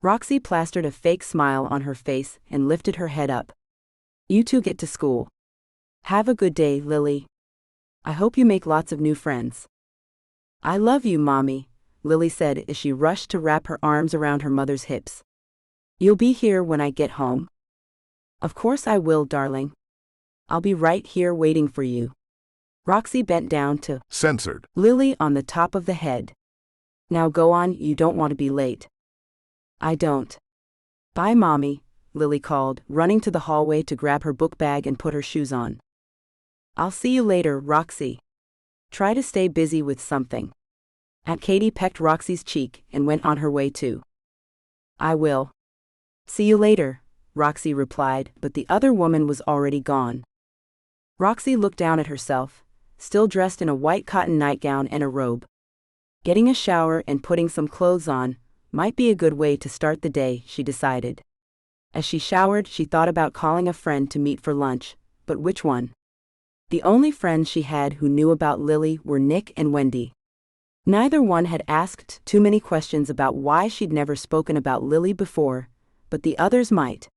Roxie plastered a fake smile on her face and lifted her head up. You two get to school. Have a good day, Lily. I hope you make lots of new friends. I love you, Mommy, Lily said as she rushed to wrap her arms around her mother's hips. You'll be here when I get home? Of course I will, darling. I'll be right here waiting for you. Roxie bent down to censored Lily on the top of the head. Now go on, you don't want to be late. I don't. Bye, Mommy, Lily called, running to the hallway to grab her book bag and put her shoes on. I'll see you later, Roxie. Try to stay busy with something. Aunt Katie pecked Roxie's cheek and went on her way too. I will. See you later, Roxie replied, but the other woman was already gone. Roxie looked down at herself, still dressed in a white cotton nightgown and a robe. Getting a shower and putting some clothes on might be a good way to start the day, she decided. As she showered, she thought about calling a friend to meet for lunch, but which one? The only friends she had who knew about Lily were Nick and Wendy. Neither one had asked too many questions about why she'd never spoken about Lily before, but the others might.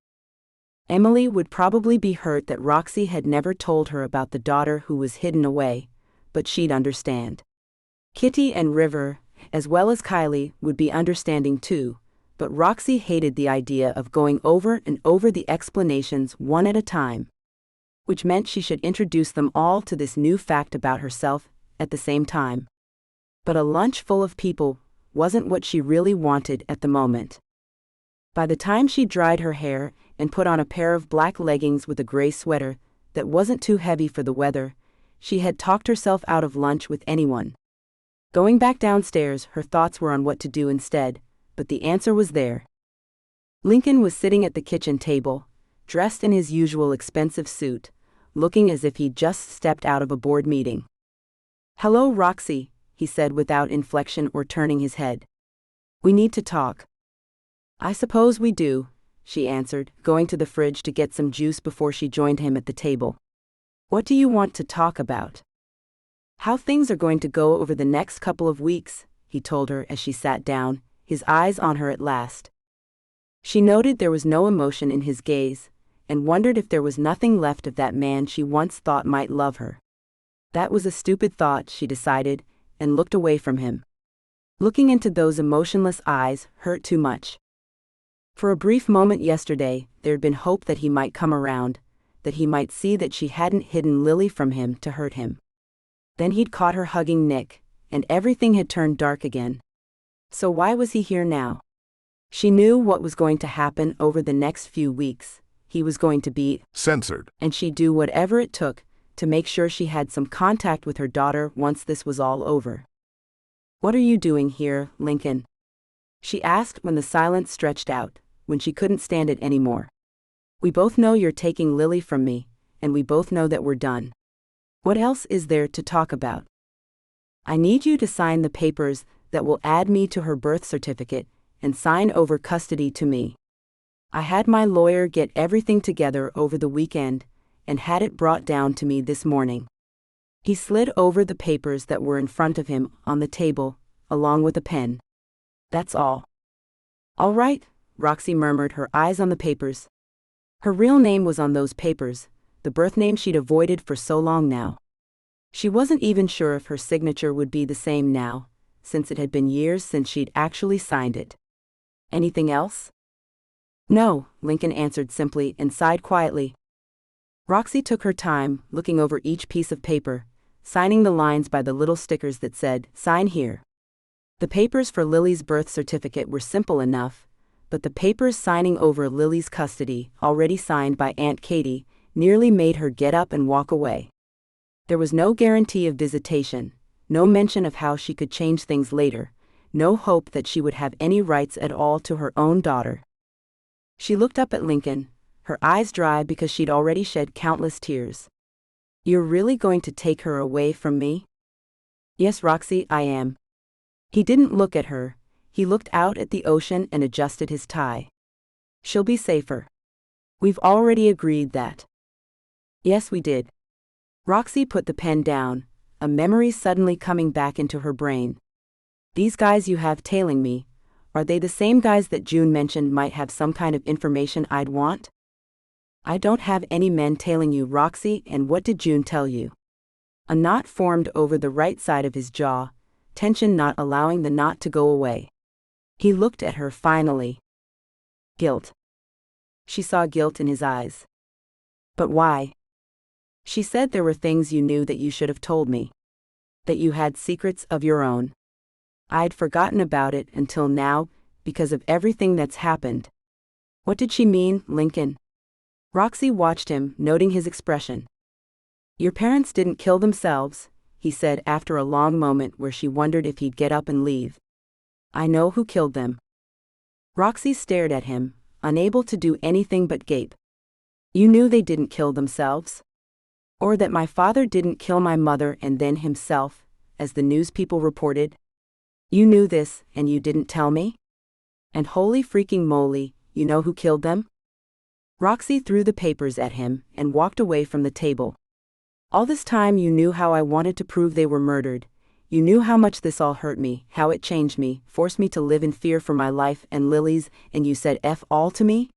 Emily would probably be hurt that Roxie had never told her about the daughter who was hidden away, but she'd understand. Kitty and River, as well as Kylie, would be understanding too, but Roxie hated the idea of going over and over the explanations one at a time, which meant she should introduce them all to this new fact about herself at the same time. But a lunch full of people wasn't what she really wanted at the moment. By the time she dried her hair and put on a pair of black leggings with a gray sweater that wasn't too heavy for the weather, she had talked herself out of lunch with anyone. Going back downstairs, her thoughts were on what to do instead, but the answer was there. Lincoln was sitting at the kitchen table, dressed in his usual expensive suit, looking as if he'd just stepped out of a board meeting. "Hello, Roxie," he said without inflection or turning his head. "We need to talk." "I suppose we do," she answered, going to the fridge to get some juice before she joined him at the table. "What do you want to talk about?" "How things are going to go over the next couple of weeks," he told her as she sat down, his eyes on her at last. She noted there was no emotion in his gaze, and wondered if there was nothing left of that man she once thought might love her. That was a stupid thought, she decided, and looked away from him. Looking into those emotionless eyes hurt too much. For a brief moment yesterday, there'd been hope that he might come around, that he might see that she hadn't hidden Lily from him to hurt him. Then he'd caught her hugging Nick, and everything had turned dark again. So why was he here now? She knew what was going to happen over the next few weeks. He was going to be censored, and she'd do whatever it took to make sure she had some contact with her daughter once this was all over. "What are you doing here, Lincoln?" she asked when the silence stretched out, when she couldn't stand it anymore. "We both know you're taking Lily from me, and we both know that we're done. What else is there to talk about?" "I need you to sign the papers that will add me to her birth certificate and sign over custody to me. I had my lawyer get everything together over the weekend and had it brought down to me this morning." He slid over the papers that were in front of him on the table, along with a pen. "That's all." "All right," Roxie murmured, her eyes on the papers. Her real name was on those papers, the birth name she'd avoided for so long now. She wasn't even sure if her signature would be the same now, since it had been years since she'd actually signed it. "Anything else?" "No," Lincoln answered simply and sighed quietly. Roxie took her time, looking over each piece of paper, signing the lines by the little stickers that said, "Sign here." The papers for Lily's birth certificate were simple enough, but the papers signing over Lily's custody, already signed by Aunt Katie, nearly made her get up and walk away. There was no guarantee of visitation, no mention of how she could change things later, no hope that she would have any rights at all to her own daughter. She looked up at Lincoln, her eyes dry because she'd already shed countless tears. "You're really going to take her away from me?" "Yes, Roxie, I am." He didn't look at her, he looked out at the ocean and adjusted his tie. "She'll be safer. We've already agreed that." "Yes, we did." Roxie put the pen down, a memory suddenly coming back into her brain. "These guys you have tailing me, are they the same guys that June mentioned might have some kind of information I'd want?" "I don't have any men tailing you, Roxie, and what did June tell you?" A knot formed over the right side of his jaw, tension not allowing the knot to go away. He looked at her finally. "Guilt." She saw guilt in his eyes. "But why?" "She said there were things you knew that you should have told me. That you had secrets of your own. I'd forgotten about it until now, because of everything that's happened." "What did she mean, Lincoln?" Roxie watched him, noting his expression. "Your parents didn't kill themselves," he said after a long moment where she wondered if he'd get up and leave. "I know who killed them." Roxie stared at him, unable to do anything but gape. "You knew they didn't kill themselves? Or that my father didn't kill my mother and then himself, as the news people reported? You knew this, and you didn't tell me? And holy freaking moly, you know who killed them?" Roxie threw the papers at him and walked away from the table. "All this time you knew how I wanted to prove they were murdered. You knew how much this all hurt me, how it changed me, forced me to live in fear for my life and Lily's, and you said F all to me?"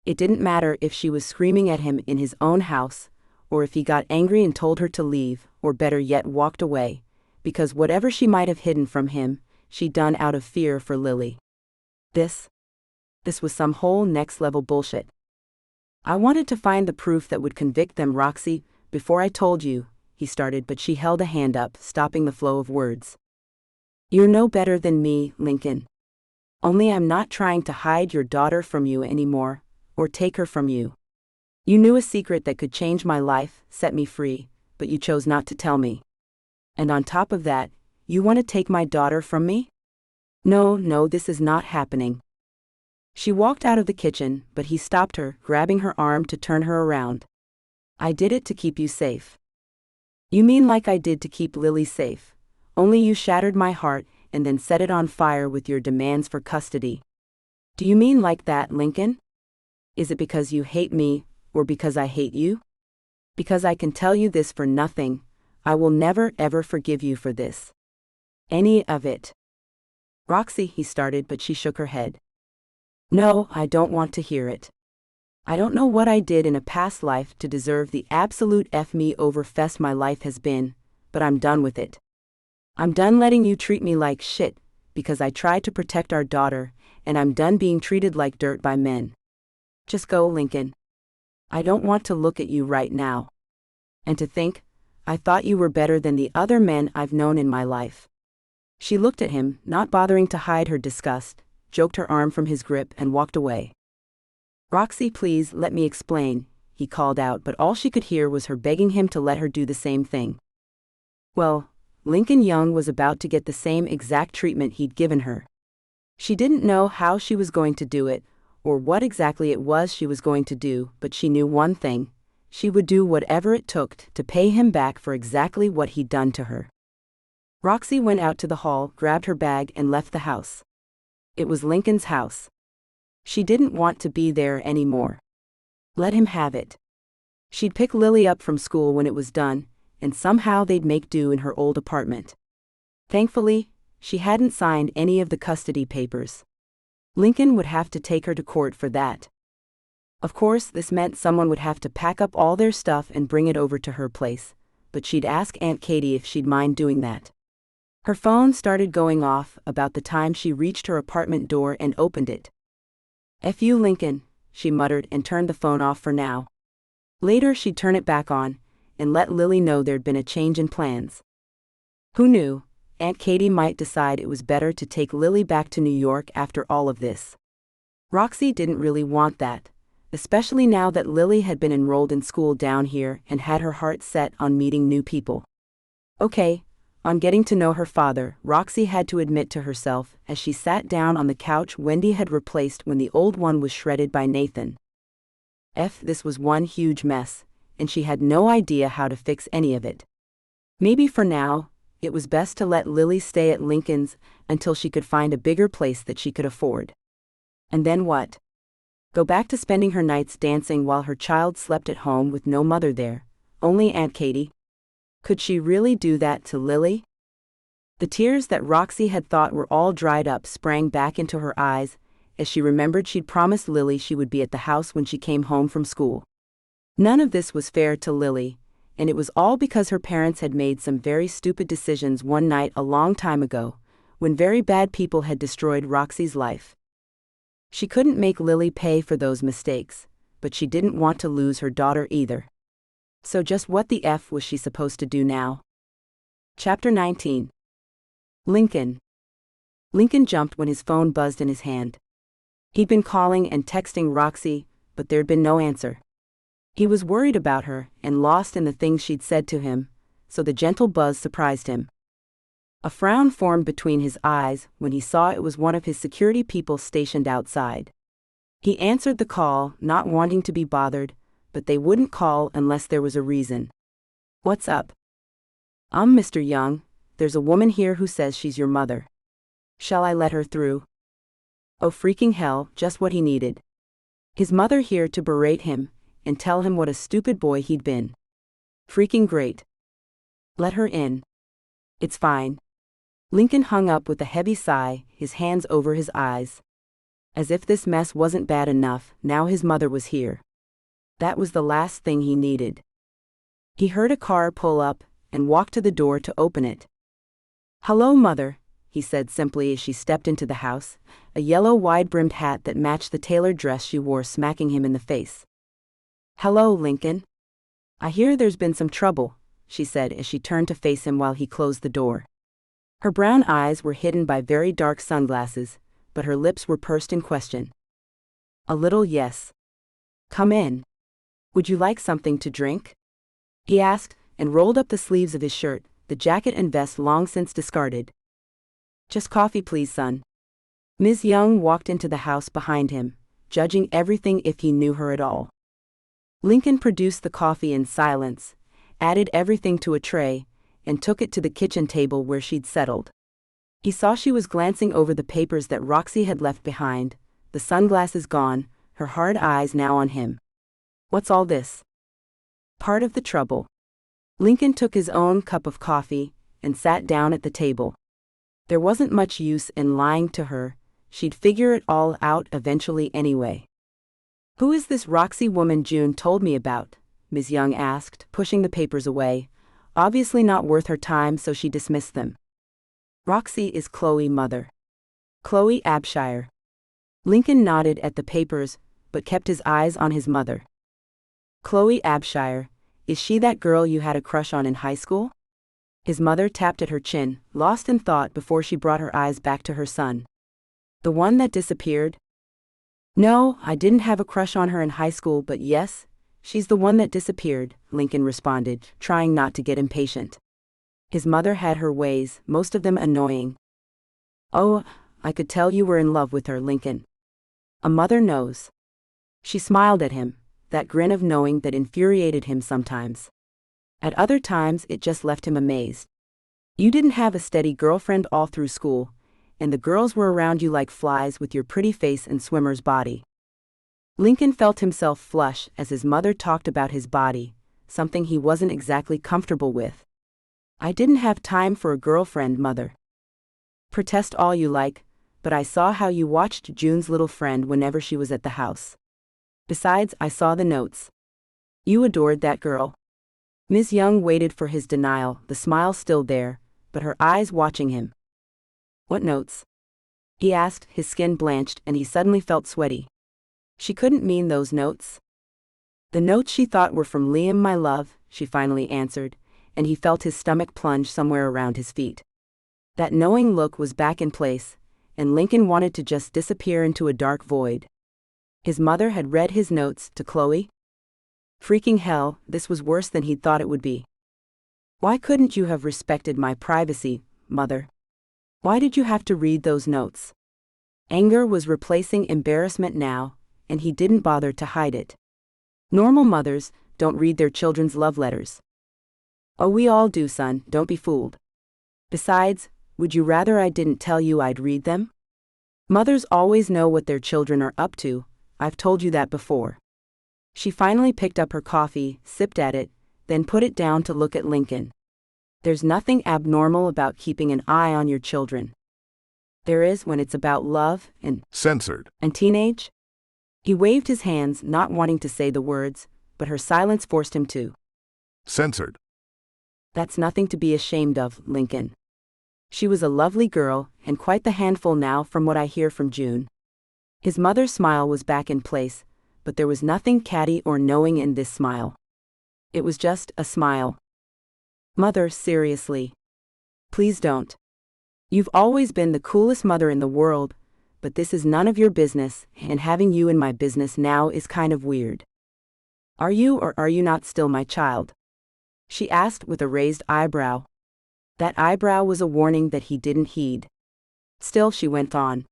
It didn't matter if she was screaming at him in his own house, or if he got angry and told her to leave, or better yet walked away, because whatever she might have hidden from him, she'd done out of fear for Lily. This was some whole next-level bullshit. I wanted to find the proof that would convict them, Roxie, before I told you, he started, but she held a hand up, stopping the flow of words. You're no better than me, Lincoln. Only I'm not trying to hide your daughter from you anymore, or take her from you. You knew a secret that could change my life, set me free, but you chose not to tell me. And on top of that, you want to take my daughter from me? No, this is not happening. She walked out of the kitchen, but he stopped her, grabbing her arm to turn her around. I did it to keep you safe. You mean like I did to keep Lily safe? Only you shattered my heart and then set it on fire with your demands for custody. Do you mean like that, Lincoln? Is it because you hate me, or because I hate you? Because I can tell you this for nothing, I will never ever forgive you for this. Any of it. Roxie, he started, but she shook her head. No, I don't want to hear it. I don't know what I did in a past life to deserve the absolute F me over fest my life has been, but I'm done with it. I'm done letting you treat me like shit, because I tried to protect our daughter, and I'm done being treated like dirt by men. Just go, Lincoln. I don't want to look at you right now. And to think, I thought you were better than the other men I've known in my life. She looked at him, not bothering to hide her disgust, joked her arm from his grip and walked away. Roxie, please let me explain, he called out, but all she could hear was her begging him to let her do the same thing. Well, Lincoln Young was about to get the same exact treatment he'd given her. She didn't know how she was going to do it, or what exactly it was she was going to do, but she knew one thing: she would do whatever it took to pay him back for exactly what he'd done to her. Roxie went out to the hall, grabbed her bag, and left the house. It was Lincoln's house. She didn't want to be there anymore. Let him have it. She'd pick Lily up from school when it was done, and somehow they'd make do in her old apartment. Thankfully, she hadn't signed any of the custody papers. Lincoln would have to take her to court for that. Of course, this meant someone would have to pack up all their stuff and bring it over to her place, but she'd ask Aunt Katie if she'd mind doing that. Her phone started going off about the time she reached her apartment door and opened it. F you, Lincoln, she muttered and turned the phone off for now. Later she'd turn it back on, and let Lily know there'd been a change in plans. Who knew, Aunt Katie might decide it was better to take Lily back to New York after all of this. Roxie didn't really want that, especially now that Lily had been enrolled in school down here and had her heart set on meeting new people. Okay, on getting to know her father, Roxie had to admit to herself as she sat down on the couch Wendy had replaced when the old one was shredded by Nathan. This was one huge mess, and she had no idea how to fix any of it. Maybe for now, it was best to let Lily stay at Lincoln's until she could find a bigger place that she could afford. And then what? Go back to spending her nights dancing while her child slept at home with no mother there, only Aunt Katie? Could she really do that to Lily? The tears that Roxie had thought were all dried up sprang back into her eyes as she remembered she'd promised Lily she would be at the house when she came home from school. None of this was fair to Lily, and it was all because her parents had made some very stupid decisions one night a long time ago, when very bad people had destroyed Roxie's life. She couldn't make Lily pay for those mistakes, but she didn't want to lose her daughter either. So just what the F was she supposed to do now? Chapter 19. Lincoln. Lincoln jumped when his phone buzzed in his hand. He'd been calling and texting Roxie, but there'd been no answer. He was worried about her and lost in the things she'd said to him, so the gentle buzz surprised him. A frown formed between his eyes when he saw it was one of his security people stationed outside. He answered the call, not wanting to be bothered, but they wouldn't call unless there was a reason. What's up? Mr. Young, there's a woman here who says she's your mother. Shall I let her through? Oh freaking hell, just what he needed. His mother here to berate him and tell him what a stupid boy he'd been. Freaking great. Let her in. It's fine. Lincoln hung up with a heavy sigh, his hands over his eyes. As if this mess wasn't bad enough, now his mother was here. That was the last thing he needed. He heard a car pull up and walked to the door to open it. Hello, Mother, he said simply as she stepped into the house, a yellow wide-brimmed hat that matched the tailored dress she wore smacking him in the face. "Hello, Lincoln. I hear there's been some trouble," she said as she turned to face him while he closed the door. Her brown eyes were hidden by very dark sunglasses, but her lips were pursed in question. "A little, yes. Come in. Would you like something to drink?" he asked, and rolled up the sleeves of his shirt, the jacket and vest long since discarded. "Just coffee please, son." Ms. Young walked into the house behind him, judging everything if he knew her at all. Lincoln produced the coffee in silence, added everything to a tray, and took it to the kitchen table where she'd settled. He saw she was glancing over the papers that Roxie had left behind, the sunglasses gone, her hard eyes now on him. "What's all this?" "Part of the trouble." Lincoln took his own cup of coffee and sat down at the table. There wasn't much use in lying to her, she'd figure it all out eventually anyway. "Who is this Roxie woman June told me about?" Ms. Young asked, pushing the papers away, obviously not worth her time, so she dismissed them. "Roxie is Chloe's mother. Chloe Abshire." Lincoln nodded at the papers, but kept his eyes on his mother. "Chloe Abshire, is she that girl you had a crush on in high school?" His mother tapped at her chin, lost in thought before she brought her eyes back to her son. "The one that disappeared?" "No, I didn't have a crush on her in high school, but yes, she's the one that disappeared," Lincoln responded, trying not to get impatient. His mother had her ways, most of them annoying. "Oh, I could tell you were in love with her, Lincoln. A mother knows." She smiled at him, that grin of knowing that infuriated him sometimes. At other times it just left him amazed. "You didn't have a steady girlfriend all through school, and the girls were around you like flies with your pretty face and swimmer's body." Lincoln felt himself flush as his mother talked about his body, something he wasn't exactly comfortable with. "I didn't have time for a girlfriend, Mother." "Protest all you like, but I saw how you watched June's little friend whenever she was at the house. Besides, I saw the notes. You adored that girl." Ms. Young waited for his denial, the smile still there, but her eyes watching him. "What notes?" he asked, his skin blanched and he suddenly felt sweaty. She couldn't mean those notes. "The notes she thought were from Liam, my love," she finally answered, and he felt his stomach plunge somewhere around his feet. That knowing look was back in place, and Lincoln wanted to just disappear into a dark void. His mother had read his notes to Chloe? Freaking hell, this was worse than he'd thought it would be. "Why couldn't you have respected my privacy, Mother? Why did you have to read those notes?" Anger was replacing embarrassment now, and he didn't bother to hide it. Normal mothers don't read their children's love letters. "Oh, we all do, son, don't be fooled. Besides, would you rather I didn't tell you I'd read them? Mothers always know what their children are up to, I've told you that before." She finally picked up her coffee, sipped at it, then put it down to look at Lincoln. "There's nothing abnormal about keeping an eye on your children. There is when it's about love and Censored. teenage." He waved his hands, not wanting to say the words, but her silence forced him to. Censored. "That's nothing to be ashamed of, Lincoln. She was a lovely girl, and quite the handful now from what I hear from June." His mother's smile was back in place, but there was nothing catty or knowing in this smile. It was just a smile. "Mother, seriously. Please don't. You've always been the coolest mother in the world, but this is none of your business, and having you in my business now is kind of weird. Are you or are you not still my child?" she asked with a raised eyebrow. That eyebrow was a warning that he didn't heed. Still, she went on.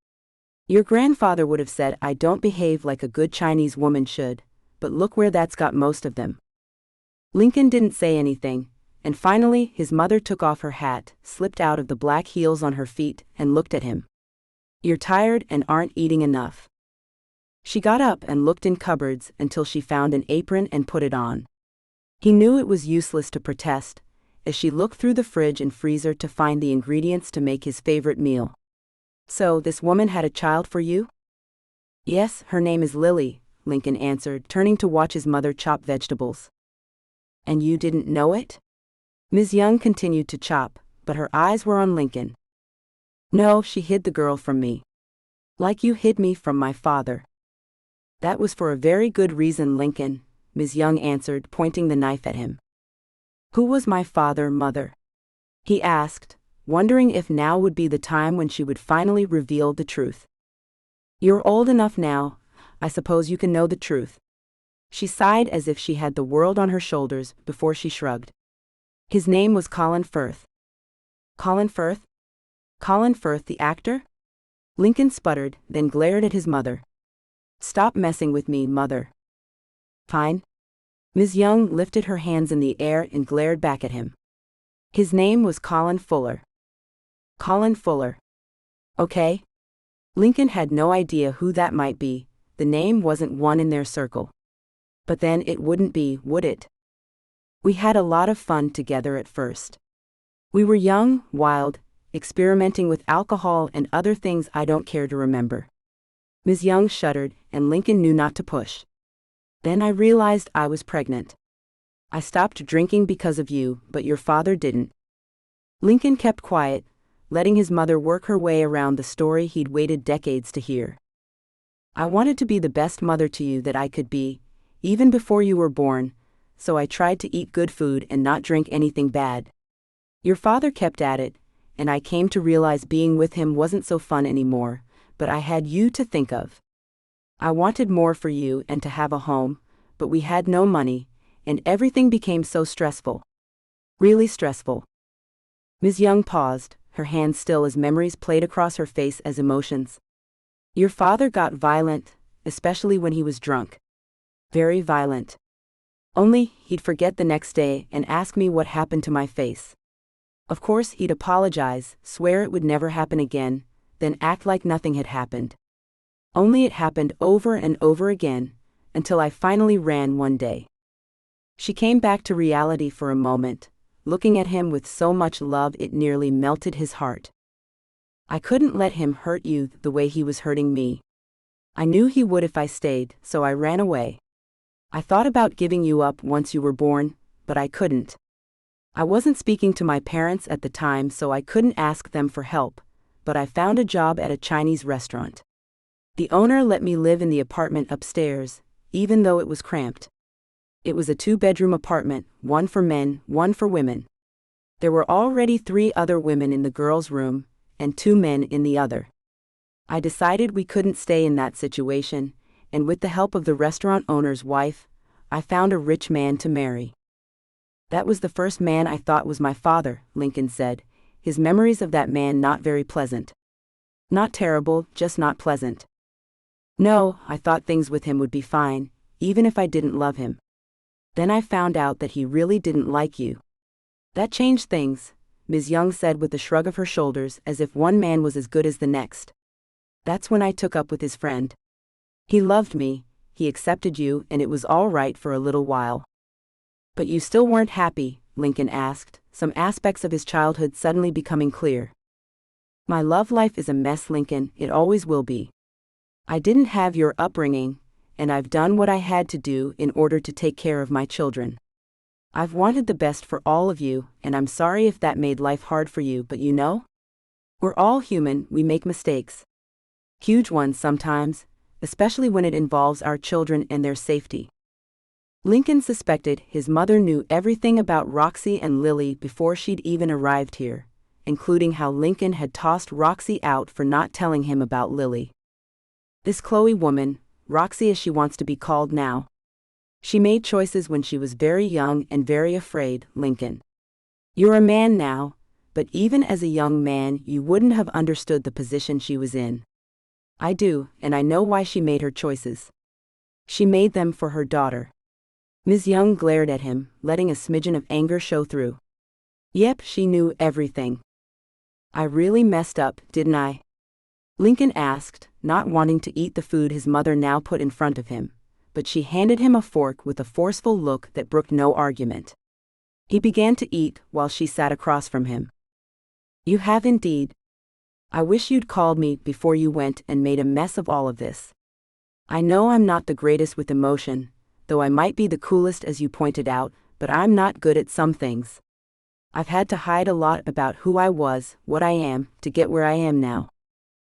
"Your grandfather would have said I don't behave like a good Chinese woman should, but look where that's got most of them." Lincoln didn't say anything, and finally his mother took off her hat, slipped out of the black heels on her feet, and looked at him. "You're tired and aren't eating enough." She got up and looked in cupboards until she found an apron and put it on. He knew it was useless to protest, as she looked through the fridge and freezer to find the ingredients to make his favorite meal. "So, this woman had a child for you?" "Yes, her name is Lily," Lincoln answered, turning to watch his mother chop vegetables. "And you didn't know it?" Ms. Young continued to chop, but her eyes were on Lincoln. No, she hid the girl from me. Like you hid me from my father. That was for a very good reason, Lincoln, Ms. Young answered, pointing the knife at him. Who was my father, mother? He asked, wondering if now would be the time when she would finally reveal the truth. You're old enough now, I suppose you can know the truth. She sighed as if she had the world on her shoulders before she shrugged. His name was Colin Firth. Colin Firth? Colin Firth, the actor? Lincoln sputtered, then glared at his mother. Stop messing with me, mother. Fine. Ms. Young lifted her hands in the air and glared back at him. His name was Colin Fuller. Colin Fuller. Okay. Lincoln had no idea who that might be, the name wasn't one in their circle. But then it wouldn't be, would it? We had a lot of fun together at first. We were young, wild, experimenting with alcohol and other things I don't care to remember. Ms. Young shuddered, and Lincoln knew not to push. Then I realized I was pregnant. I stopped drinking because of you, but your father didn't. Lincoln kept quiet, letting his mother work her way around the story he'd waited decades to hear. I wanted to be the best mother to you that I could be, even before you were born, so I tried to eat good food and not drink anything bad. Your father kept at it, and I came to realize being with him wasn't so fun anymore, but I had you to think of. I wanted more for you and to have a home, but we had no money, and everything became so stressful. Really stressful. Ms. Young paused, her hands still as memories played across her face as emotions. Your father got violent, especially when he was drunk. Very violent. Only, he'd forget the next day and ask me what happened to my face. Of course, he'd apologize, swear it would never happen again, then act like nothing had happened. Only it happened over and over again, until I finally ran one day. She came back to reality for a moment, looking at him with so much love it nearly melted his heart. I couldn't let him hurt you the way he was hurting me. I knew he would if I stayed, so I ran away. I thought about giving you up once you were born, but I couldn't. I wasn't speaking to my parents at the time, so I couldn't ask them for help, but I found a job at a Chinese restaurant. The owner let me live in the apartment upstairs, even though it was cramped. It was a 2-bedroom apartment, one for men, one for women. There were already 3 other women in the girls' room, and 2 men in the other. I decided we couldn't stay in that situation, and with the help of the restaurant owner's wife, I found a rich man to marry. That was the first man I thought was my father, Lincoln said, his memories of that man not very pleasant. Not terrible, just not pleasant. No, I thought things with him would be fine, even if I didn't love him. Then I found out that he really didn't like you. That changed things, Ms. Young said with a shrug of her shoulders as if one man was as good as the next. That's when I took up with his friend. He loved me, he accepted you, and it was all right for a little while. But you still weren't happy, Lincoln asked, some aspects of his childhood suddenly becoming clear. My love life is a mess, Lincoln, it always will be. I didn't have your upbringing, and I've done what I had to do in order to take care of my children. I've wanted the best for all of you, and I'm sorry if that made life hard for you, but you know? We're all human, we make mistakes. Huge ones sometimes, especially when it involves our children and their safety. Lincoln suspected his mother knew everything about Roxie and Lily before she'd even arrived here, including how Lincoln had tossed Roxie out for not telling him about Lily. This Chloe woman, Roxie as she wants to be called now. She made choices when she was very young and very afraid, Lincoln. You're a man now, but even as a young man you wouldn't have understood the position she was in. I do, and I know why she made her choices. She made them for her daughter. Ms. Young glared at him, letting a smidgen of anger show through. Yep, she knew everything. I really messed up, didn't I? Lincoln asked, not wanting to eat the food his mother now put in front of him, but she handed him a fork with a forceful look that brooked no argument. He began to eat while she sat across from him. You have indeed. I wish you'd called me before you went and made a mess of all of this. I know I'm not the greatest with emotion, though I might be the coolest as you pointed out, but I'm not good at some things. I've had to hide a lot about who I was, what I am, to get where I am now.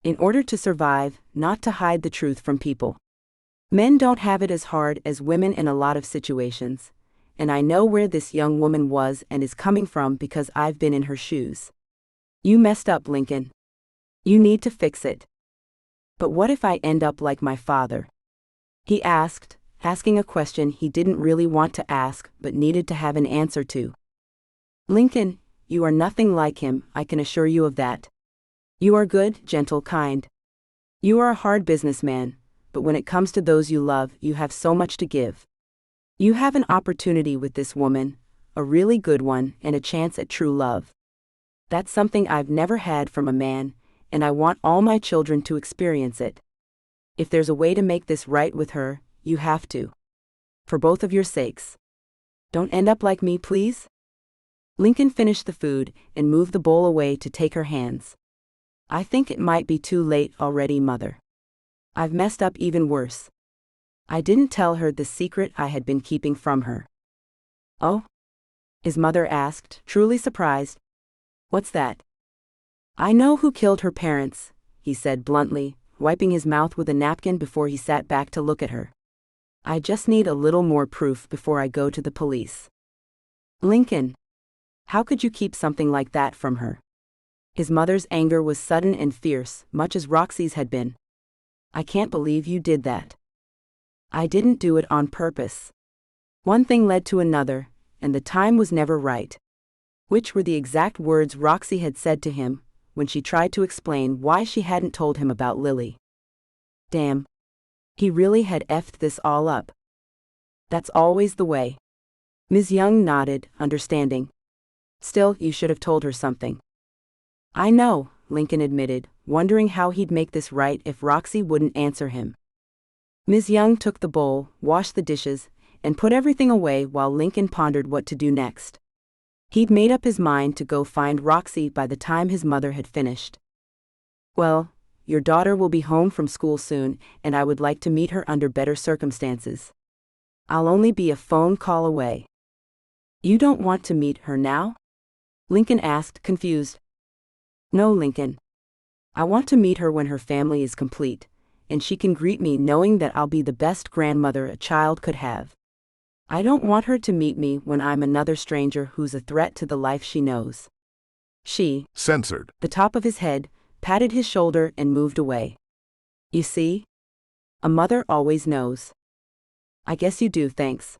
In order to survive, not to hide the truth from people. Men don't have it as hard as women in a lot of situations, and I know where this young woman was and is coming from because I've been in her shoes. You messed up, Lincoln. You need to fix it. But what if I end up like my father? He asked, asking a question he didn't really want to ask but needed to have an answer to. Lincoln, you are nothing like him, I can assure you of that. You are good, gentle, kind. You are a hard businessman, but when it comes to those you love, you have so much to give. You have an opportunity with this woman, a really good one, and a chance at true love. That's something I've never had from a man, and I want all my children to experience it. If there's a way to make this right with her, you have to. For both of your sakes. Don't end up like me, please? Lincoln finished the food and moved the bowl away to take her hands. I think it might be too late already, Mother. I've messed up even worse. I didn't tell her the secret I had been keeping from her. Oh? His mother asked, truly surprised. What's that? I know who killed her parents, he said bluntly, wiping his mouth with a napkin before he sat back to look at her. I just need a little more proof before I go to the police. Lincoln. How could you keep something like that from her? His mother's anger was sudden and fierce, much as Roxie's had been. I can't believe you did that. I didn't do it on purpose. One thing led to another, and the time was never right. Which were the exact words Roxie had said to him when she tried to explain why she hadn't told him about Lily. Damn. He really had effed this all up. That's always the way. Ms. Young nodded, understanding. Still, you should have told her something. I know, Lincoln admitted, wondering how he'd make this right if Roxie wouldn't answer him. Ms. Young took the bowl, washed the dishes, and put everything away while Lincoln pondered what to do next. He'd made up his mind to go find Roxie by the time his mother had finished. Well, your daughter will be home from school soon, and I would like to meet her under better circumstances. I'll only be a phone call away. You don't want to meet her now? Lincoln asked, confused. No, Lincoln. I want to meet her when her family is complete, and she can greet me knowing that I'll be the best grandmother a child could have. I don't want her to meet me when I'm another stranger who's a threat to the life she knows. She, Censored. the top of his head, patted his shoulder and moved away. You see? A mother always knows. I guess you do, thanks.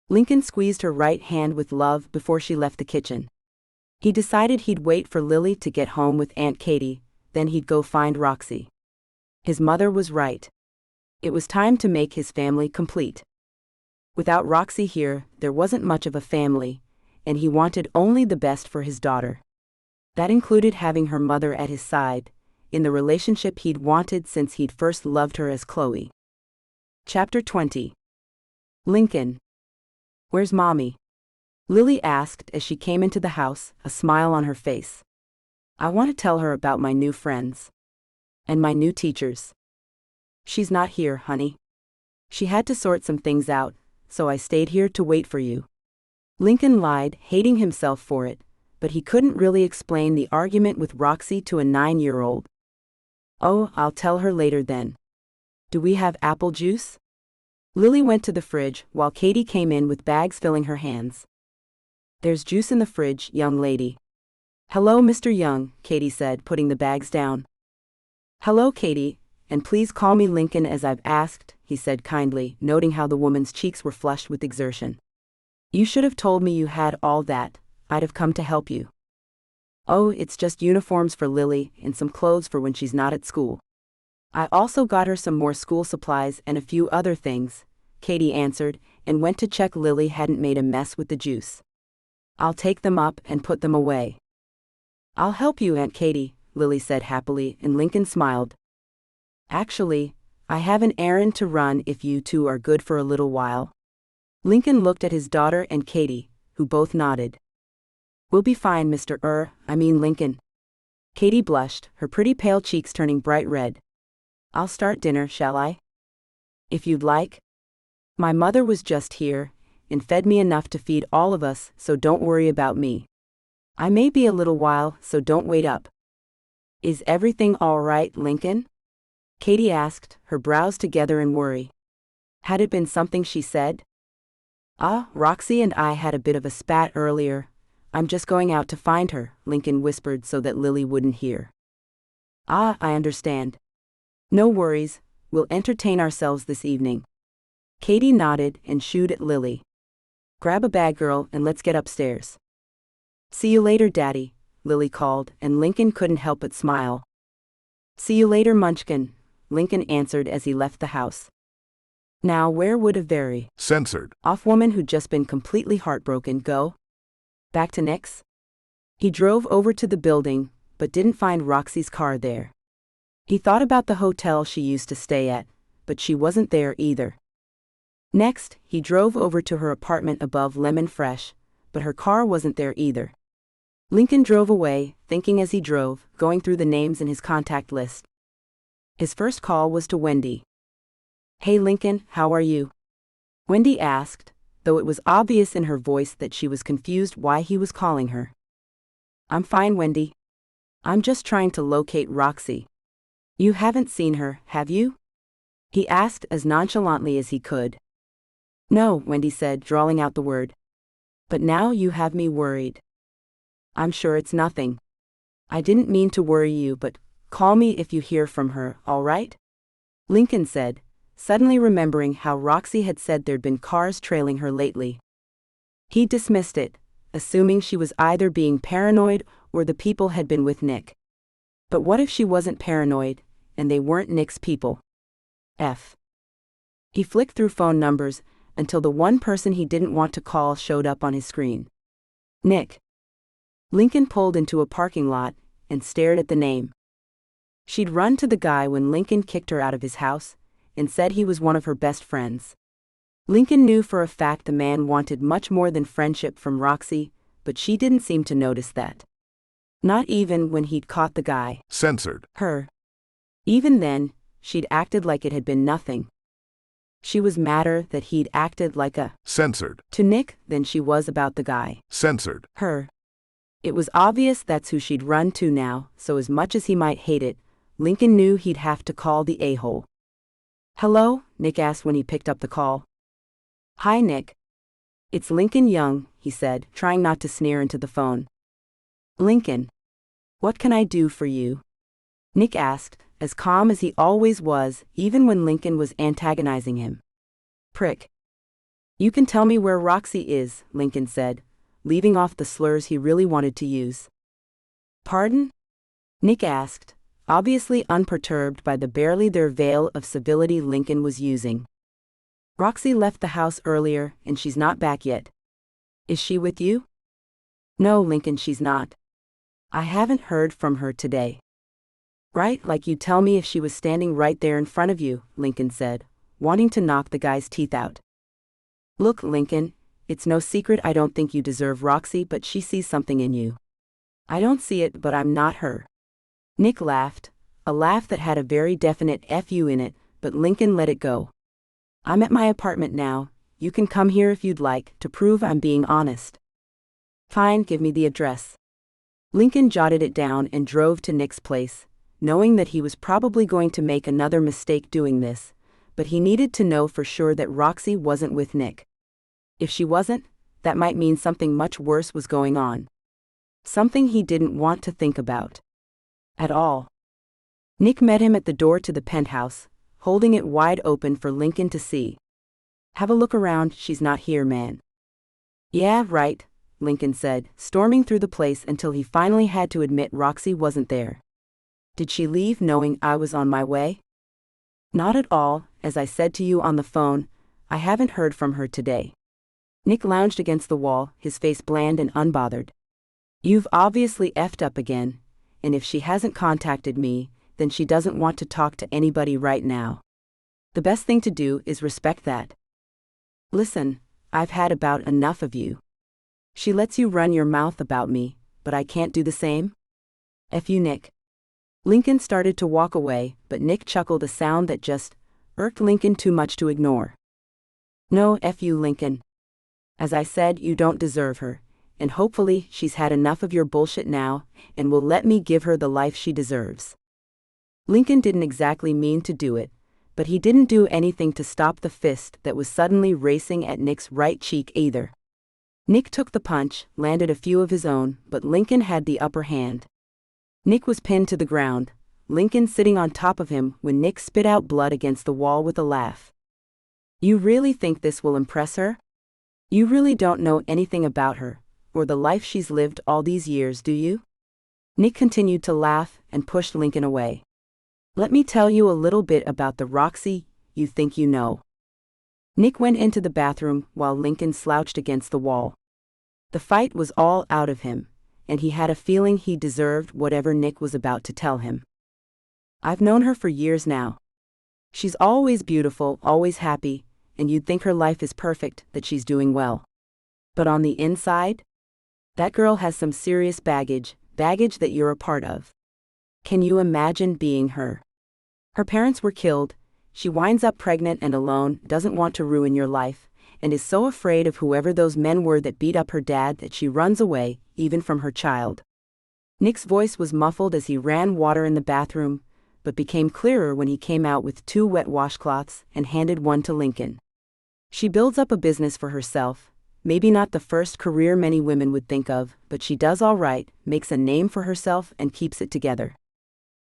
Lincoln squeezed her right hand with love before she left the kitchen. He decided he'd wait for Lily to get home with Aunt Katie, then he'd go find Roxie. His mother was right. It was time to make his family complete. Without Roxie here, there wasn't much of a family, and he wanted only the best for his daughter. That included having her mother at his side, in the relationship he'd wanted since he'd first loved her as Chloe. Chapter 20. Lincoln. Where's Mommy? Lily asked as she came into the house, a smile on her face. I want to tell her about my new friends. And my new teachers. She's not here, honey. She had to sort some things out, so I stayed here to wait for you. Lincoln lied, hating himself for it, but he couldn't really explain the argument with Roxie to a 9-year-old. Oh, I'll tell her later then. Do we have apple juice? Lily went to the fridge while Katie came in with bags filling her hands. There's juice in the fridge, young lady. Hello, Mr. Young, Katie said, putting the bags down. Hello, Katie, and please call me Lincoln as I've asked, he said kindly, noting how the woman's cheeks were flushed with exertion. You should have told me you had all that. I'd have come to help you. Oh, it's just uniforms for Lily and some clothes for when she's not at school. I also got her some more school supplies and a few other things, Katie answered, and went to check Lily hadn't made a mess with the juice. I'll take them up and put them away. I'll help you, Aunt Katie, Lily said happily, and Lincoln smiled. Actually, I have an errand to run if you two are good for a little while. Lincoln looked at his daughter and Katie, who both nodded. We'll be fine, Lincoln. Katie blushed, her pretty pale cheeks turning bright red. I'll start dinner, shall I? If you'd like. My mother was just here, and fed me enough to feed all of us, so don't worry about me. I may be a little while, so don't wait up. Is everything all right, Lincoln? Katie asked, her brows together in worry. Had it been something she said? Roxie and I had a bit of a spat earlier. I'm just going out to find her, Lincoln whispered so that Lily wouldn't hear. I understand. No worries, we'll entertain ourselves this evening. Katie nodded and shooed at Lily. Grab a bag, girl, and let's get upstairs. See you later, Daddy, Lily called, and Lincoln couldn't help but smile. See you later, Munchkin, Lincoln answered as he left the house. Now where would a very censored off woman who'd just been completely heartbroken go? Back to Nick's? He drove over to the building, but didn't find Roxie's car there. He thought about the hotel she used to stay at, but she wasn't there either. Next, he drove over to her apartment above Lemon Fresh, but her car wasn't there either. Lincoln drove away, thinking as he drove, going through the names in his contact list. His first call was to Wendy. Hey Lincoln, how are you? Wendy asked, though it was obvious in her voice that she was confused why he was calling her. I'm fine, Wendy. I'm just trying to locate Roxie. You haven't seen her, have you? He asked as nonchalantly as he could. No, Wendy said, drawling out the word. But now you have me worried. I'm sure it's nothing. I didn't mean to worry you, but call me if you hear from her, all right? Lincoln said, suddenly remembering how Roxie had said there'd been cars trailing her lately. He dismissed it, assuming she was either being paranoid or the people had been with Nick. But what if she wasn't paranoid, and they weren't Nick's people? He flicked through phone numbers until the one person he didn't want to call showed up on his screen. Nick. Lincoln pulled into a parking lot and stared at the name. She'd run to the guy when Lincoln kicked her out of his house and said he was one of her best friends. Lincoln knew for a fact the man wanted much more than friendship from Roxie, but she didn't seem to notice that. Not even when he'd caught the guy. censored Her. Even then, she'd acted like it had been nothing. She was madder that he'd acted like a censored to Nick than she was about the guy. censored Her. It was obvious that's who she'd run to now, so as much as he might hate it, Lincoln knew he'd have to call the a-hole. Hello? Nick asked when he picked up the call. Hi, Nick. It's Lincoln Young, he said, trying not to sneer into the phone. Lincoln. What can I do for you? Nick asked, as calm as he always was, even when Lincoln was antagonizing him. Prick. You can tell me where Roxie is, Lincoln said, leaving off the slurs he really wanted to use. Pardon? Nick asked, obviously unperturbed by the barely there veil of civility Lincoln was using. Roxie left the house earlier, and she's not back yet. Is she with you? No, Lincoln, she's not. I haven't heard from her today. Right, like you'd tell me if she was standing right there in front of you, Lincoln said, wanting to knock the guy's teeth out. Look, Lincoln, it's no secret I don't think you deserve Roxie, but she sees something in you. I don't see it, but I'm not her. Nick laughed, a laugh that had a very definite F-U in it, but Lincoln let it go. I'm at my apartment now, you can come here if you'd like, to prove I'm being honest. Fine, give me the address. Lincoln jotted it down and drove to Nick's place, knowing that he was probably going to make another mistake doing this, but he needed to know for sure that Roxie wasn't with Nick. If she wasn't, that might mean something much worse was going on. Something he didn't want to think about. At all. Nick met him at the door to the penthouse, holding it wide open for Lincoln to see. Have a look around, she's not here, man. Yeah, right, Lincoln said, storming through the place until he finally had to admit Roxie wasn't there. Did she leave knowing I was on my way? Not at all, as I said to you on the phone, I haven't heard from her today. Nick lounged against the wall, his face bland and unbothered. You've obviously effed up again, and if she hasn't contacted me, then she doesn't want to talk to anybody right now. The best thing to do is respect that. Listen, I've had about enough of you. She lets you run your mouth about me, but I can't do the same? F you, Nick. Lincoln started to walk away, but Nick chuckled, a sound that just irked Lincoln too much to ignore. No, F you, Lincoln. As I said, you don't deserve her, and hopefully she's had enough of your bullshit now and will let me give her the life she deserves." Lincoln didn't exactly mean to do it, but he didn't do anything to stop the fist that was suddenly racing at Nick's right cheek either. Nick took the punch, landed a few of his own, but Lincoln had the upper hand. Nick was pinned to the ground, Lincoln sitting on top of him when Nick spit out blood against the wall with a laugh. "You really think this will impress her? You really don't know anything about her, or the life she's lived all these years, do you?" Nick continued to laugh and pushed Lincoln away. "Let me tell you a little bit about the Roxie you think you know." Nick went into the bathroom while Lincoln slouched against the wall. The fight was all out of him, and he had a feeling he deserved whatever Nick was about to tell him. "I've known her for years now. She's always beautiful, always happy, and you'd think her life is perfect, that she's doing well. But on the inside, that girl has some serious baggage that you're a part of. Can you imagine being her? Her parents were killed, she winds up pregnant and alone, doesn't want to ruin your life, and is so afraid of whoever those men were that beat up her dad that she runs away, even from her child." Nick's voice was muffled as he ran water in the bathroom, but became clearer when he came out with 2 wet washcloths and handed one to Lincoln. "She builds up a business for herself, maybe not the first career many women would think of, but she does all right, makes a name for herself and keeps it together.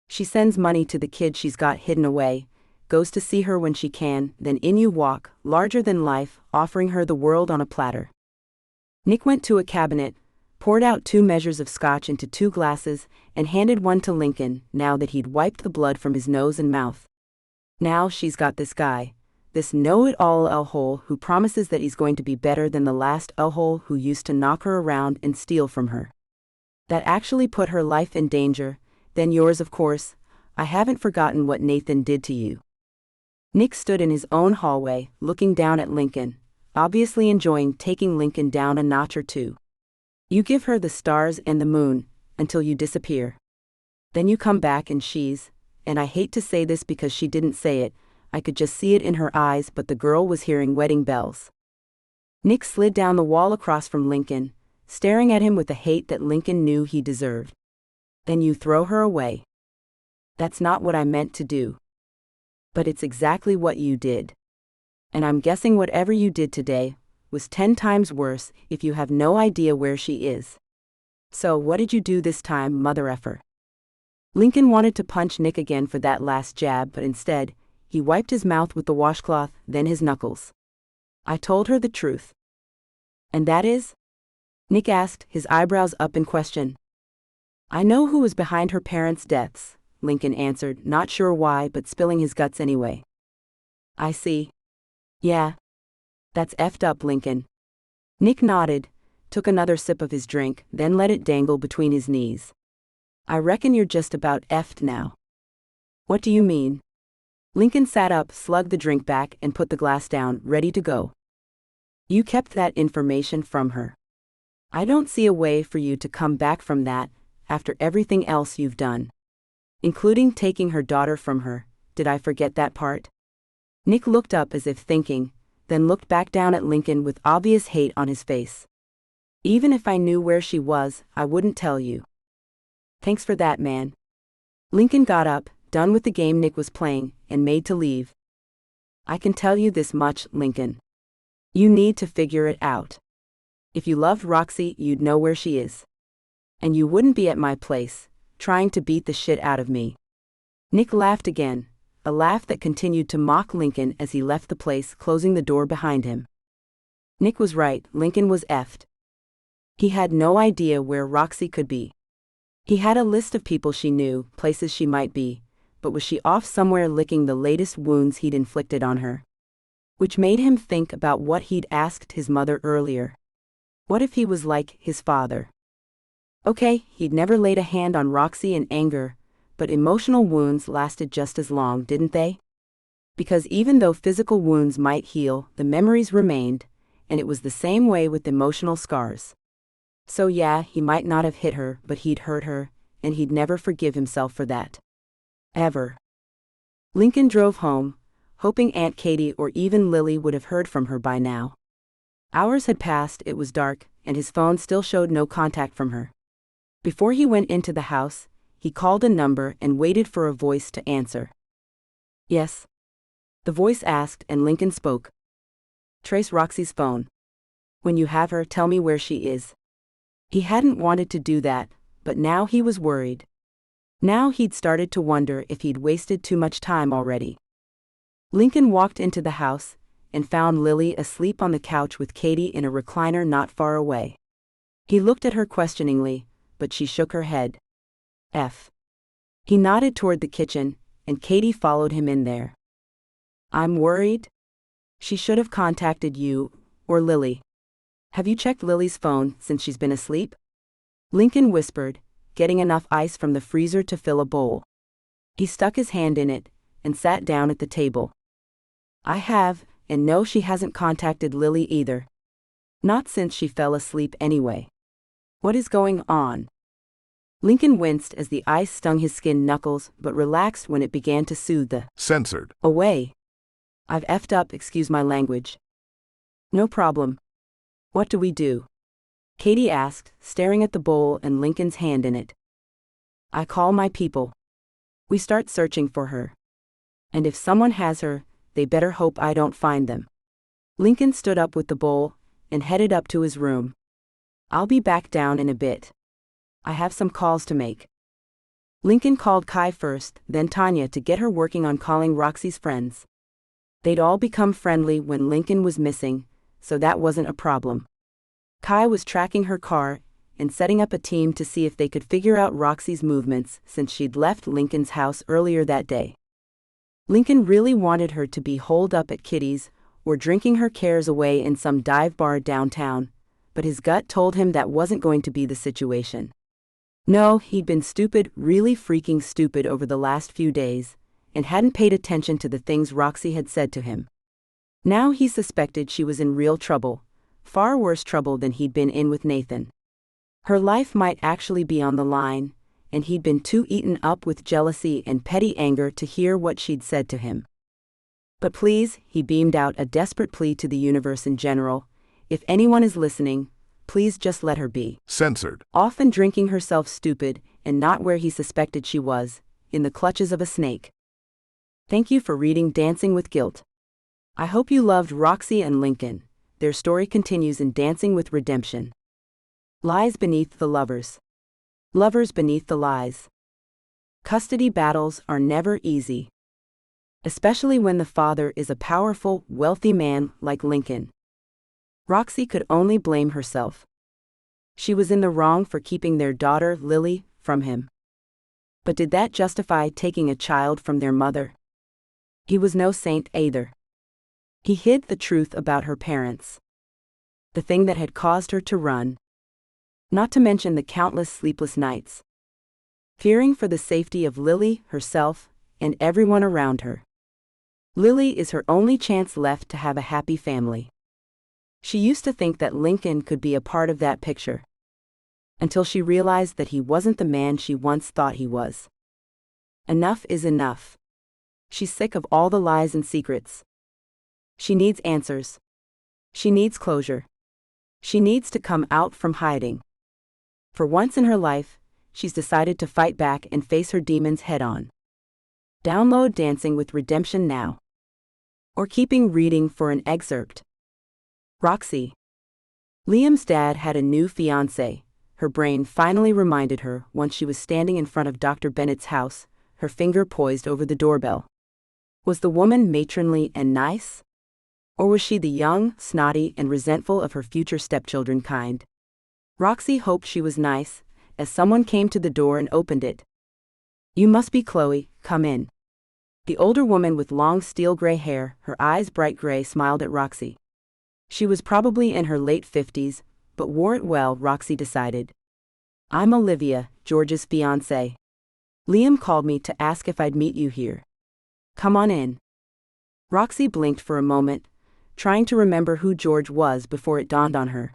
She sends money to the kid she's got hidden away, goes to see her when she can, then in you walk, larger than life, offering her the world on a platter." Nick went to a cabinet, poured out 2 measures of scotch into 2 glasses, and handed one to Lincoln, now that he'd wiped the blood from his nose and mouth. "Now she's got this guy, this know-it-all l-hole who promises that he's going to be better than the last l-hole who used to knock her around and steal from her. That actually put her life in danger, then yours of course. I haven't forgotten what Nathan did to you." Nick stood in his own hallway, looking down at Lincoln, obviously enjoying taking Lincoln down a notch or two. "You give her the stars and the moon, until you disappear. Then you come back and she's, and I hate to say this because she didn't say it, I could just see it in her eyes, but the girl was hearing wedding bells." Nick slid down the wall across from Lincoln, staring at him with the hate that Lincoln knew he deserved. "Then you throw her away." "That's not what I meant to do." "But it's exactly what you did. And I'm guessing whatever you did today was 10 times worse if you have no idea where she is. So what did you do this time, mother effer?" Lincoln wanted to punch Nick again for that last jab, but instead, he wiped his mouth with the washcloth, then his knuckles. "I told her the truth." "And that is?" Nick asked, his eyebrows up in question. "I know who was behind her parents' deaths," Lincoln answered, not sure why, but spilling his guts anyway. "I see. Yeah. That's effed up, Lincoln." Nick nodded, took another sip of his drink, then let it dangle between his knees. "I reckon you're just about effed now." "What do you mean?" Lincoln sat up, slugged the drink back, and put the glass down, ready to go. "You kept that information from her. I don't see a way for you to come back from that, after everything else you've done. Including taking her daughter from her. Did I forget that part?" Nick looked up as if thinking, then looked back down at Lincoln with obvious hate on his face. "Even if I knew where she was, I wouldn't tell you." "Thanks for that, man." Lincoln got up, done with the game Nick was playing, and made to leave. "I can tell you this much, Lincoln. You need to figure it out. If you loved Roxie, you'd know where she is. And you wouldn't be at my place, trying to beat the shit out of me." Nick laughed again, a laugh that continued to mock Lincoln as he left the place, closing the door behind him. Nick was right, Lincoln was effed. He had no idea where Roxie could be. He had a list of people she knew, places she might be, but was she off somewhere licking the latest wounds he'd inflicted on her? Which made him think about what he'd asked his mother earlier. What if he was like his father? Okay, he'd never laid a hand on Roxie in anger, but emotional wounds lasted just as long, didn't they? Because even though physical wounds might heal, the memories remained, and it was the same way with emotional scars. So yeah, he might not have hit her, but he'd hurt her, and he'd never forgive himself for that. Ever. Lincoln drove home, hoping Aunt Katie or even Lily would have heard from her by now. Hours had passed, it was dark, and his phone still showed no contact from her. Before he went into the house, he called a number and waited for a voice to answer. Yes? The voice asked, and Lincoln spoke. Trace Roxie's phone. When you have her, tell me where she is. He hadn't wanted to do that, but now he was worried. Now he'd started to wonder if he'd wasted too much time already. Lincoln walked into the house and found Lily asleep on the couch with Katie in a recliner not far away. He looked at her questioningly, but she shook her head. He nodded toward the kitchen, and Katie followed him in there. I'm worried. She should have contacted you, or Lily. Have you checked Lily's phone since she's been asleep? Lincoln whispered, getting enough ice from the freezer to fill a bowl. He stuck his hand in it and sat down at the table. I have, and no, she hasn't contacted Lily either. Not since she fell asleep anyway. What is going on? Lincoln winced as the ice stung his skin knuckles, but relaxed when it began to soothe the censored away. I've effed up, excuse my language. No problem. What do we do? Katie asked, staring at the bowl and Lincoln's hand in it. I call my people. We start searching for her. And if someone has her, they better hope I don't find them. Lincoln stood up with the bowl and headed up to his room. I'll be back down in a bit. I have some calls to make. Lincoln called Kai first, then Tanya to get her working on calling Roxie's friends. They'd all become friendly when Lincoln was missing, so that wasn't a problem. Kai was tracking her car and setting up a team to see if they could figure out Roxie's movements since she'd left Lincoln's house earlier that day. Lincoln really wanted her to be holed up at Kitty's or drinking her cares away in some dive bar downtown, but his gut told him that wasn't going to be the situation. No, he'd been stupid, really freaking stupid over the last few days, and hadn't paid attention to the things Roxie had said to him. Now he suspected she was in real trouble, far worse trouble than he'd been in with Nathan. Her life might actually be on the line, and he'd been too eaten up with jealousy and petty anger to hear what she'd said to him. But please, he beamed out a desperate plea to the universe in general, if anyone is listening, please just let her be. censored Often drinking herself stupid and not where he suspected she was, in the clutches of a snake. Thank you for reading Dancing with Guilt. I hope you loved Roxie and Lincoln. Their story continues in Dancing with Redemption. Lies beneath the lovers. Lovers beneath the lies. Custody battles are never easy. Especially when the father is a powerful, wealthy man like Lincoln. Roxie could only blame herself. She was in the wrong for keeping their daughter, Lily, from him. But did that justify taking a child from their mother? He was no saint either. He hid the truth about her parents. The thing that had caused her to run. Not to mention the countless sleepless nights. Fearing for the safety of Lily, herself, and everyone around her. Lily is her only chance left to have a happy family. She used to think that Lincoln could be a part of that picture. Until she realized that he wasn't the man she once thought he was. Enough is enough. She's sick of all the lies and secrets. She needs answers. She needs closure. She needs to come out from hiding. For once in her life, she's decided to fight back and face her demons head-on. Download Dancing with Redemption now. Or keeping reading for an excerpt. Roxie. Liam's dad had a new fiancée. Her brain finally reminded her once she was standing in front of Dr. Bennett's house, her finger poised over the doorbell. Was the woman matronly and nice? Or was she the young, snotty, and resentful of her future stepchildren kind? Roxie hoped she was nice, as someone came to the door and opened it. You must be Chloe, come in. The older woman with long steel gray hair, her eyes bright gray, smiled at Roxie. She was probably in her late 50s, but wore it well, Roxie decided. I'm Olivia, George's fiancée. Liam called me to ask if I'd meet you here. Come on in. Roxie blinked for a moment, trying to remember who George was before it dawned on her.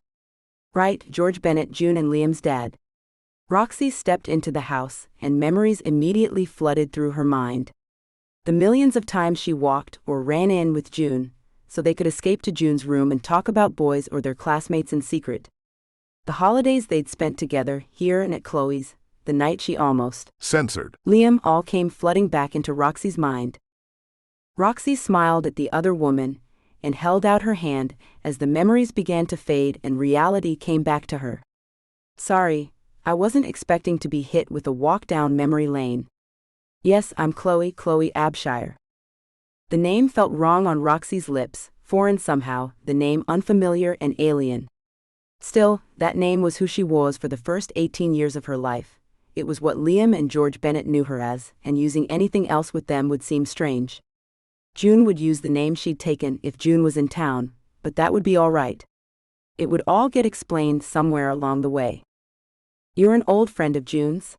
Right, George Bennett, June and Liam's dad. Roxie stepped into the house, and memories immediately flooded through her mind. The millions of times she walked or ran in with June, so they could escape to June's room and talk about boys or their classmates in secret. The holidays they'd spent together, here and at Chloe's, the night she almost censored. Liam all came flooding back into Roxie's mind. Roxie smiled at the other woman and held out her hand as the memories began to fade and reality came back to her. Sorry, I wasn't expecting to be hit with a walk down memory lane. Yes, I'm Chloe Abshire. The name felt wrong on Roxie's lips, foreign somehow, the name unfamiliar and alien. Still, that name was who she was for the first 18 years of her life. It was what Liam and George Bennett knew her as, and using anything else with them would seem strange. June would use the name she'd taken if June was in town, but that would be all right. It would all get explained somewhere along the way. You're an old friend of June's?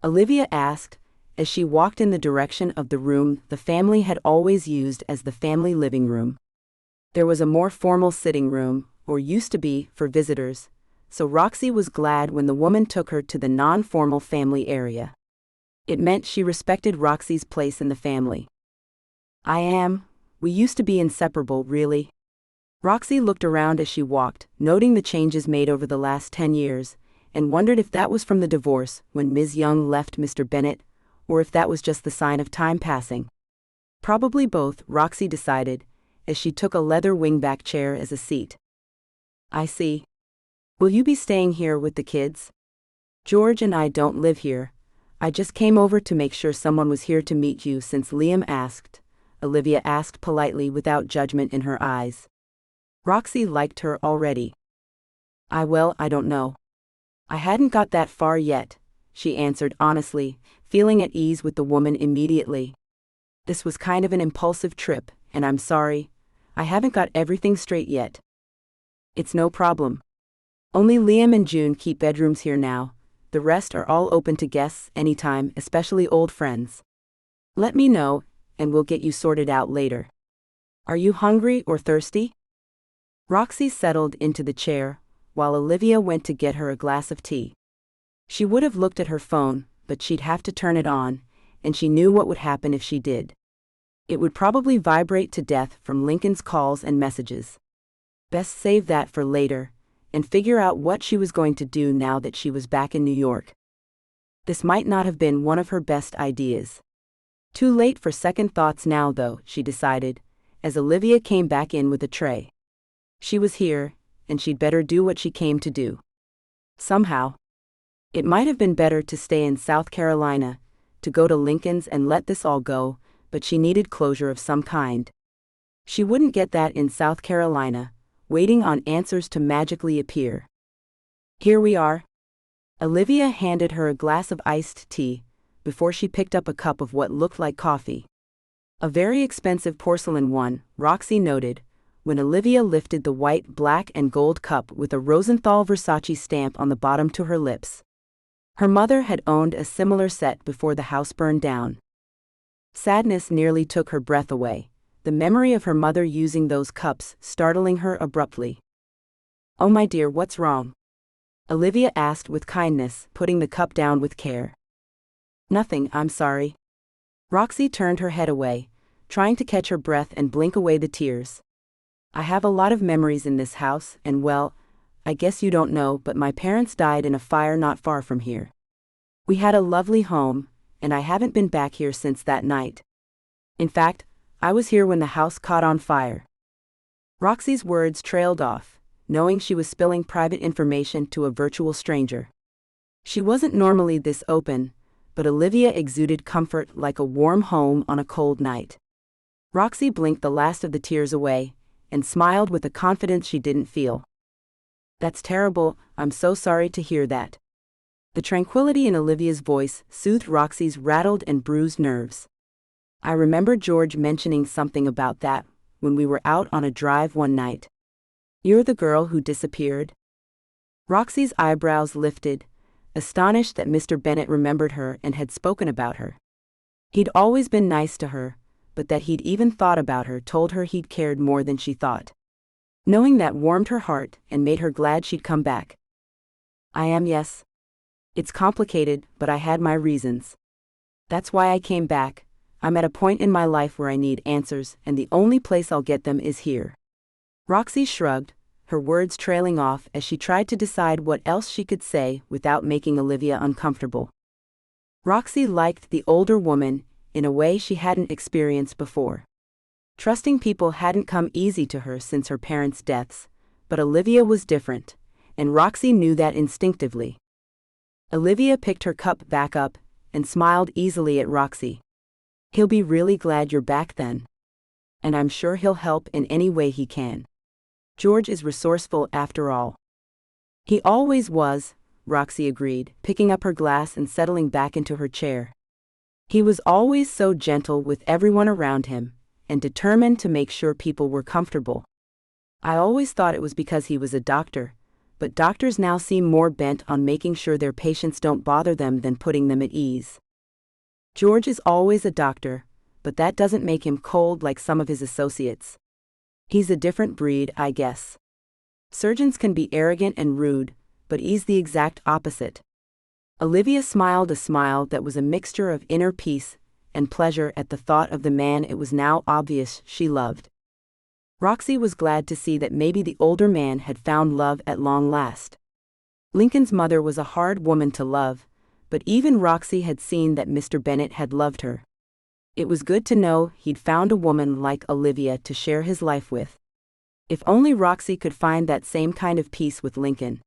Olivia asked, as she walked in the direction of the room the family had always used as the family living room. There was a more formal sitting room, or used to be, for visitors, so Roxie was glad when the woman took her to the non-formal family area. It meant she respected Roxie's place in the family. We used to be inseparable, really. Roxie looked around as she walked, noting the changes made over the last 10 years, and wondered if that was from the divorce when Ms. Young left Mr. Bennett, or if that was just the sign of time passing. Probably both, Roxie decided, as she took a leather wingback chair as a seat. I see. Will you be staying here with the kids? George and I don't live here. I just came over to make sure someone was here to meet you since Liam asked, Olivia asked politely without judgment in her eyes. Roxie liked her already. I don't know. I hadn't got that far yet, she answered honestly, feeling at ease with the woman immediately. This was kind of an impulsive trip, and I'm sorry, I haven't got everything straight yet. It's no problem. Only Liam and June keep bedrooms here now. The rest are all open to guests anytime, especially old friends. Let me know, and we'll get you sorted out later. Are you hungry or thirsty? Roxie settled into the chair, while Olivia went to get her a glass of tea. She would have looked at her phone, but she'd have to turn it on, and she knew what would happen if she did. It would probably vibrate to death from Lincoln's calls and messages. Best save that for later, and figure out what she was going to do now that she was back in New York. This might not have been one of her best ideas. Too late for second thoughts now though, she decided, as Olivia came back in with a tray. She was here, and she'd better do what she came to do. Somehow. It might have been better to stay in South Carolina, to go to Lincoln's and let this all go, but she needed closure of some kind. She wouldn't get that in South Carolina, waiting on answers to magically appear. Here we are. Olivia handed her a glass of iced tea, before she picked up a cup of what looked like coffee. A very expensive porcelain one, Roxie noted, when Olivia lifted the white, black and gold cup with a Rosenthal Versace stamp on the bottom to her lips. Her mother had owned a similar set before the house burned down. Sadness nearly took her breath away, the memory of her mother using those cups startling her abruptly. Oh my dear, what's wrong? Olivia asked with kindness, putting the cup down with care. Nothing, I'm sorry. Roxie turned her head away, trying to catch her breath and blink away the tears. I have a lot of memories in this house, and well, I guess you don't know, but my parents died in a fire not far from here. We had a lovely home, and I haven't been back here since that night. In fact, I was here when the house caught on fire. Roxie's words trailed off, knowing she was spilling private information to a virtual stranger. She wasn't normally this open, but Olivia exuded comfort like a warm home on a cold night. Roxie blinked the last of the tears away, and smiled with a confidence she didn't feel. That's terrible, I'm so sorry to hear that. The tranquility in Olivia's voice soothed Roxie's rattled and bruised nerves. I remember George mentioning something about that when we were out on a drive one night. You're the girl who disappeared? Roxie's eyebrows lifted, astonished that Mr. Bennett remembered her and had spoken about her. He'd always been nice to her, but that he'd even thought about her told her he'd cared more than she thought. Knowing that warmed her heart and made her glad she'd come back. Yes. It's complicated, but I had my reasons. That's why I came back. I'm at a point in my life where I need answers, and the only place I'll get them is here. Roxie shrugged, her words trailing off as she tried to decide what else she could say without making Olivia uncomfortable. Roxie liked the older woman in a way she hadn't experienced before. Trusting people hadn't come easy to her since her parents' deaths, but Olivia was different, and Roxie knew that instinctively. Olivia picked her cup back up and smiled easily at Roxie. "He'll be really glad you're back then. And I'm sure he'll help in any way he can. George is resourceful after all." "He always was," Roxie agreed, picking up her glass and settling back into her chair. "He was always so gentle with everyone around him, and determined to make sure people were comfortable. I always thought it was because he was a doctor, but doctors now seem more bent on making sure their patients don't bother them than putting them at ease. George is always a doctor, but that doesn't make him cold like some of his associates. He's a different breed, I guess. Surgeons can be arrogant and rude, but he's the exact opposite." Olivia smiled a smile that was a mixture of inner peace and pleasure at the thought of the man it was now obvious she loved. Roxie was glad to see that maybe the older man had found love at long last. Lincoln's mother was a hard woman to love, but even Roxie had seen that Mr. Bennet had loved her. It was good to know he'd found a woman like Olivia to share his life with. If only Roxie could find that same kind of peace with Lincoln.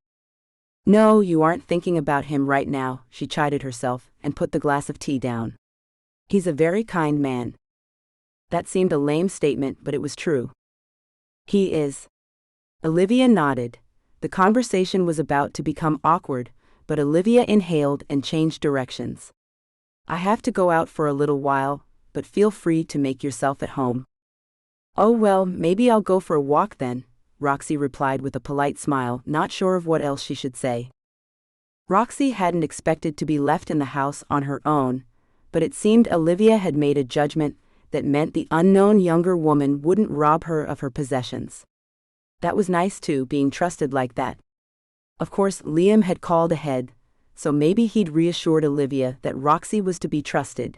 "No, you aren't thinking about him right now," she chided herself and put the glass of tea down. "He's a very kind man." That seemed a lame statement, but it was true. "He is." Olivia nodded. The conversation was about to become awkward, but Olivia inhaled and changed directions. "I have to go out for a little while, but feel free to make yourself at home." "Oh well, maybe I'll go for a walk then," Roxie replied with a polite smile, not sure of what else she should say. Roxie hadn't expected to be left in the house on her own, but it seemed Olivia had made a judgment that meant the unknown younger woman wouldn't rob her of her possessions. That was nice too, being trusted like that. Of course, Liam had called ahead, so maybe he'd reassured Olivia that Roxie was to be trusted.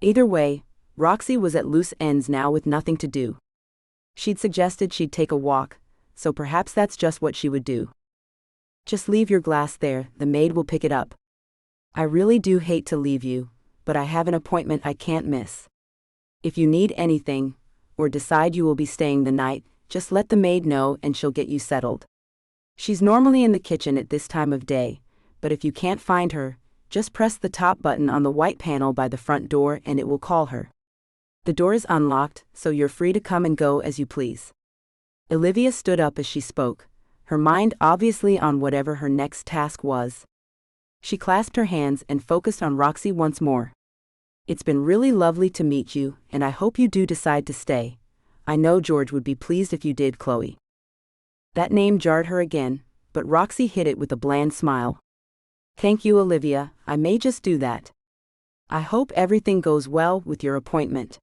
Either way, Roxie was at loose ends now with nothing to do. She'd suggested she'd take a walk, so perhaps that's just what she would do. "Just leave your glass there, the maid will pick it up. I really do hate to leave you, but I have an appointment I can't miss. If you need anything, or decide you will be staying the night, just let the maid know and she'll get you settled. She's normally in the kitchen at this time of day, but if you can't find her, just press the top button on the white panel by the front door and it will call her. The door is unlocked, so you're free to come and go as you please." Olivia stood up as she spoke, her mind obviously on whatever her next task was. She clasped her hands and focused on Roxie once more. "It's been really lovely to meet you, and I hope you do decide to stay. I know George would be pleased if you did, Chloe." That name jarred her again, but Roxie hid it with a bland smile. "Thank you, Olivia, I may just do that. I hope everything goes well with your appointment."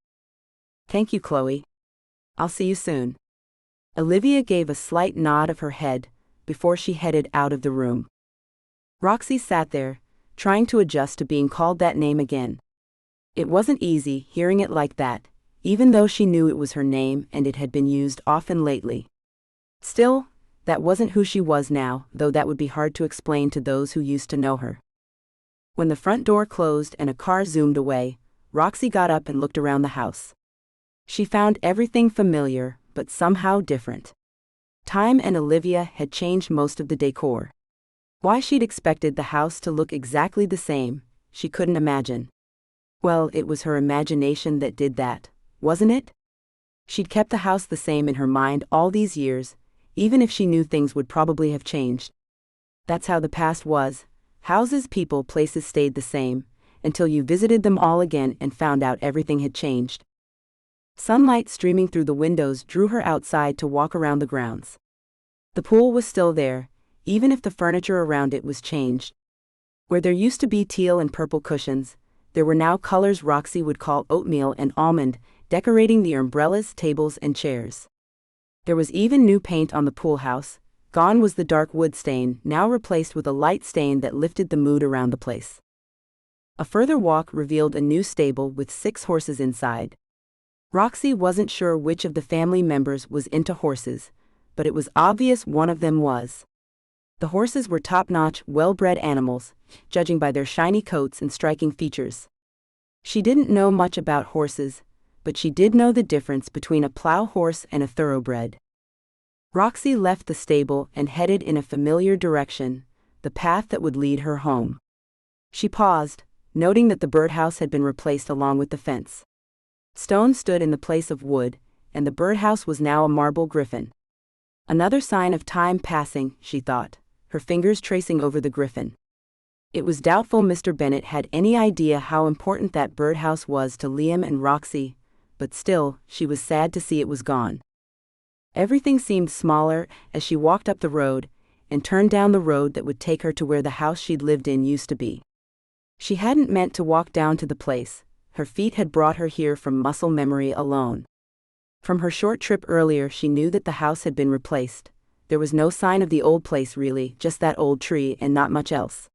"Thank you, Chloe. I'll see you soon." Olivia gave a slight nod of her head before she headed out of the room. Roxie sat there, trying to adjust to being called that name again. It wasn't easy hearing it like that, even though she knew it was her name and it had been used often lately. Still, that wasn't who she was now, though that would be hard to explain to those who used to know her. When the front door closed and a car zoomed away, Roxie got up and looked around the house. She found everything familiar, but somehow different. Time and Olivia had changed most of the decor. Why she'd expected the house to look exactly the same, she couldn't imagine. Well, it was her imagination that did that, wasn't it? She'd kept the house the same in her mind all these years, even if she knew things would probably have changed. That's how the past was. Houses, people, places stayed the same, until you visited them all again and found out everything had changed. Sunlight streaming through the windows drew her outside to walk around the grounds. The pool was still there, even if the furniture around it was changed. Where there used to be teal and purple cushions, there were now colors Roxie would call oatmeal and almond, decorating the umbrellas, tables, and chairs. There was even new paint on the pool house. Gone was the dark wood stain, now replaced with a light stain that lifted the mood around the place. A further walk revealed a new stable with 6 horses inside. Roxie wasn't sure which of the family members was into horses, but it was obvious one of them was. The horses were top-notch, well-bred animals, judging by their shiny coats and striking features. She didn't know much about horses, but she did know the difference between a plow horse and a thoroughbred. Roxie left the stable and headed in a familiar direction, the path that would lead her home. She paused, noting that the birdhouse had been replaced along with the fence. Stone stood in the place of wood, and the birdhouse was now a marble griffin. Another sign of time passing, she thought, her fingers tracing over the griffin. It was doubtful Mr. Bennet had any idea how important that birdhouse was to Liam and Roxie, but still, she was sad to see it was gone. Everything seemed smaller as she walked up the road and turned down the road that would take her to where the house she'd lived in used to be. She hadn't meant to walk down to the place, her feet had brought her here from muscle memory alone. From her short trip earlier she knew that the house had been replaced. There was no sign of the old place really, just that old tree and not much else.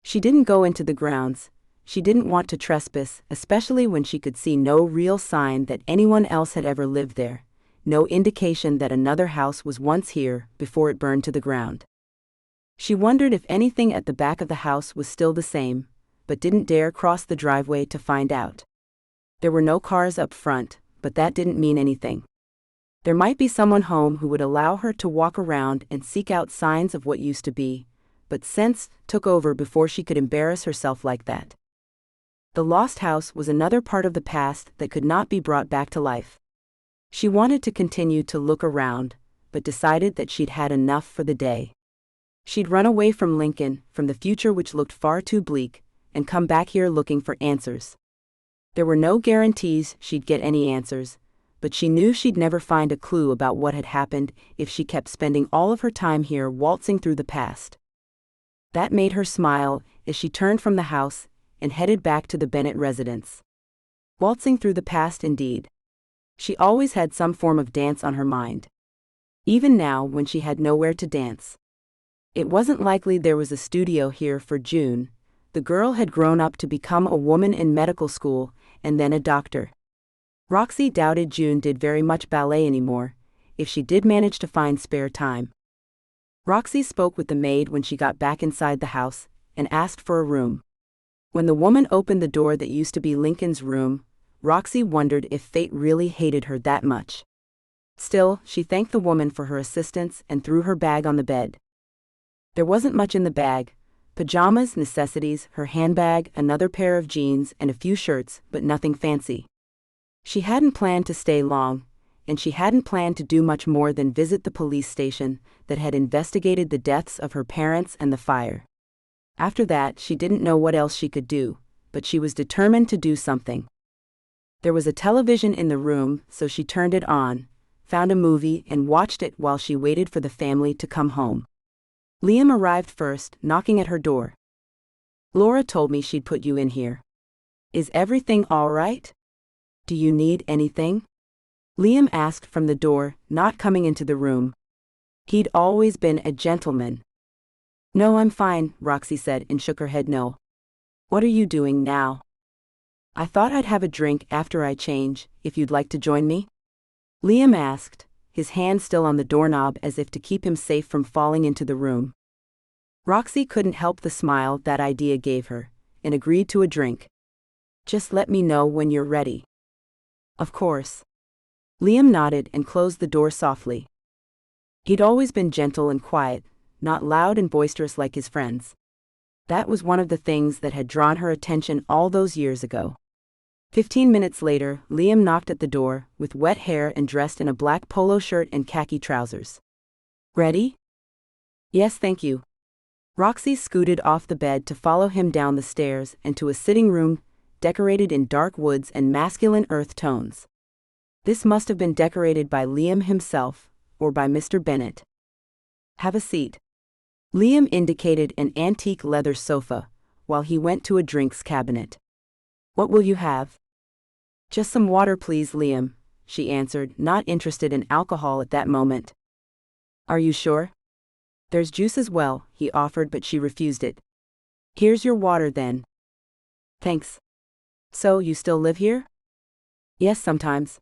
She didn't go into the grounds. She didn't want to trespass, especially when she could see no real sign that anyone else had ever lived there, no indication that another house was once here before it burned to the ground. She wondered if anything at the back of the house was still the same, but didn't dare cross the driveway to find out. There were no cars up front, but that didn't mean anything. There might be someone home who would allow her to walk around and seek out signs of what used to be, but sense took over before she could embarrass herself like that. The lost house was another part of the past that could not be brought back to life. She wanted to continue to look around, but decided that she'd had enough for the day. She'd run away from Lincoln, from the future which looked far too bleak, and come back here looking for answers. There were no guarantees she'd get any answers, but she knew she'd never find a clue about what had happened if she kept spending all of her time here waltzing through the past. That made her smile as she turned from the house and headed back to the Bennet residence. Waltzing through the past indeed. She always had some form of dance on her mind. Even now when she had nowhere to dance. It wasn't likely there was a studio here for June. The girl had grown up to become a woman in medical school and then a doctor. Roxie doubted June did very much ballet anymore, if she did manage to find spare time. Roxie spoke with the maid when she got back inside the house and asked for a room. When the woman opened the door that used to be Lincoln's room, Roxie wondered if fate really hated her that much. Still, she thanked the woman for her assistance and threw her bag on the bed. There wasn't much in the bag. Pajamas, necessities, her handbag, another pair of jeans, and a few shirts, but nothing fancy. She hadn't planned to stay long, and she hadn't planned to do much more than visit the police station that had investigated the deaths of her parents and the fire. After that, she didn't know what else she could do, but she was determined to do something. There was a television in the room, so she turned it on, found a movie, and watched it while she waited for the family to come home. Liam arrived first, knocking at her door. "Laura told me she'd put you in here. Is everything all right? Do you need anything?" Liam asked from the door, not coming into the room. He'd always been a gentleman. "No, I'm fine," Roxie said and shook her head no. "What are you doing now?" "I thought I'd have a drink after I change, if you'd like to join me?" Liam asked, his hand still on the doorknob as if to keep him safe from falling into the room. Roxie couldn't help the smile that idea gave her, and agreed to a drink. "Just let me know when you're ready." "Of course." Liam nodded and closed the door softly. He'd always been gentle and quiet, not loud and boisterous like his friends. That was one of the things that had drawn her attention all those years ago. 15 minutes later, Liam knocked at the door, with wet hair and dressed in a black polo shirt and khaki trousers. "Ready?" "Yes, thank you." Roxie scooted off the bed to follow him down the stairs and to a sitting room decorated in dark woods and masculine earth tones. This must have been decorated by Liam himself, or by Mr. Bennet. "Have a seat." Liam indicated an antique leather sofa, while he went to a drinks cabinet. "What will you have?" "Just some water please, Liam," she answered, not interested in alcohol at that moment. "Are you sure?" "There's juice as well," he offered, but she refused it. "Here's your water then." "Thanks." "So, you still live here?" "Yes, sometimes.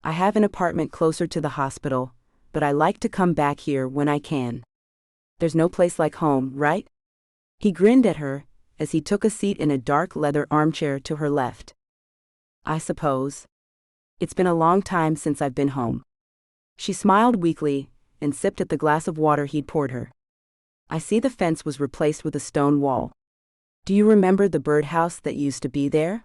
I have an apartment closer to the hospital, but I like to come back here when I can. There's no place like home, right? He grinned at her as he took a seat in a dark leather armchair to her left. I suppose. It's been a long time since I've been home. She smiled weakly and sipped at the glass of water he'd poured her. I see the fence was replaced with a stone wall. Do you remember the birdhouse that used to be there?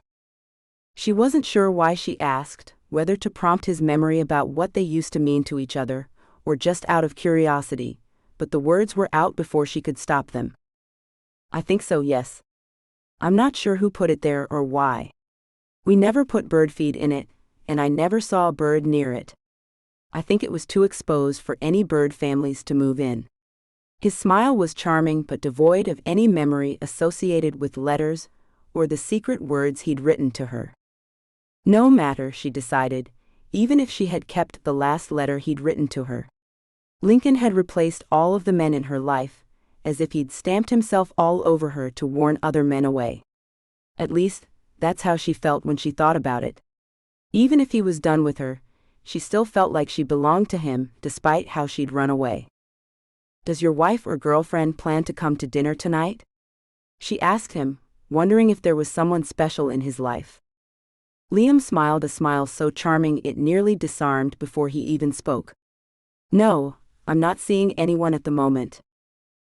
She wasn't sure why she asked, whether to prompt his memory about what they used to mean to each other, or just out of curiosity, but the words were out before she could stop them. I think so, yes. I'm not sure who put it there or why. We never put bird feed in it, and I never saw a bird near it. I think it was too exposed for any bird families to move in. His smile was charming but devoid of any memory associated with letters or the secret words he'd written to her. No matter, she decided, even if she had kept the last letter he'd written to her. Lincoln had replaced all of the men in her life, as if he'd stamped himself all over her to warn other men away. At least, that's how she felt when she thought about it. Even if he was done with her, she still felt like she belonged to him, despite how she'd run away. Does your wife or girlfriend plan to come to dinner tonight? She asked him, wondering if there was someone special in his life. Liam smiled a smile so charming it nearly disarmed before he even spoke. No, I'm not seeing anyone at the moment.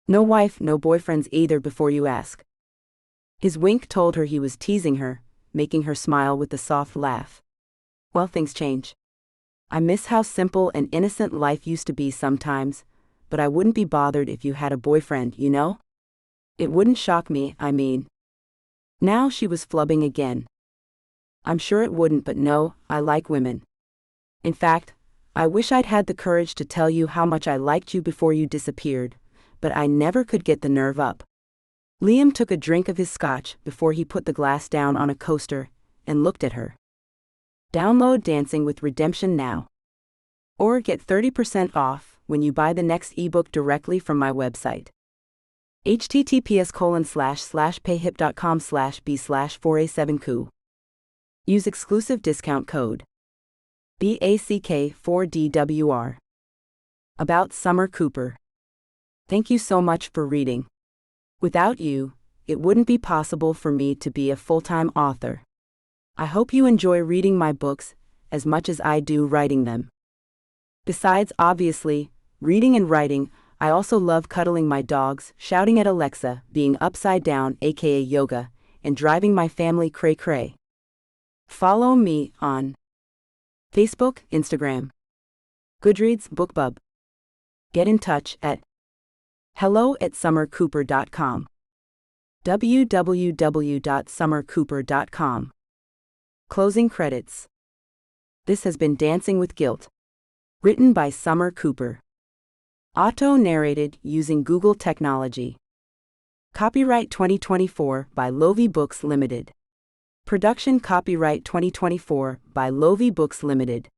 No wife, no boyfriends either before you ask. His wink told her he was teasing her, making her smile with a soft laugh. Well, things change. I miss how simple and innocent life used to be sometimes, but I wouldn't be bothered if you had a boyfriend, you know? It wouldn't shock me, I mean. Now she was flubbing again. I'm sure it wouldn't, but no, I like women. In fact, I wish I'd had the courage to tell you how much I liked you before you disappeared, but I never could get the nerve up. Liam took a drink of his scotch before he put the glass down on a coaster and looked at her. Download Dancing with Redemption now. Or get 30% off when you buy the next ebook directly from my website. https://payhip.com/b/4a7ku. Use exclusive discount code BACK4DWR. About Summer Cooper. Thank you so much for reading. Without you, it wouldn't be possible for me to be a full-time author. I hope you enjoy reading my books as much as I do writing them. Besides, obviously, reading and writing, I also love cuddling my dogs, shouting at Alexa, being upside down, aka yoga, and driving my family cray-cray. Follow me on Facebook, Instagram, Goodreads, BookBub. Get in touch at hello@summercooper.com. www.summercooper.com. Closing credits. This has been Dancing with Guilt. Written by Summer Cooper. Auto-narrated using Google technology. Copyright 2024 by Lovie Books Limited. Production copyright 2024 by Lovie Books Limited.